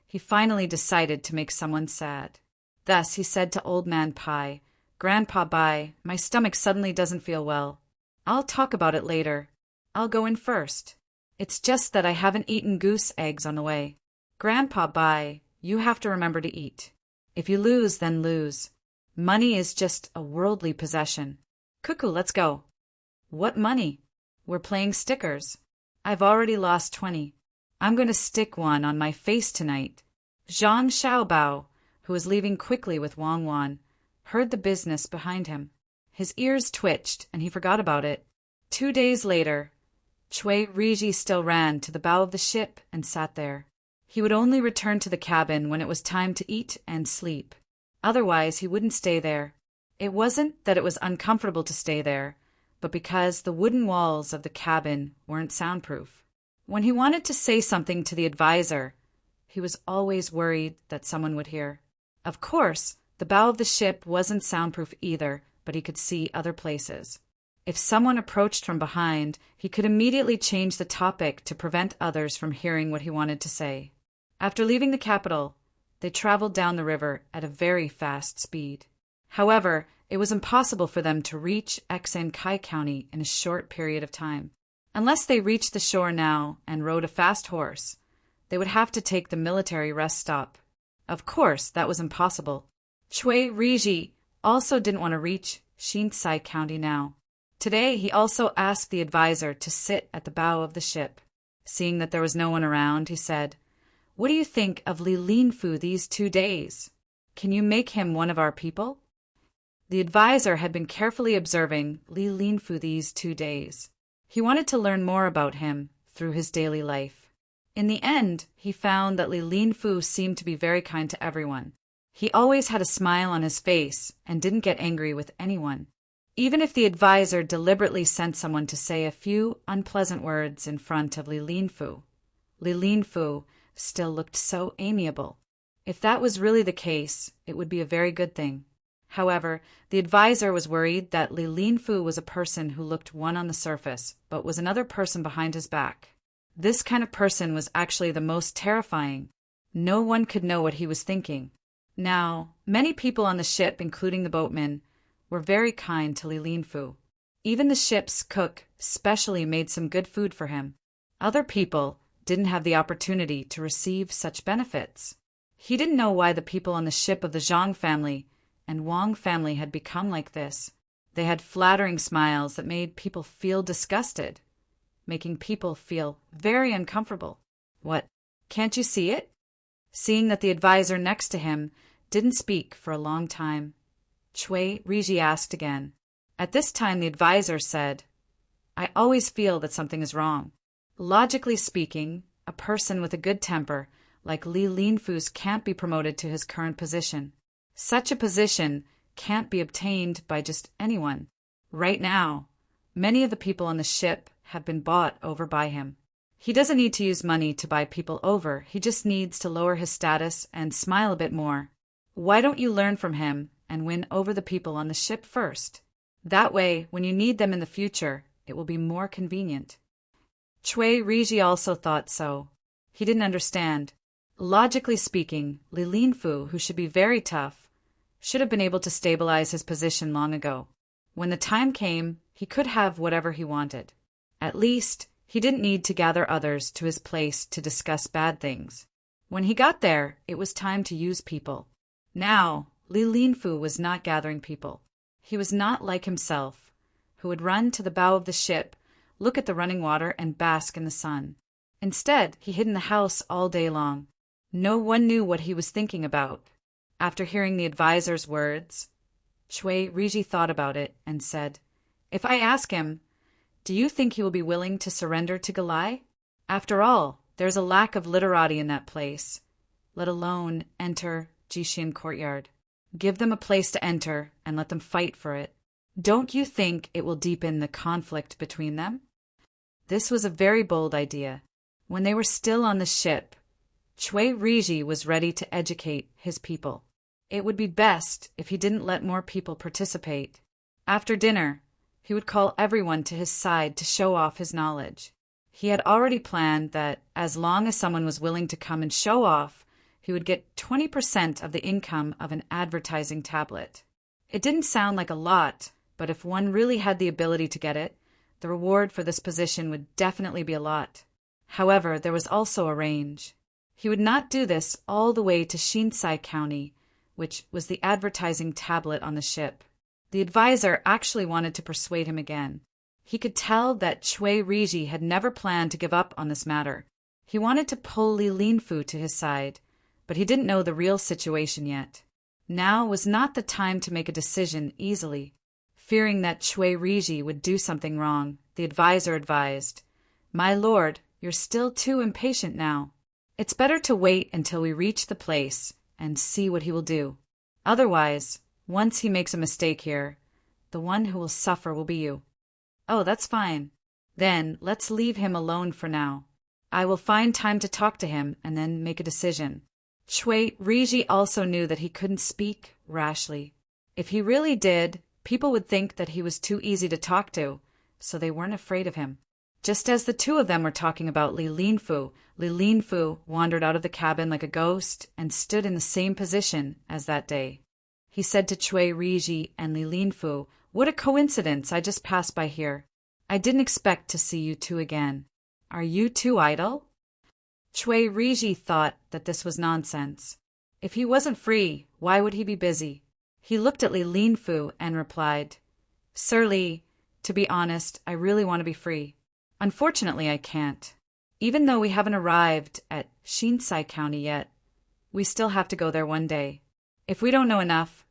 A: he finally decided to make someone sad. Thus he said to Old Man Pai, "Grandpa Bai, my stomach suddenly doesn't feel well. I'll talk about it later. I'll go in first. It's just that I haven't eaten goose eggs on the way. Grandpa Bai, you have to remember to eat. If you lose, then lose. Money is just a worldly possession. Cuckoo, let's go." "What money? We're playing stickers. I've already lost 20. I'm going to stick one on my face tonight." Zhang Xiaobao, who was leaving quickly with Wang, heard the business behind him. His ears twitched, and he forgot about it. 2 days later, Cui Riji still ran to the bow of the ship and sat there. He would only return to the cabin when it was time to eat and sleep. Otherwise, he wouldn't stay there. It wasn't that it was uncomfortable to stay there, but because the wooden walls of the cabin weren't soundproof. When he wanted to say something to the advisor, he was always worried that someone would hear. Of course, the bow of the ship wasn't soundproof either, but he could see other places. If someone approached from behind, he could immediately change the topic to prevent others from hearing what he wanted to say. After leaving the capital, they traveled down the river at a very fast speed. However, it was impossible for them to reach Xankai County in a short period of time. Unless they reached the shore now and rode a fast horse, they would have to take the military rest stop. Of course, that was impossible. Cui Riji also didn't want to reach Shinsai County now. Today, he also asked the advisor to sit at the bow of the ship. Seeing that there was no one around, he said, "What do you think of Li Linfu these 2 days? Can you make him one of our people?" The advisor had been carefully observing Li Linfu these 2 days. He wanted to learn more about him through his daily life. In the end, he found that Li Linfu seemed to be very kind to everyone. He always had a smile on his face and didn't get angry with anyone. Even if the advisor deliberately sent someone to say a few unpleasant words in front of Li Linfu still looked so amiable. If that was really the case, it would be a very good thing. However, the advisor was worried that Li Linfu was a person who looked one on the surface, but was another person behind his back. This kind of person was actually the most terrifying. No one could know what he was thinking. Now, many people on the ship, including the boatmen, were very kind to Li Linfu. Even the ship's cook specially made some good food for him. Other people didn't have the opportunity to receive such benefits. He didn't know why the people on the ship of the Zhang family and Wang family had become like this. They had flattering smiles that made people feel disgusted, making people feel very uncomfortable. What? Can't you see it? Seeing that the advisor next to him didn't speak for a long time, Cui Riji asked again. At this time the advisor said, I always feel that something is wrong. Logically speaking, a person with a good temper like Li Linfu's can't be promoted to his current position. Such a position can't be obtained by just anyone. Right now, many of the people on the ship have been bought over by him. He doesn't need to use money to buy people over, he just needs to lower his status and smile a bit more. Why don't you learn from him and win over the people on the ship first? That way, when you need them in the future, it will be more convenient. Cui Riji also thought so. He didn't understand. Logically speaking, Li Linfu, who should be very tough, should have been able to stabilize his position long ago. When the time came, he could have whatever he wanted. At least, he didn't need to gather others to his place to discuss bad things. When he got there, it was time to use people. Now, Li Linfu was not gathering people. He was not like himself, who would run to the bow of the ship, look at the running water, and bask in the sun. Instead, he hid in the house all day long. No one knew what he was thinking about. After hearing the advisor's words, Cui Riji thought about it and said, If I ask him, do you think he will be willing to surrender to Galai? After all, there's a lack of literati in that place, let alone enter Jishin courtyard. Give them a place to enter and let them fight for it. Don't you think it will deepen the conflict between them? This was a very bold idea. When they were still on the ship, Cui Riji was ready to educate his people. It would be best if he didn't let more people participate. After dinner, he would call everyone to his side to show off his knowledge. He had already planned that as long as someone was willing to come and show off, he would get 20% of the income of an advertising tablet. It didn't sound like a lot, but if one really had the ability to get it, the reward for this position would definitely be a lot. However, there was also a range. He would not do this all the way to Shinsai County, which was the advertising tablet on the ship. The advisor actually wanted to persuade him again. He could tell that Cui Riji had never planned to give up on this matter. He wanted to pull Li Linfu to his side, but he didn't know the real situation yet. Now was not the time to make a decision easily. Fearing that Cui Riji would do something wrong, the advisor advised, My lord, you're still too impatient now. It's better to wait until we reach the place and see what he will do. Otherwise, once he makes a mistake here, the one who will suffer will be you. Oh, that's fine. Then let's leave him alone for now. I will find time to talk to him and then make a decision. Cui Riji also knew that he couldn't speak rashly. If he really did, people would think that he was too easy to talk to, so they weren't afraid of him. Just as the two of them were talking about Li Linfu wandered out of the cabin like a ghost and stood in the same position as that day. He said to Cui Riji and Li Linfu, What a coincidence, I just passed by here. I didn't expect to see you two again. Are you two idle? Cui Riji thought that this was nonsense. If he wasn't free, why would he be busy? He looked at Li Linfu and replied, Sir Li, to be honest, I really want to be free. Unfortunately, I can't. Even though we haven't arrived at Shinsai County yet, we still have to go there one day. If we don't know enough,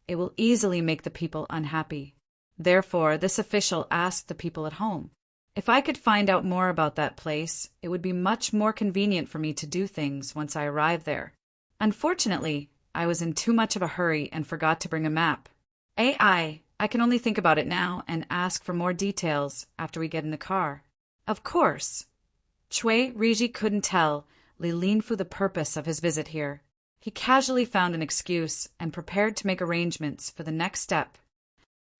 A: it will easily make the people unhappy. Therefore, this official asked the people at home. If I could find out more about that place, it would be much more convenient for me to do things once I arrive there. Unfortunately, I was in too much of a hurry and forgot to bring a map. I I can only think about it now and ask for more details after we get in the car. Of course. Chui Riji couldn't tell Li Linfu the purpose of his visit here. He casually found an excuse and prepared to make arrangements for the next step.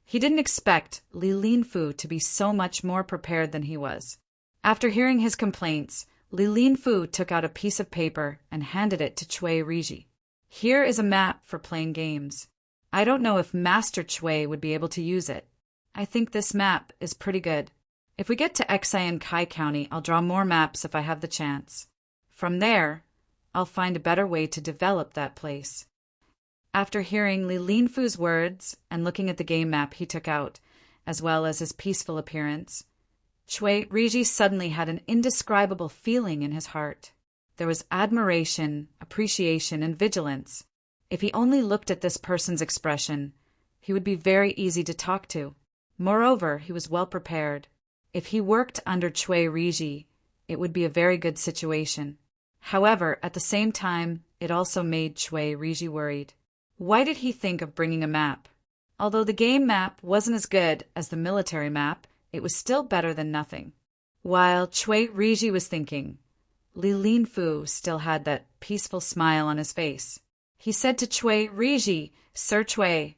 A: He didn't expect Li Linfu to be so much more prepared than he was. After hearing his complaints, Li Linfu took out a piece of paper and handed it to Chui Riji. Here is a map for playing games. I don't know if Master Chui would be able to use it. I think this map is pretty good. If we get to Xian Kai County, I'll draw more maps if I have the chance. From there, I'll find a better way to develop that place. After hearing Li Linfu's words and looking at the game map he took out, as well as his peaceful appearance, Chui Riji suddenly had an indescribable feeling in his heart. There was admiration, appreciation, and vigilance. If he only looked at this person's expression, he would be very easy to talk to. Moreover, he was well prepared. If he worked under Chui Riji, it would be a very good situation. However, at the same time, it also made Chui Riji worried. Why did he think of bringing a map? Although the game map wasn't as good as the military map, it was still better than nothing. While Chui Riji was thinking, Li Linfu still had that peaceful smile on his face. He said to Chui Riji, "Sir Chui,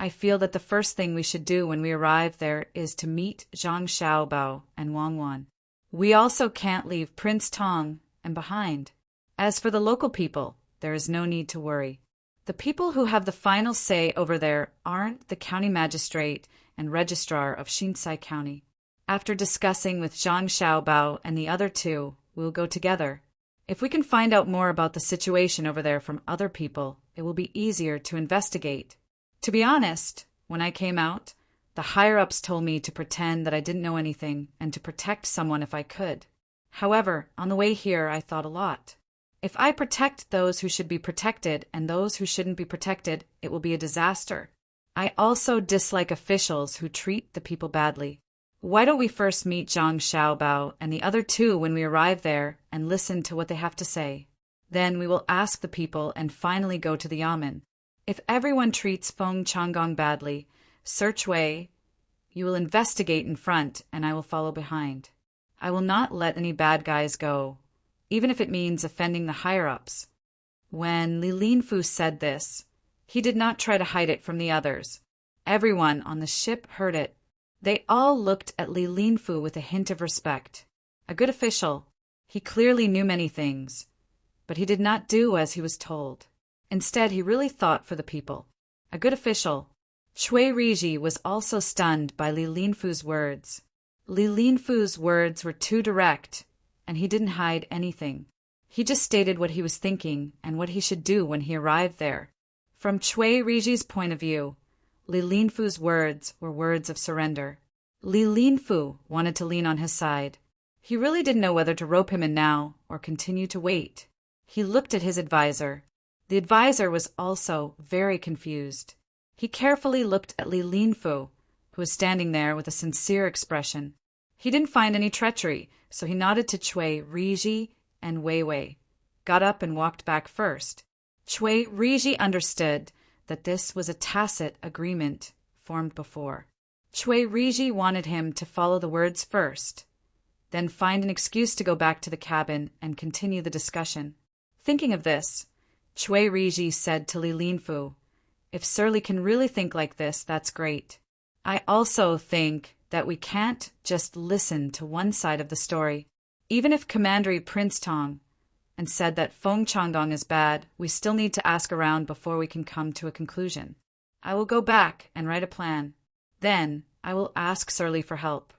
A: I feel that the first thing we should do when we arrive there is to meet Zhang Xiaobao and Wang Wan. We also can't leave Prince Tang and behind. As for the local people, there is no need to worry. The people who have the final say over there aren't the county magistrate and registrar of Shinsai County. After discussing with Zhang Xiaobao and the other two, we'll go together. If we can find out more about the situation over there from other people, it will be easier to investigate. To be honest, when I came out, the higher-ups told me to pretend that I didn't know anything and to protect someone if I could. However, on the way here, I thought a lot. If I protect those who should be protected and those who shouldn't be protected, it will be a disaster. I also dislike officials who treat the people badly. Why don't we first meet Zhang Xiaobao and the other two when we arrive there and listen to what they have to say? Then we will ask the people and finally go to the yamen. If everyone treats Feng Changgong badly, Sir Chui, you will investigate in front and I will follow behind. I will not let any bad guys go, even if it means offending the higher-ups." When Li Linfu said this, he did not try to hide it from the others. Everyone on the ship heard it. They all looked at Li Linfu with a hint of respect. A good official, he clearly knew many things, but he did not do as he was told. Instead, he really thought for the people. A good official. Chui Riji was also stunned by Li Linfu's words. Li Linfu's words were too direct, and he didn't hide anything. He just stated what he was thinking and what he should do when he arrived there. From Chui Riji's point of view, Li Linfu's words were words of surrender. Li Linfu wanted to lean on his side. He really didn't know whether to rope him in now or continue to wait. He looked at his advisor. The advisor was also very confused. He carefully looked at Li Linfu, who was standing there with a sincere expression. He didn't find any treachery, so he nodded to Chui Riji and Wei Wei, got up and walked back first. Chui Riji understood that this was a tacit agreement formed before. Chui Riji wanted him to follow the words first, then find an excuse to go back to the cabin and continue the discussion. Thinking of this, Chui Riji said to Li Linfu, "If Surly can really think like this, that's great. I also think that we can't just listen to one side of the story. Even if Commandery Prince Tong and said that Feng Changgong is bad, we still need to ask around before we can come to a conclusion. I will go back and write a plan. Then I will ask Surly for help."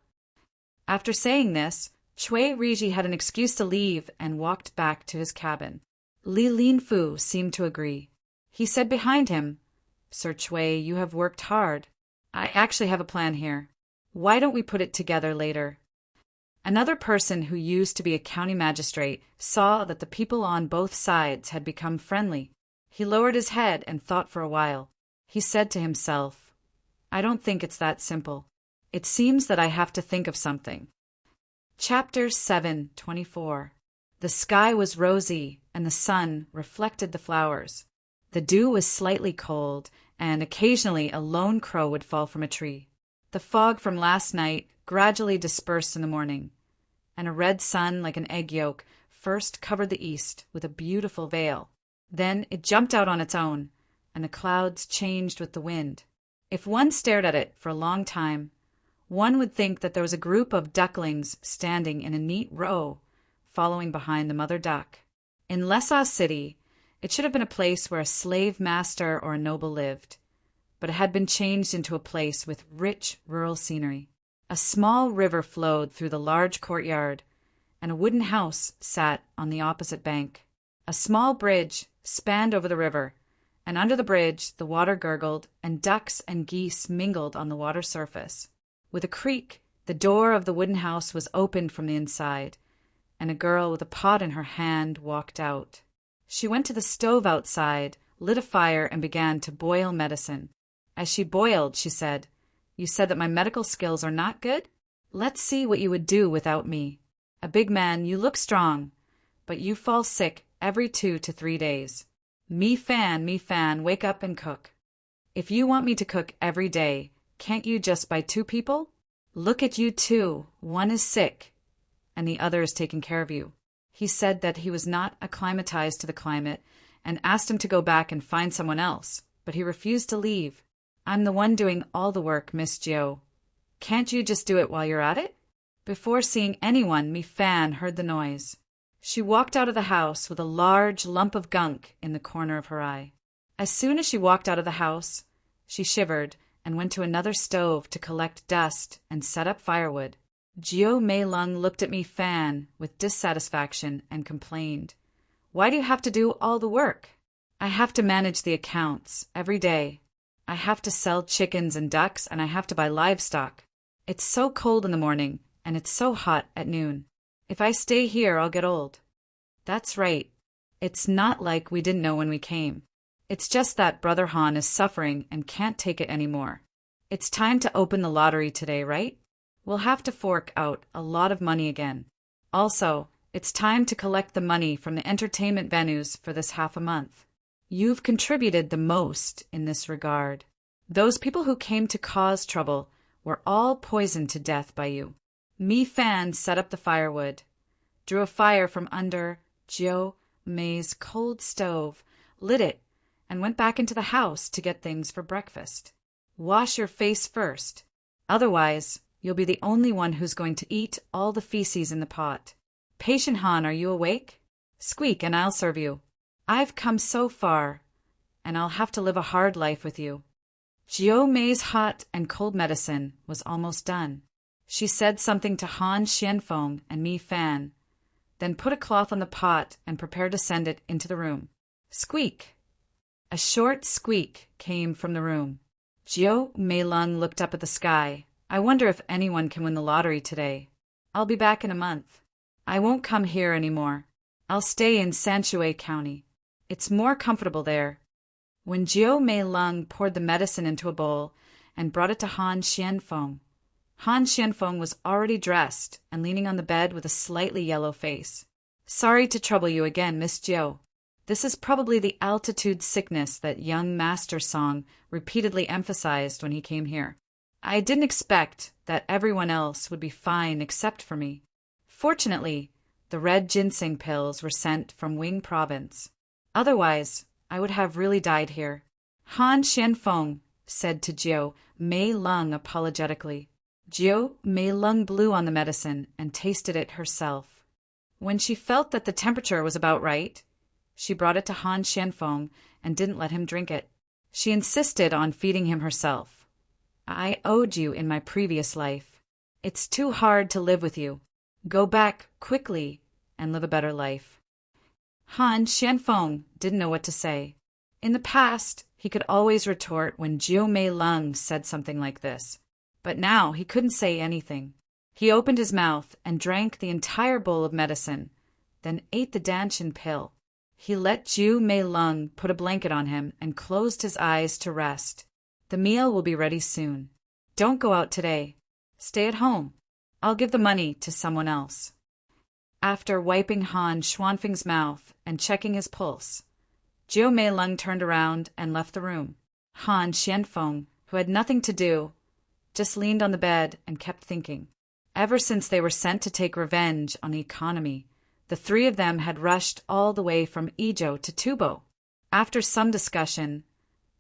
A: After saying this, Chui Riji had an excuse to leave and walked back to his cabin. Li Linfu seemed to agree. He said behind him, "Sir Chui, you have worked hard. I actually have a plan here. Why don't we put it together later?" Another person who used to be a county magistrate saw that the people on both sides had become friendly. He lowered his head and thought for a while. He said to himself, "I don't think it's that simple. It seems that I have to think of something." Chapter 7:24. The sky was rosy, and the sun reflected the flowers. The dew was slightly cold, and occasionally a lone crow would fall from a tree. The fog from last night gradually dispersed in the morning, and a red sun like an egg yolk first covered the east with a beautiful veil. Then it jumped out on its own, and the clouds changed with the wind. If one stared at it for a long time, one would think that there was a group of ducklings standing in a neat row, following behind the mother duck. In Lesaw City, it should have been a place where a slave master or a noble lived, but it had been changed into a place with rich rural scenery. A small river flowed through the large courtyard, and a wooden house sat on the opposite bank. A small bridge spanned over the river, and under the bridge the water gurgled, and ducks and geese mingled on the water surface. With a creak, the door of the wooden house was opened from the inside, and a girl with a pot in her hand walked out. She went to the stove outside, lit a fire, and began to boil medicine. As she boiled, she said, "You said that my medical skills are not good? Let's see what you would do without me. A big man, you look strong, but you fall sick every 2 to 3 days. Me fan, wake up and cook. If you want me to cook every day, can't you just buy 2 people? Look at you 2, one is sick, and the other is taking care of you." He said that he was not acclimatized to the climate and asked him to go back and find someone else, but he refused to leave. "I'm the one doing all the work, Miss Gio. Can't you just do it while you're at it?" Before seeing anyone, Mi Fan heard the noise. She walked out of the house with a large lump of gunk in the corner of her eye. As soon as she walked out of the house, she shivered and went to another stove to collect dust and set up firewood. Gio Mei Lung looked at Mi Fan with dissatisfaction and complained, "Why do you have to do all the work? I have to manage the accounts every day. I have to sell chickens and ducks, and I have to buy livestock. It's so cold in the morning, and it's so hot at noon. If I stay here, I'll get old." "That's right. It's not like we didn't know when we came. It's just that Brother Han is suffering and can't take it anymore. It's time to open the lottery today, right? We'll have to fork out a lot of money again. Also, it's time to collect the money from the entertainment venues for this half a month. You've contributed the most in this regard. Those people who came to cause trouble were all poisoned to death by you." Mi Fan set up the firewood, drew a fire from under Gio Mei's cold stove, lit it, and went back into the house to get things for breakfast. "Wash your face first. Otherwise, you'll be the only one who's going to eat all the feces in the pot. Patient Han, are you awake? Squeak and I'll serve you. I've come so far, and I'll have to live a hard life with you." Gio Mei's hot and cold medicine was almost done. She said something to Han Xianfeng and Mi Fan, then put a cloth on the pot and prepared to send it into the room. Squeak! A short squeak came from the room. Gio Mei Lung looked up at the sky. "I wonder if anyone can win the lottery today. I'll be back in a month. I won't come here anymore. I'll stay in Sanshui County. It's more comfortable there." When Gio Mei Lung poured the medicine into a bowl and brought it to Han Xianfeng was already dressed and leaning on the bed with a slightly yellow face. "Sorry to trouble you again, Miss Gio. This is probably the altitude sickness that young Master Song repeatedly emphasized when he came here. I didn't expect that everyone else would be fine except for me. Fortunately, the red ginseng pills were sent from Wing Province. Otherwise, I would have really died here." Han Xianfeng said to Gio Mei Lung apologetically. Gio Mei Lung blew on the medicine and tasted it herself. When she felt that the temperature was about right, she brought it to Han Xianfeng and didn't let him drink it. She insisted on feeding him herself. "I owed you in my previous life. It's too hard to live with you. Go back quickly and live a better life." Han Xianfeng didn't know what to say. In the past, he could always retort when Gio Mei Lung said something like this. But now he couldn't say anything. He opened his mouth and drank the entire bowl of medicine, then ate the Danshin pill. He let Gio Mei Lung put a blanket on him and closed his eyes to rest. "The meal will be ready soon. Don't go out today. Stay at home. I'll give the money to someone else." After wiping Han Xuanfeng's mouth and checking his pulse, Jiu Meilung turned around and left the room. Han Xianfeng, who had nothing to do, just leaned on the bed and kept thinking. Ever since they were sent to take revenge on the economy, the three of them had rushed all the way from Izhou to Tubo. After some discussion,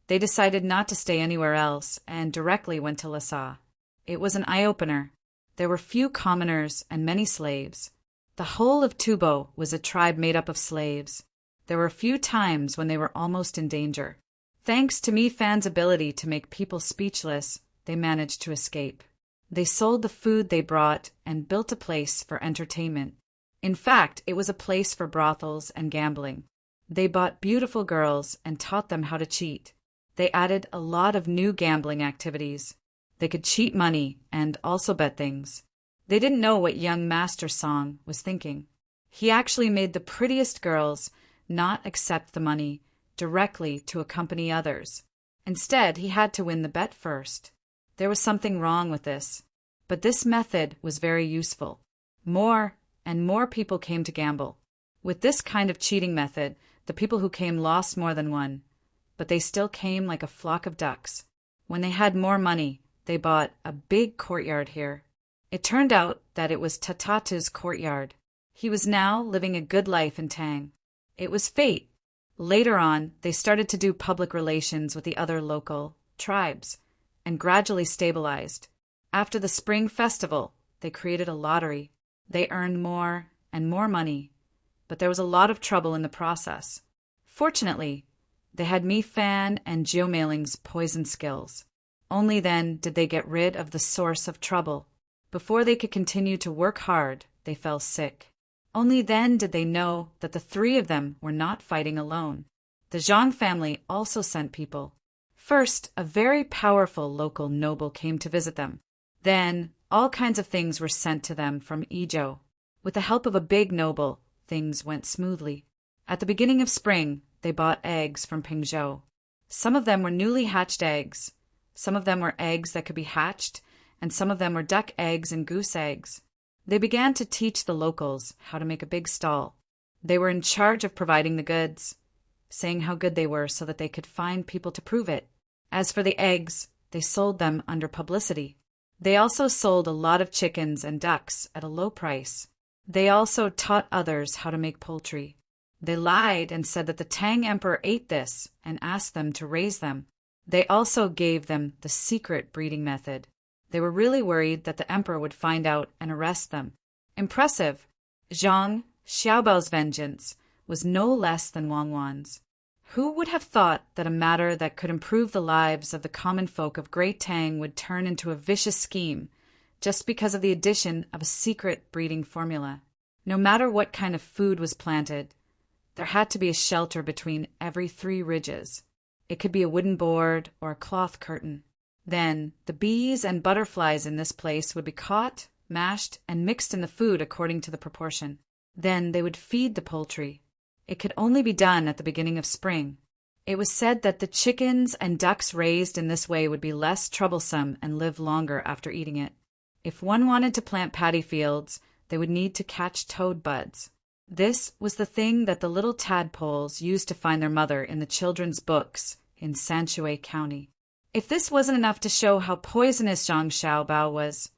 A: they decided not to stay anywhere else and directly went to Lhasa. It was an eye-opener. There were few commoners and many slaves. The whole of Tubo was a tribe made up of slaves. There were few times when they were almost in danger. Thanks to Mi Fan's ability to make people speechless, they managed to escape. They sold the food they brought and built a place for entertainment. In fact, it was a place for brothels and gambling. They bought beautiful girls and taught them how to cheat. They added a lot of new gambling activities. They could cheat money and also bet things. They didn't know what young Master Song was thinking. He actually made the prettiest girls not accept the money directly to accompany others. Instead, he had to win the bet first. There was something wrong with this, but this method was very useful. More and more people came to gamble. With this kind of cheating method, the people who came lost more than won, but they still came like a flock of ducks. When they had more money, they bought a big courtyard here. It turned out that it was Tatatu's courtyard. He was now living a good life in Tang. It was fate. Later on, they started to do public relations with the other local tribes and gradually stabilized. After the spring festival, they created a lottery. They earned more and more money, but there was a lot of trouble in the process. Fortunately, they had Mi Fan and Jiu Meilung's poison skills. Only then did they get rid of the source of trouble. Before they could continue to work hard, they fell sick. Only then did they know that the three of them were not fighting alone. The Zhang family also sent people. First, a very powerful local noble came to visit them. Then, all kinds of things were sent to them from Izhou. With the help of a big noble, things went smoothly. At the beginning of spring, they bought eggs from Pingzhou. Some of them were newly hatched eggs. Some of them were eggs that could be hatched, and some of them were duck eggs and goose eggs. They began to teach the locals how to make a big stall. They were in charge of providing the goods, saying how good they were so that they could find people to prove it. As for the eggs, they sold them under publicity. They also sold a lot of chickens and ducks at a low price. They also taught others how to make poultry. They lied and said that the Tang Emperor ate this and asked them to raise them. They also gave them the secret breeding method. They were really worried that the emperor would find out and arrest them. Impressive. Zhang Xiaobao's vengeance was no less than Wang Wan's. Who would have thought that a matter that could improve the lives of the common folk of Great Tang would turn into a vicious scheme just because of the addition of a secret breeding formula? No matter what kind of food was planted, there had to be a shelter between every 3 ridges. It could be a wooden board or a cloth curtain. Then, the bees and butterflies in this place would be caught, mashed, and mixed in the food according to the proportion. Then they would feed the poultry. It could only be done at the beginning of spring. It was said that the chickens and ducks raised in this way would be less troublesome and live longer after eating it. If one wanted to plant paddy fields, they would need to catch toad buds. This was the thing that the little tadpoles used to find their mother in the children's books in Sanshui County. If this wasn't enough to show how poisonous Zhang Xiaobao was,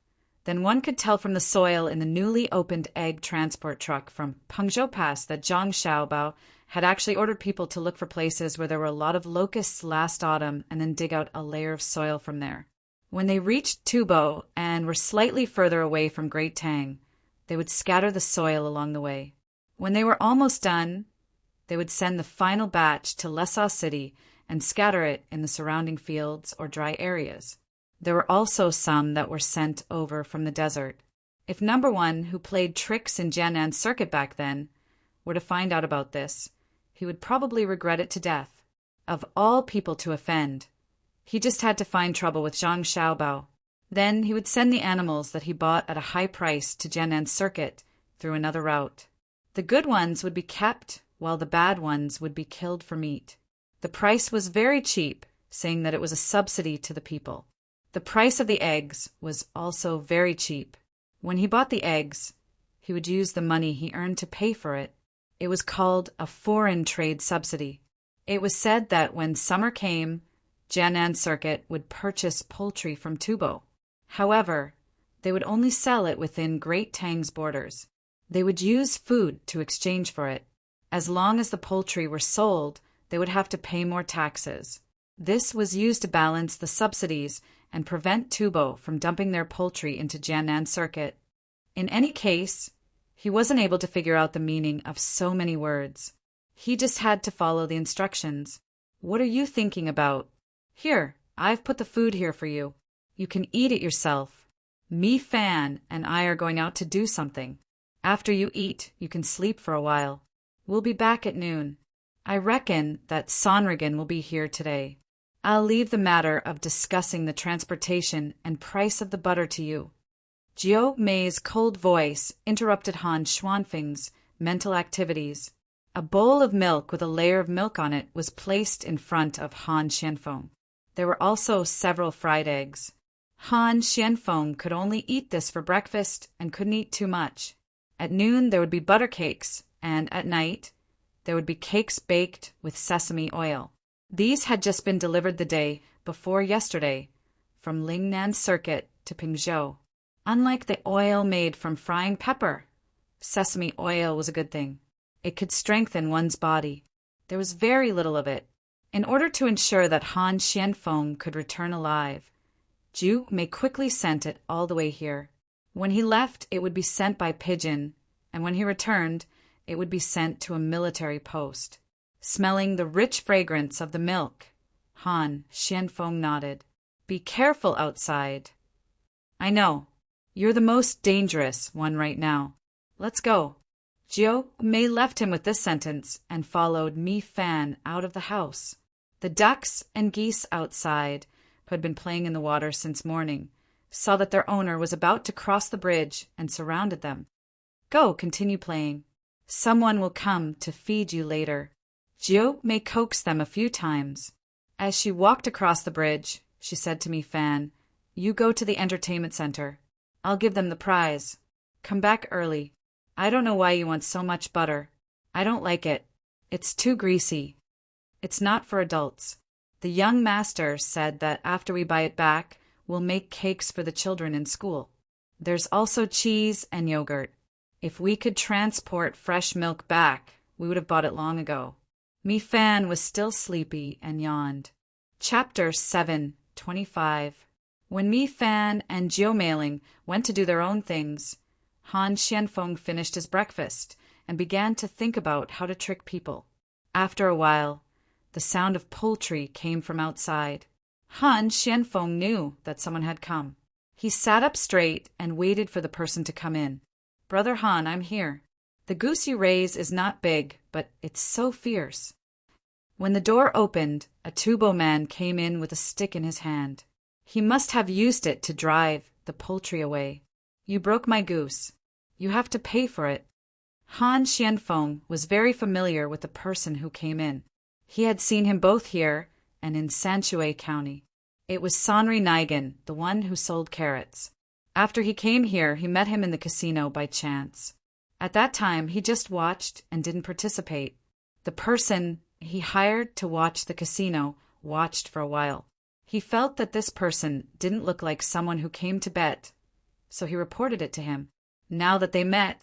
A: then one could tell from the soil in the newly opened egg transport truck from Pengzhou Pass that Zhang Xiaobao had actually ordered people to look for places where there were a lot of locusts last autumn and then dig out a layer of soil from there. When they reached Tubo and were slightly further away from Great Tang, they would scatter the soil along the way. When they were almost done, they would send the final batch to Lhasa City and scatter it in the surrounding fields or dry areas. There were also some that were sent over from the desert. If number 1, who played tricks in Jiannan Circuit back then, were to find out about this, he would probably regret it to death. Of all people to offend, he just had to find trouble with Zhang Xiaobao. Then he would send the animals that he bought at a high price to Jiannan Circuit through another route. The good ones would be kept, while the bad ones would be killed for meat. The price was very cheap, saying that it was a subsidy to the people. The price of the eggs was also very cheap. When he bought the eggs, he would use the money he earned to pay for it. It was called a foreign trade subsidy. It was said that when summer came, Jiannan Circuit would purchase poultry from Tubo. However, they would only sell it within Great Tang's borders. They would use food to exchange for it. As long as the poultry were sold, they would have to pay more taxes. This was used to balance the subsidies and prevent Tubo from dumping their poultry into Jiannan Circuit. In any case, he wasn't able to figure out the meaning of so many words. He just had to follow the instructions. What are you thinking about? Here, I've put the food here for you. You can eat it yourself. Me Fan and I are going out to do something. After you eat, you can sleep for a while. We'll be back at noon. I reckon that Sonrigan will be here today. I'll leave the matter of discussing the transportation and price of the butter to you. Jiao Mei's cold voice interrupted Han Xuanfeng's mental activities. A bowl of milk with a layer of milk on it was placed in front of Han Xianfeng. There were also several fried eggs. Han Xianfeng could only eat this for breakfast and couldn't eat too much. At noon there would be butter cakes, and at night there would be cakes baked with sesame oil. These had just been delivered the day before yesterday from Lingnan Circuit to Pingzhou. Unlike the oil made from frying pepper, sesame oil was a good thing. It could strengthen one's body. There was very little of it. In order to ensure that Han Xianfeng could return alive, Jiao Mei quickly sent it all the way here. When he left, it would be sent by pigeon, and when he returned, it would be sent to a military post. Smelling the rich fragrance of the milk, Han Xianfeng nodded. Be careful outside. I know. You're the most dangerous one right now. Let's go. Jiao Mei left him with this sentence and followed Mi Fan out of the house. The ducks and geese outside, who had been playing in the water since morning, saw that their owner was about to cross the bridge and surrounded them. Go, continue playing. Someone will come to feed you later. Jiao Mei coaxed them a few times. As she walked across the bridge, she said to Mi Fan, You go to the entertainment center. I'll give them the prize. Come back early. I don't know why you want so much butter. I don't like it. It's too greasy. It's not for adults. The young master said that after we buy it back, we'll make cakes for the children in school. There's also cheese and yogurt. If we could transport fresh milk back, we would have bought it long ago. Mi Fan was still sleepy and yawned. Chapter 7:25. When Mi Fan and Jiao Meiling went to do their own things, Han Xianfeng finished his breakfast and began to think about how to trick people. After a while, the sound of poultry came from outside. Han Xianfeng knew that someone had come. He sat up straight and waited for the person to come in. Brother Han, I'm here. The goose you raise is not big, but it's so fierce. When the door opened, a Tubo man came in with a stick in his hand. He must have used it to drive the poultry away. You broke my goose. You have to pay for it. Han Xianfeng was very familiar with the person who came in. He had seen him both here and in Sanshui County. It was Sonri Nigan, the one who sold carrots. After he came here, he met him in the casino by chance. At that time, he just watched and didn't participate. The person he hired to watch the casino watched for a while. He felt that this person didn't look like someone who came to bet, so he reported it to him. Now that they met,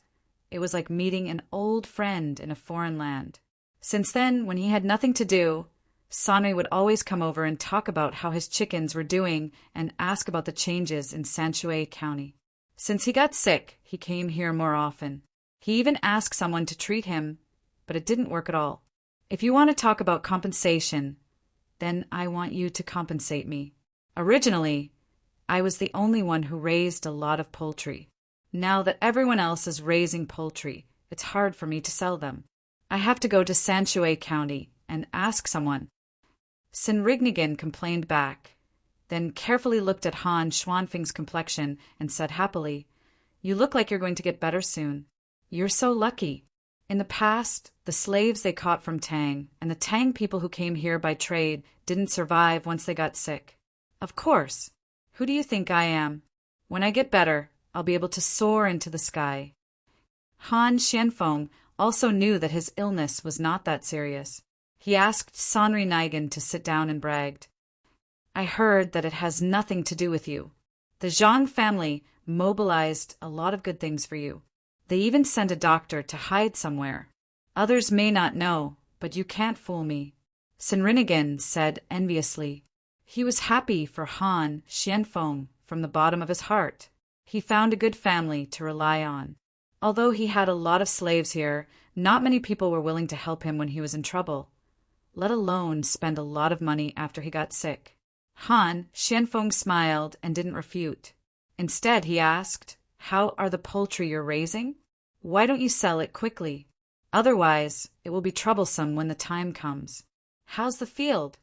A: it was like meeting an old friend in a foreign land. Since then, when he had nothing to do, Sonri would always come over and talk about how his chickens were doing and ask about the changes in Sanshui County. Since he got sick, he came here more often. He even asked someone to treat him, but it didn't work at all. If you want to talk about compensation, then I want you to compensate me. Originally, I was the only one who raised a lot of poultry. Now that everyone else is raising poultry, it's hard for me to sell them. I have to go to Sanshui County and ask someone. Sinrignigan complained back, then carefully looked at Han Xuanfeng's complexion and said happily, You look like you're going to get better soon. You're so lucky. In the past, the slaves they caught from Tang and the Tang people who came here by trade didn't survive once they got sick. Of course. Who do you think I am? When I get better, I'll be able to soar into the sky. Han Xianfeng also knew that his illness was not that serious. He asked Sanri Nigan to sit down and bragged. I heard that it has nothing to do with you. The Zhang family mobilized a lot of good things for you. They even sent a doctor to hide somewhere. Others may not know, but you can't fool me. Sinrinigan said enviously. He was happy for Han Xianfeng from the bottom of his heart. He found a good family to rely on. Although he had a lot of slaves here, not many people were willing to help him when he was in trouble, let alone spend a lot of money after he got sick. Han Xianfeng smiled and didn't refute. Instead, he asked, How are the poultry you're raising? Why don't you sell it quickly? Otherwise, it will be troublesome when the time comes. How's the field?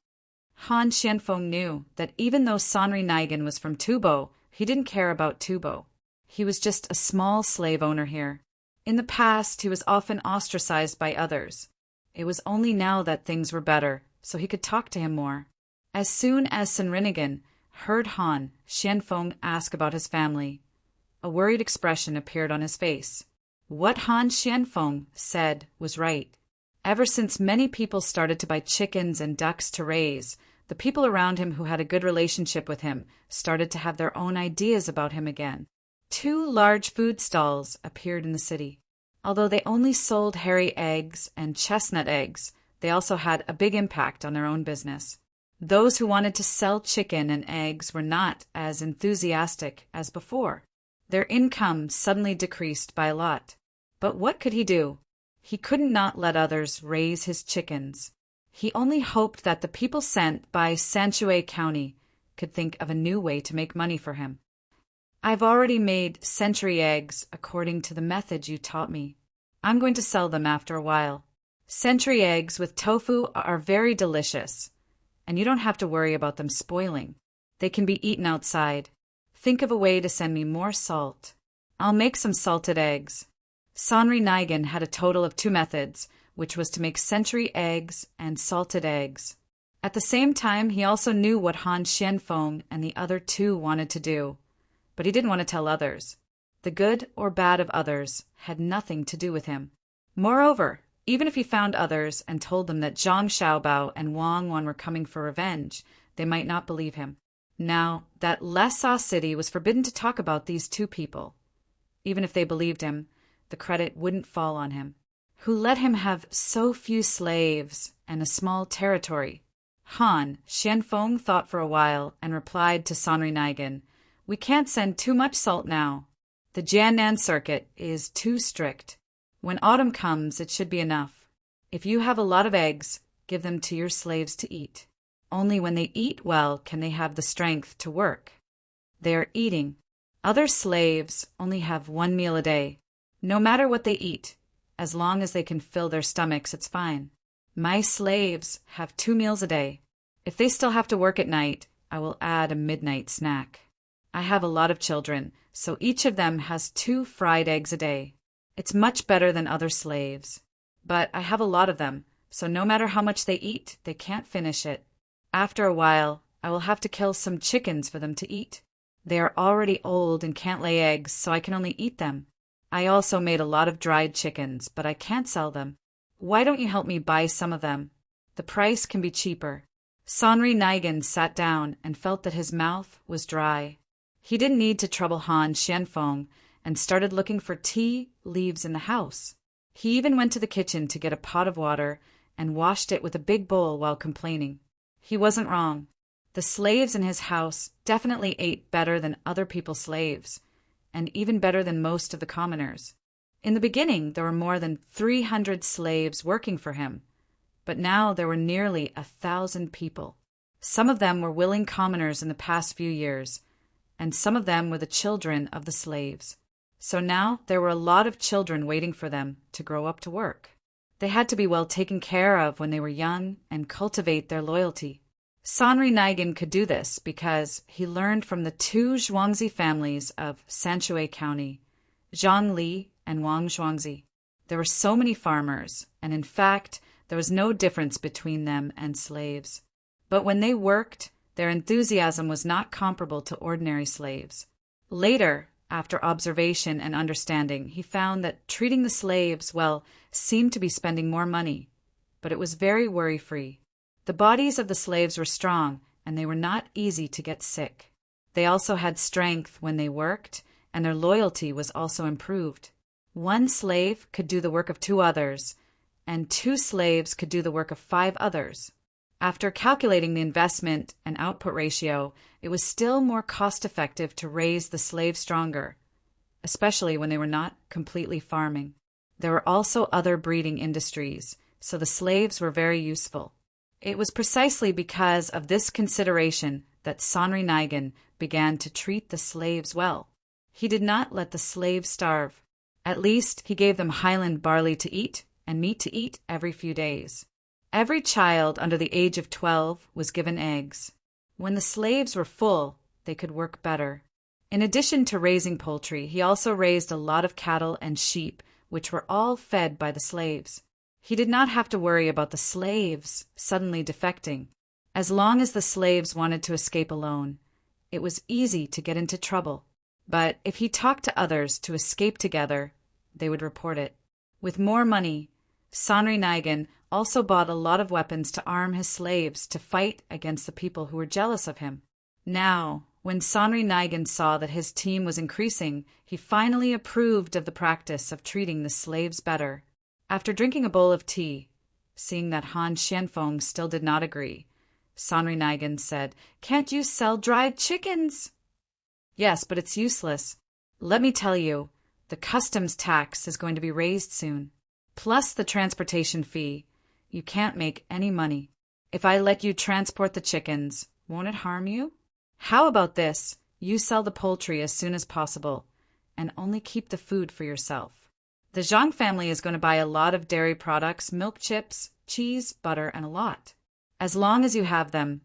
A: Han Xianfeng knew that even though Sanri Nigan was from Tubo, he didn't care about Tubo. He was just a small slave owner here. In the past, he was often ostracized by others. It was only now that things were better, so he could talk to him more. As soon as Sinrinigan heard Han Xianfeng ask about his family, a worried expression appeared on his face. What Han Xianfeng said was right. Ever since many people started to buy chickens and ducks to raise, the people around him who had a good relationship with him started to have their own ideas about him again. 2 large food stalls appeared in the city. Although they only sold hairy eggs and chestnut eggs, they also had a big impact on their own business. Those who wanted to sell chicken and eggs were not as enthusiastic as before. Their income suddenly decreased by a lot. But what could he do? He couldn't not let others raise his chickens. He only hoped that the people sent by Sanshui County could think of a new way to make money for him. I've already made century eggs according to the method you taught me. I'm going to sell them after a while. Century eggs with tofu are very delicious, and you don't have to worry about them spoiling. They can be eaten outside. Think of a way to send me more salt. I'll make some salted eggs. Sanri Nigan had a total of 2 methods, which was to make century eggs and salted eggs. At the same time, he also knew what Han Xianfeng and the other 2 wanted to do, but he didn't want to tell others. The good or bad of others had nothing to do with him. Moreover, even if he found others and told them that Zhang Xiaobao and Wang Wan were coming for revenge, they might not believe him. Now, that Lessa City was forbidden to talk about these 2 people. Even if they believed him, the credit wouldn't fall on him. Who let him have so few slaves and a small territory? Han Xianfeng thought for a while and replied to Sanri Nigan, We can't send too much salt now. The Jiannan circuit is too strict. When autumn comes, it should be enough. If you have a lot of eggs, give them to your slaves to eat. Only when they eat well can they have the strength to work. They are eating. Other slaves only have 1 meal a day. No matter what they eat, as long as they can fill their stomachs, it's fine. My slaves have 2 meals a day. If they still have to work at night, I will add a midnight snack. I have a lot of children, so each of them has 2 fried eggs a day. It's much better than other slaves. But I have a lot of them, so no matter how much they eat, they can't finish it. After a while, I will have to kill some chickens for them to eat. They are already old and can't lay eggs, so I can only eat them. I also made a lot of dried chickens, but I can't sell them. Why don't you help me buy some of them? The price can be cheaper. Sanri Nigan sat down and felt that his mouth was dry. He didn't need to trouble Han Xianfeng and started looking for tea leaves in the house. He even went to the kitchen to get a pot of water and washed it with a big bowl while complaining. He wasn't wrong. The slaves in his house definitely ate better than other people's slaves, and even better than most of the commoners. In the beginning, there were more than 300 slaves working for him, but now there were nearly 1,000 people. Some of them were willing commoners in the past few years, and some of them were the children of the slaves. So now there were a lot of children waiting for them to grow up to work. They had to be well taken care of when they were young and cultivate their loyalty. Sanri Nigan could do this because he learned from the 2 Zhuangzi families of Sanshui County, Zhang Li and Wang Zhuangzi. There were so many farmers, and in fact, there was no difference between them and slaves. But when they worked, their enthusiasm was not comparable to ordinary slaves. Later, after observation and understanding, he found that treating the slaves well seemed to be spending more money. but it was very worry-free. The bodies of the slaves were strong, and they were not easy to get sick. They also had strength when they worked, and their loyalty was also improved. One slave could do the work of 2 others, and 2 slaves could do the work of 5 others. After calculating the investment and output ratio, it was still more cost-effective to raise the slaves stronger, especially when they were not completely farming. There were also other breeding industries, so the slaves were very useful. It was precisely because of this consideration that Sanri Naigan began to treat the slaves well. He did not let the slaves starve. At least he gave them highland barley to eat and meat to eat every few days. Every child under the age of 12 was given eggs. When the slaves were full, they could work better. In addition to raising poultry, he also raised a lot of cattle and sheep, which were all fed by the slaves. He did not have to worry about the slaves suddenly defecting. As long as the slaves wanted to escape alone, it was easy to get into trouble. But if he talked to others to escape together, they would report it. With more money, Sanri Naigan also bought a lot of weapons to arm his slaves to fight against the people who were jealous of him. Now, when Sanri Naigan saw that his team was increasing, he finally approved of the practice of treating the slaves better. After drinking a bowl of tea, seeing that Han Xianfeng still did not agree, Sanri Naigan said, "Can't you sell dried chickens?" "Yes, but it's useless. Let me tell you, the customs tax is going to be raised soon. Plus the transportation fee. You can't make any money. If I let you transport the chickens, won't it harm you? How about this? You sell the poultry as soon as possible, and only keep the food for yourself. The Zhang family is going to buy a lot of dairy products, milk chips, cheese, butter, and a lot. As long as you have them,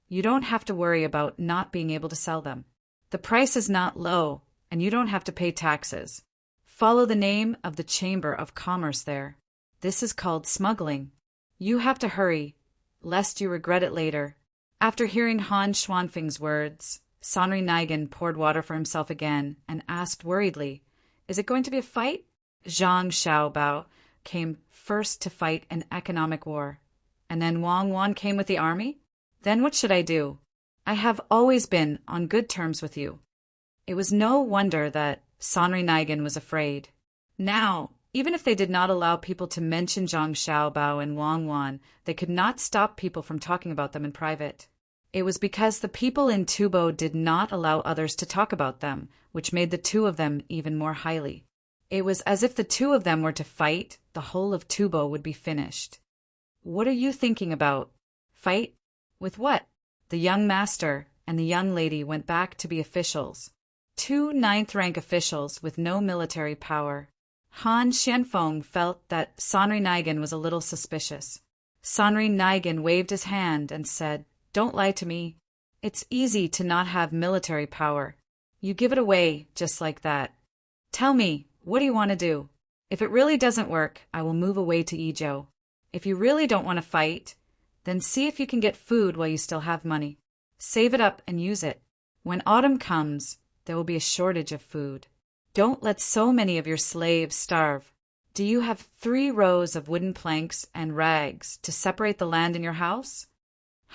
A: you don't have to worry about not being able to sell them. The price is not low, and you don't have to pay taxes. Follow the name of the Chamber of Commerce there. This is called smuggling. You have to hurry, lest you regret it later." After hearing Han Xuanfeng's words, Sanri Naigan poured water for himself again and asked worriedly, "Is it going to be a fight?" Zhang Xiaobao came first to fight an economic war, and then Wang Wan came with the army? Then what should I do? I have always been on good terms with you. It was no wonder that Sanri Naigan was afraid. Now, even if they did not allow people to mention Zhang Xiaobao and Wang Wan, they could not stop people from talking about them in private. It was because the people in Tubo did not allow others to talk about them, which made the 2 of them even more highly. It was as if the 2 of them were to fight, the whole of Tubo would be finished. "What are you thinking about? Fight? With what?" The young master and the young lady went back to be officials. 2 ninth-rank officials with no military power. Han Xianfeng felt that Sanri Naigan was a little suspicious. Sanri Naigan waved his hand and said, "Don't lie to me. It's easy to not have military power. You give it away just like that. Tell me, what do you want to do? If it really doesn't work, I will move away to Izhou. If you really don't want to fight, then see if you can get food while you still have money. Save it up and use it. When autumn comes, there will be a shortage of food. Don't let so many of your slaves starve. Do you have 3 rows of wooden planks and rags to separate the land in your house?"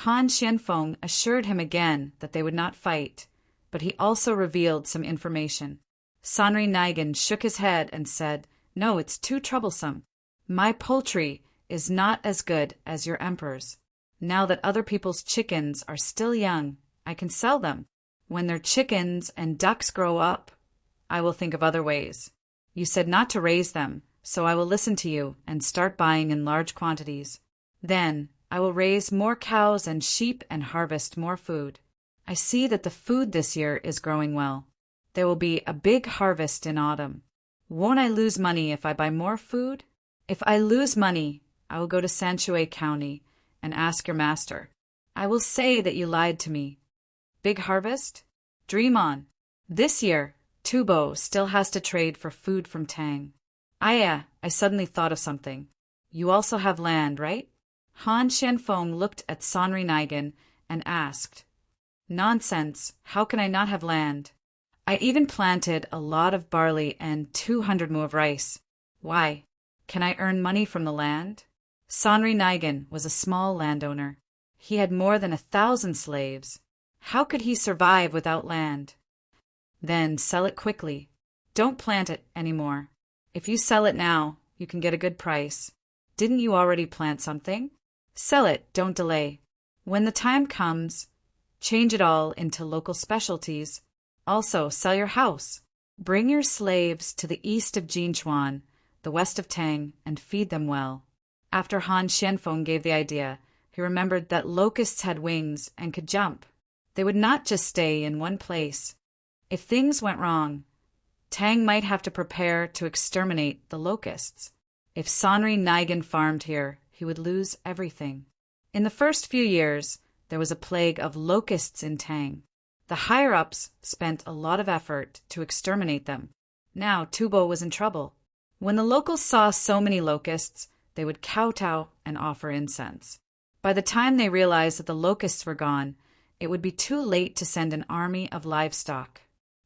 A: Han Xianfeng assured him again that they would not fight, but he also revealed some information. Sanri Naigan shook his head and said, "No, it's too troublesome. My poultry is not as good as your emperor's. Now that other people's chickens are still young, I can sell them. When their chickens and ducks grow up, I will think of other ways. You said not to raise them, so I will listen to you and start buying in large quantities. Then I will raise more cows and sheep and harvest more food. I see that the food this year is growing well. There will be a big harvest in autumn. Won't I lose money if I buy more food? If I lose money, I will go to Sanshui County and ask your master. I will say that you lied to me. Big harvest? Dream on. This year, Tubo still has to trade for food from Tang. I suddenly thought of something. You also have land, right?" Han Xianfeng looked at Sanri Naigan and asked, "Nonsense, how can I not have land? I even planted a lot of barley and 200 mu of rice. Why? Can I earn money from the land?" Sanri Nigan was a small landowner. He had more than 1,000 slaves. How could he survive without land? Then sell it quickly. Don't plant it anymore. If you sell it now, you can get a good price. Didn't you already plant something? Sell it, don't delay. When the time comes, change it all into local specialties. Also, sell your house. Bring your slaves to the east of Jinchuan, the west of Tang, and feed them well. After Han Xianfeng gave the idea, he remembered that locusts had wings and could jump. They would not just stay in one place. If things went wrong, Tang might have to prepare to exterminate the locusts. If Sanri Nigan farmed here, he would lose everything. In the first few years, there was a plague of locusts in Tang. The higher-ups spent a lot of effort to exterminate them. Now Tubo was in trouble. When the locals saw so many locusts, they would kowtow and offer incense. By the time they realized that the locusts were gone, it would be too late to send an army of livestock.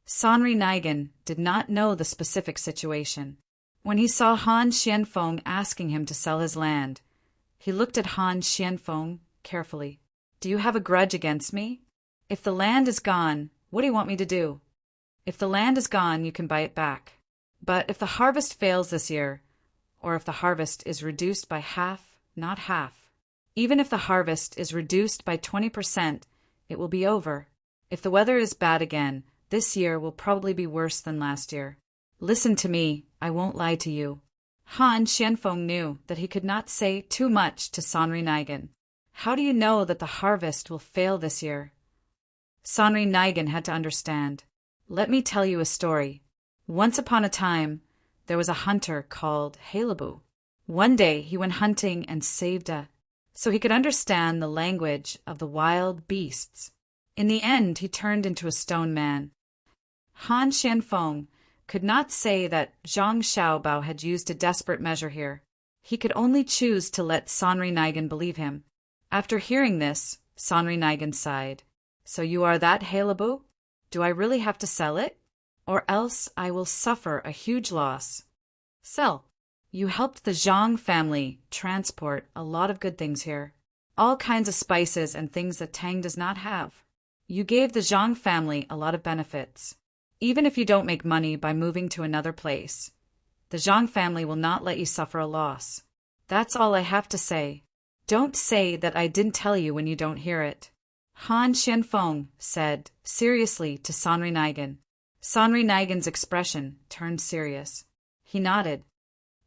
A: Sanri Nigan did not know the specific situation. When he saw Han Xianfeng asking him to sell his land, he looked at Han Xianfeng carefully. Do you have a grudge against me? If the land is gone, what do you want me to do? If the land is gone, you can buy it back. But if the harvest fails this year, or if the harvest is reduced by half, not half, even if the harvest is reduced by 20%, it will be over. If the weather is bad again, this year will probably be worse than last year. Listen to me, I won't lie to you. Han Xianfeng knew that he could not say too much to Sanri Nigan. How do you know that the harvest will fail this year? Sanri Nigan had to understand. Let me tell you a story. Once upon a time, there was a hunter called Halebu. One day he went hunting and saved so he could understand the language of the wild beasts. In the end, he turned into a stone man. Han Xianfeng could not say that Zhang Xiaobao had used a desperate measure here. He could only choose to let Sanri Nigan believe him. After hearing this, Sanri Nigan sighed. So you are that Halebu? Do I really have to sell it? Or else I will suffer a huge loss. Sell. You helped the Zhang family transport a lot of good things here. All kinds of spices and things that Tang does not have. You gave the Zhang family a lot of benefits. Even if you don't make money by moving to another place, the Zhang family will not let you suffer a loss. That's all I have to say. Don't say that I didn't tell you when you don't hear it. Han Xianfeng said seriously to Sanri Nigan. Sanri Nigan's expression turned serious. He nodded.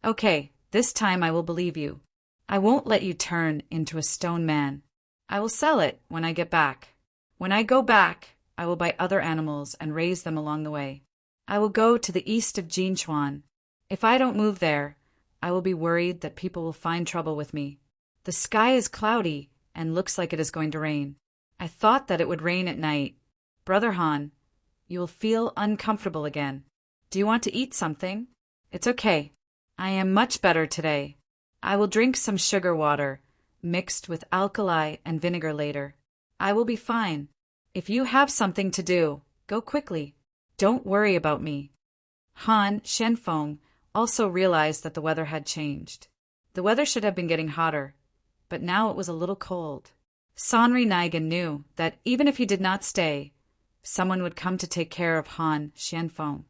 A: Okay, this time I will believe you. I won't let you turn into a stone man. I will sell it when I get back. When I go back, I will buy other animals and raise them along the way. I will go to the east of Jinchuan. If I don't move there, I will be worried that people will find trouble with me. The sky is cloudy and looks like it is going to rain. I thought that it would rain at night. Brother Han, you will feel uncomfortable again. Do you want to eat something? It's okay. I am much better today. I will drink some sugar water, mixed with alkali and vinegar later. I will be fine. If you have something to do, go quickly. Don't worry about me. Han Xianfeng also realized that the weather had changed. The weather should have been getting hotter, but now it was a little cold. Sanri Nigan knew that even if he did not stay, someone would come to take care of Han Xianfeng.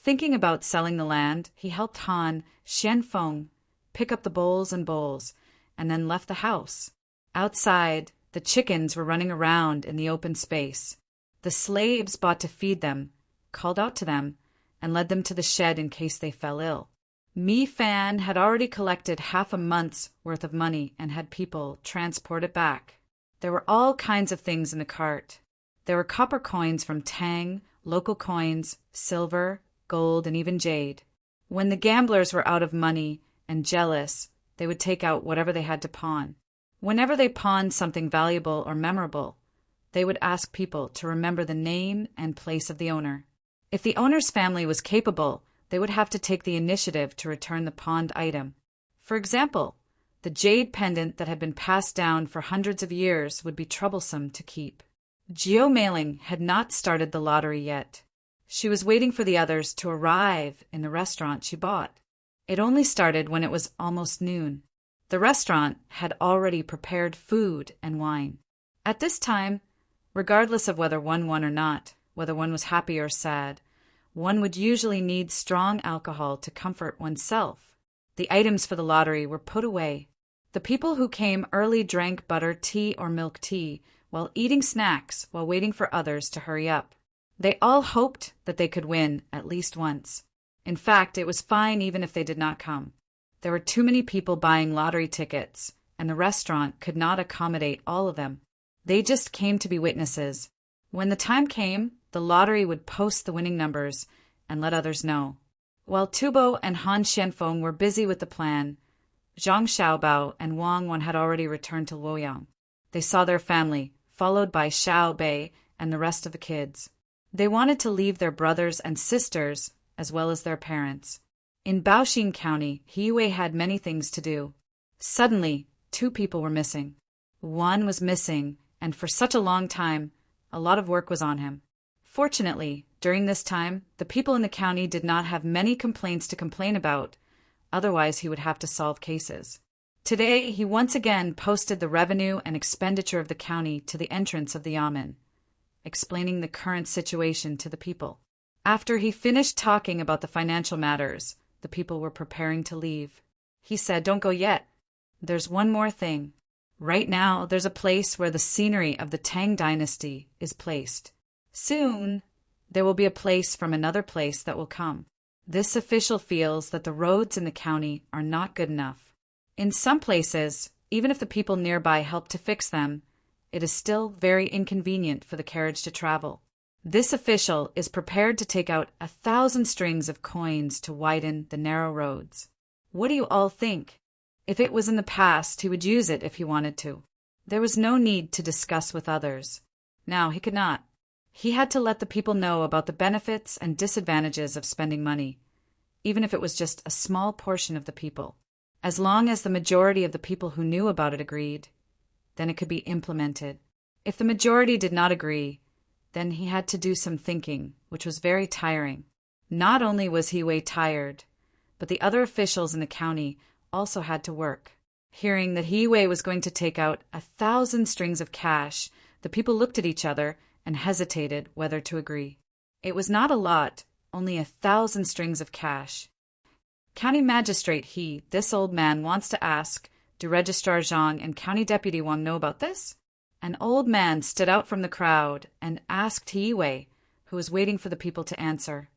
A: Thinking about selling the land, he helped Han Xianfeng pick up the bowls and bowls, and then left the house. Outside, the chickens were running around in the open space. The slaves bought to feed them, called out to them, and led them to the shed in case they fell ill. Mi Fan had already collected half a month's worth of money and had people transport it back. There were all kinds of things in the cart. There were copper coins from Tang, local coins, silver, gold, and even jade. When the gamblers were out of money and jealous, they would take out whatever they had to pawn. Whenever they pawned something valuable or memorable, they would ask people to remember the name and place of the owner. If the owner's family was capable, they would have to take the initiative to return the pawned item. For example, the jade pendant that had been passed down for hundreds of years would be troublesome to keep. Jiao Meiling had not started the lottery yet. She was waiting for the others to arrive in the restaurant she bought. It only started when it was almost noon. The restaurant had already prepared food and wine. At this time, regardless of whether one won or not, whether one was happy or sad, one would usually need strong alcohol to comfort oneself. The items for the lottery were put away. The people who came early drank butter tea or milk tea while eating snacks while waiting for others to hurry up. They all hoped that they could win at least once. In fact, it was fine even if they did not come. There were too many people buying lottery tickets, and the restaurant could not accommodate all of them. They just came to be witnesses. When the time came, the lottery would post the winning numbers and let others know. While Tubo and Han Xianfeng were busy with the plan, Zhang Xiaobao and Wang Wan had already returned to Luoyang. They saw their family, followed by Xiao Bei and the rest of the kids. They wanted to leave their brothers and sisters, as well as their parents. In Baoxing County, He Yue had many things to do. Suddenly, 2 people were missing. One was missing, and for such a long time, a lot of work was on him. Fortunately, during this time, the people in the county did not have many complaints to complain about, otherwise he would have to solve cases. Today, he once again posted the revenue and expenditure of the county to the entrance of the yamen, explaining the current situation to the people. After he finished talking about the financial matters, the people were preparing to leave. He said, "Don't go yet. There's one more thing. Right now, there's a place where the scenery of the Tang dynasty is placed. Soon, there will be a place from another place that will come. This official feels that the roads in the county are not good enough. In some places, even if the people nearby help to fix them, it is still very inconvenient for the carriage to travel. This official is prepared to take out 1,000 strings of coins to widen the narrow roads. What do you all think? If it was in the past, he would use it if he wanted to. There was no need to discuss with others. Now he could not. He had to let the people know about the benefits and disadvantages of spending money, even if it was just a small portion of the people. As long as the majority of the people who knew about it agreed, then it could be implemented. If the majority did not agree, then he had to do some thinking, which was very tiring. Not only was He Wei tired, but the other officials in the county also had to work. Hearing that He Wei was going to take out 1,000 strings of cash, the people looked at each other and hesitated whether to agree. It was not a lot, only 1,000 strings of cash. County Magistrate this old man wants to ask, do Registrar Zhang and County Deputy Wang know about this? An old man stood out from the crowd and asked He Wei, who was waiting for the people to answer.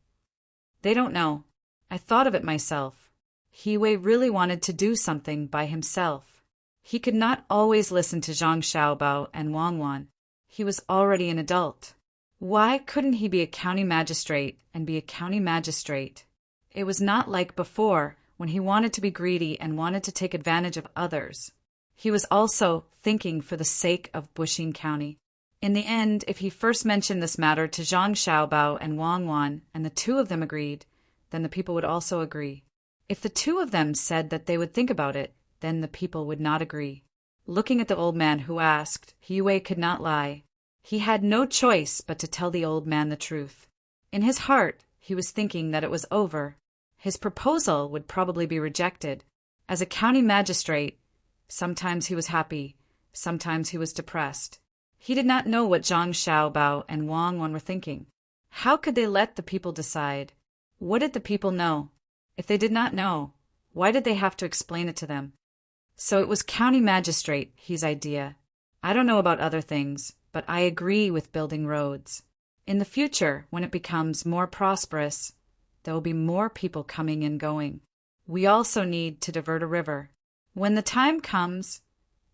A: They don't know. I thought of it myself. He Wei really wanted to do something by himself. He could not always listen to Zhang Xiaobao and Wang Wan. He was already an adult. Why couldn't he be a county magistrate and be a county magistrate? It was not like before, when he wanted to be greedy and wanted to take advantage of others. He was also thinking for the sake of Buxing County. In the end, if he first mentioned this matter to Zhang Xiaobao and Wang Wan, and the 2 of them agreed, then the people would also agree. If the 2 of them said that they would think about it, then the people would not agree. Looking at the old man who asked, He Wei could not lie. He had no choice but to tell the old man the truth. In his heart, he was thinking that it was over. His proposal would probably be rejected. As a county magistrate, sometimes he was happy, sometimes he was depressed. He did not know what Zhang Xiaobao and Wang Wan were thinking. How could they let the people decide? What did the people know? If they did not know, why did they have to explain it to them? So it was county magistrate, his idea. I don't know about other things, but I agree with building roads. In the future, when it becomes more prosperous, there will be more people coming and going. We also need to divert a river. When the time comes,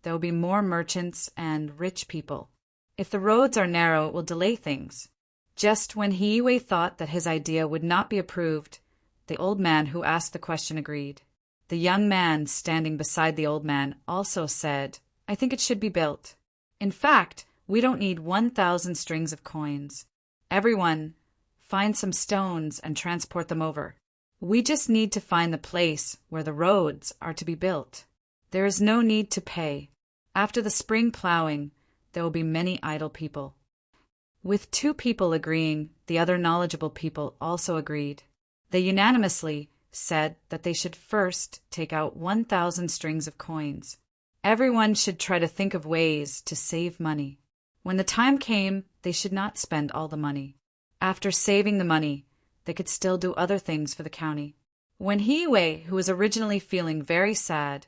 A: there will be more merchants and rich people. If the roads are narrow, it will delay things. Just when He Yue thought that his idea would not be approved, the old man who asked the question agreed. The young man standing beside the old man also said, I think it should be built. In fact, we don't need 1,000 strings of coins. Everyone, find some stones and transport them over. We just need to find the place where the roads are to be built. There is no need to pay. After the spring plowing, there will be many idle people. With 2 people agreeing, the other knowledgeable people also agreed. They unanimously said that they should first take out 1,000 strings of coins. Everyone should try to think of ways to save money. When the time came, they should not spend all the money. After saving the money, they could still do other things for the county. When Hiwei, who was originally feeling very sad,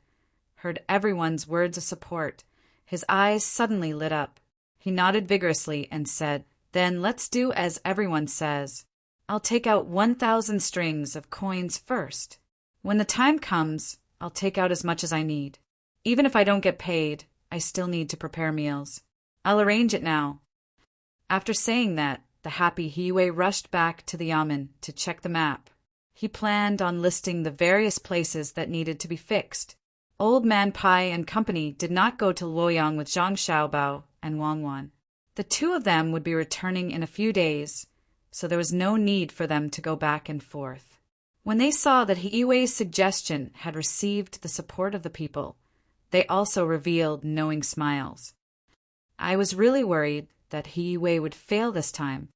A: heard everyone's words of support, his eyes suddenly lit up. He nodded vigorously and said, "Then let's do as everyone says. I'll take out 1,000 strings of coins first. When the time comes, I'll take out as much as I need. Even if I don't get paid, I still need to prepare meals. I'll arrange it now." After saying that, the happy Hiwei rushed back to the yamen to check the map. He planned on listing the various places that needed to be fixed. Old Man Pai and company did not go to Luoyang with Zhang Xiaobao and Wang Wan. The two of them would be returning in a few days, so there was no need for them to go back and forth. When they saw that Hiwei's suggestion had received the support of the people, they also revealed knowing smiles. "I was really worried that Hiwei would fail this time.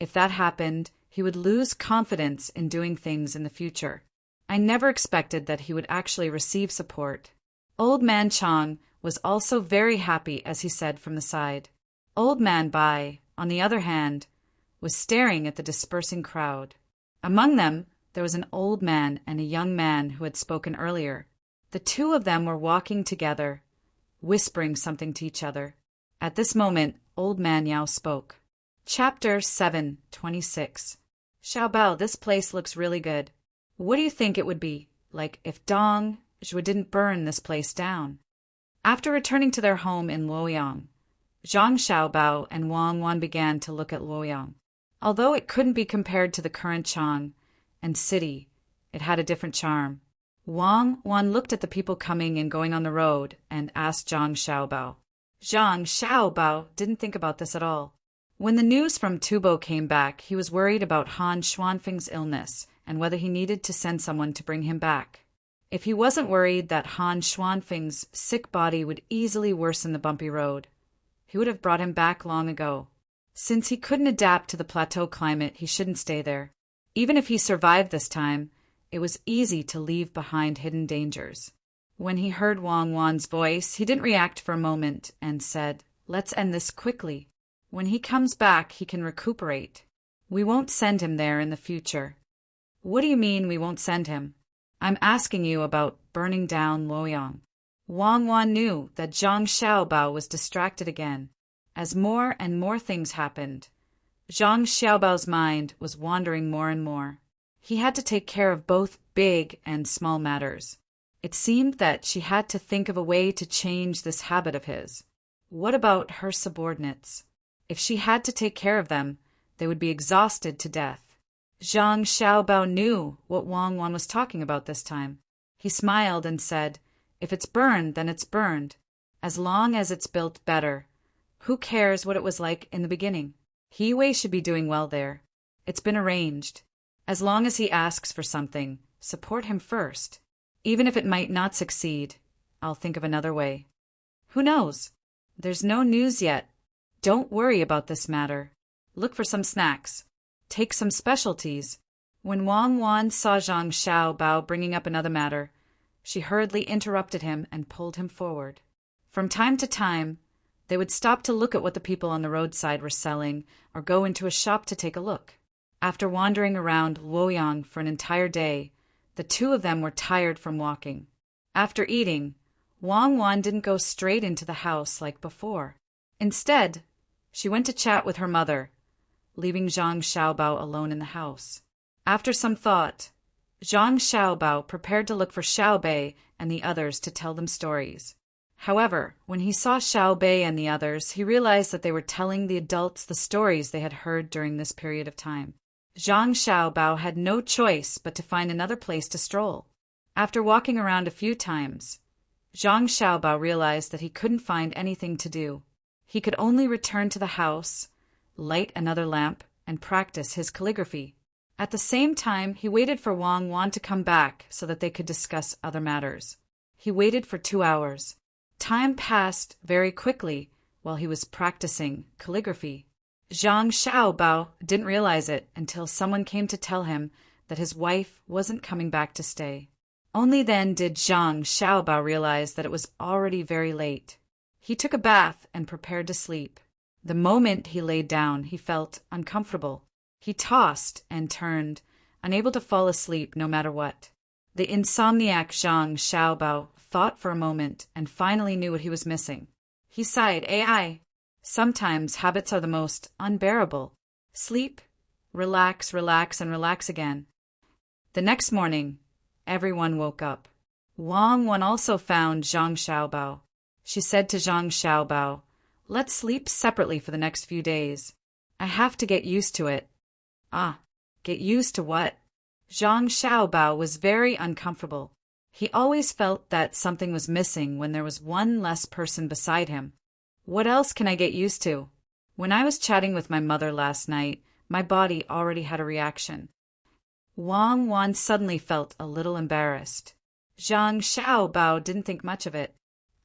A: If that happened, he would lose confidence in doing things in the future. I never expected that he would actually receive support." Old Man Chang was also very happy as he said from the side. Old Man Bai, on the other hand, was staring at the dispersing crowd. Among them, there was an old man and a young man who had spoken earlier. The two of them were walking together, whispering something to each other. At this moment, Old Man Yao spoke. Chapter 7:26. "Xiaobao, this place looks really good. What do you think it would be like if Dong Zhuo didn't burn this place down?" After returning to their home in Luoyang, Zhang Xiaobao and Wang Wan began to look at Luoyang. Although it couldn't be compared to the current Chang and city, it had a different charm. Wang Wan looked at the people coming and going on the road and asked Zhang Xiaobao. Zhang Xiaobao didn't think about this at all. When the news from Tubo came back, he was worried about Han Xuanfeng's illness and whether he needed to send someone to bring him back. If he wasn't worried that Han Xuanfeng's sick body would easily worsen the bumpy road, he would have brought him back long ago. Since he couldn't adapt to the plateau climate, he shouldn't stay there. Even if he survived this time, it was easy to leave behind hidden dangers. When he heard Wang Wan's voice, he didn't react for a moment and said, "Let's end this quickly. When he comes back, he can recuperate. We won't send him there in the future." "What do you mean we won't send him?" "I'm asking you about burning down Luoyang." Wang Wan knew that Zhang Xiaobao was distracted again. As more and more things happened, Zhang Xiaobao's mind was wandering more and more. He had to take care of both big and small matters. It seemed that she had to think of a way to change this habit of his. What about her subordinates? If she had to take care of them, they would be exhausted to death. Zhang Xiaobao knew what Wang Wan was talking about this time. He smiled and said, "If it's burned, then it's burned. As long as it's built better. Who cares what it was like in the beginning? Hiwei should be doing well there. It's been arranged. As long as he asks for something, support him first. Even if it might not succeed, I'll think of another way. Who knows? There's no news yet. Don't worry about this matter. Look for some snacks. Take some specialties." When Wang Wan saw Zhang Xiaobao bringing up another matter, she hurriedly interrupted him and pulled him forward. From time to time, they would stop to look at what the people on the roadside were selling or go into a shop to take a look. After wandering around Luoyang for an entire day, the two of them were tired from walking. After eating, Wang Wan didn't go straight into the house like before. Instead, she went to chat with her mother, leaving Zhang Xiaobao alone in the house. After some thought, Zhang Xiaobao prepared to look for Xiaobei and the others to tell them stories. However, when he saw Xiaobei and the others, he realized that they were telling the adults the stories they had heard during this period of time. Zhang Xiaobao had no choice but to find another place to stroll. After walking around a few times, Zhang Xiaobao realized that he couldn't find anything to do. He could only return to the house, light another lamp, and practice his calligraphy. At the same time, he waited for Wang Wan to come back so that they could discuss other matters. He waited for 2 hours. Time passed very quickly while he was practicing calligraphy. Zhang Xiaobao didn't realize it until someone came to tell him that his wife wasn't coming back to stay. Only then did Zhang Xiaobao realize that it was already very late. He took a bath and prepared to sleep. The moment he laid down, he felt uncomfortable. He tossed and turned, unable to fall asleep no matter what. The insomniac Zhang Xiaobao thought for a moment and finally knew what he was missing. He sighed, "AI. Sometimes habits are the most unbearable. Sleep, relax, relax, and relax again." The next morning, everyone woke up. Wang Wan also found Zhang Xiaobao. She said to Zhang Xiaobao, "Let's sleep separately for the next few days. I have to get used to it." "Ah, get used to what?" Zhang Xiaobao was very uncomfortable. He always felt that something was missing when there was one less person beside him. "What else can I get used to? When I was chatting with my mother last night, my body already had a reaction." Wang Wan suddenly felt a little embarrassed. Zhang Xiaobao didn't think much of it.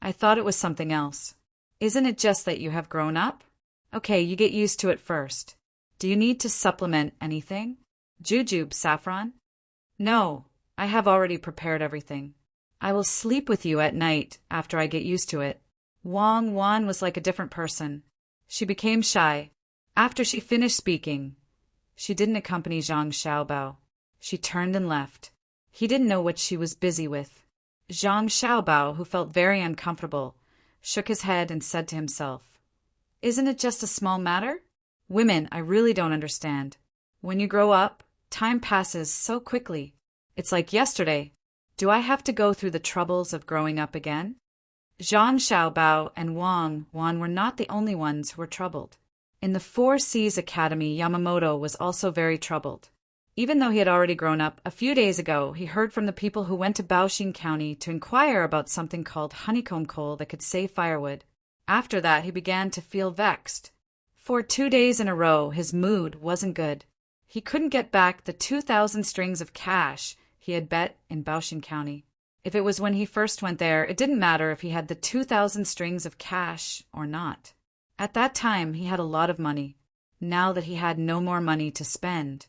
A: "I thought it was something else." "Isn't it just that you have grown up? Okay, you get used to it first. Do you need to supplement anything? Jujube, saffron?" "No, I have already prepared everything. I will sleep with you at night after I get used to it." Wang Wan was like a different person. She became shy. After she finished speaking, she didn't accompany Zhang Xiaobao. She turned and left. He didn't know what she was busy with. Zhang Xiaobao, who felt very uncomfortable, shook his head and said to himself, "Isn't it just a small matter? Women, I really don't understand. When you grow up, time passes so quickly. It's like yesterday. Do I have to go through the troubles of growing up again?" Zhang Xiaobao and Wang Wan were not the only ones who were troubled. In the Four Seas Academy, Yamamoto was also very troubled. Even though he had already grown up, a few days ago he heard from the people who went to Baoxin County to inquire about something called honeycomb coal that could save firewood. After that, he began to feel vexed. For 2 days in a row, his mood wasn't good. He couldn't get back the 2,000 strings of cash he had bet in Baoxin County. If it was when he first went there, it didn't matter if he had the 2,000 strings of cash or not. At that time, he had a lot of money. Now that he had no more money to spend,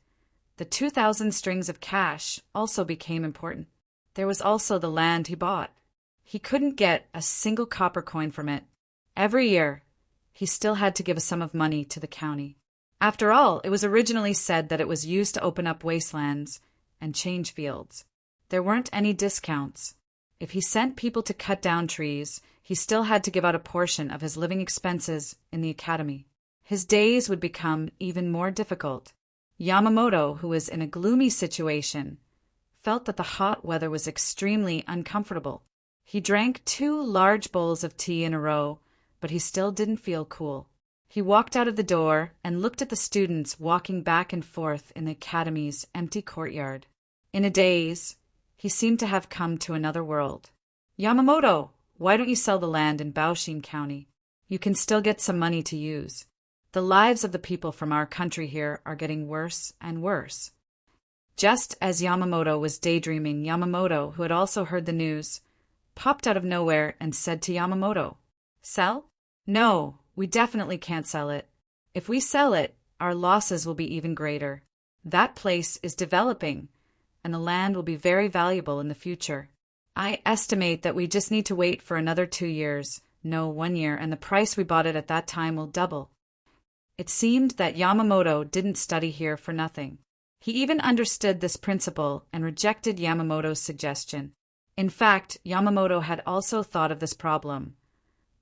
A: the 2,000 strings of cash also became important. There was also the land he bought. He couldn't get a single copper coin from it. Every year, he still had to give a sum of money to the county. After all, it was originally said that it was used to open up wastelands and change fields. There weren't any discounts. If he sent people to cut down trees, he still had to give out a portion of his living expenses in the academy. His days would become even more difficult. Yamamoto, who was in a gloomy situation, felt that the hot weather was extremely uncomfortable. He drank 2 large bowls of tea in a row, but he still didn't feel cool. He walked out of the door and looked at the students walking back and forth in the academy's empty courtyard. In a daze, he seemed to have come to another world. "Yamamoto, why don't you sell the land in Baoxin County? You can still get some money to use. The lives of the people from our country here are getting worse and worse." Just as Yamamoto was daydreaming, Yamamoto, who had also heard the news, popped out of nowhere and said to Yamamoto, "Sell? No, we definitely can't sell it. If we sell it, our losses will be even greater. That place is developing, and the land will be very valuable in the future. I estimate that we just need to wait for another 2 years, no, 1 year, and the price we bought it at that time will double." It seemed that Yamamoto didn't study here for nothing. He even understood this principle and rejected Yamamoto's suggestion. In fact, Yamamoto had also thought of this problem.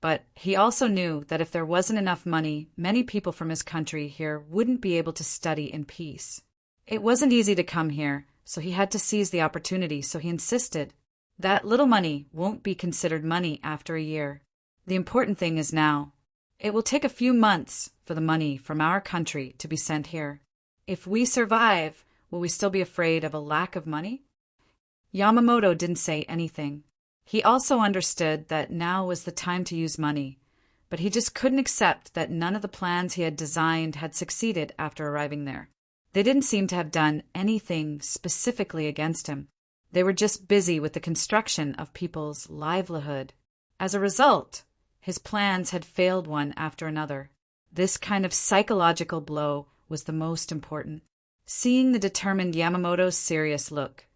A: But he also knew that if there wasn't enough money, many people from his country here wouldn't be able to study in peace. It wasn't easy to come here, so he had to seize the opportunity, so he insisted. That little money won't be considered money after a year. The important thing is now. It will take a few months for the money from our country to be sent here. If we survive, will we still be afraid of a lack of money? Yamamoto didn't say anything. He also understood that now was the time to use money, but he just couldn't accept that none of the plans he had designed had succeeded after arriving there. They didn't seem to have done anything specifically against him. They were just busy with the construction of people's livelihood. As a result, his plans had failed one after another. This kind of psychological blow was the most important. Seeing the determined Yamamoto's serious look,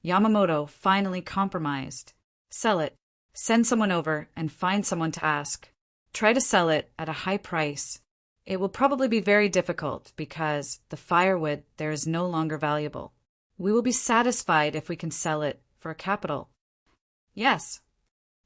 A: Yamamoto finally compromised. Sell it. Send someone over and find someone to ask. Try to sell it at a high price. It will probably be very difficult because the firewood there is no longer valuable. We will be satisfied if we can sell it for a capital. Yes.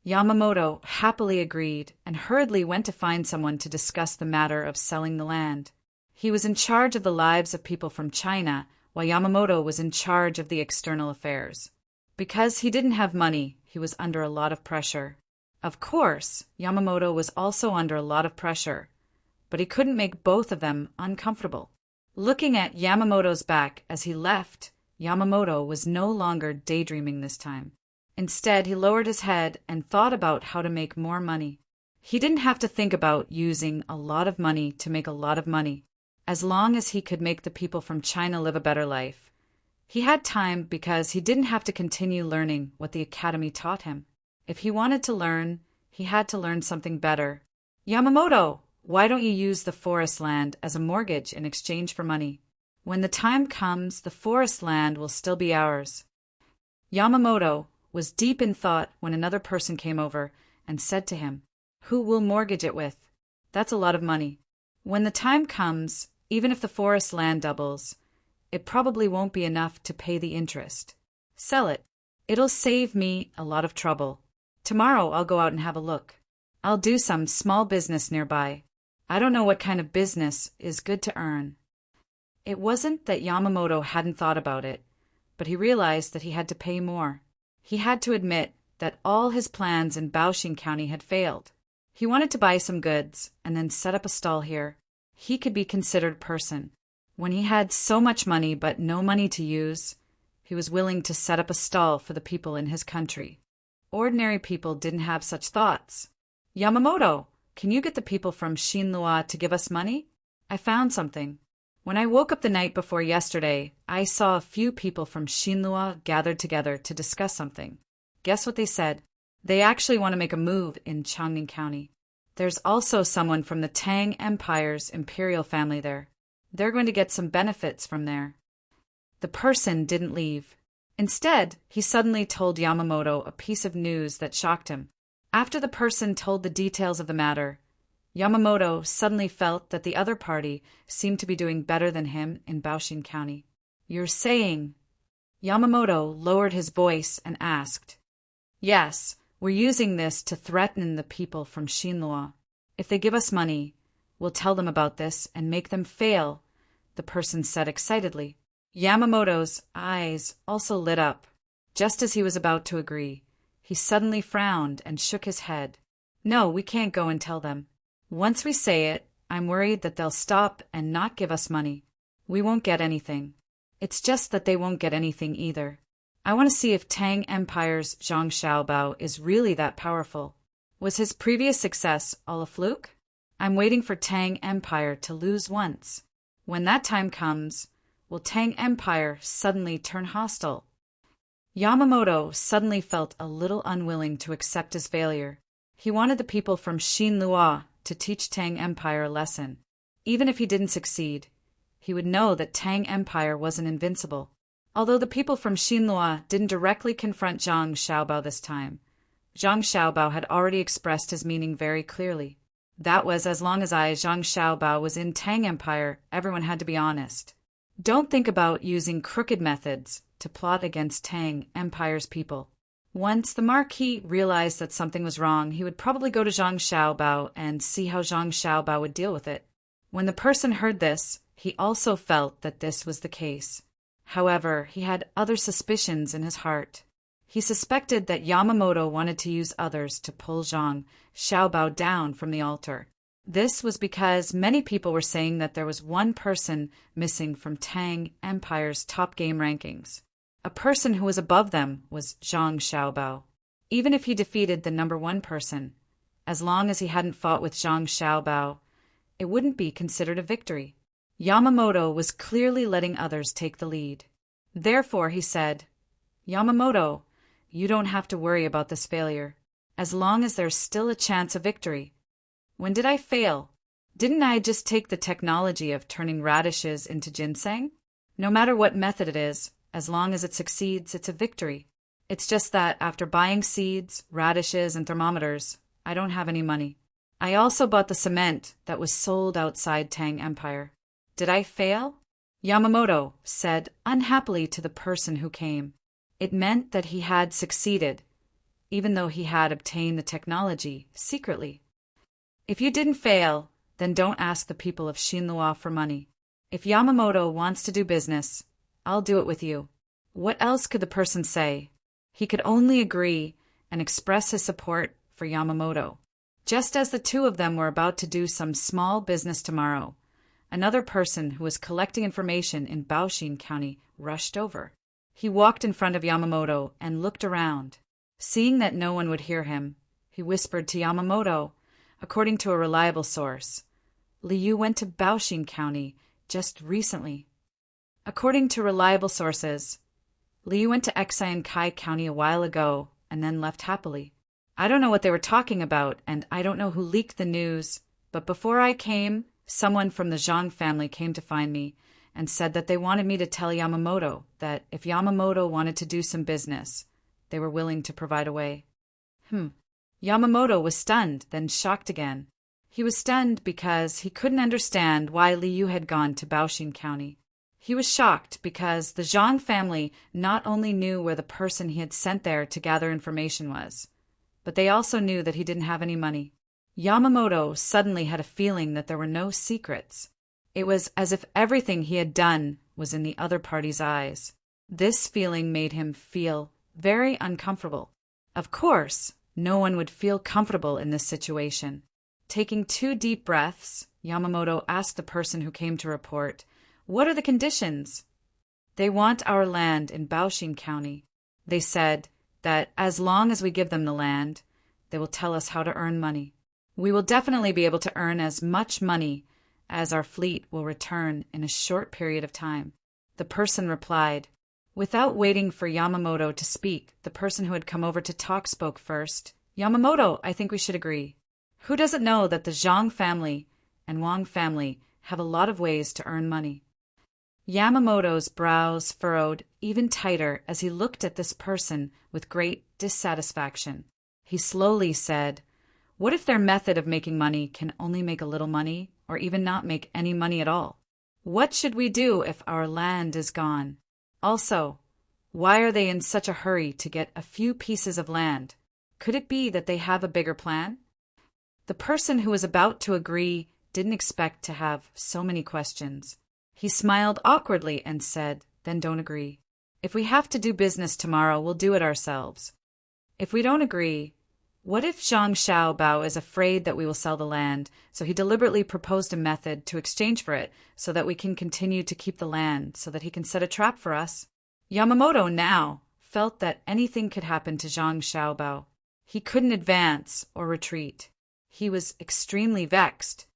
A: Yamamoto happily agreed and hurriedly went to find someone to discuss the matter of selling the land. He was in charge of the lives of people from China, while Yamamoto was in charge of the external affairs. Because he didn't have money, he was under a lot of pressure. Of course, Yamamoto was also under a lot of pressure, but he couldn't make both of them uncomfortable. Looking at Yamamoto's back as he left, Yamamoto was no longer daydreaming this time. Instead, he lowered his head and thought about how to make more money. He didn't have to think about using a lot of money to make a lot of money. As long as he could make the people from China live a better life, he had time because he didn't have to continue learning what the academy taught him. If he wanted to learn, he had to learn something better. Yamamoto, why don't you use the forest land as a mortgage in exchange for money? When the time comes, the forest land will still be ours. Yamamoto was deep in thought when another person came over and said to him, "Who will mortgage it with? That's a lot of money. When the time comes, even if the forest land doubles, it probably won't be enough to pay the interest. Sell it. It'll save me a lot of trouble. Tomorrow I'll go out and have a look. I'll do some small business nearby. I don't know what kind of business is good to earn." It wasn't that Yamamoto hadn't thought about it, but he realized that he had to pay more. He had to admit that all his plans in Baoxing County had failed. He wanted to buy some goods and then set up a stall here. He could be considered a person. When he had so much money but no money to use, he was willing to set up a stall for the people in his country. Ordinary people didn't have such thoughts. "Yamamoto, can you get the people from Shinlua to give us money? I found something. When I woke up the night before yesterday, I saw a few people from Shinlua gathered together to discuss something. Guess what they said? They actually want to make a move in Changning County. There's also someone from the Tang Empire's imperial family there. They're going to get some benefits from there." The person didn't leave. Instead, he suddenly told Yamamoto a piece of news that shocked him. After the person told the details of the matter, Yamamoto suddenly felt that the other party seemed to be doing better than him in Baoxing County. "You're saying—" Yamamoto lowered his voice and asked. "Yes, we're using this to threaten the people from Shinlua. If they give us money, we'll tell them about this and make them fail," the person said excitedly. Yamamoto's eyes also lit up. Just as he was about to agree, he suddenly frowned and shook his head. "No, we can't go and tell them. Once we say it, I'm worried that they'll stop and not give us money. We won't get anything. It's just that they won't get anything either. I want to see if Tang Empire's Zhang Xiaobao is really that powerful. Was his previous success all a fluke? I'm waiting for Tang Empire to lose once. When that time comes, will Tang Empire suddenly turn hostile?" Yamamoto suddenly felt a little unwilling to accept his failure. He wanted the people from Shinlua to teach Tang Empire a lesson. Even if he didn't succeed, he would know that Tang Empire wasn't invincible. Although the people from Shinlua didn't directly confront Zhang Xiaobao this time, Zhang Xiaobao had already expressed his meaning very clearly. That was, as long as Zhang Xiaobao was in Tang Empire, everyone had to be honest. Don't think about using crooked methods to plot against Tang Empire's people. Once the Marquis realized that something was wrong, he would probably go to Zhang Xiaobao and see how Zhang Xiaobao would deal with it. When the person heard this, he also felt that this was the case. However, he had other suspicions in his heart. He suspected that Yamamoto wanted to use others to pull Zhang Xiaobao down from the altar. This was because many people were saying that there was one person missing from Tang Empire's top game rankings. A person who was above them was Zhang Xiaobao. Even if he defeated the number one person, as long as he hadn't fought with Zhang Xiaobao, it wouldn't be considered a victory. Yamamoto was clearly letting others take the lead. Therefore, he said, "Yamamoto, you don't have to worry about this failure, as long as there's still a chance of victory. When did I fail? Didn't I just take the technology of turning radishes into ginseng? No matter what method it is, as long as it succeeds, it's a victory. It's just that after buying seeds, radishes, and thermometers, I don't have any money. I also bought the cement that was sold outside Tang Empire. Did I fail? Yamamoto said unhappily to the person who came. It meant that he had succeeded, even though he had obtained the technology secretly. If you didn't fail, then don't ask the people of Shinlua for money. If Yamamoto wants to do business, I'll do it with you. What else could the person say? He could only agree and express his support for Yamamoto. Just as the two of them were about to do some small business tomorrow, another person who was collecting information in Baoshin County rushed over. He walked in front of Yamamoto and looked around. Seeing that no one would hear him, he whispered to Yamamoto, according to a reliable source, Liu went to Baoshin County just recently. According to reliable sources, Liu went to Exai County a while ago and then left happily. I don't know what they were talking about, and I don't know who leaked the news, but before I came, someone from the Zhang family came to find me and said that they wanted me to tell Yamamoto that if Yamamoto wanted to do some business, they were willing to provide a way. Yamamoto was stunned, then shocked again. He was stunned because he couldn't understand why Liu had gone to Baoshin County. He was shocked because the Zhang family not only knew where the person he had sent there to gather information was, but they also knew that he didn't have any money. Yamamoto suddenly had a feeling that there were no secrets. It was as if everything he had done was in the other party's eyes. This feeling made him feel very uncomfortable. Of course, no one would feel comfortable in this situation. Taking 2 deep breaths, Yamamoto asked the person who came to report, "What are the conditions?" "They want our land in Baoshin County. They said that as long as we give them the land, they will tell us how to earn money. We will definitely be able to earn as much money as our fleet will return in a short period of time." The person replied. Without waiting for Yamamoto to speak, the person who had come over to talk spoke first. "Yamamoto, I think we should agree. Who doesn't know that the Zhang family and Wang family have a lot of ways to earn money?" Yamamoto's brows furrowed even tighter as he looked at this person with great dissatisfaction. He slowly said, "What if their method of making money can only make a little money, or even not make any money at all? What should we do if our land is gone? Also, why are they in such a hurry to get a few pieces of land? Could it be that they have a bigger plan?" The person who was about to agree didn't expect to have so many questions. He smiled awkwardly and said, "Then don't agree. If we have to do business tomorrow, we'll do it ourselves. If we don't agree, what if Zhang Xiaobao is afraid that we will sell the land, so he deliberately proposed a method to exchange for it so that we can continue to keep the land so that he can set a trap for us?" Yamamoto now felt that anything could happen to Zhang Xiaobao. He couldn't advance or retreat. He was extremely vexed.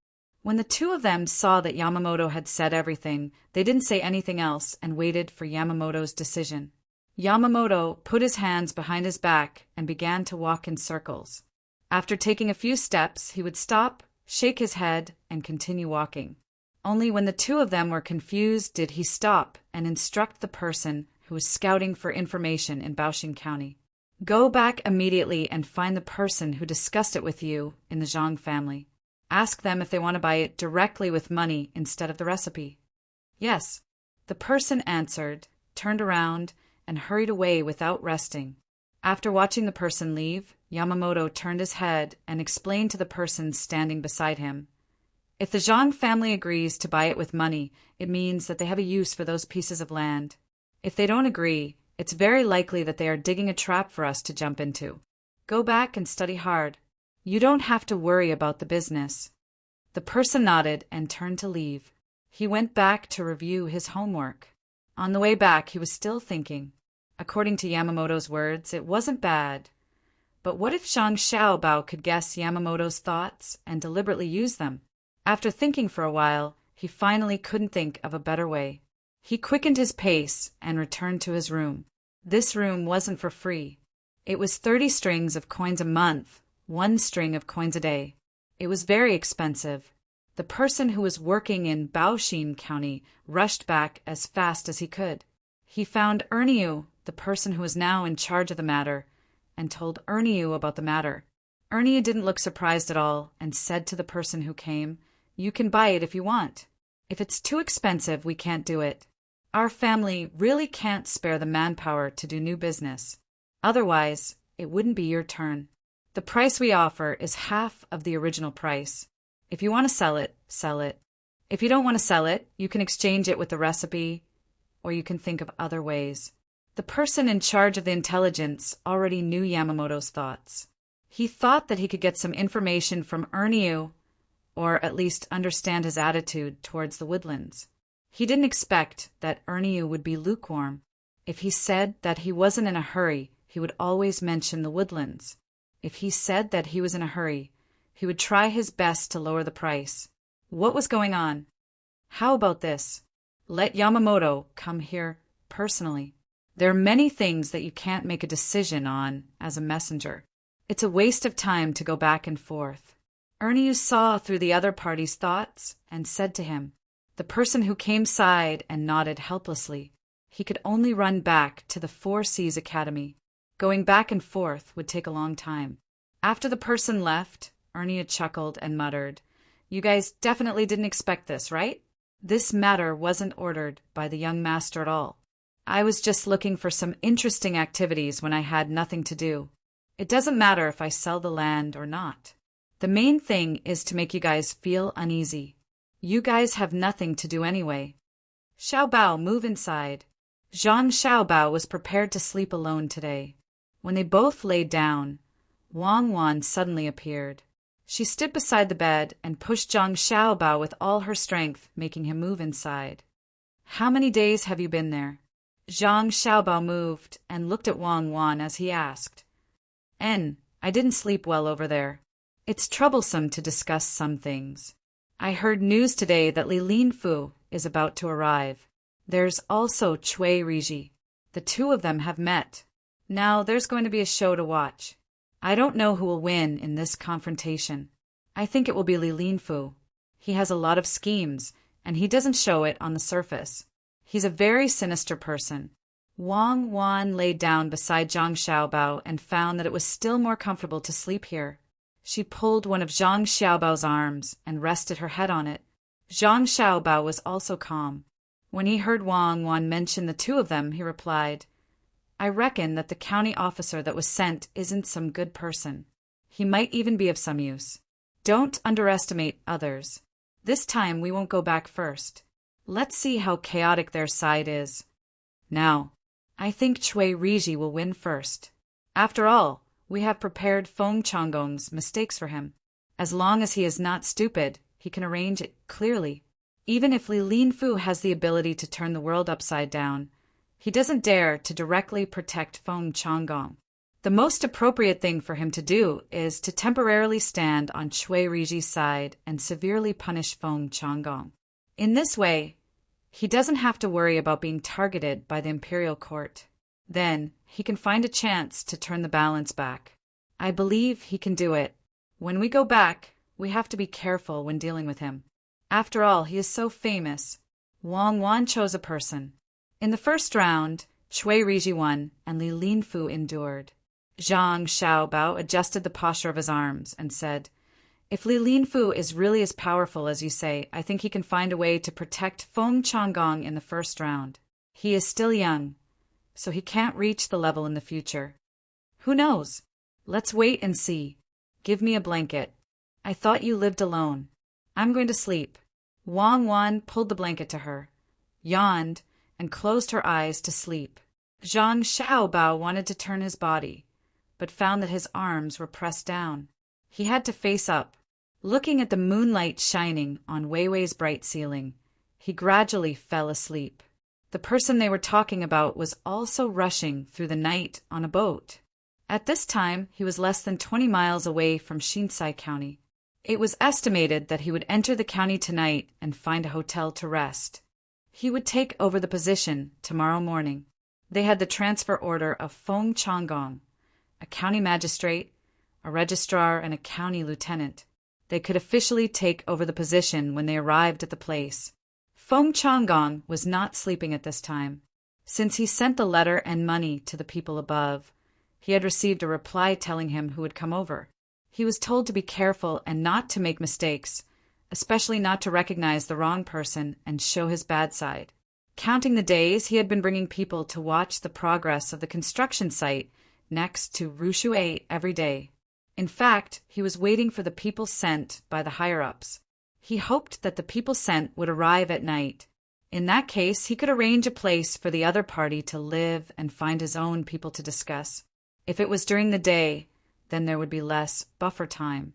A: When the two of them saw that Yamamoto had said everything, they didn't say anything else and waited for Yamamoto's decision. Yamamoto put his hands behind his back and began to walk in circles. After taking a few steps, he would stop, shake his head, and continue walking. Only when the two of them were confused did he stop and instruct the person who was scouting for information in Baoshin County. "Go back immediately and find the person who discussed it with you in the Zhang family. Ask them if they want to buy it directly with money instead of the recipe." "Yes." The person answered, turned around, and hurried away without resting. After watching the person leave, Yamamoto turned his head and explained to the person standing beside him, "If the Zhang family agrees to buy it with money, it means that they have a use for those pieces of land. If they don't agree, it's very likely that they are digging a trap for us to jump into. Go back and study hard. You don't have to worry about the business." The person nodded and turned to leave. He went back to review his homework. On the way back, he was still thinking. According to Yamamoto's words, it wasn't bad. But what if Zhang Xiaobao could guess Yamamoto's thoughts and deliberately use them? After thinking for a while, he finally couldn't think of a better way. He quickened his pace and returned to his room. This room wasn't for free. It was 30 strings of coins a month, 1 string of coins a day. It was very expensive. The person who was working in Baoshin County rushed back as fast as he could. He found Erniu, the person who was now in charge of the matter, and told Erniu about the matter. Erniu didn't look surprised at all and said to the person who came, "You can buy it if you want. If it's too expensive, we can't do it. Our family really can't spare the manpower to do new business. Otherwise, it wouldn't be your turn. The price we offer is half of the original price. If you want to sell it, sell it. If you don't want to sell it, you can exchange it with the recipe, or you can think of other ways." The person in charge of the intelligence already knew Yamamoto's thoughts. He thought that he could get some information from Erniu, or at least understand his attitude towards the woodlands. He didn't expect that Erniu would be lukewarm. If he said that he wasn't in a hurry, he would always mention the woodlands. If he said that he was in a hurry, he would try his best to lower the price. What was going on? How about this? Let Yamamoto come here personally. There are many things that you can't make a decision on as a messenger. It's a waste of time to go back and forth. Erniu saw through the other party's thoughts and said to him. The person who came sighed and nodded helplessly. He could only run back to the Four Seas Academy. Going back and forth would take a long time. After the person left, Erniu chuckled and muttered, "You guys definitely didn't expect this, right? This matter wasn't ordered by the young master at all. I was just looking for some interesting activities when I had nothing to do. It doesn't matter if I sell the land or not. The main thing is to make you guys feel uneasy. You guys have nothing to do anyway. Xiaobao, move inside." Zhang Xiaobao was prepared to sleep alone today. When they both lay down, Wang Wan suddenly appeared. She stood beside the bed and pushed Zhang Xiaobao with all her strength, making him move inside. "How many days have you been there?" Zhang Xiaobao moved and looked at Wang Wan as he asked. I didn't sleep well over there. It's troublesome to discuss some things. I heard news today that Li Linfu is about to arrive. There's also Cui Riji. The two of them have met. Now there's going to be a show to watch. I don't know who will win in this confrontation. I think it will be Li Linfu. He has a lot of schemes, and he doesn't show it on the surface. He's a very sinister person. Wang Wan lay down beside Zhang Xiaobao and found that it was still more comfortable to sleep here. She pulled one of Zhang Xiaobao's arms and rested her head on it. Zhang Xiaobao was also calm. When he heard Wang Wan mention the two of them, he replied, "I reckon that the county officer that was sent isn't some good person. He might even be of some use. Don't underestimate others. This time we won't go back first. Let's see how chaotic their side is. Now, I think Cui Riji will win first. After all, we have prepared Feng Changgong's mistakes for him. As long as he is not stupid, he can arrange it clearly. Even if Li Linfu has the ability to turn the world upside down, he doesn't dare to directly protect Feng Changgong. The most appropriate thing for him to do is to temporarily stand on Cui Riji's side and severely punish Feng Changgong. In this way, he doesn't have to worry about being targeted by the imperial court. Then, he can find a chance to turn the balance back. I believe he can do it. When we go back, we have to be careful when dealing with him. After all, he is so famous." Wang Wan chose a person. In the first round, Cui Riji won and Li Linfu endured. Zhang Xiaobao adjusted the posture of his arms and said, "If Li Linfu is really as powerful as you say, I think he can find a way to protect Feng Changgong in the first round. He is still young, so he can't reach the level in the future. Who knows? Let's wait and see. Give me a blanket. I thought you lived alone. I'm going to sleep." Wang Wan pulled the blanket to her, yawned, and closed her eyes to sleep. Zhang Xiaobao wanted to turn his body, but found that his arms were pressed down. He had to face up. Looking at the moonlight shining on Weiwei's bright ceiling, he gradually fell asleep. The person they were talking about was also rushing through the night on a boat. At this time, he was less than 20 miles away from Shinsai County. It was estimated that he would enter the county tonight and find a hotel to rest. He would take over the position tomorrow morning. They had the transfer order of Feng Changgong, a county magistrate, a registrar, and a county lieutenant. they could officially take over the position when they arrived at the place. Feng Changgong was not sleeping at this time. Since he sent the letter and money to the people above, he had received a reply telling him who would come over. He was told to be careful and not to make mistakes, especially not to recognize the wrong person and show his bad side. Counting the days, he had been bringing people to watch the progress of the construction site next to Rushui every day. In fact, he was waiting for the people sent by the higher-ups. He hoped that the people sent would arrive at night. In that case, he could arrange a place for the other party to live and find his own people to discuss. If it was during the day, then there would be less buffer time.